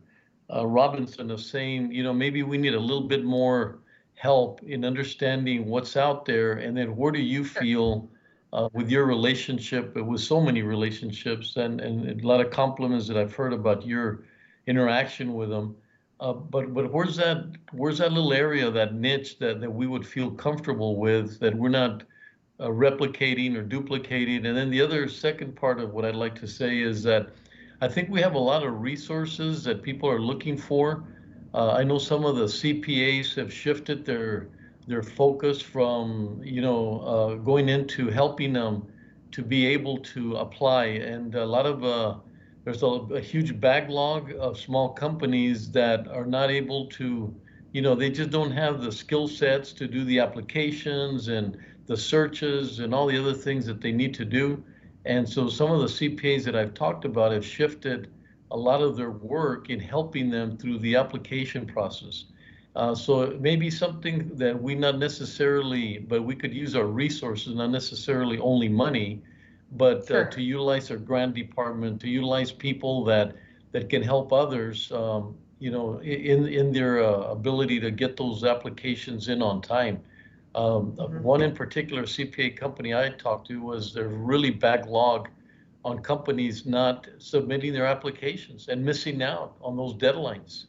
Robinson of saying, maybe we need a little bit more help in understanding what's out there. And then where do you feel with your relationship, with so many relationships and a lot of compliments that I've heard about your interaction with them. But where's that little area, that niche that we would feel comfortable with, that we're not replicating or duplicating? And then the other second part of what I'd like to say is that I think we have a lot of resources that people are looking for. I know some of the CPAs have shifted their focus from going into helping them to be able to apply, and a lot of there's a huge backlog of small companies that are not able to, they just don't have the skill sets to do the applications and the searches and all the other things that they need to do. And so some of the CPAs that I've talked about have shifted a lot of their work in helping them through the application process. So it may be something that we not necessarily, but we could use our resources, not necessarily only money, but Sure. To utilize our grant department, to utilize people that can help others, in their ability to get those applications in on time. One in particular CPA company I talked to was they're really backlog on companies not submitting their applications and missing out on those deadlines.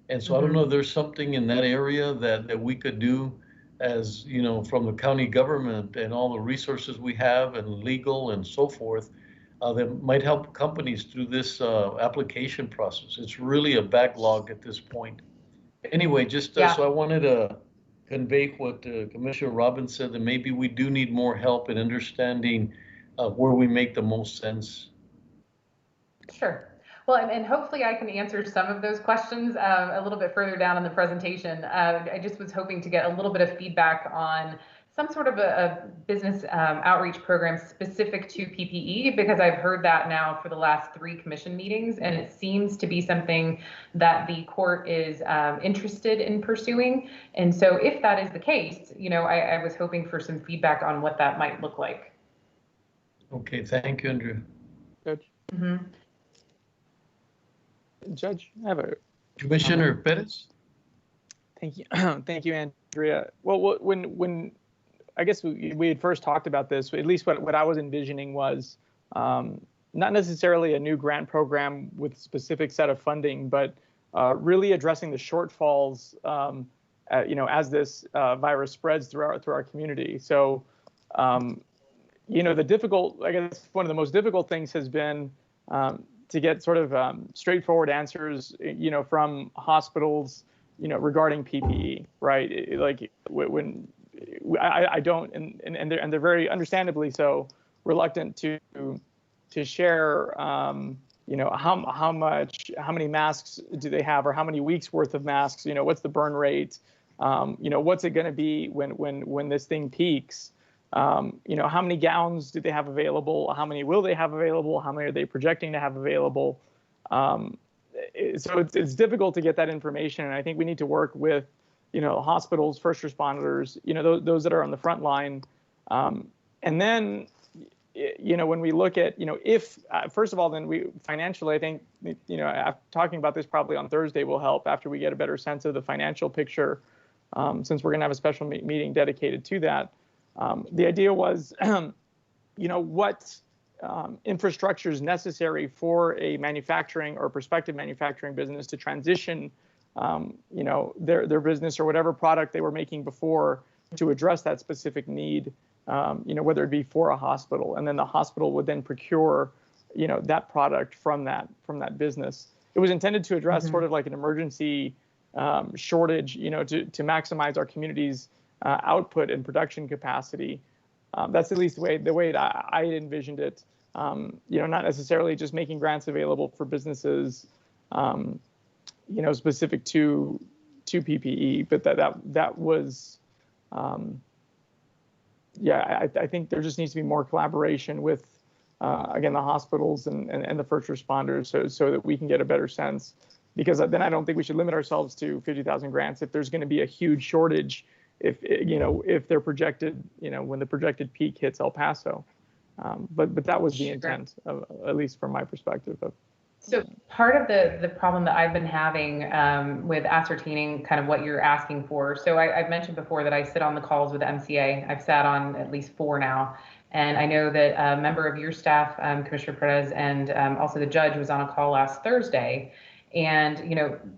And so I don't know if there's something in that area that we could do as, from the county government and all the resources we have and legal and so forth, that might help companies through this application process. It's really a backlog at this point. Anyway, so I wanted to convey what Commissioner Robbins said, that maybe we do need more help in understanding where we make the most sense. Sure. Well, and hopefully I can answer some of those questions a little bit further down in the presentation. I just was hoping to get a little bit of feedback on some sort of a business outreach program specific to PPE, because I've heard that now for the last 3 commission meetings, and it seems to be something that the court is interested in pursuing. And so if that is the case, I was hoping for some feedback on what that might look like. Okay, thank you, Andrea. Judge. Judge, I have a Commissioner Perez. Thank you, thank you, Andrea. Well, when I guess we had first talked about this, at least what I was envisioning was not necessarily a new grant program with a specific set of funding, but really addressing the shortfalls, as this virus spreads through our community. So. I guess one of the most difficult things has been to get sort of straightforward answers, from hospitals, regarding PPE, right? Like when I don't, and they're very understandably so reluctant to share, how many masks do they have, or how many weeks worth of masks? What's the burn rate? What's it going to be when this thing peaks? How many gowns do they have available? How many will they have available? How many are they projecting to have available? So it's difficult to get that information. And I think we need to work with, hospitals, first responders, those that are on the front line. And then, when we look at, if, first of all, then we financially, I think, talking about this probably on Thursday will help after we get a better sense of the financial picture, since we're going to have a special meeting dedicated to that. The idea was, what infrastructure is necessary for a manufacturing or prospective manufacturing business to transition, their business or whatever product they were making before to address that specific need, whether it be for a hospital, and then the hospital would then procure, that product from that business. It was intended to address sort of like an emergency shortage, to maximize our community's output and production capacity. That's at least the way I envisioned it. Not necessarily just making grants available for businesses, specific to PPE, but that was, I think there just needs to be more collaboration with, again, the hospitals and the first responders, so that we can get a better sense. Because then I don't think we should limit ourselves to 50,000 grants if there's going to be a huge shortage. If they're projected, when the projected peak hits El Paso, but that was the intent, at least from my perspective. So part of the problem that I've been having with ascertaining kind of what you're asking for. So I've mentioned before that I sit on the calls with the MCA. I've sat on at least 4 now. And I know that a member of your staff, Commissioner Perez, and also the judge was on a call last Thursday, and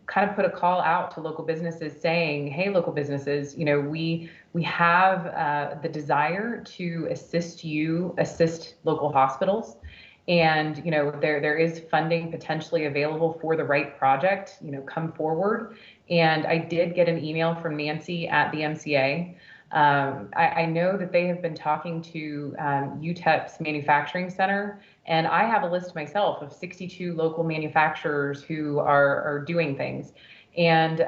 kind of put a call out to local businesses saying, hey, local businesses, we have the desire to assist local hospitals. And, there is funding potentially available for the right project, come forward. And I did get an email from Nancy at the MCA. I know that they have been talking to UTEP's manufacturing center, and I have a list myself of 62 local manufacturers who are doing things. And,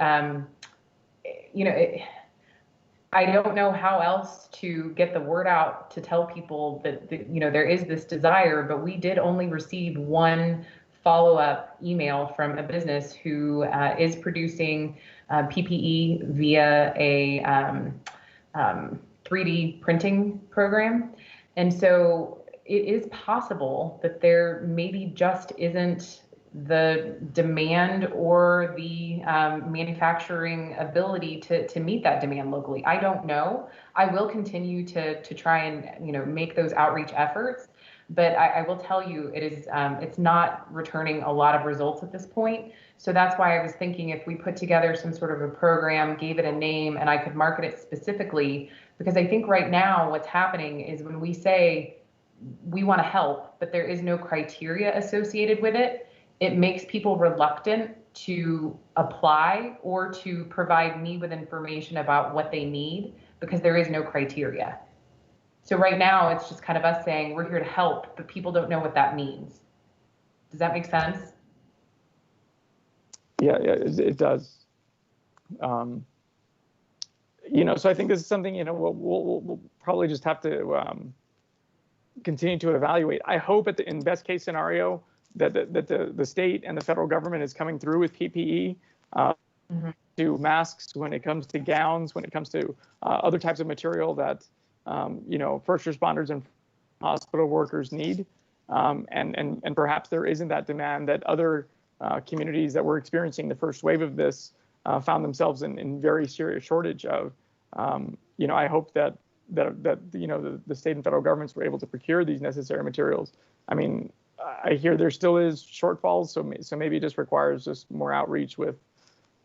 I don't know how else to get the word out to tell people that, there is this desire, but we did only receive one follow-up email from a business who is producing PPE via a 3D printing program. And so it is possible that there maybe just isn't the demand or the manufacturing ability to meet that demand locally. I don't know. I will continue to try and make those outreach efforts, but I will tell you it's not returning a lot of results at this point. So that's why I was thinking if we put together some sort of a program, gave it a name, and I could market it specifically, because I think right now what's happening is when we say we want to help, but there is no criteria associated with it, it makes people reluctant to apply or to provide me with information about what they need because there is no criteria. So right now it's just kind of us saying we're here to help, but people don't know what that means. Does that make sense? Yeah, it does. So I think this is something, we'll probably just have to continue to evaluate. I hope in best case scenario, that the state and the federal government is coming through with PPE, to masks, when it comes to gowns, when it comes to other types of material that first responders and hospital workers need, and perhaps there isn't that demand that other communities that were experiencing the first wave of this found themselves in very serious shortage of. I hope that the state and federal governments were able to procure these necessary materials. I mean, I hear there still is shortfalls, so maybe it just requires just more outreach with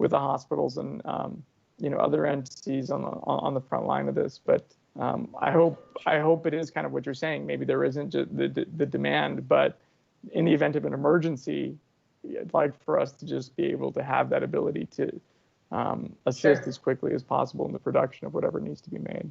the hospitals and other entities on the front line of this. But I hope it is kind of what you're saying. Maybe there isn't just the demand, but in the event of an emergency, I'd like for us to just be able to have that ability to assist as quickly as possible in the production of whatever needs to be made.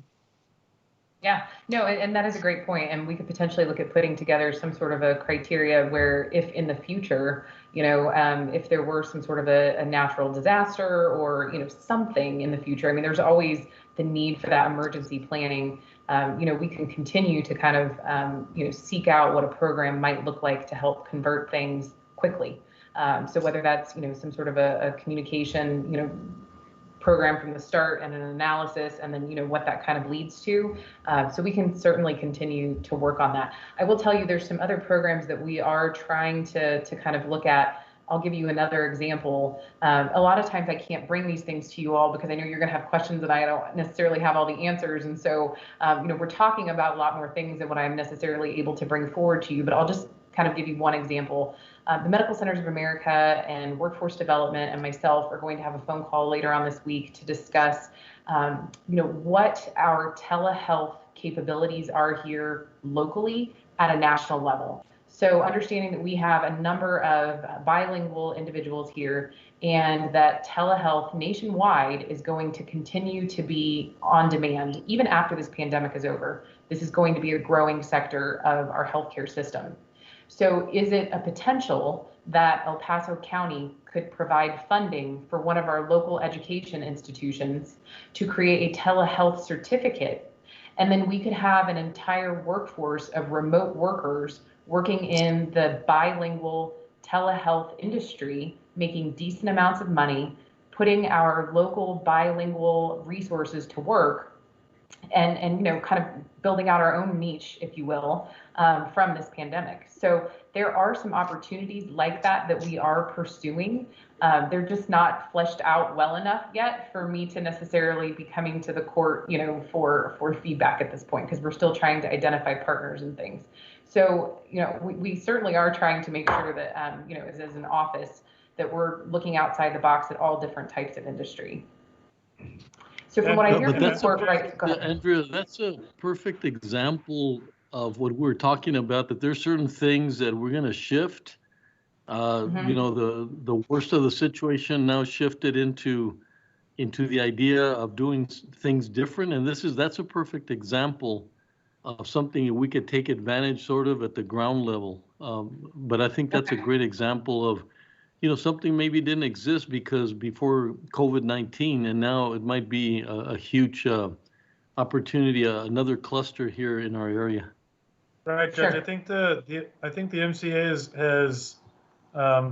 Yeah, no, and that is a great point. And we could potentially look at putting together some sort of a criteria where if in the future, if there were some sort of a natural disaster or, something in the future, I mean, there's always the need for that emergency planning. we can continue to kind of, seek out what a program might look like to help convert things quickly. So whether that's, some sort of a communication, program from the start and an analysis, and then what that kind of leads to. So we can certainly continue to work on that. I will tell you there's some other programs that we are trying to kind of look at. I'll give you another example. A lot of times I can't bring these things to you all because I know you're going to have questions and I don't necessarily have all the answers. And so, we're talking about a lot more things than what I'm necessarily able to bring forward to you, but I'll just kind of give you one example. The Medical Centers of America and Workforce Development and myself are going to have a phone call later on this week to discuss, what our telehealth capabilities are here locally at a national level. So understanding that we have a number of bilingual individuals here and that telehealth nationwide is going to continue to be on demand even after this pandemic is over. This is going to be a growing sector of our healthcare system. So is it a potential that El Paso County could provide funding for one of our local education institutions to create a telehealth certificate? And then we could have an entire workforce of remote workers working in the bilingual telehealth industry, making decent amounts of money, putting our local bilingual resources to work, and kind of building out our own niche, if you will, from this pandemic. So there are some opportunities like that we are pursuing. They're just not fleshed out well enough yet for me to necessarily be coming to the court, for feedback at this point, because we're still trying to identify partners and things. So, we certainly are trying to make sure that, as an office, that we're looking outside the box at all different types of industry. So from what I hear from the court, right? Go ahead. Andrea, that's a perfect example of what we're talking about, that there's certain things that we're going to shift. The worst of the situation now shifted into the idea of doing things different. And that's a perfect example of something we could take advantage sort of at the ground level. But I think that's a great example of, something maybe didn't exist because before COVID-19, and now it might be a huge opportunity, another cluster here in our area. Right, Judge. Sure. I think the MCA has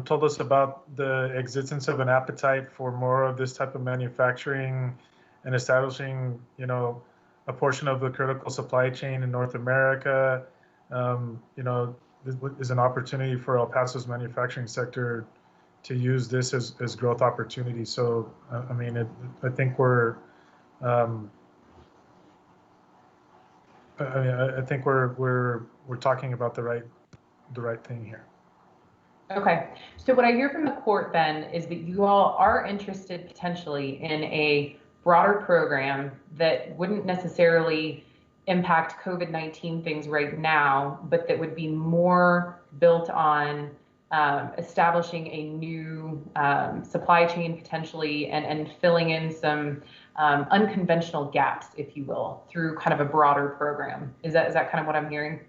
told us about the existence of an appetite for more of this type of manufacturing and establishing, a portion of the critical supply chain in North America. This is an opportunity for El Paso's manufacturing sector to use this as growth opportunity. So, I think we're, I think we're talking about the right thing here. Okay. So what I hear from the court then is that you all are interested potentially in a broader program that wouldn't necessarily impact COVID-19 things right now, but that would be more built on establishing a new supply chain potentially and filling in some unconventional gaps, if you will, through kind of a broader program. Is that kind of what I'm hearing?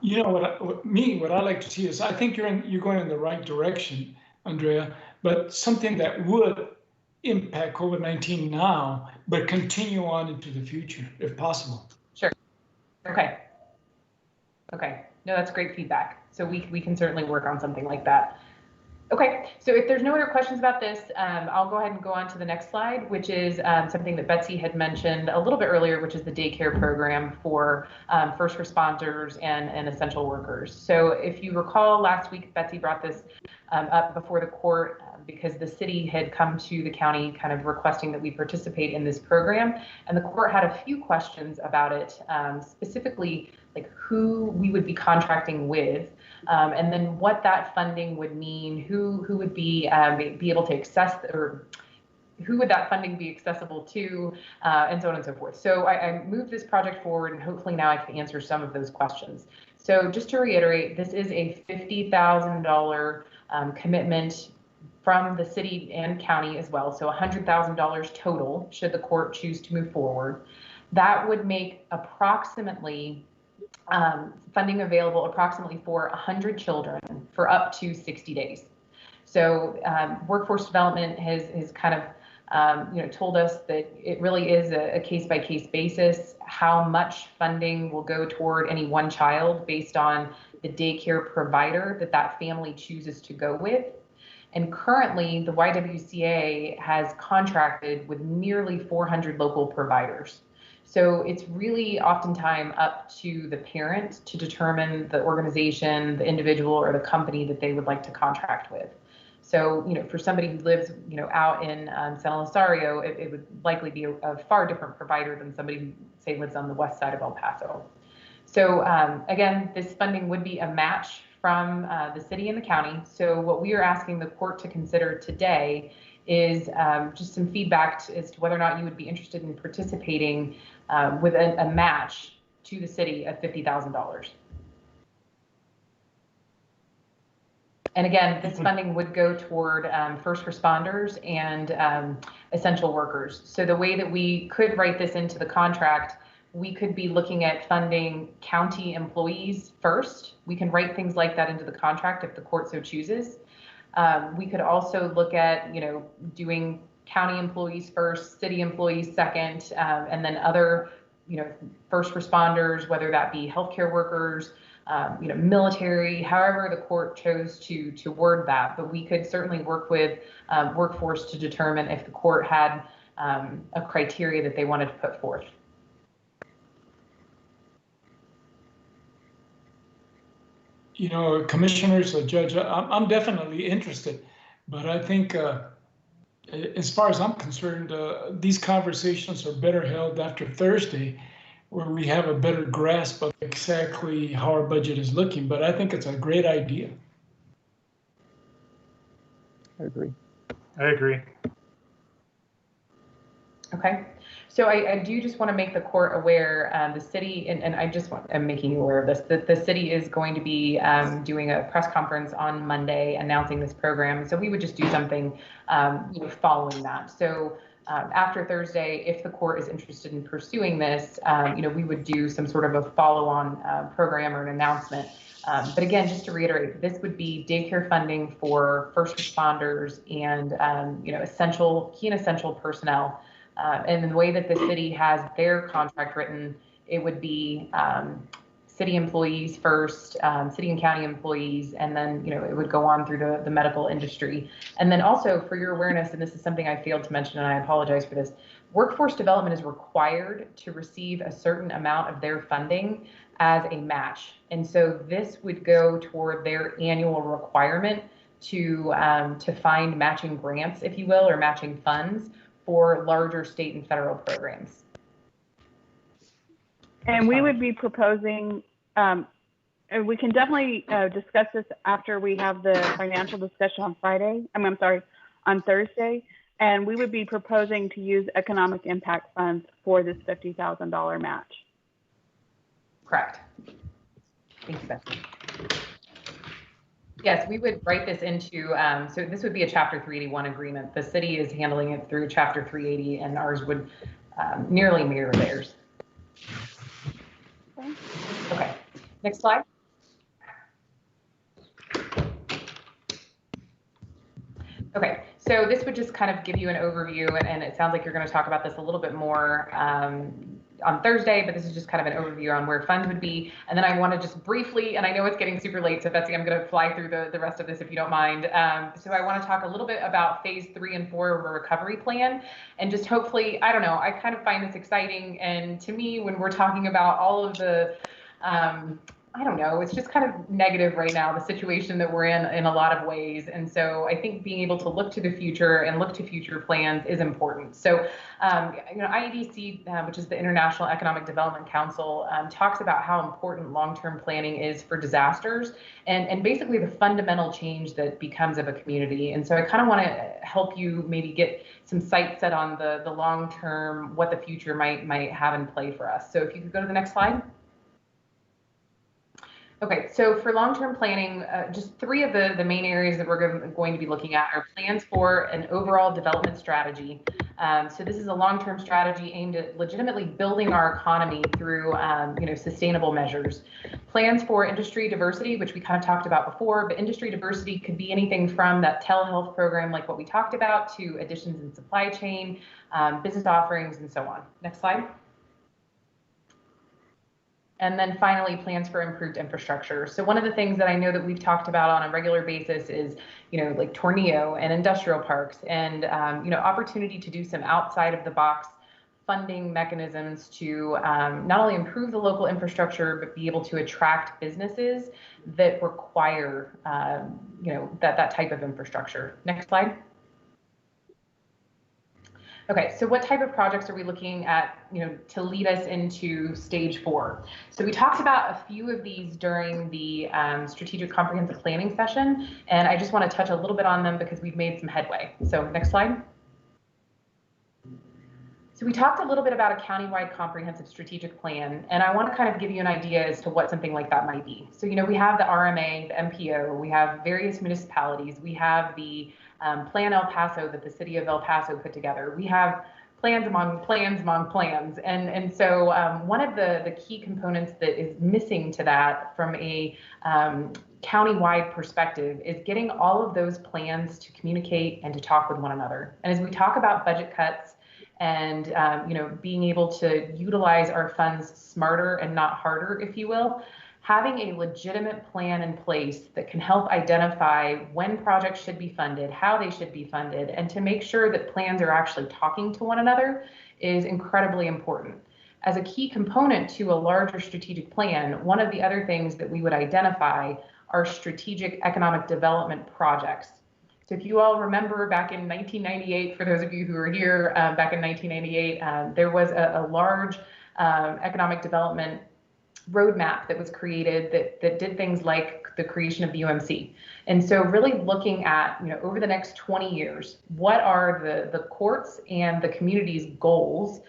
What I like to see is I think you're going in the right direction, Andrea, but something that would impact COVID-19 now, but continue on into the future, if possible. Sure. Okay. No, that's great feedback. So we can certainly work on something like that. Okay, so if there's no other questions about this, I'll go ahead and go on to the next slide, which is something that Betsy had mentioned a little bit earlier, which is the daycare program for first responders and essential workers. So if you recall, last week, Betsy brought this up before the court because the city had come to the county kind of requesting that we participate in this program. And the court had a few questions about it, specifically like who we would be contracting with, and then what that funding would mean, who would be able to access, or who would that funding be accessible to, and so on and so forth. So I moved this project forward, and hopefully now I can answer some of those questions. So just to reiterate, this is a $50,000 commitment from the city and county as well. So $100,000 total should the court choose to move forward. That would make approximately funding available approximately for 100 children for up to 60 days. So workforce development has kind of told us that it really is a case-by-case basis, how much funding will go toward any one child based on the daycare provider that family chooses to go with. And currently, the YWCA has contracted with nearly 400 local providers. So it's really oftentimes up to the parent to determine the organization, the individual, or the company that they would like to contract with. So, for somebody who lives, out in San Elizario, it would likely be a far different provider than somebody who, say, lives on the west side of El Paso. So, again, this funding would be a match from the city and the county. So what we are asking the court to consider today is just some feedback as to whether or not you would be interested in participating with a match to the city of $50,000. And again, this funding would go toward first responders and essential workers. So the way that we could write this into the contract, we could be looking at funding county employees first. We can write things like that into the contract if the court so chooses. We could also look at, doing county employees first, city employees second, and then other, first responders, whether that be healthcare workers, military, however the court chose to word that. But we could certainly work with workforce to determine if the court had a criteria that they wanted to put forth. Commissioners, Judge, I'm definitely interested, but I think as far as I'm concerned, these conversations are better held after Thursday, where we have a better grasp of exactly how our budget is looking. But I think it's a great idea. I agree. I agree. Okay. So I do just want to make the court aware, the city, and I'm making you aware of this, that the city is going to be doing a press conference on Monday announcing this program. So we would just do something following that. So after Thursday, if the court is interested in pursuing this, we would do some sort of a follow-on program or an announcement. But again, just to reiterate, this would be daycare funding for first responders and key and essential personnel. And the way that the city has their contract written, it would be city employees first, city and county employees, and then it would go on through the medical industry. And then also, for your awareness, and this is something I failed to mention, and I apologize for this, workforce development is required to receive a certain amount of their funding as a match. And so this would go toward their annual requirement to find matching grants, if you will, or matching funds for larger state and federal programs. And we would be proposing, and we can definitely discuss this after we have the financial discussion on on Thursday. And we would be proposing to use economic impact funds for this $50,000 match. Correct. Thank you, Betsy. Yes, we would write this into, so this would be a Chapter 381 agreement. The city is handling it through Chapter 380, and ours would nearly mirror theirs. Okay, next slide. Okay, so this would just kind of give you an overview, and it sounds like you're going to talk about this a little bit more on Thursday, but this is just kind of an overview on where funds would be. And then I want to just briefly, and I know it's getting super late, so Betsy, I'm going to fly through the rest of this if you don't mind. So I want to talk a little bit about phase 3 and 4 of a recovery plan, and just hopefully, I don't know, I kind of find this exciting. And to me, when we're talking about all of the, I don't know, it's just kind of negative right now, the situation that we're in a lot of ways. And so I think being able to look to the future and look to future plans is important. So, IEDC, which is the International Economic Development Council, talks about how important long-term planning is for disasters and basically the fundamental change that becomes of a community. And so I kind of want to help you maybe get some sights set on the long-term, what the future might have in play for us. So if you could go to the next slide. Okay, so for long-term planning, just three of the main areas that we're going to be looking at are plans for an overall development strategy. So this is a long-term strategy aimed at legitimately building our economy through sustainable measures. Plans for industry diversity, which we kind of talked about before, but industry diversity could be anything from that telehealth program like what we talked about to additions in supply chain, business offerings, and so on. Next slide. And then finally, plans for improved infrastructure. So one of the things that I know that we've talked about on a regular basis is, like Tornillo and industrial parks and, opportunity to do some outside of the box funding mechanisms to not only improve the local infrastructure, but be able to attract businesses that require, that type of infrastructure. Next slide. Okay, so what type of projects are we looking at, to lead us into stage 4? So we talked about a few of these during the strategic comprehensive planning session, and I just want to touch a little bit on them because we've made some headway. So next slide. So we talked a little bit about a countywide comprehensive strategic plan, and I want to kind of give you an idea as to what something like that might be. So, we have the RMA, the MPO, we have various municipalities, we have the Plan El Paso that the city of El Paso put together. We have plans among plans among plans. And so one of the key components that is missing to that from a countywide perspective is getting all of those plans to communicate and to talk with one another. And as we talk about budget cuts and being able to utilize our funds smarter and not harder, if you will, having a legitimate plan in place that can help identify when projects should be funded, how they should be funded, and to make sure that plans are actually talking to one another is incredibly important. As a key component to a larger strategic plan, one of the other things that we would identify are strategic economic development projects. So if you all remember back in 1998, for those of you who were here back in 1998, there was a large economic development roadmap that was created that did things like the creation of the UMC. And so really looking at, over the next 20 years, what are the courts and the community's goals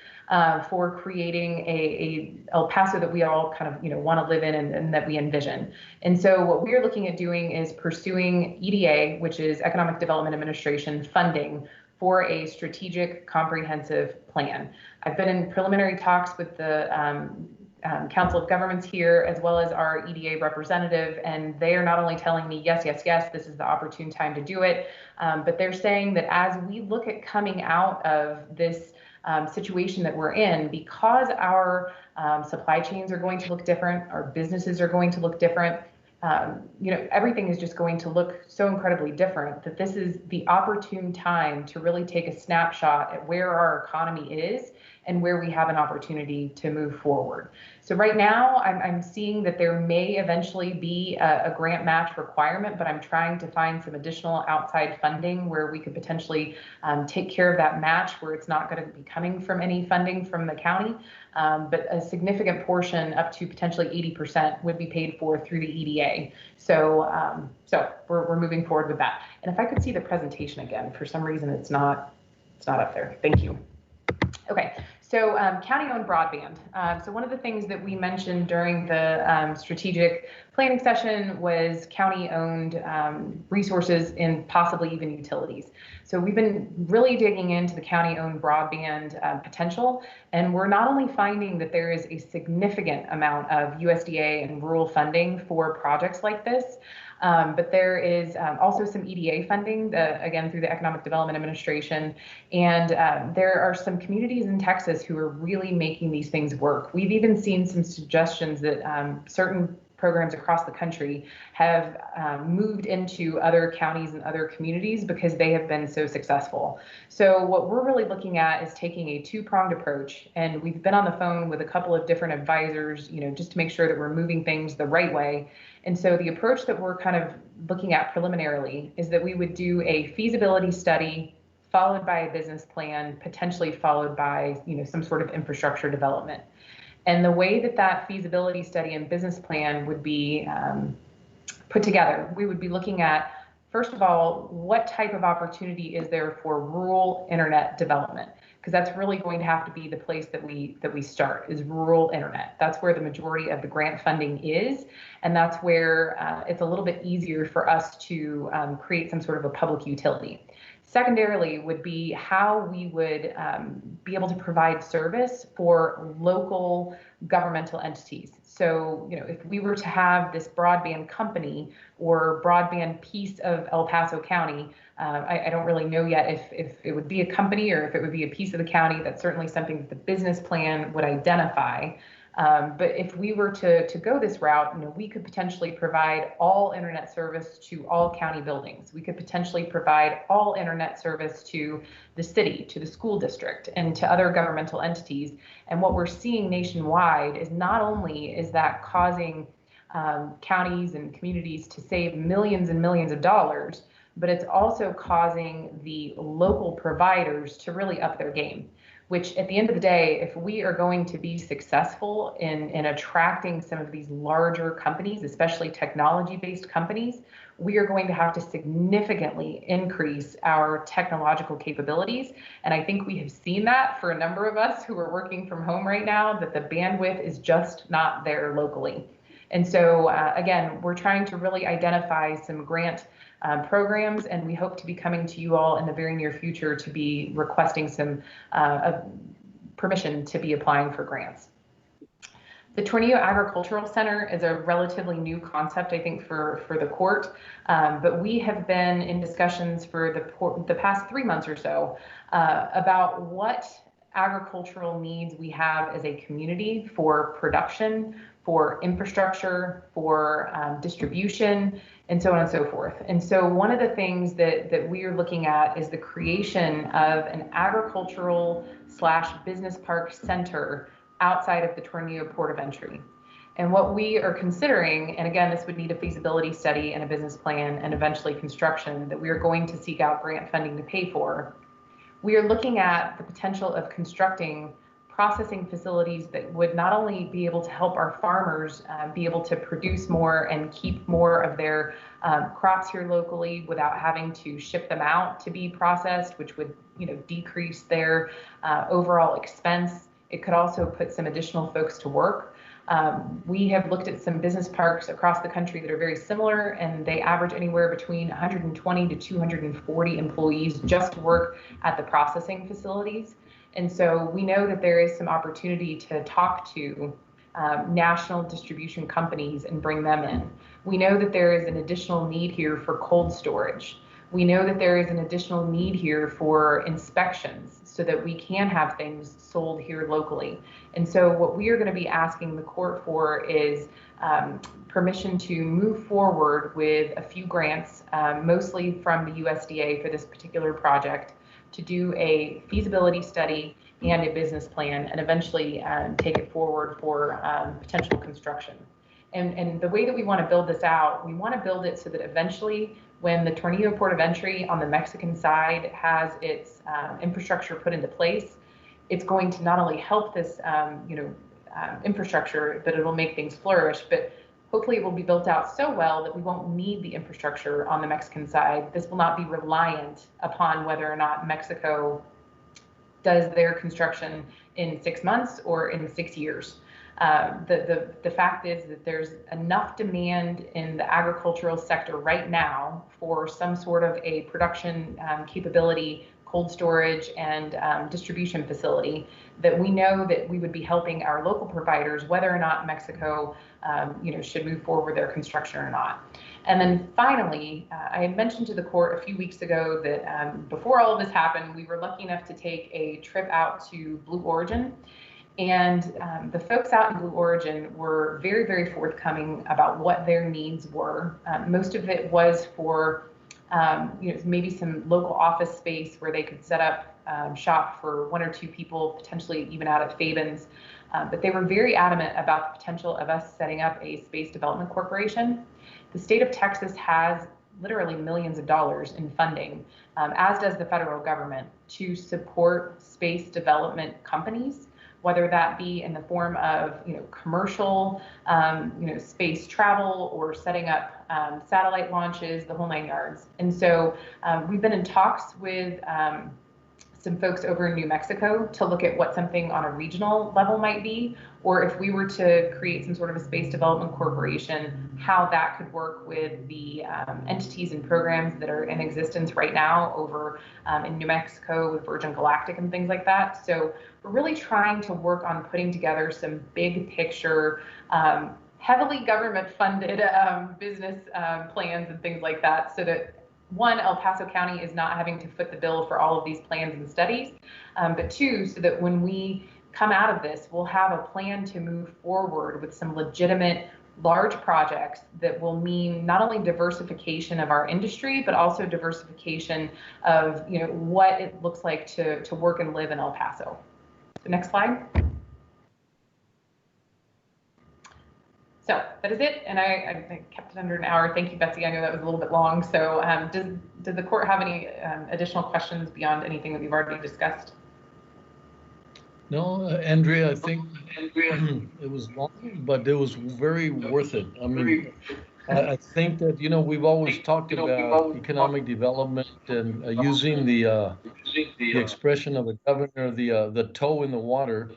for creating a El Paso that we all kind of, want to live in and that we envision. And so what we're looking at doing is pursuing EDA, which is Economic Development Administration funding for a strategic comprehensive plan. I've been in preliminary talks with the Council of Governments here, as well as our EDA representative, and they are not only telling me, yes, yes, yes, this is the opportune time to do it, but they're saying that as we look at coming out of this situation that we're in, because our supply chains are going to look different, our businesses are going to look different, everything is just going to look so incredibly different, that this is the opportune time to really take a snapshot at where our economy is and where we have an opportunity to move forward. So right now, I'm seeing that there may eventually be a grant match requirement, but I'm trying to find some additional outside funding where we could potentially take care of that match, where it's not going to be coming from any funding from the county, but a significant portion, up to potentially 80%, would be paid for through the EDA. So, we're moving forward with that. And if I could see the presentation again, for some reason it's not up there. Thank you. Okay, so county-owned broadband. So one of the things that we mentioned during the strategic planning session was county-owned resources and possibly even utilities. So we've been really digging into the county-owned broadband potential, and we're not only finding that there is a significant amount of USDA and rural funding for projects like this, but there is also some EDA funding, again, through the Economic Development Administration. And there are some communities in Texas who are really making these things work. We've even seen some suggestions that certain programs across the country have moved into other counties and other communities because they have been so successful. So what we're really looking at is taking a two-pronged approach, and we've been on the phone with a couple of different advisors, just to make sure that we're moving things the right way. And so the approach that we're kind of looking at preliminarily is that we would do a feasibility study followed by a business plan, potentially followed by some sort of infrastructure development. And the way that that feasibility study and business plan would be put together, we would be looking at, first of all, what type of opportunity is there for rural internet development? because that's really going to have to be the place that we start, is rural internet. That's where the majority of the grant funding is, and that's where it's a little bit easier for us to create some sort of a public utility. Secondarily would be how we would be able to provide service for local governmental entities. So, if we were to have this broadband company or broadband piece of El Paso County, I don't really know yet if it would be a company or if it would be a piece of the county. That's certainly something that the business plan would identify. But if we were to go this route, we could potentially provide all internet service to all county buildings. We could potentially provide all internet service to the city, to the school district, and to other governmental entities. And what we're seeing nationwide is not only is that causing counties and communities to save millions and millions of dollars, but it's also causing the local providers to really up their game. Which at the end of the day, if we are going to be successful in attracting some of these larger companies, especially technology-based companies, we are going to have to significantly increase our technological capabilities. And I think we have seen that for a number of us who are working from home right now, that the bandwidth is just not there locally. And so again, we're trying to really identify some grant programs, and we hope to be coming to you all in the very near future to be requesting some permission to be applying for grants. The Tornillo Agricultural Center is a relatively new concept, I think, for the court, but we have been in discussions for the past 3 months or so about what agricultural needs we have as a community for production, for infrastructure, for distribution, and so on and so forth. And so one of the things that we are looking at is the creation of an agricultural/business park center outside of the Tornillo Port of Entry. And what we are considering, and again, this would need a feasibility study and a business plan and eventually construction that we are going to seek out grant funding to pay for. We are looking at the potential of constructing processing facilities that would not only be able to help our farmers be able to produce more and keep more of their crops here locally without having to ship them out to be processed, which would decrease their overall expense. It could also put some additional folks to work. We have looked at some business parks across the country that are very similar, and they average anywhere between 120 to 240 employees just to work at the processing facilities. And so we know that there is some opportunity to talk to national distribution companies and bring them in. We know that there is an additional need here for cold storage. We know that there is an additional need here for inspections so that we can have things sold here locally. And so what we are going to be asking the court for is permission to move forward with a few grants, mostly from the USDA for this particular project, to do a feasibility study and a business plan, and eventually take it forward for potential construction. And the way that we want to build this out, we want to build it so that eventually when the Tornillo Port of Entry on the Mexican side has its infrastructure put into place, it's going to not only help this infrastructure, but it'll make things flourish, but hopefully it will be built out so well that we won't need the infrastructure on the Mexican side. This will not be reliant upon whether or not Mexico does their construction in 6 months or in 6 years. The fact is that there's enough demand in the agricultural sector right now for some sort of a production capability, cold storage, and distribution facility that we know that we would be helping our local providers, whether or not Mexico should move forward with their construction or not. And then finally, I had mentioned to the court a few weeks ago that before all of this happened, we were lucky enough to take a trip out to Blue Origin. And the folks out in Blue Origin were very, very forthcoming about what their needs were. Most of it was for maybe some local office space where they could set up shop for 1 or 2 people, potentially even out at Fabens. But they were very adamant about the potential of us setting up a space development corporation. The state of Texas has literally millions of dollars in funding, as does the federal government, to support space development companies, whether that be in the form of commercial space travel or setting up satellite launches, the whole 9 yards. And so we've been in talks with some folks over in New Mexico to look at what something on a regional level might be, or if we were to create some sort of a space development corporation, how that could work with the entities and programs that are in existence right now over in New Mexico with Virgin Galactic and things like that. So we're really trying to work on putting together some big picture, heavily government funded business plans and things like that, so that one, El Paso County is not having to foot the bill for all of these plans and studies, but two, so that when we come out of this, we'll have a plan to move forward with some legitimate large projects that will mean not only diversification of our industry, but also diversification of what it looks like to work and live in El Paso. So next slide. So that is it, and I kept it under an hour. Thank you, Betsy. I know that was a little bit long. So does the court have any additional questions beyond anything that we've already discussed? No, Andrea, I think it was long, but it was very worth it. I mean, I think that, we've always talked about economic development and using the expression of the governor, the toe in the water.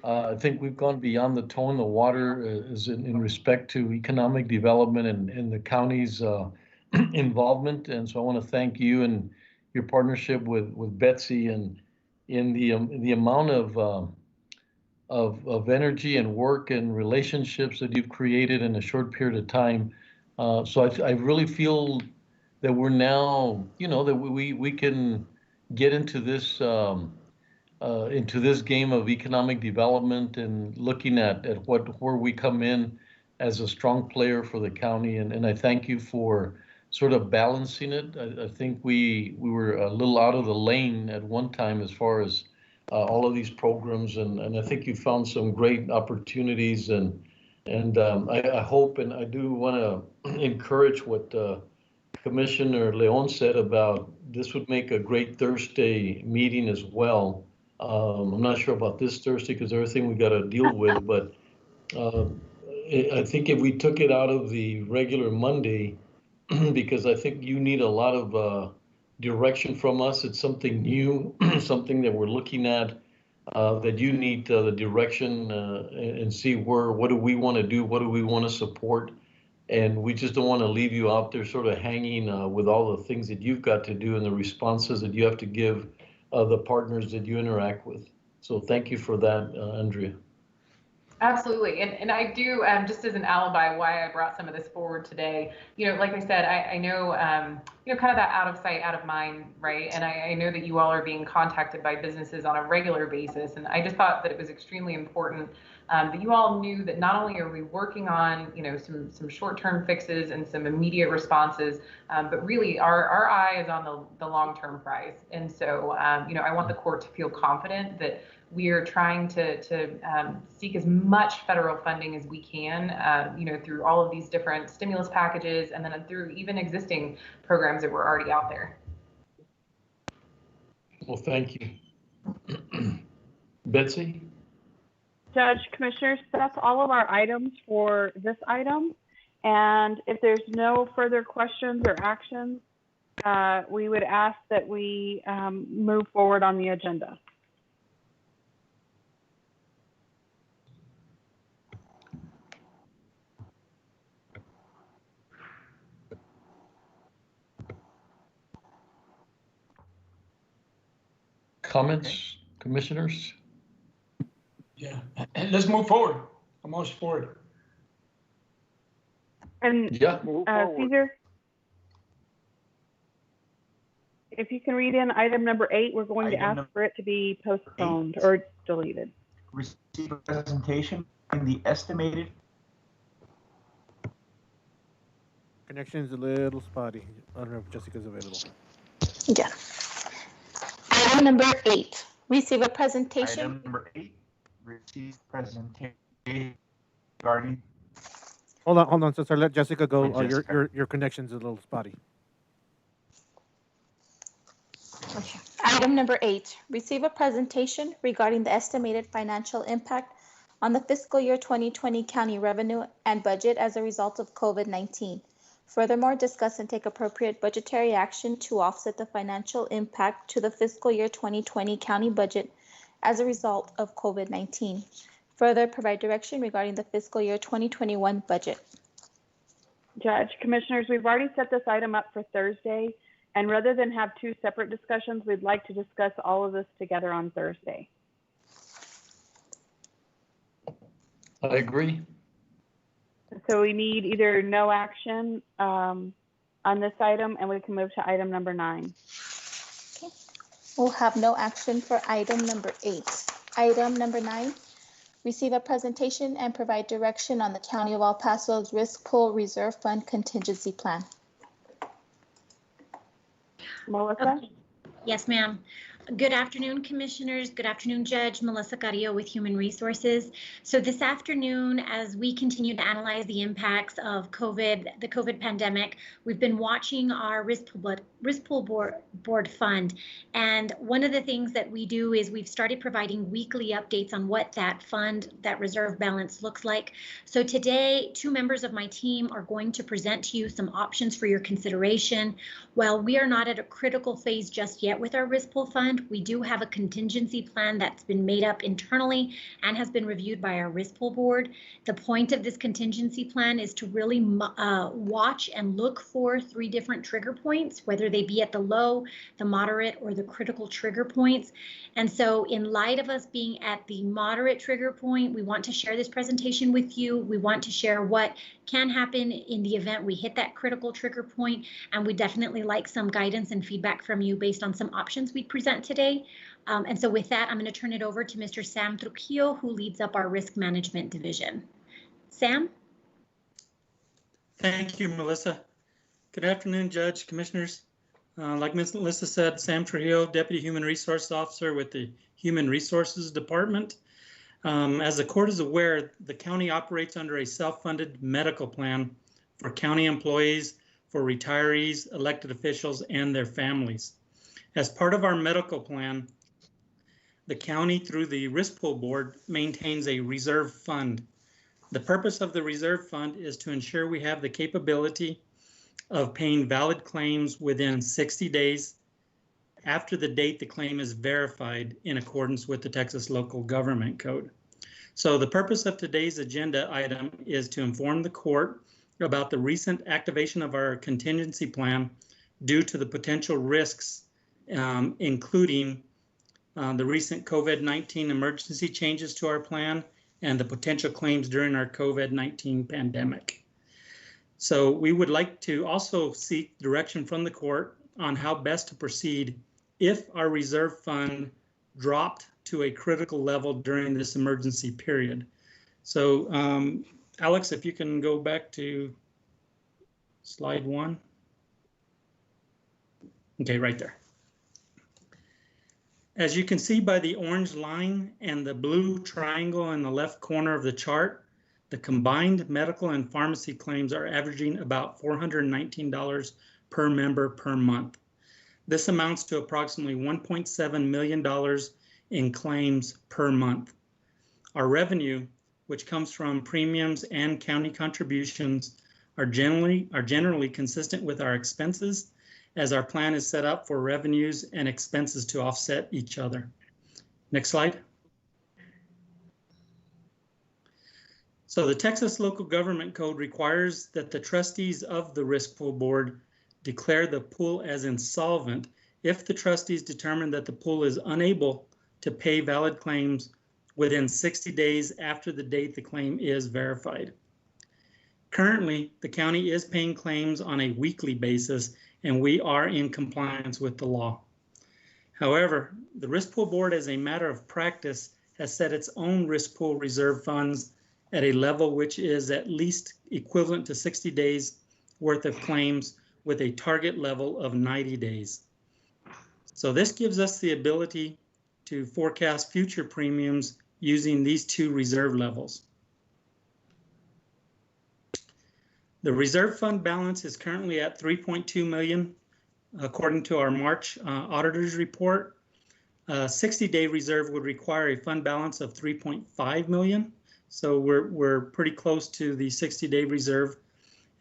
I think we've gone beyond the toe in the water in respect to economic development and the county's involvement. And so I want to thank you and your partnership with Betsy and in the amount of energy and work and relationships that you've created in a short period of time. So I really feel that we're now, that we can get into this game of economic development and looking at where we come in as a strong player for the county. And I thank you for sort of balancing it. I think we were a little out of the lane at one time as far as all of these programs, and I think you found some great opportunities, and I hope, and I do want to encourage what Commissioner Leon said about this would make a great Thursday meeting as well. I'm not sure about this Thursday because everything we got to deal with, but I think if we took it out of the regular Monday, because I think you need a lot of direction from us. It's something new, something that we're looking at, that you need the direction and see what do we want to do, what do we want to support. And we just don't want to leave you out there sort of hanging with all the things that you've got to do and the responses that you have to give the partners that you interact with. So thank you for that, Andrea. Absolutely, and I do, just as an alibi why I brought some of this forward today, like I said, I know, kind of that out of sight, out of mind, right? And I know that you all are being contacted by businesses on a regular basis, and I just thought that it was extremely important that you all knew that not only are we working on, some short-term fixes and some immediate responses, but really our eye is on the long-term prize. And so, I want the court to feel confident that we are trying to seek as much federal funding as we can, through all of these different stimulus packages, and then through even existing programs that were already out there. Well, thank you. Betsy? Judge, Commissioners, that's all of our items for this item. And if there's no further questions or actions, we would ask that we move forward on the agenda. Comments, commissioners? Yeah, let's move forward. I'm all forward. And yeah, Caesar, if you can read in item number 8, we're going to ask for it to be postponed or deleted. Receive a presentation and the estimated. Connection is a little spotty. I don't know if Jessica's available. Yeah. Item number 8, receive a presentation. Item number 8, receive presentation regarding. Hold on, sister. Let Jessica go. Your connection's a little spotty. Okay. Item number 8, receive a presentation regarding the estimated financial impact on the fiscal year 2020 county revenue and budget as a result of COVID-19 Furthermore, discuss and take appropriate budgetary action to offset the financial impact to the fiscal year 2020 county budget as a result of COVID-19. Further, provide direction regarding the fiscal year 2021 budget. Judge, Commissioners, we've already set this item up for Thursday, and rather than have two separate discussions, we'd like to discuss all of this together on Thursday. I agree. So we need either no action on this item, and we can move to item number 9. Okay. We'll have no action for item number 8. Item number 9, receive a presentation and provide direction on the County of El Paso's Risk Pool Reserve Fund Contingency Plan. Melissa? Yes, ma'am. Good afternoon, Commissioners. Good afternoon, Judge. Melissa Carrillo with Human Resources. So this afternoon, as we continue to analyze the impacts of the COVID pandemic, we've been watching our Risk Pool Board Fund. And one of the things that we do is we've started providing weekly updates on what that fund, that reserve balance looks like. So today, 2 members of my team are going to present to you some options for your consideration. While we are not at a critical phase just yet with our Risk Pool Fund, we do have a contingency plan that's been made up internally and has been reviewed by our Risk Pool Board. The point of this contingency plan is to really watch and look for 3 different trigger points, whether they be at the low, the moderate, or the critical trigger points. And so in light of us being at the moderate trigger point, we want to share this presentation with you. We want to share what can happen in the event we hit that critical trigger point, and we definitely like some guidance and feedback from you based on some options we present today. And so with that, I'm going to turn it over to Mr. Sam Trujillo, who leads up our Risk Management Division. Sam? Thank you, Melissa. Good afternoon, Judge, Commissioners. Like Ms. Melissa said, Sam Trujillo, Deputy Human Resource Officer with the Human Resources Department. As the court is aware, the county operates under a self-funded medical plan for county employees, for retirees, elected officials, and their families. As part of our medical plan, the county, through the Risk Pool Board, maintains a reserve fund. The purpose of the reserve fund is to ensure we have the capability of paying valid claims within 60 days after the date the claim is verified in accordance with the Texas Local Government Code. So the purpose of today's agenda item is to inform the court about the recent activation of our contingency plan due to the potential risks, including the recent COVID-19 emergency changes to our plan and the potential claims during our COVID-19 pandemic. So we would like to also seek direction from the court on how best to proceed if our reserve fund dropped to a critical level during this emergency period. So Alex, if you can go back to slide 1. Okay, right there. As you can see by the orange line and the blue triangle in the left corner of the chart, the combined medical and pharmacy claims are averaging about $419 per member per month. This amounts to approximately $1.7 million in claims per month. Our revenue, which comes from premiums and county contributions, are generally consistent with our expenses, as our plan is set up for revenues and expenses to offset each other. Next slide. So the Texas Local Government Code requires that the trustees of the Risk Pool Board declare the pool as insolvent if the trustees determine that the pool is unable to pay valid claims within 60 days after the date the claim is verified. Currently, the county is paying claims on a weekly basis, and we are in compliance with the law. However, the Risk Pool Board, as a matter of practice, has set its own risk pool reserve funds at a level which is at least equivalent to 60 days worth of claims, with a target level of 90 days. So this gives us the ability to forecast future premiums using these 2 reserve levels. The reserve fund balance is currently at $3.2 million, according to our March auditor's report. A 60-day reserve would require a fund balance of $3.5 million. So we're pretty close to the 60-day reserve.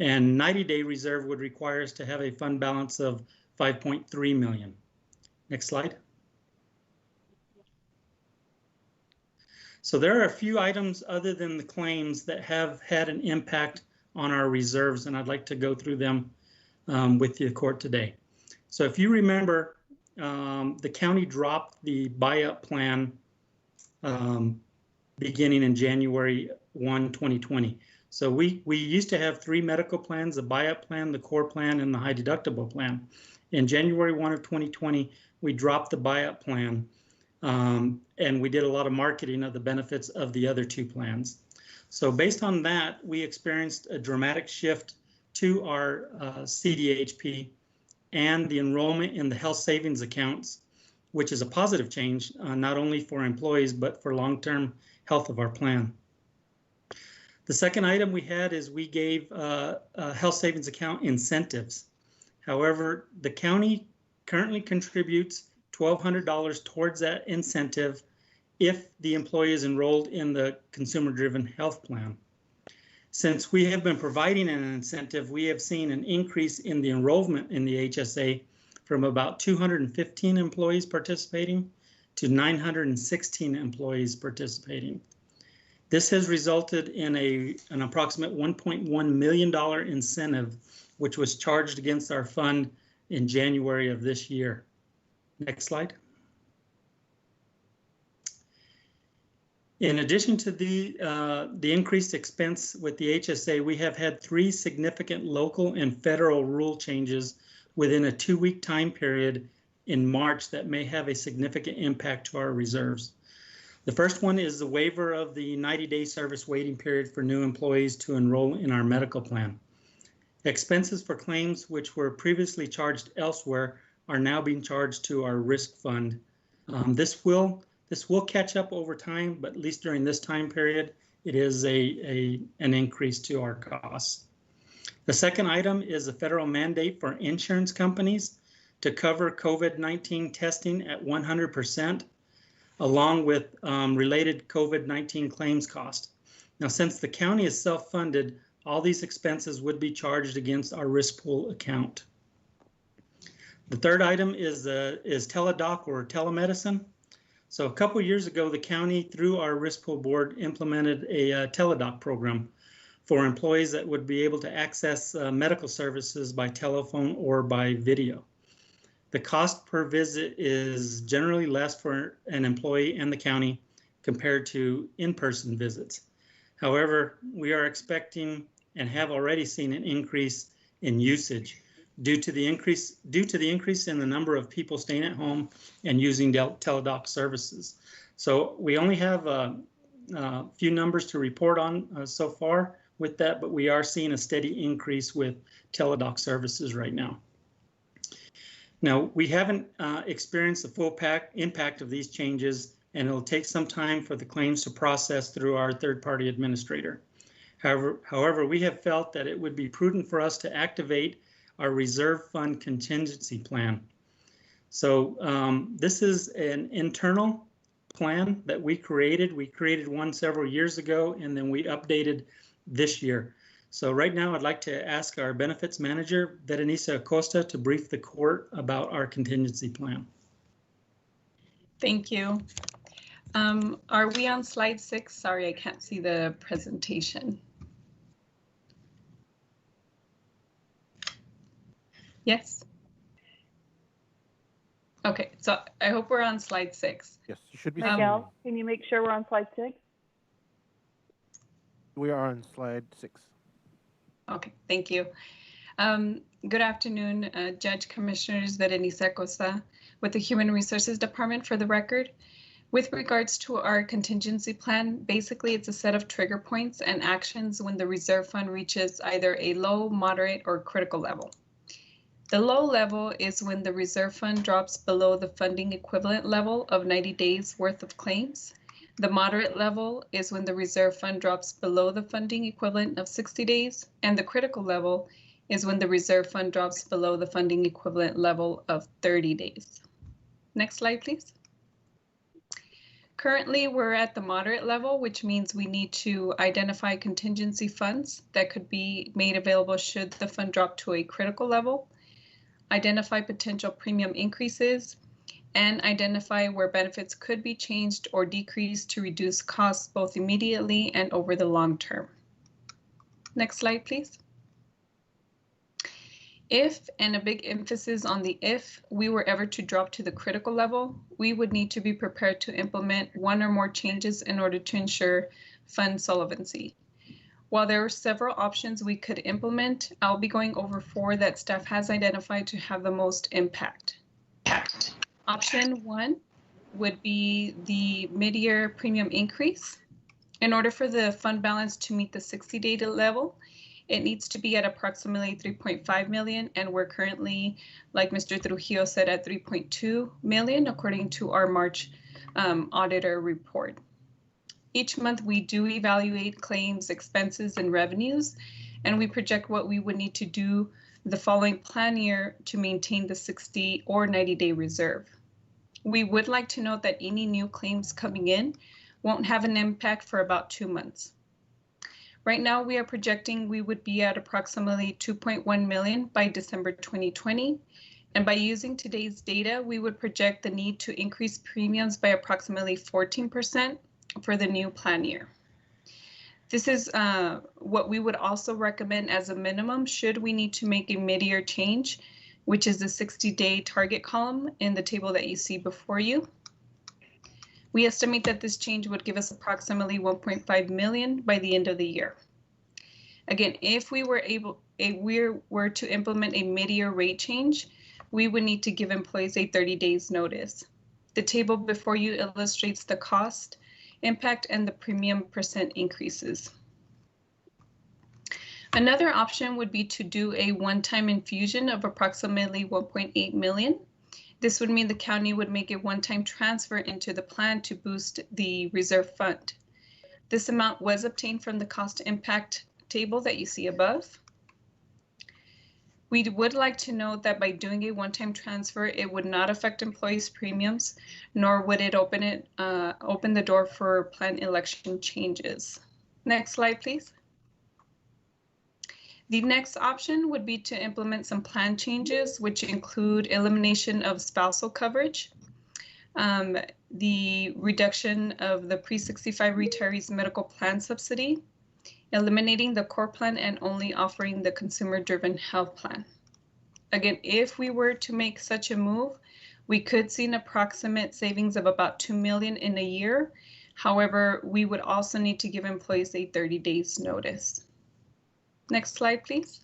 And 90-day reserve would require us to have a fund balance of $5.3 million. Next slide. So there are a few items other than the claims that have had an impact on our reserves, and I'd like to go through them with the court today. So if you remember, the county dropped the buy-up plan beginning in January 1, 2020. So we used to have 3 medical plans: the buy-up plan, the core plan, and the high deductible plan. In January 1 of 2020, we dropped the buy-up plan, and we did a lot of marketing of the benefits of the other 2 plans. So based on that, we experienced a dramatic shift to our CDHP and the enrollment in the health savings accounts, which is a positive change, not only for employees, but for long-term health of our plan. The second item we had is we gave health savings account incentives. However, the county currently contributes $1,200 towards that incentive if the employee is enrolled in the consumer-driven health plan. Since we have been providing an incentive, we have seen an increase in the enrollment in the HSA from about 215 employees participating to 916 employees participating. This has resulted in an approximate $1.1 million incentive, which was charged against our fund in January of this year. Next slide. In addition to the increased expense with the HSA, we have had 3 significant local and federal rule changes within a 2-week time period in March that may have a significant impact to our reserves. The first one is the waiver of the 90-day service waiting period for new employees to enroll in our medical plan. Expenses for claims which were previously charged elsewhere are now being charged to our risk fund. This will catch up over time, but at least during this time period, it is an increase to our costs. The second item is a federal mandate for insurance companies to cover COVID-19 testing at 100%, along with related COVID-19 claims cost. Now, since the county is self-funded, all these expenses would be charged against our risk pool account. The third item is teledoc or telemedicine. So a couple years ago, the county, through our risk pool board, implemented a teledoc program for employees that would be able to access medical services by telephone or by video. The cost per visit is generally less for an employee and the county compared to in-person visits. However, we are expecting and have already seen an increase in usage due to the increase in the number of people staying at home and using teledoc services. So we only have a few numbers to report on so far with that, but we are seeing a steady increase with teledoc services right now. Now, we haven't experienced the full impact of these changes, and it'll take some time for the claims to process through our third-party administrator. However, we have felt that it would be prudent for us to activate our reserve fund contingency plan. So this is an internal plan that we created. We created one several years ago, and then we updated this year. So right now, I'd like to ask our benefits manager, Berenice Acosta, to brief the court about our contingency plan. Thank you. Are we on slide 6? Sorry, I can't see the presentation. Yes? Okay, so I hope we're on slide 6. Yes, you should be. Miguel, can you make sure we're on slide 6? We are on slide 6. Okay, thank you. Good afternoon, Judge, Commissioners, Berenice Acosta with the Human Resources Department. For the record, with regards to our contingency plan, basically it's a set of trigger points and actions when the reserve fund reaches either a low, moderate, or critical level. The low level is when the reserve fund drops below the funding equivalent level of 90 days worth of claims. The moderate level is when the reserve fund drops below the funding equivalent of 60 days, and the critical level is when the reserve fund drops below the funding equivalent level of 30 days. Next slide, please. Currently, we're at the moderate level, which means we need to identify contingency funds that could be made available should the fund drop to a critical level, identify potential premium increases, and identify where benefits could be changed or decreased to reduce costs both immediately and over the long term. Next slide, please. If, and a big emphasis on the if, we were ever to drop to the critical level, we would need to be prepared to implement one or more changes in order to ensure fund solvency. While there are several options we could implement, I'll be going over 4 that staff has identified to have the most impact. Option 1 would be the mid-year premium increase. In order for the fund balance to meet the 60-day level, it needs to be at approximately 3.5 million, and we're currently, like Mr. Trujillo said, at 3.2 million, according to our March auditor report. Each month, we do evaluate claims, expenses, and revenues, and we project what we would need to do the following plan year to maintain the 60 or 90-day reserve. We would like to note that any new claims coming in won't have an impact for about 2 months. Right now, we are projecting we would be at approximately 2.1 million by December 2020. And by using today's data, we would project the need to increase premiums by approximately 14% for the new plan year. This is what we would also recommend as a minimum should we need to make a mid-year change, which is the 60-day target column in the table that you see before you. We estimate that this change would give us approximately 1.5 million by the end of the year. Again, if we were to implement a mid-year rate change, we would need to give employees a 30 days notice. The table before you illustrates the cost, impact, and the premium percent increases. Another option would be to do a one-time infusion of approximately 1.8 million. This would mean the county would make a one-time transfer into the plan to boost the reserve fund. This amount was obtained from the cost impact table that you see above. We would like to note that by doing a one-time transfer, it would not affect employees' premiums, nor would it open the door for plan election changes. Next slide, please. The next option would be to implement some plan changes, which include elimination of spousal coverage, the reduction of the pre-65 retirees medical plan subsidy, eliminating the core plan and only offering the consumer-driven health plan. Again, if we were to make such a move, we could see an approximate savings of about 2 million in a year. However, we would also need to give employees a 30 days notice. Next slide, please.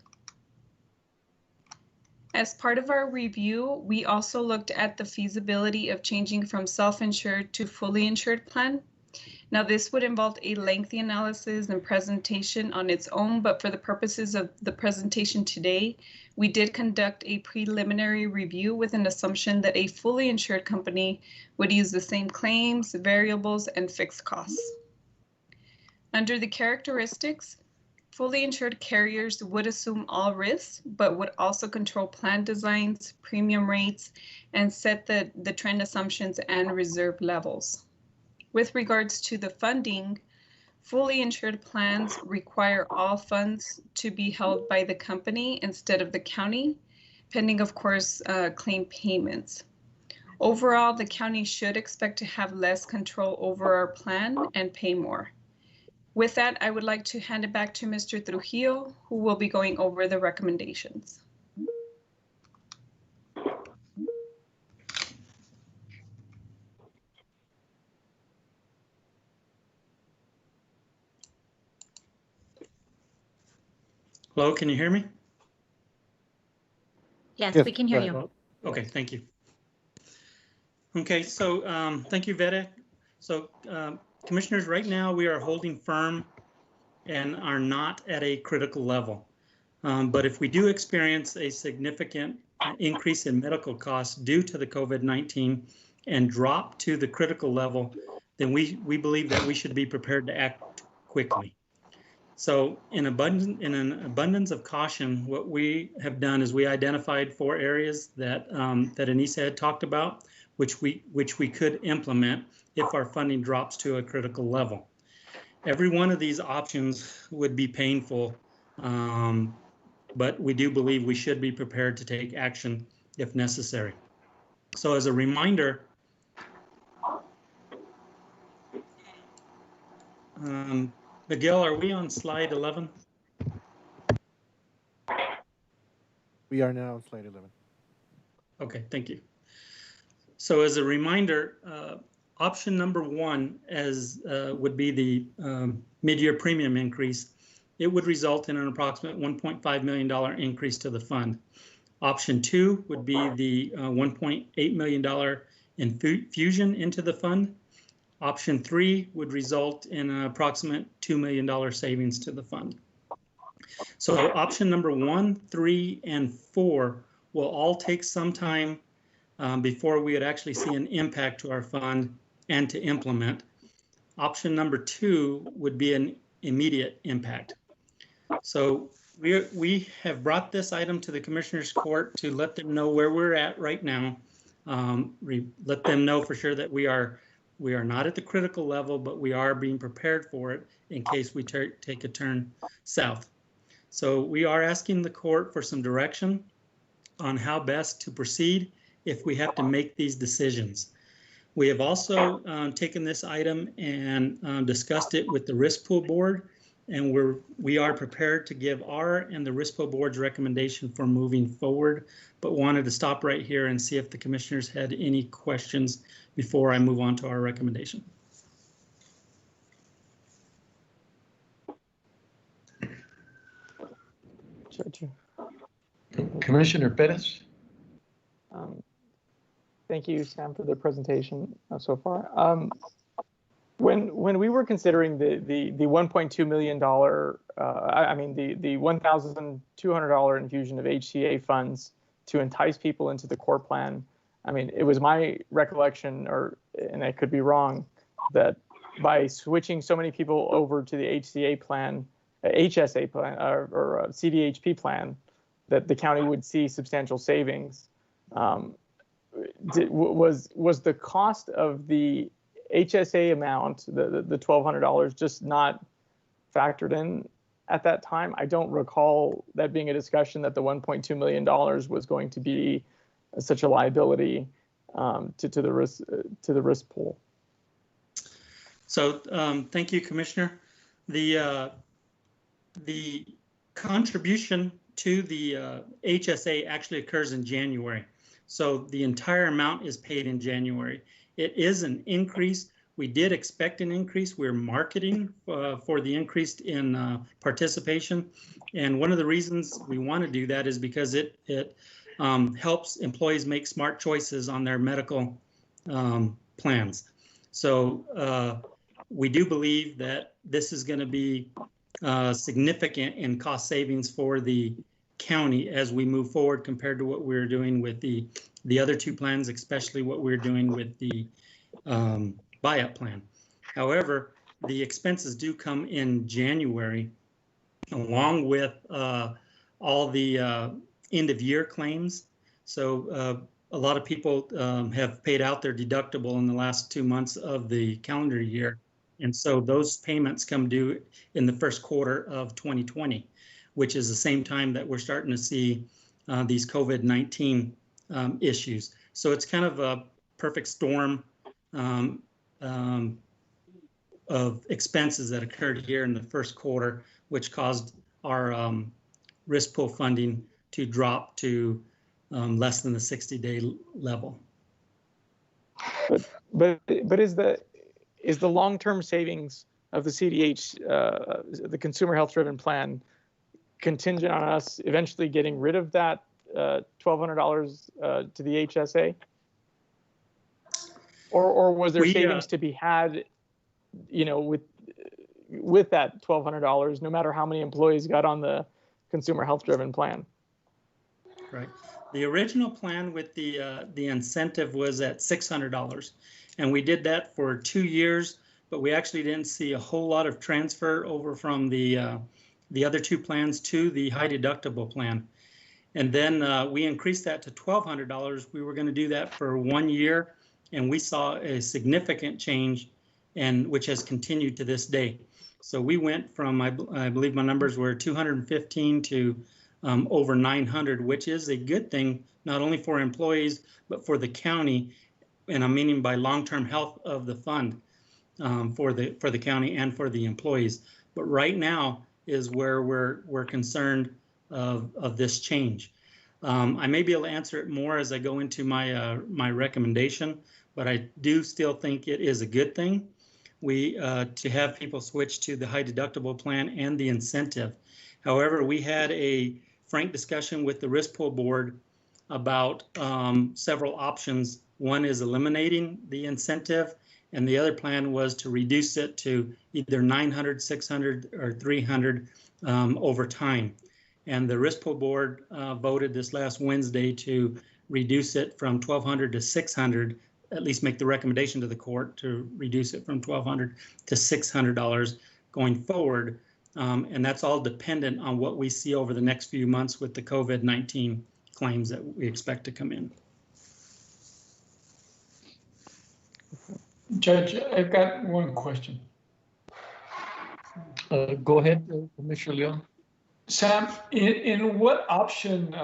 As part of our review, we also looked at the feasibility of changing from self-insured to fully insured plan. Now, this would involve a lengthy analysis and presentation on its own, but for the purposes of the presentation today, we did conduct a preliminary review with an assumption that a fully insured company would use the same claims, variables, and fixed costs. Under the characteristics, fully insured carriers would assume all risks, but would also control plan designs, premium rates, and set the trend assumptions and reserve levels. With regards to the funding, fully insured plans require all funds to be held by the company instead of the county, pending, of course, claim payments. Overall, the county should expect to have less control over our plan and pay more. With that, I would like to hand it back to Mr. Trujillo, who will be going over the recommendations. Hello, can you hear me? Yes, Yes, we can hear you. Okay, thank you. Okay, so thank you, Veda. So commissioners, right now we are holding firm and are not at a critical level. But if we do experience a significant increase in medical costs due to the COVID-19 and drop to the critical level, then we believe that we should be prepared to act quickly. So in an abundance of caution, what we have done is we identified 4 areas that Anissa had talked about. which we could implement if our funding drops to a critical level. Every one of these options would be painful, but we do believe we should be prepared to take action if necessary. So as a reminder, Miguel, are we on slide 11? We are now on slide 11. Okay, thank you. So as a reminder, option number one would be the mid-year premium increase. It would result in an approximate $1.5 million increase to the fund. Option two would be the $1.8 million infusion into the fund. Option three would result in an approximate $2 million savings to the fund. So option number 1, 3, and 4 will all take some time before we would actually see an impact to our fund and to implement. Option number 2 would be an immediate impact. So we have brought this item to the Commissioners Court to let them know where we're at right now. Let them know for sure that we are not at the critical level, but we are being prepared for it in case we take a turn south. So we are asking the court for some direction on how best to proceed if we have to make these decisions. We have also taken this item and discussed it with the risk pool board, and we are prepared to give our and the risk pool board's recommendation for moving forward, but wanted to stop right here and see if the commissioners had any questions before I move on to our recommendation. Commissioner Pettis. Thank you, Sam, for the presentation so far. When we were considering the $1.2 million, the $1,200 infusion of HCA funds to entice people into the core plan, it was my recollection, and I could be wrong, that by switching so many people over to the HCA plan, HSA plan, or CDHP plan, that the county would see substantial savings. Was the cost of the HSA amount, the $1,200, just not factored in at that time? I don't recall that being a discussion that the $1.2 million was going to be such a liability to the risk pool. So thank you, Commissioner. The contribution to the HSA actually occurs in January. So the entire amount is paid in January. It is an increase. We did expect an increase. We're marketing for the increase in participation. And one of the reasons we want to do that is because it helps employees make smart choices on their medical plans. So we do believe that this is going to be significant in cost savings for the county as we move forward compared to what we're doing with the other two plans, especially what we're doing with the buy-up plan. However, the expenses do come in January, along with all the end of year claims. So a lot of people have paid out their deductible in the last 2 months of the calendar year. And so those payments come due in the first quarter of 2020, which is the same time that we're starting to see these COVID-19 issues. So it's kind of a perfect storm of expenses that occurred here in the first quarter, which caused our risk pool funding to drop to less than the 60-day level. But is the long-term savings of the CDH, the consumer health-driven plan, contingent on us eventually getting rid of that $1,200 to the HSA? Or was there savings to be had, with that $1,200, no matter how many employees got on the consumer health-driven plan? Right. The original plan with the incentive was at $600, and we did that for 2 years, but we actually didn't see a whole lot of transfer over from the other two plans to the high deductible plan. And then we increased that to $1,200. We were going to do that for 1 year, and we saw a significant change, and which has continued to this day. So we went from, I believe my numbers were 215 to over 900, which is a good thing, not only for employees, but for the county, and I'm meaning by long-term health of the fund for the county and for the employees. But right now is where we're concerned of this change. I may be able to answer it more as I go into my recommendation, but I do still think it is a good thing to have people switch to the high deductible plan and the incentive. However, we had a frank discussion with the risk pool board about several options. One is eliminating the incentive, and the other plan was to reduce it to either 900, 600, or 300 over time. And the risk pool board voted this last Wednesday to reduce it from 1,200 to 600, at least make the recommendation to the court to reduce it from $1,200 to $600 going forward. And that's all dependent on what we see over the next few months with the COVID-19 claims that we expect to come in. Judge, I've got one question. Go ahead, Commissioner Leon. Sam, in what option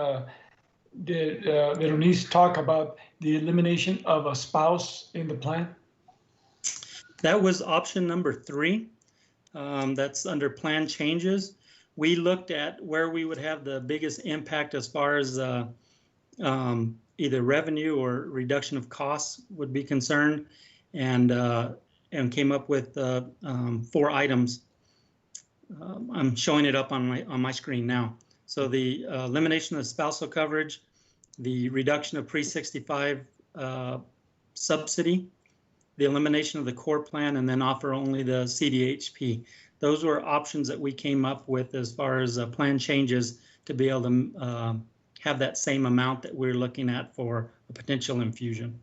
did Berenice talk about the elimination of a spouse in the plan? That was option number 3. That's under plan changes. We looked at where we would have the biggest impact as far as either revenue or reduction of costs would be concerned, and came up with 4 items. I'm showing it up on my screen now. So the elimination of spousal coverage, the reduction of pre-65 subsidy, the elimination of the core plan, and then offer only the CDHP. Those were options that we came up with as far as plan changes to be able to have that same amount that we're looking at for a potential infusion.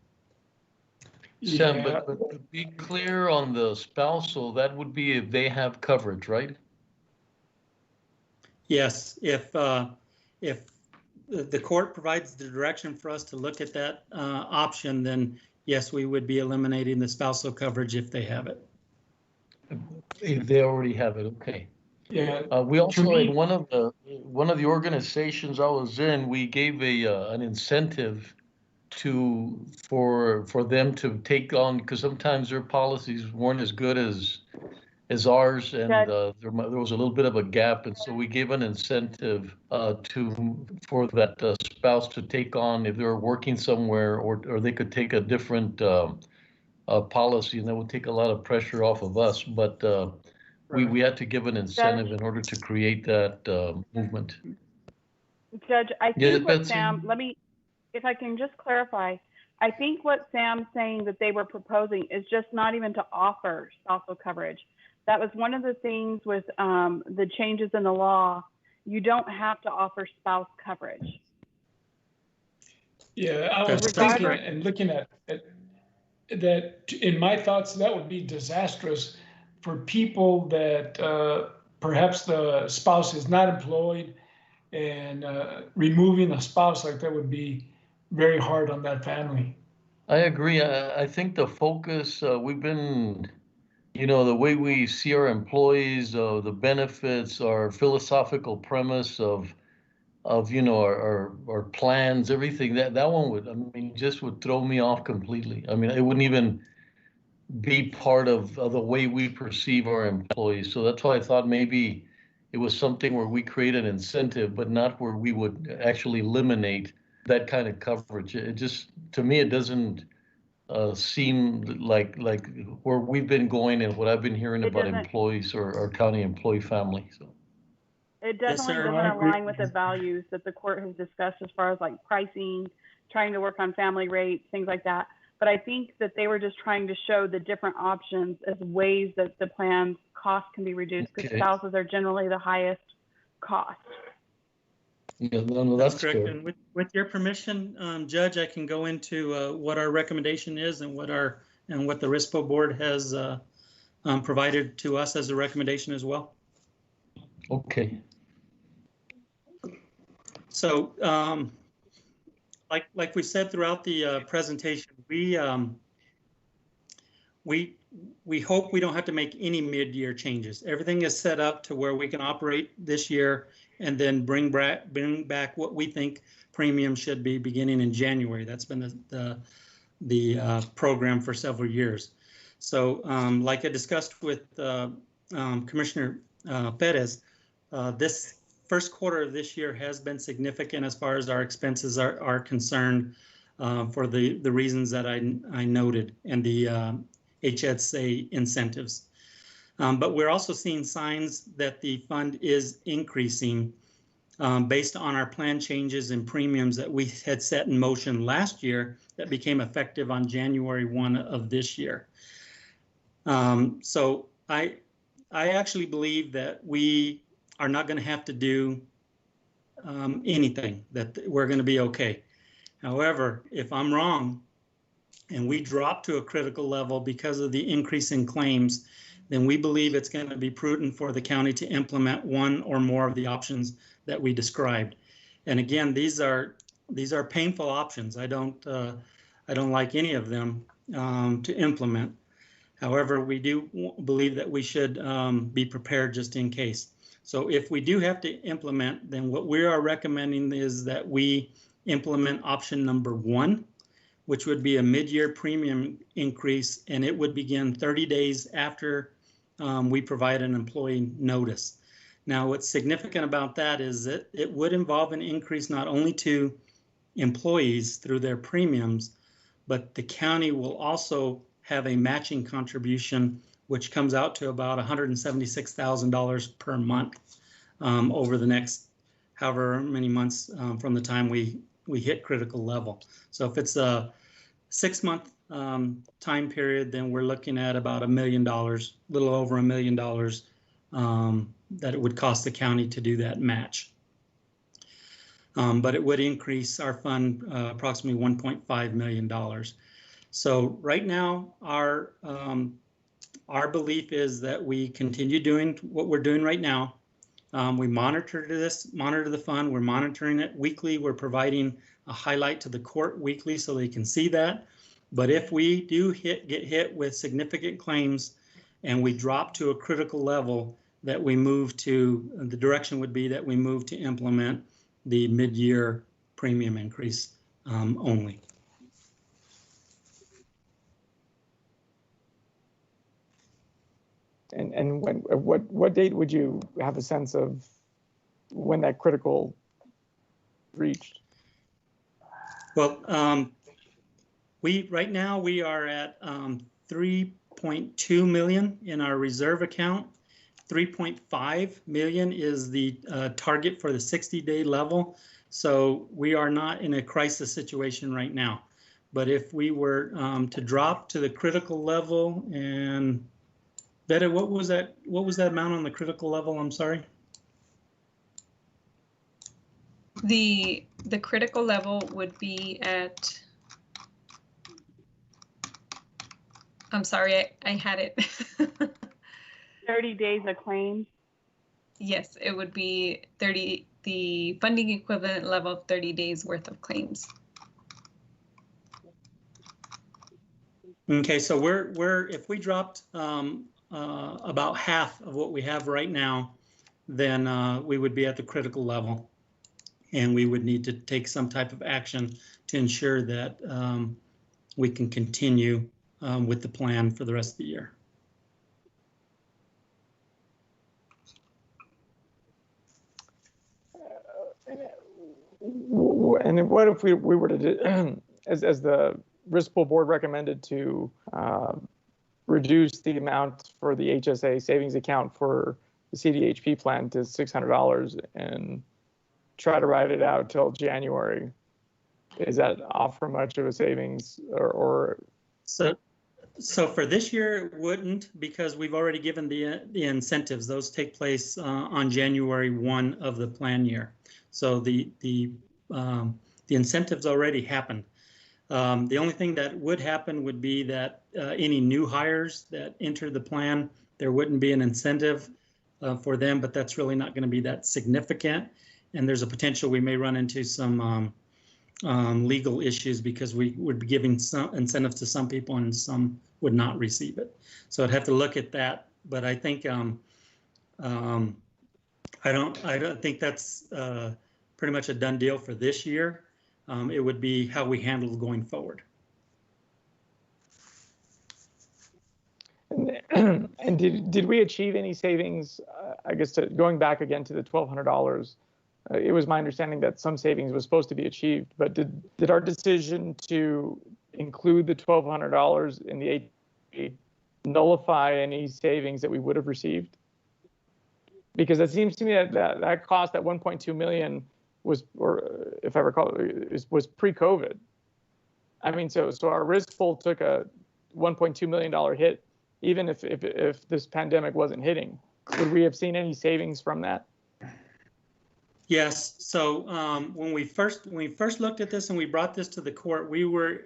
Sam, but to be clear on the spousal, that would be if they have coverage, right? Yes, if the court provides the direction for us to look at that option, then yes, we would be eliminating the spousal coverage if they have it. If they already have it, okay. Yeah. We also in one of the organizations I was in, we gave an incentive for them to take on, because sometimes their policies weren't as good as ours, and there was a little bit of a gap, and so we gave an incentive for that spouse to take on if they were working somewhere, or they could take a different policy, and that would take a lot of pressure off of us. But we had to give an incentive in order to create that movement. Judge, I Yes, think what Betsy? Sam, if I can just clarify, I think what Sam's saying that they were proposing is just not even to offer spousal coverage. That was one of the things with the changes in the law. You don't have to offer spouse coverage. Yeah, I was thinking and looking at that. In my thoughts, that would be disastrous for people that perhaps the spouse is not employed, and removing a spouse like that would be very hard on that family. I agree. I think the focus, we've been, the way we see our employees, the benefits, our philosophical premise of our plans, everything, that one would, just would throw me off completely. I mean, it wouldn't even be part of the way we perceive our employees. So that's why I thought maybe it was something where we create an incentive, but not where we would actually eliminate that kind of coverage. It just, to me, it doesn't seem like where we've been going and what I've been hearing about employees or county employee family. So it definitely doesn't align with the values that the court has discussed as far as like pricing, trying to work on family rates, things like that. But I think that they were just trying to show the different options as ways that the plan's cost can be reduced, because spouses are generally the highest cost. Yeah, no, that's correct. fair. And with your permission, Judge, I can go into what our recommendation is and what the RISPO board has provided to us as a recommendation as well. Okay. So, like we said throughout the presentation, we we hope we don't have to make any mid-year changes. Everything is set up to where we can operate this year and then bring back what we think premium should be beginning in January. That's been the program for several years. So like I discussed with Commissioner Perez, this first quarter of this year has been significant as far as our expenses are concerned for the reasons that I noted and the HSA incentives. But we're also seeing signs that the fund is increasing based on our plan changes and premiums that we had set in motion last year that became effective on January 1 of this year. So I actually believe that we are not going to have to do anything, that we're going to be okay. However, if I'm wrong and we drop to a critical level because of the increase in claims, then we believe it's going to be prudent for the county to implement one or more of the options that we described. And again, these are painful options. I don't like any of them to implement. However, we do believe that we should be prepared just in case. So if we do have to implement, then what we are recommending is that we implement option number 1, which would be a mid-year premium increase, and it would begin 30 days after we provide an employee notice. Now, what's significant about that is that it would involve an increase not only to employees through their premiums, but the county will also have a matching contribution, which comes out to about $176,000 per month over the next however many months from the time we hit critical level. So if it's a 6-month time period, then we're looking at about $1 million, a little over $1 million that it would cost the county to do that match. But it would increase our fund approximately $1.5 million. So right now, our belief is that we continue doing what we're doing right now. We monitor the fund. We're monitoring it weekly. We're providing a highlight to the court weekly so they can see that. But if we do get hit with significant claims and we drop to a critical level, that we move to, the direction would be that we move to implement the mid-year premium increase only. And what date would you have a sense of when that critical reached? Well, right now we are at 3.2 million in our reserve account. 3.5 million is the target for the 60-day level. So we are not in a crisis situation right now. But if we were to drop to the critical level, and Betta, what was that amount on the critical level? I'm sorry. The critical level would be at, I'm sorry, I had it. 30 days of claims? Yes, it would be 30, the funding equivalent level of 30 days worth of claims. Okay, so if we dropped about half of what we have right now, then we would be at the critical level, and we would need to take some type of action to ensure that we can continue with the plan for the rest of the year. And what if we were to do, as the risk pool board recommended, to reduce the amount for the HSA savings account for the CDHP plan to $600 and try to ride it out till January? Is that offer much of a savings, or? So for this year, it wouldn't, because we've already given the incentives. Those take place on January 1 of the plan year. So the incentives already happened. The only thing that would happen would be that any new hires that enter the plan, there wouldn't be an incentive for them, but that's really not going to be that significant. And there's a potential we may run into some legal issues because we would be giving some incentives to some people and some would not receive it. So I'd have to look at that. But I think I don't think that's pretty much a done deal for this year. It would be how we handle going forward. And did we achieve any savings? I guess going back again to the $1,200, it was my understanding that some savings was supposed to be achieved, but did our decision to include the $1,200 in the AT nullify any savings that we would have received? Because it seems to me that cost, that 1.2 million was, or if I recall, was pre-COVID. I mean, so our risk pool took a $1.2 million hit, even if this pandemic wasn't hitting. Would we have seen any savings from that? Yes. So when we first looked at this and we brought this to the court, we were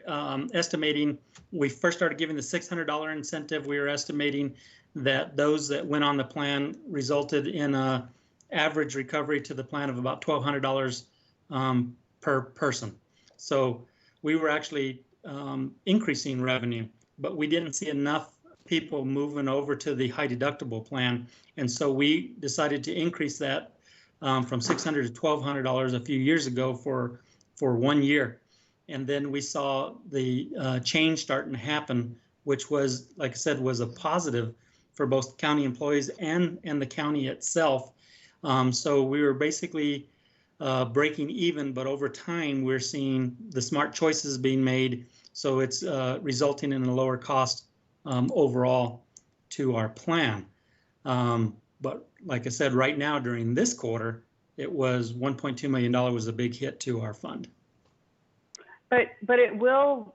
estimating. We first started giving the $600 incentive. We were estimating that those that went on the plan resulted in a average recovery to the plan of about $1,200 per person. So we were actually increasing revenue, but we didn't see enough people moving over to the high deductible plan. And so we decided to increase that from $600 to $1,200 a few years ago for 1 year. And then we saw the change starting to happen, which was, like I said, was a positive for both county employees and the county itself. So we were basically breaking even, but over time we're seeing the smart choices being made. So it's resulting in a lower cost overall to our plan. But like I said, right now during this quarter, it was $1.2 million was a big hit to our fund. But it will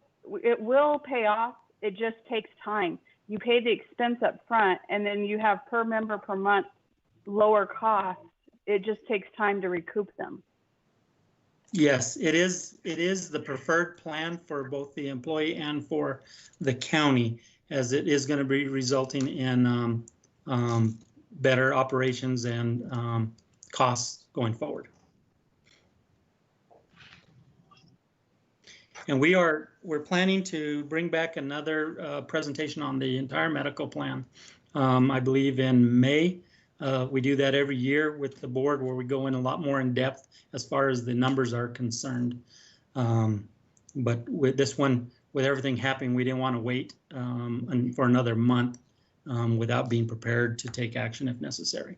pay off. It just takes time. You pay the expense up front, and then you have per member per month lower costs. It just takes time to recoup them. Yes, it is the preferred plan for both the employee and for the county, as it is going to be resulting in better operations and costs going forward. And we're planning to bring back another presentation on the entire medical plan, I believe in May. We do that every year with the board, where we go in a lot more in depth as far as the numbers are concerned. But with this one, with everything happening, we didn't want to wait for another month without being prepared to take action if necessary.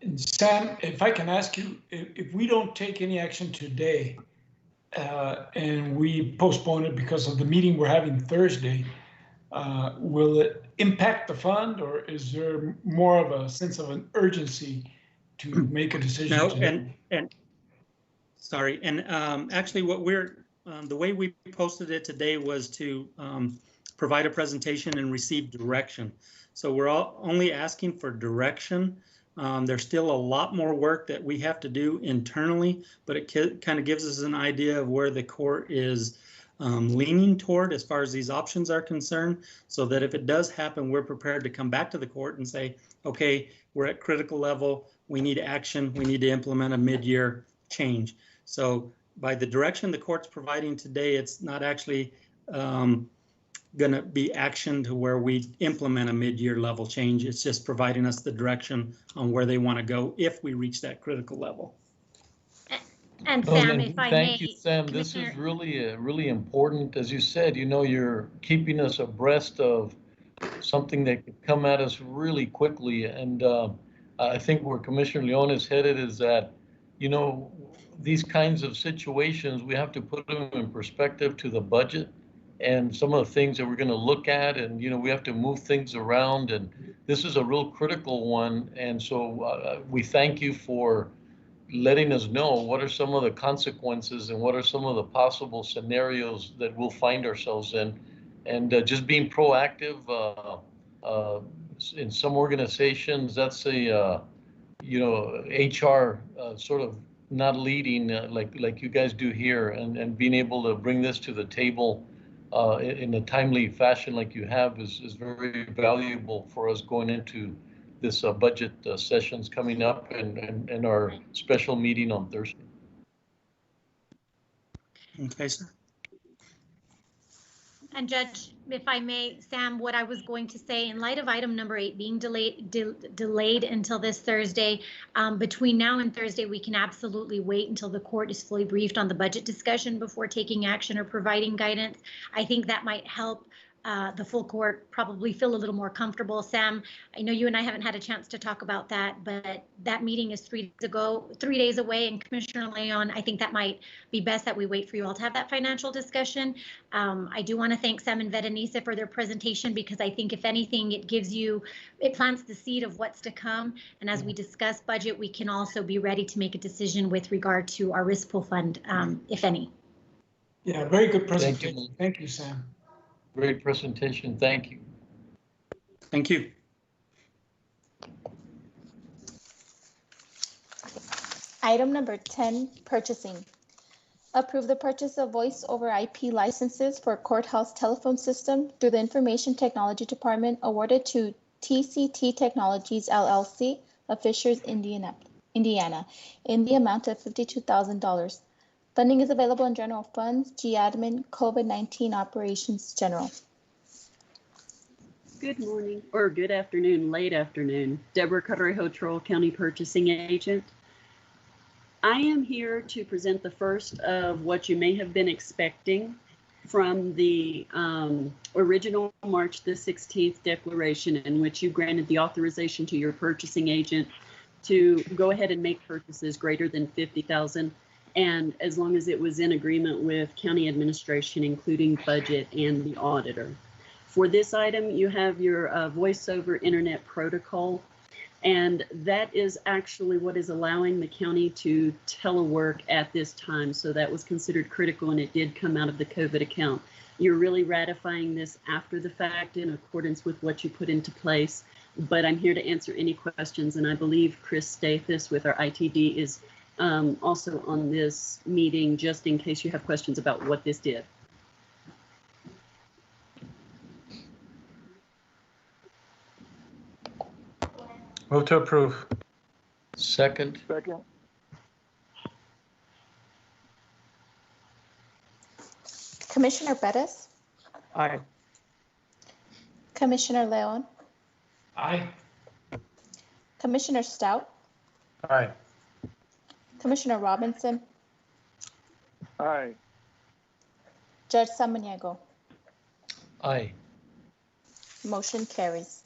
And Sam, if I can ask you, if we don't take any action today and we postpone it because of the meeting we're having Thursday, will it impact the fund, or is there more of a sense of an urgency to make a decision? No, today? Actually what we're, the way we posted it today was to provide a presentation and receive direction. So we're only asking for direction. There's still a lot more work that we have to do internally, but it kind of gives us an idea of where the court is leaning toward as far as these options are concerned, so that if it does happen, we're prepared to come back to the court and say, okay, we're at critical level, we need action, we need to implement a mid-year change. So by the direction the court's providing today, it's not actually going to be action to where we implement a mid-year level change. It's just providing us the direction on where they want to go if we reach that critical level. And Sam, if I may. Thank you, Sam. This is really important. As you said, you know, you're keeping us abreast of something that could come at us really quickly. And I think where Commissioner Leon is headed is that, you know, these kinds of situations, we have to put them in perspective to the budget and some of the things that we're going to look at, and you know, we have to move things around, and this is a real critical one. And so we thank you for letting us know what are some of the consequences and what are some of the possible scenarios that we'll find ourselves in, and just being proactive. In some organizations, that's a you know, HR sort of not leading like you guys do here, and being able to bring this to the table in a timely fashion like you have is very valuable for us going into this budget sessions coming up and our special meeting on Thursday. Okay, sir. And Judge, if I may, Sam, what I was going to say, in light of item number 8 being delayed until this Thursday, between now and Thursday, we can absolutely wait until the court is fully briefed on the budget discussion before taking action or providing guidance. I think that might help the full court probably feel a little more comfortable. Sam, I know you and I haven't had a chance to talk about that, but that meeting is 3 days away. And Commissioner Leon, I think that might be best that we wait for you all to have that financial discussion. I do want to thank Sam and Vedanisa for their presentation, because I think if anything, it plants the seed of what's to come. And as we discuss budget, we can also be ready to make a decision with regard to our risk pool fund, if any. Yeah, very good presentation. Thank you, Sam. Great presentation. Thank you. Thank you. Item number 10, purchasing. Approve the purchase of voice over IP licenses for Courthouse telephone system through the Information Technology Department, awarded to TCT Technologies LLC of Fishers, Indiana, in the amount of $52,000. Funding is available in general funds, G-Admin, COVID-19 Operations General. Good morning, or good afternoon, late afternoon. Deborah Carrejo, Troll County Purchasing Agent. I am here to present the first of what you may have been expecting from the original March the 16th declaration, in which you granted the authorization to your purchasing agent to go ahead and make purchases greater than $50,000, and as long as it was in agreement with county administration, including budget and the auditor. For this item, you have your voice over internet protocol, and that is actually what is allowing the county to telework at this time. So that was considered critical, and it did come out of the COVID account. You're really ratifying this after the fact in accordance with what you put into place, but I'm here to answer any questions, and I believe Chris Stathis with our ITD is also on this meeting, just in case you have questions about what this did. Move to approve. Second. Second. Commissioner Bettis? Aye. Commissioner Leon? Aye. Commissioner Stout? Aye. Commissioner Robinson? Aye. Judge Samaniego? Aye. Motion carries.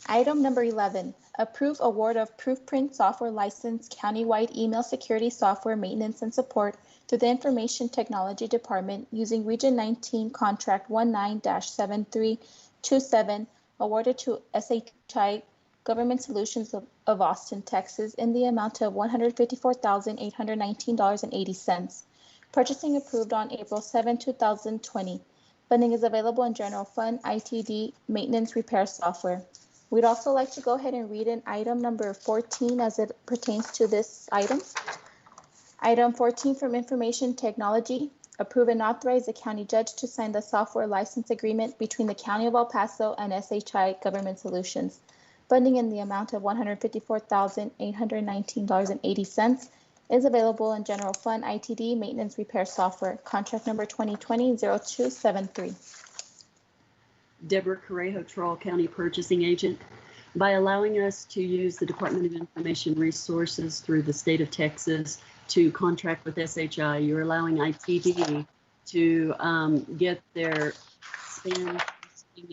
Item number 11, approve award of Proofprint software license countywide email security software maintenance and support to the Information Technology Department using Region 19 Contract 19-7327, awarded to SHI Government Solutions of Austin, Texas, in the amount of $154,819.80. Purchasing approved on April 7, 2020. Funding is available in General Fund, ITD, Maintenance Repair Software. We'd also like to go ahead and read in item number 14 as it pertains to this item. Item 14 from Information Technology, approve and authorize the county judge to sign the software license agreement between the County of El Paso and SHI Government Solutions. Funding in the amount of $154,819.80 is available in General Fund, ITD, Maintenance Repair Software, contract number 2020-0273. Deborah Carrejo, Troll County Purchasing Agent. By allowing us to use the Department of Information Resources through the state of Texas to contract with SHI, you're allowing ITD to get their spam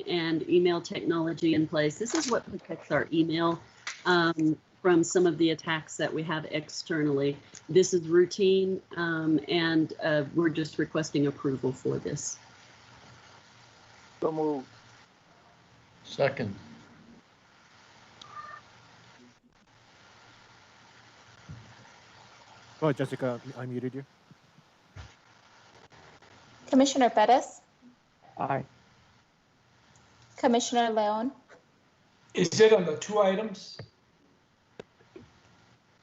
and email technology in place. This is what protects our email from some of the attacks that we have externally. This is routine, and we're just requesting approval for this. So moved. Second. Go ahead, Jessica. I muted you. Commissioner Bettis? Aye. Commissioner Leon? Is it on the two items?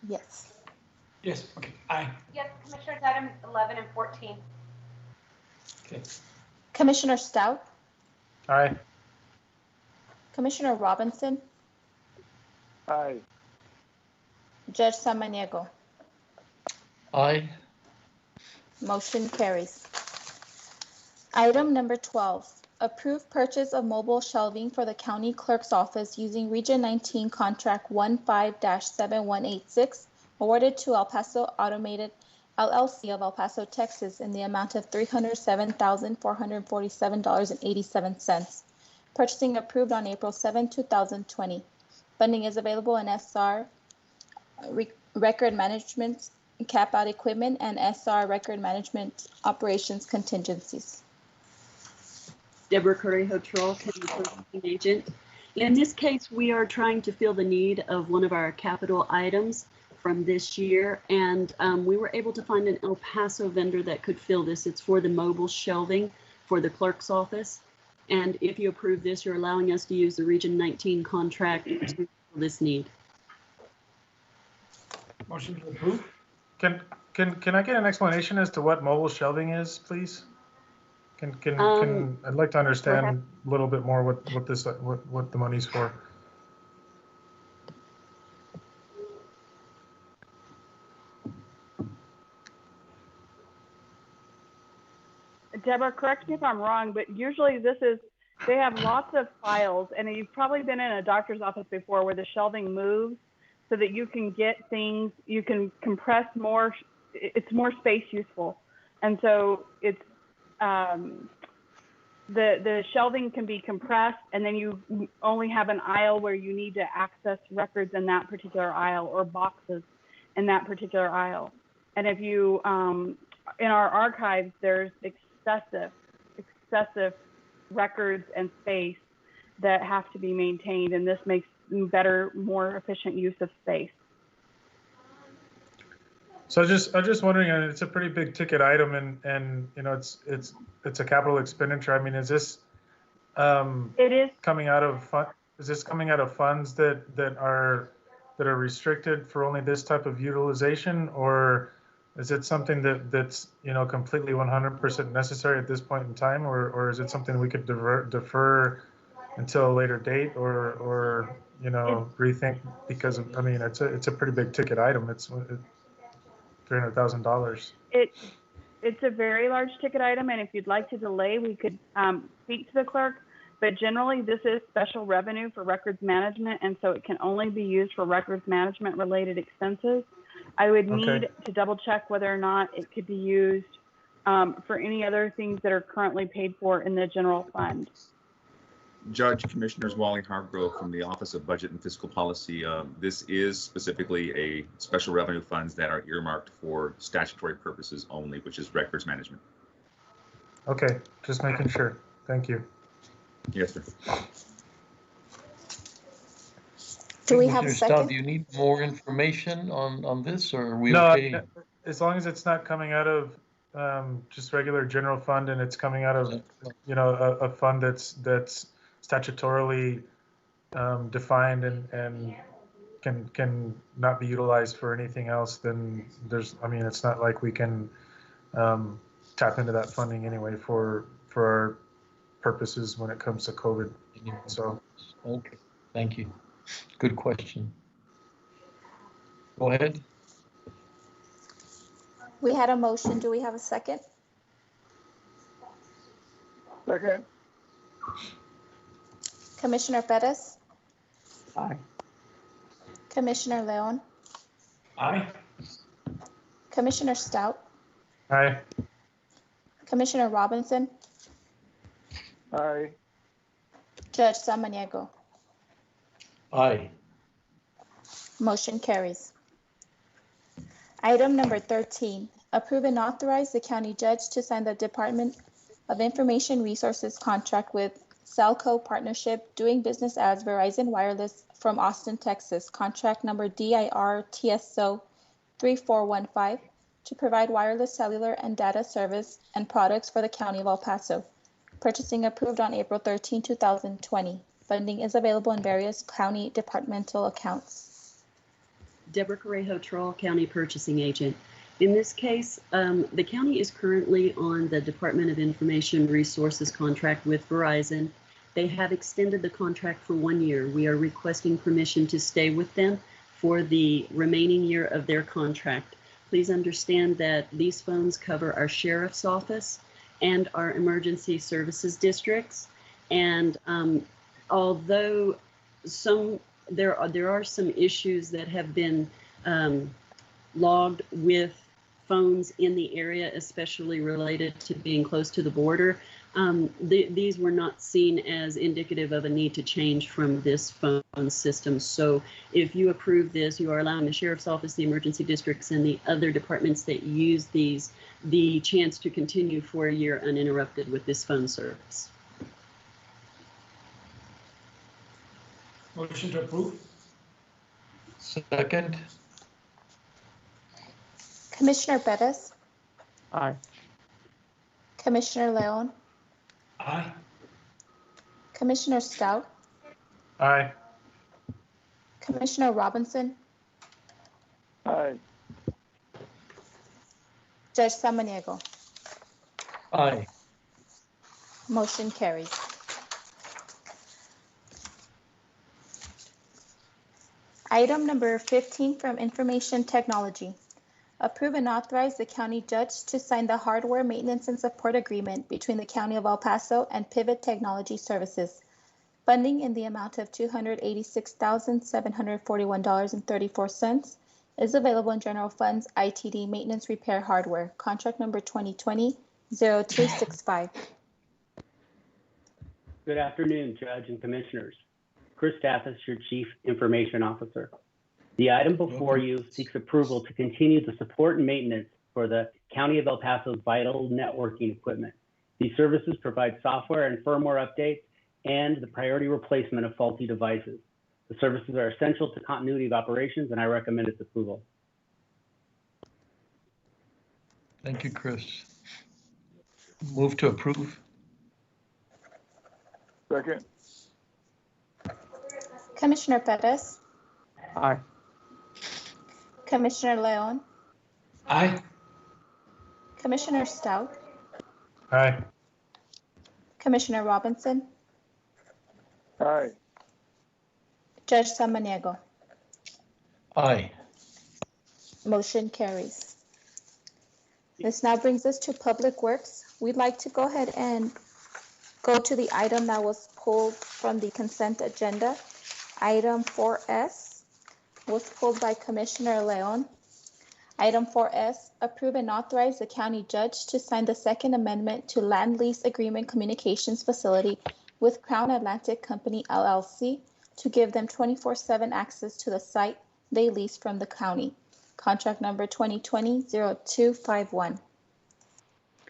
Yes. Yes, okay, aye. Yes, Commissioners, items 11 and 14. Okay. Commissioner Stout? Aye. Commissioner Robinson? Aye. Judge Samaniego? Aye. Motion carries. Item number 12, approve purchase of mobile shelving for the county clerk's office using Region 19 Contract 15-7186 awarded to El Paso Automated LLC of El Paso, Texas in the amount of $307,447.87. Purchasing approved on April 7, 2020. Funding is available in SR Record Management Cap Out Equipment and SR Record Management Operations Contingencies. Deborah Correjo-Troll, County Purchasing Agent. In this case, we are trying to fill the need of one of our capital items from this year, and we were able to find an El Paso vendor that could fill this. It's for the mobile shelving for the clerk's office. And if you approve this, you're allowing us to use the Region 19 contract to fill this need. Motion to approve. Can I get an explanation as to what mobile shelving is, please? Can I'd like to understand a little bit more what the money's for. Deborah, correct me if I'm wrong, but usually they have lots of files, and you've probably been in a doctor's office before where the shelving moves so that you can get things, you can compress more, it's more space useful. And so it's, the shelving can be compressed, and then you only have an aisle where you need to access records in that particular aisle or boxes in that particular aisle. And if you, in our archives, there's excessive records and space that have to be maintained, and this makes better, more efficient use of space. So I'm just wondering, and it's a pretty big ticket item, and you know it's a capital expenditure. I mean, is this it is coming out of funds that are restricted for only this type of utilization, or is it something that's completely 100% necessary at this point in time, or is it something we could defer until a later date, or rethink, because I mean it's a pretty big ticket item. It's $300,000. It's a very large ticket item, and if you'd like to delay, we could speak to the clerk. But generally, this is special revenue for records management, and so it can only be used for records management related expenses. I would need to double check whether or not it could be used for any other things that are currently paid for in the general fund. Judge, Commissioners, Wally Hargrove from the Office of Budget and Fiscal Policy. This is specifically a special revenue funds that are earmarked for statutory purposes only, which is records management. Okay, just making sure. Thank you. Yes, sir. Do we have a second? Do you need more information on this, or are we no, okay? As long as it's not coming out of just regular general fund, and it's coming out of a fund that's statutorily defined and can not be utilized for anything else, then it's not like we can tap into that funding anyway for our purposes when it comes to COVID. So okay, thank you. Good question. Go ahead. We had a motion. Do we have a second? Second. Commissioner Perez? Aye. Commissioner Leon? Aye. Commissioner Stout? Aye. Commissioner Robinson? Aye. Judge Samaniego? Aye. Motion carries. Item number 13, approve and authorize the county judge to sign the Department of Information Resources contract with Salco Partnership doing business as Verizon Wireless from Austin, Texas, contract number DIR TSO 3415 to provide wireless cellular and data service and products for the County of El Paso. Purchasing approved on April 13, 2020. Funding is available in various county departmental accounts. Deborah Correjo-Troll, County Purchasing Agent. In this case, the county is currently on the Department of Information Resources contract with Verizon. They have extended the contract for 1 year. We are requesting permission to stay with them for the remaining year of their contract. Please understand that these funds cover our sheriff's office and our emergency services districts. And although there are some issues that have been logged with phones in the area, especially related to being close to the border, these were not seen as indicative of a need to change from this phone system. So if you approve this, you are allowing the sheriff's office, the emergency districts, and the other departments that use these the chance to continue for a year uninterrupted with this phone service. Motion to approve. Second. Commissioner Bettis, Aye. Commissioner Leon, Aye. Commissioner Stout, Aye. Commissioner Robinson, Aye. Judge Samaniego. Aye. Motion carries. Item number 15 from Information Technology. Approve and authorize the county judge to sign the hardware maintenance and support agreement between the County of El Paso and Pivot Technology Services. Funding in the amount of $286,741.34 is available in General Funds ITD Maintenance Repair Hardware, contract number 2020-0265. Good afternoon, Judge and Commissioners. Chris Stathis, your Chief Information Officer. The item before you seeks approval to continue the support and maintenance for the County of El Paso's vital networking equipment. These services provide software and firmware updates and the priority replacement of faulty devices. The services are essential to continuity of operations, and I recommend its approval. Thank you, Chris. Move to approve. Second. Commissioner Perez, Aye. Commissioner Leon, Aye. Commissioner Stout, Aye. Commissioner Robinson, Aye. Judge Samaniego. Aye. Motion carries. This now brings us to Public Works. We'd like to go ahead and go to the item that was pulled from the consent agenda. Item 4S was pulled by Commissioner Leon. Item 4S, approve and authorize the county judge to sign the Second Amendment to Land Lease Agreement Communications Facility with Crown Atlantic Company, LLC, to give them 24/7 access to the site they lease from the county. Contract number 2020-0251.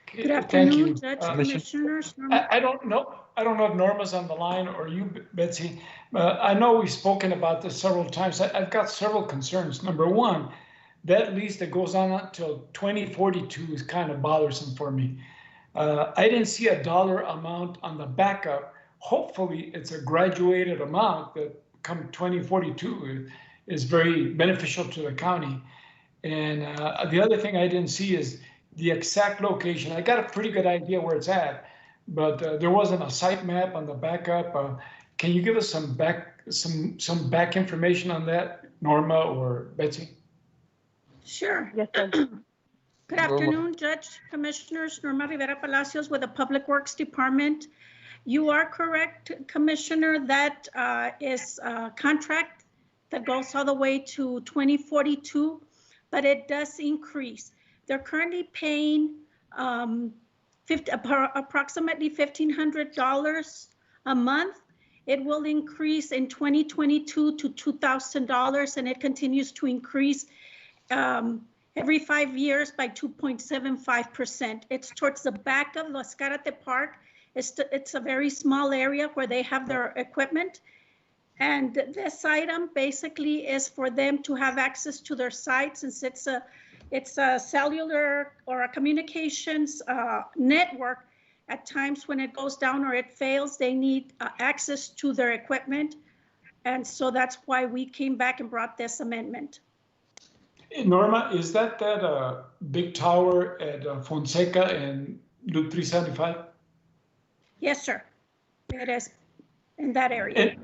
Thank Good afternoon, you. Judge, Commissioners. I don't know if Norma's on the line or you, Betsy. I know we've spoken about this several times. I've got several concerns. Number one, that lease that goes on until 2042 is kind of bothersome for me. I didn't see a dollar amount on the backup. Hopefully, it's a graduated amount that come 2042 is very beneficial to the county. And the other thing I didn't see is the exact location. I got a pretty good idea where it's at, but there wasn't a site map on the backup. Can you give us some back information on that, Norma or Betsy? Sure. Yes, sir. Good afternoon, Judge, Commissioners. Norma Rivera Palacios with the Public Works Department. You are correct, Commissioner. That is a contract that goes all the way to 2042, but it does increase. They're currently paying approximately $1,500 a month. It will increase in 2022 to $2,000, and it continues to increase every 5 years by 2.75%. It's towards the back of Los Carate Park. It's a very small area where they have their equipment. And this item basically is for them to have access to their site, since it's a cellular or a communications network. At times when it goes down or it fails, they need access to their equipment. And so that's why we came back and brought this amendment. Norma, is that big tower at Fonseca and Loop 375? Yes, sir. It is in that area. And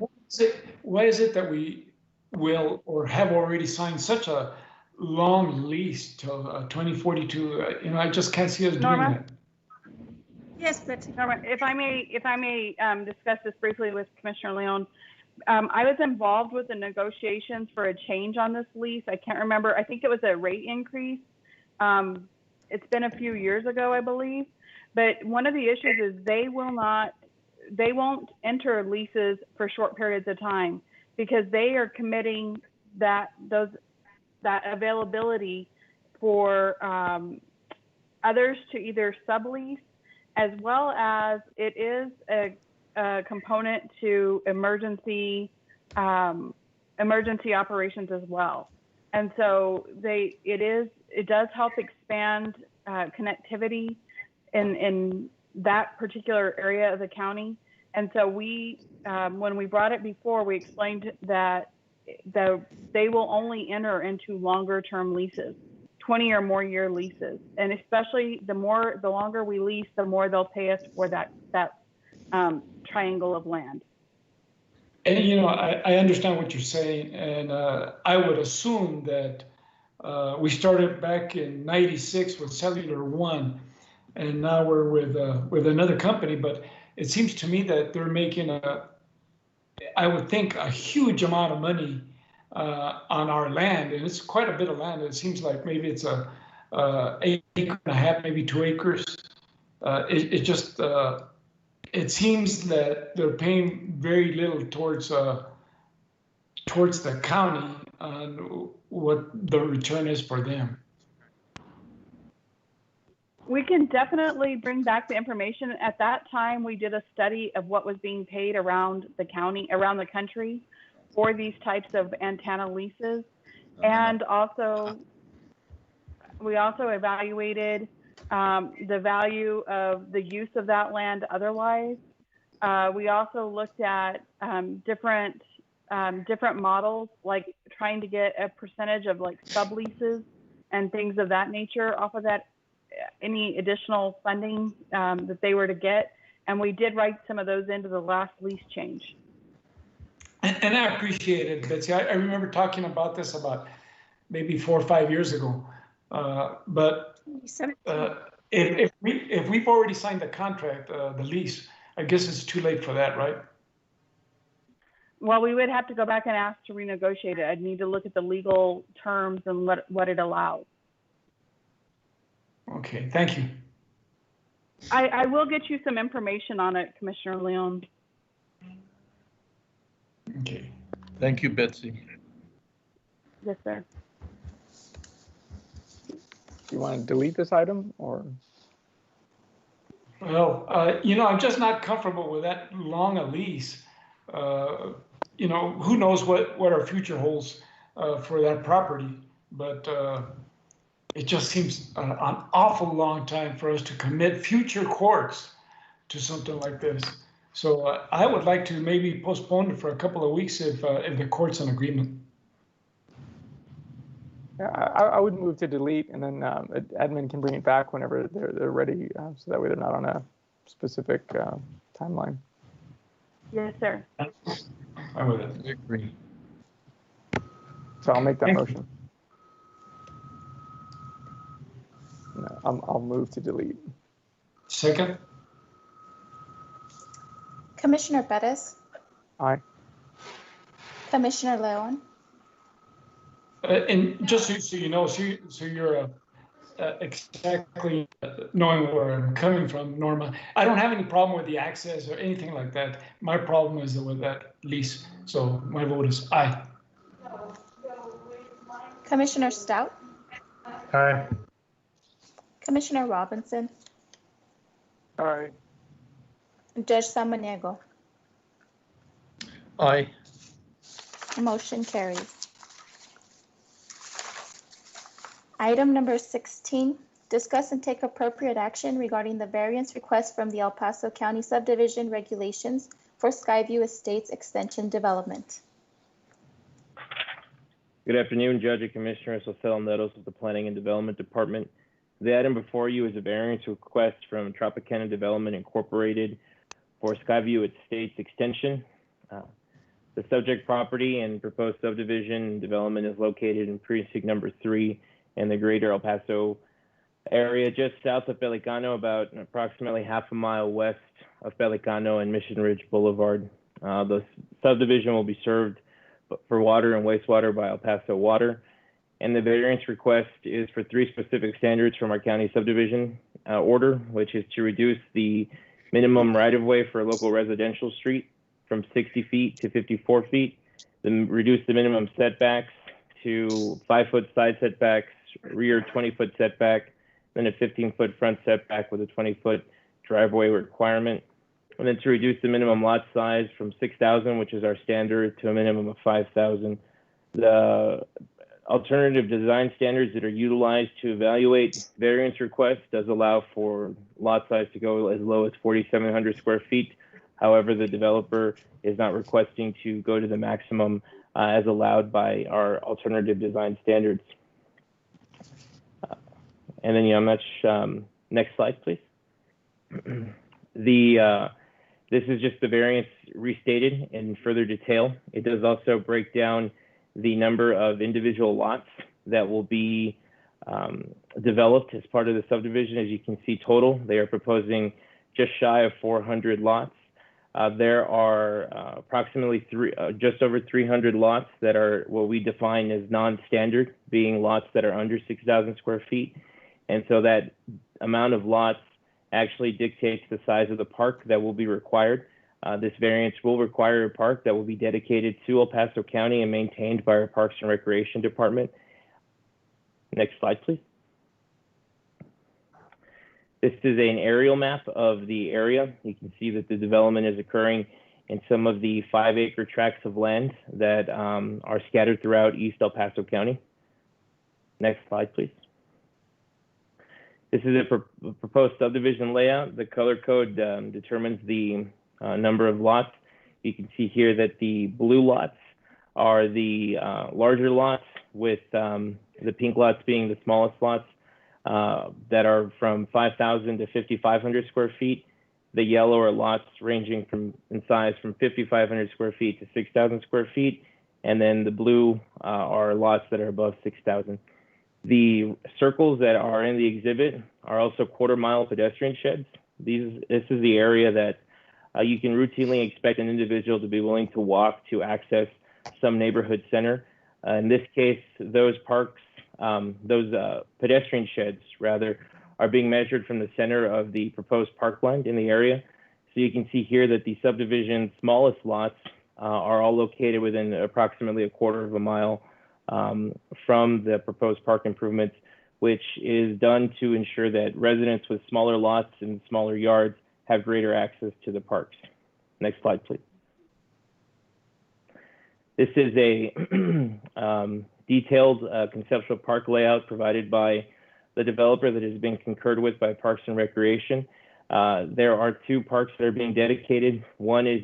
why is it that we will or have already signed such a long lease till 2042. I just can't see us doing Norma? that. Yes, Betsy. Norma, if I may discuss this briefly with Commissioner Leon. I was involved with the negotiations for a change on this lease. I can't remember. I think it was a rate increase. It's been a few years ago, I believe. But one of the issues is they won't enter leases for short periods of time because they are committing that availability for others to either sublease, as well as it is a component to emergency operations as well. And so it does help expand connectivity in that particular area of the county. And so when we brought it before, we explained that they will only enter into longer term leases, 20 or more year leases. And especially the longer we lease, the more they'll pay us for that triangle of land. And I understand what you're saying, and I would assume that we started back in '96 with Cellular One, and now we're with another company. But it seems to me that they're making I would think, a huge amount of money on our land, and it's quite a bit of land. It seems like maybe it's a acre and a half, maybe 2 acres. It seems that they're paying very little towards the county on what the return is for them. We can definitely bring back the information. At that time, we did a study of what was being paid around the country for these types of antenna leases. And we also evaluated the value of the use of that land otherwise. We also looked at different models, like trying to get a percentage of like subleases and things of that nature off of that, any additional funding that they were to get. And we did write some of those into the last lease change. And I appreciate it, Betsy. I remember talking about this about maybe 4 or 5 years ago. But if we've already signed the contract, the lease, I guess it's too late for that, right? Well, we would have to go back and ask to renegotiate it. I'd need to look at the legal terms and what it allows. Okay, thank you. I will get you some information on it, Commissioner Leon. Okay, thank you, Betsy. Yes, sir. Do you want to delete this item or? Well, I'm just not comfortable with that long a lease. Who knows what our future holds for that property, but it just seems an awful long time for us to commit future courts to something like this. So I would like to maybe postpone it for a couple of weeks if the court's in agreement. Yeah, I would move to delete, and then admin can bring it back whenever they're ready, so that way they're not on a specific timeline. Yes, sir. I would agree. So I'll make that motion. No, I'll move to delete. Second. Commissioner Perez, Aye. Commissioner Leon, And just so you know, so you're exactly knowing where I'm coming from, Norma, I don't have any problem with the access or anything like that. My problem is with that lease. So my vote is aye. Commissioner Stout, Aye. Commissioner Robinson, Aye. Judge Samaniego. Aye. Motion carries. Item number 16, discuss and take appropriate action regarding the variance request from the El Paso County Subdivision regulations for Skyview Estates Extension Development. Good afternoon, Judge and Commissioners. José Netos of the Planning and Development Department. The item before you is a variance request from Tropicana Development Incorporated for Skyview Estates Extension. The subject property and proposed subdivision development is located in precinct number 3 in the greater El Paso area, just south of Pelicano, about approximately half a mile west of Pelicano and Mission Ridge Boulevard. The subdivision will be served for water and wastewater by El Paso Water. And the variance request is for 3 specific standards from our county subdivision order, which is to reduce the minimum right-of-way for a local residential street from 60 feet to 54 feet, then reduce the minimum setbacks to 5-foot side setbacks, rear 20-foot setback, then a 15-foot front setback with a 20-foot driveway requirement, and then to reduce the minimum lot size from 6,000, which is our standard, to a minimum of 5,000. The alternative design standards that are utilized to evaluate variance requests does allow for lot size to go as low as 4,700 square feet. However, the developer is not requesting to go to the maximum as allowed by our alternative design standards. And then, next slide, please. This is just the variance restated in further detail. It does also break down the number of individual lots that will be developed as part of the subdivision. As you can see, total, they are proposing just shy of 400 lots. There are approximately just over 300 lots that are what we define as non-standard, being lots that are under 6,000 square feet. And so that amount of lots actually dictates the size of the park that will be required. This variance will require a park that will be dedicated to El Paso County and maintained by our Parks and Recreation Department. Next slide, please. This is an aerial map of the area. You can see that the development is occurring in some of the 5-acre tracts of land that are scattered throughout East El Paso County. Next slide, please. This is a proposed subdivision layout. The color code determines the number of lots. You can see here that the blue lots are the larger lots, with the pink lots being the smallest lots that are from 5,000 to 5,500 square feet. The yellow are lots ranging in size from 5,500 square feet to 6,000 square feet. And then the blue are lots that are above 6,000. The circles that are in the exhibit are also quarter-mile pedestrian sheds. This is the area that you can routinely expect an individual to be willing to walk to access some neighborhood center. In this case, those pedestrian sheds, rather, are being measured from the center of the proposed parkland in the area. So you can see here that the subdivision's smallest lots are all located within approximately a quarter of a mile from the proposed park improvements, which is done to ensure that residents with smaller lots and smaller yards have greater access to the parks. Next slide, please. This is a detailed conceptual park layout provided by the developer that has been concurred with by Parks and Recreation. There are 2 parks that are being dedicated. One is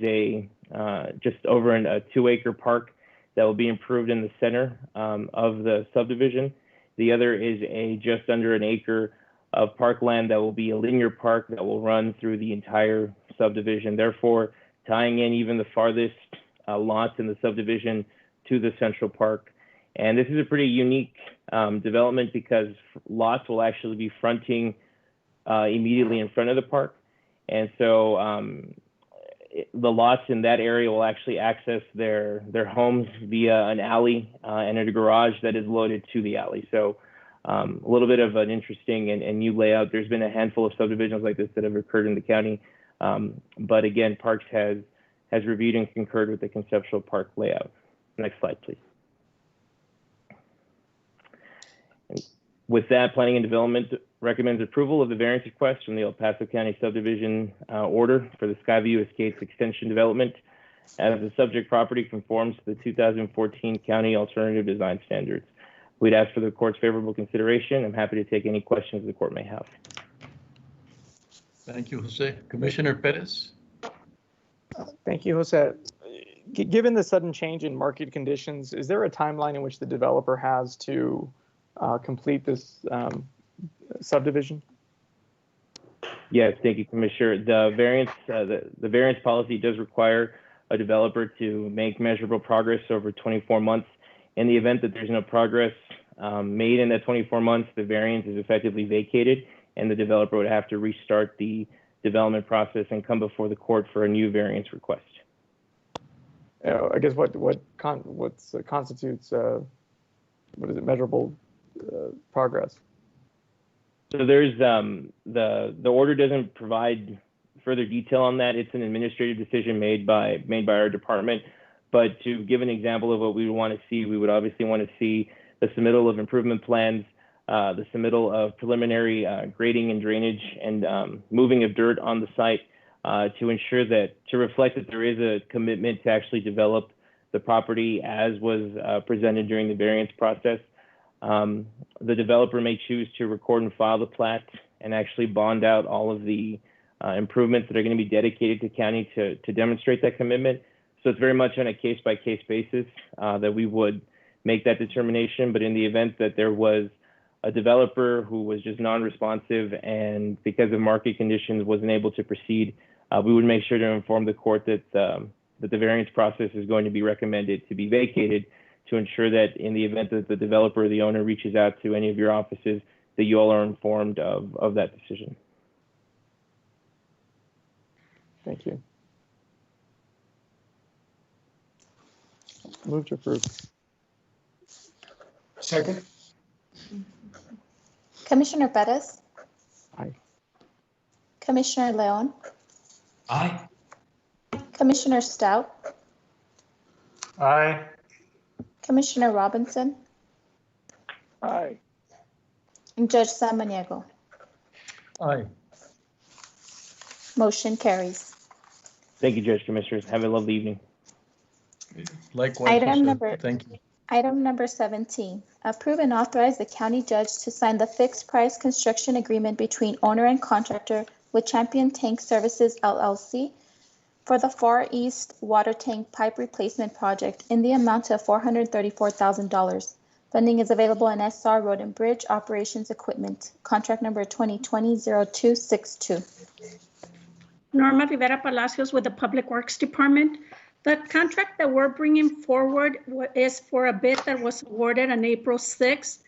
just over a 2-acre park that will be improved in the center of the subdivision. The other is just under an acre of parkland that will be a linear park that will run through the entire subdivision, therefore tying in even the farthest lots in the subdivision to the central park. And this is a pretty unique development because lots will actually be fronting immediately in front of the park. And so the lots in that area will actually access their homes via an alley and a garage that is loaded to the alley. So a little bit of an interesting and new layout. There's been a handful of subdivisions like this that have occurred in the county. But again, Parks has reviewed and concurred with the conceptual park layout. Next slide, please. And with that, Planning and Development recommends approval of the variance request from the El Paso County Subdivision order for the Skyview Estates Extension Development, as the subject property conforms to the 2014 County Alternative Design Standards. We'd ask for the court's favorable consideration. I'm happy to take any questions the court may have. Thank you, Jose. Commissioner Perez. Thank you, Jose. Given the sudden change in market conditions, is there a timeline in which the developer has to complete this subdivision? Yes, thank you, Commissioner. The variance policy does require a developer to make measurable progress over 24 months. In the event that there's no progress made in that 24 months, the variance is effectively vacated, and the developer would have to restart the development process and come before the court for a new variance request. I guess what constitutes what is it, measurable progress? So there's the order doesn't provide further detail on that. It's an administrative decision made by our department. But to give an example of what we would want to see, we would obviously want to see the submittal of improvement plans, the submittal of preliminary grading and drainage and moving of dirt on the site to ensure that, to reflect that there is a commitment to actually develop the property as was presented during the variance process. The developer may choose to record and file the plat and actually bond out all of the improvements that are going to be dedicated to county to demonstrate that commitment. So it's very much on a case-by-case basis that we would make that determination. But in the event that there was a developer who was just non-responsive and because of market conditions wasn't able to proceed, we would make sure to inform the court that the variance process is going to be recommended to be vacated, to ensure that in the event that the developer or the owner reaches out to any of your offices, that you all are informed of that decision. Thank you. Move to approve. Second. Commissioner Perez? Aye. Commissioner Leon? Aye. Commissioner Stout? Aye. Commissioner Robinson? Aye. And Judge Samaniego? Aye. Motion carries. Thank you, Judge Commissioners. Have a lovely evening. Likewise. Thank you. Item number 17, approve and authorize the county judge to sign the fixed price construction agreement between owner and contractor with Champion Tank Services LLC for the Far East Water Tank Pipe Replacement Project in the amount of $434,000. Funding is available in SR Road and Bridge Operations Equipment, contract number 2020-0262. Norma Rivera Palacios with the Public Works Department. The contract that we're bringing forward is for a bid that was awarded on April 6th.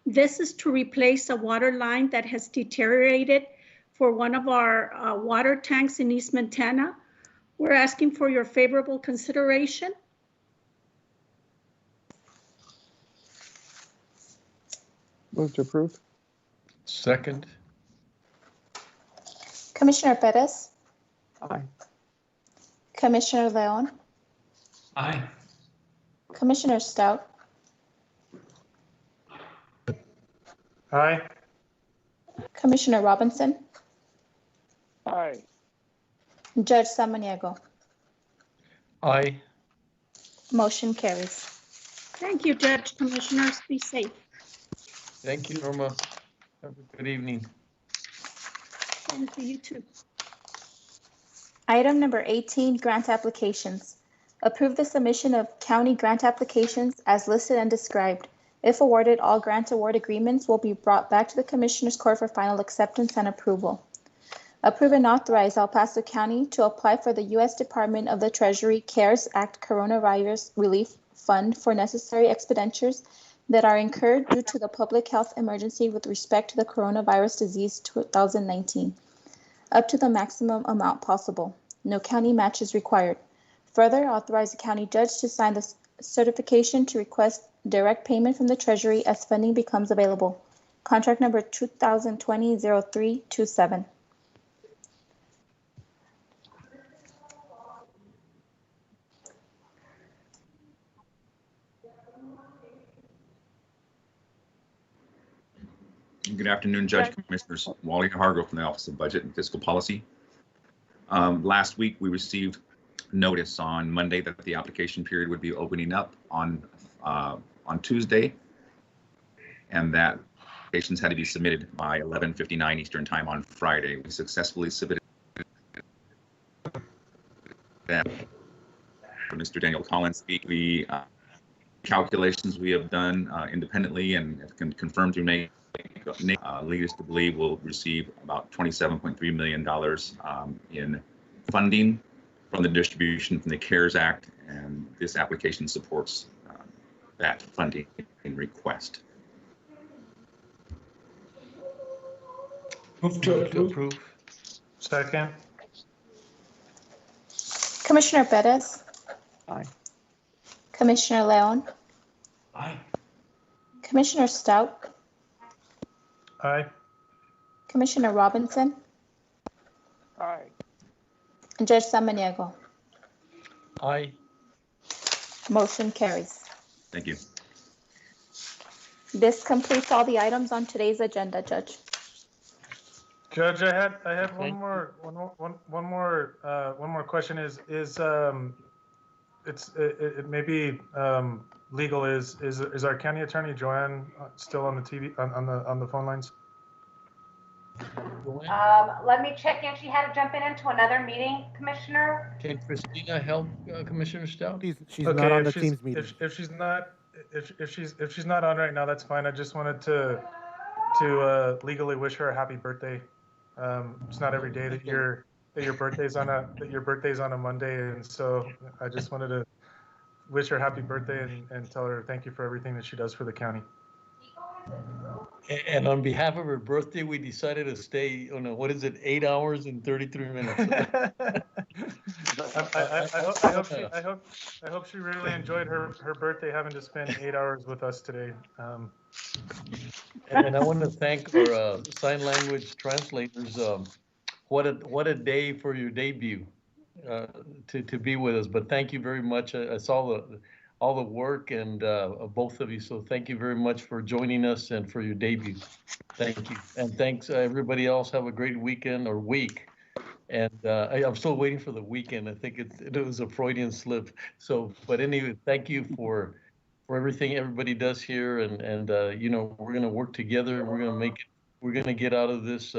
This is to replace a water line that has deteriorated for one of our water tanks in East Montana. We're asking for your favorable consideration. Move to approve. Second. Commissioner Perez? Aye. Commissioner Leon? Aye. Commissioner Stout? Aye. Commissioner Robinson? Aye. Judge Samaniego? Aye. Motion carries. Thank you, Judge. Commissioners, be safe. Thank you, Norma. Have a good evening. And to you too. Item number 18, grant applications. Approve the submission of county grant applications as listed and described. If awarded, all grant award agreements will be brought back to the Commissioners Court for final acceptance and approval. Approve and authorize El Paso County to apply for the U.S. Department of the Treasury CARES Act Coronavirus Relief Fund for necessary expenditures that are incurred due to the public health emergency with respect to the coronavirus disease 2019, up to the maximum amount possible. No county match is required. Further, authorize the county judge to sign the certification to request direct payment from the Treasury as funding becomes available. Contract number 2020-0327. Good afternoon, Judge Commissioners. Wally Hargrove from the Office of Budget and Fiscal Policy. Last week, we received notice on Monday that the application period would be opening up on Tuesday, and that applications had to be submitted by 11:59 Eastern Time on Friday. We successfully submitted that. Mr. Daniel Collins, the calculations we have done independently and can confirm to Nate lead us to believe we'll receive about $27.3 million in funding from the distribution from the CARES Act, and this application supports that funding request. Move to approve. Second. Commissioner Perez? Aye. Commissioner Leon? Aye. Commissioner Stout? Aye. Commissioner Robinson? Aye. And Judge Samaniego? Aye. Motion carries. Thank you. This completes all the items on today's agenda, Judge. Judge, I had one more question. It may be legal. Is our county attorney Joanne still on the TV on the phone lines? Let me check in. She had to jump into another meeting, Commissioner. Can Christina help Commissioner Stout? She's okay, not on the Teams meeting. If she's not on right now, that's fine. I just wanted to legally wish her a happy birthday. It's not every day that your birthday's on a Monday, and so I just wanted to wish her happy birthday and tell her thank you for everything that she does for the county. And on behalf of her birthday, we decided to stay on 8 hours and 33 minutes. I hope she really enjoyed her birthday, having to spend 8 hours with us today. And I want to thank our sign language translators. What a day for your debut to be with us. But thank you very much. I saw all the work and of both of you. So thank you very much for joining us and for your debut. Thank you. And thanks everybody else. Have a great weekend or week. And I'm still waiting for the weekend. I think it was a Freudian slip. So, but anyway, thank you for everything everybody does here. And you know, we're going to work together. We're going to get out of this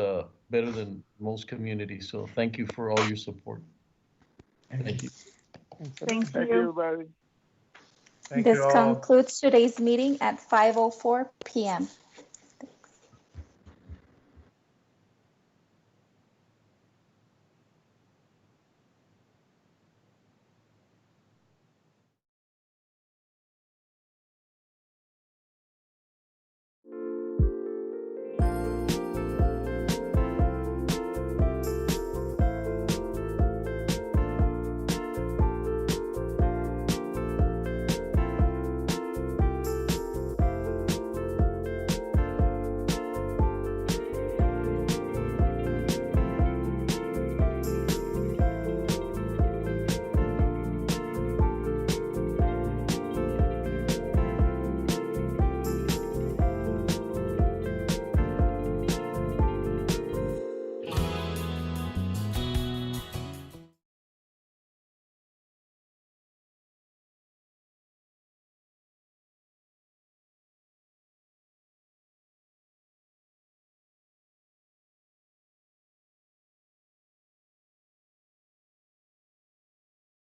better than most communities. So thank you for all your support. Thank you. Thank you, everybody. This concludes today's meeting at 5:04 p.m.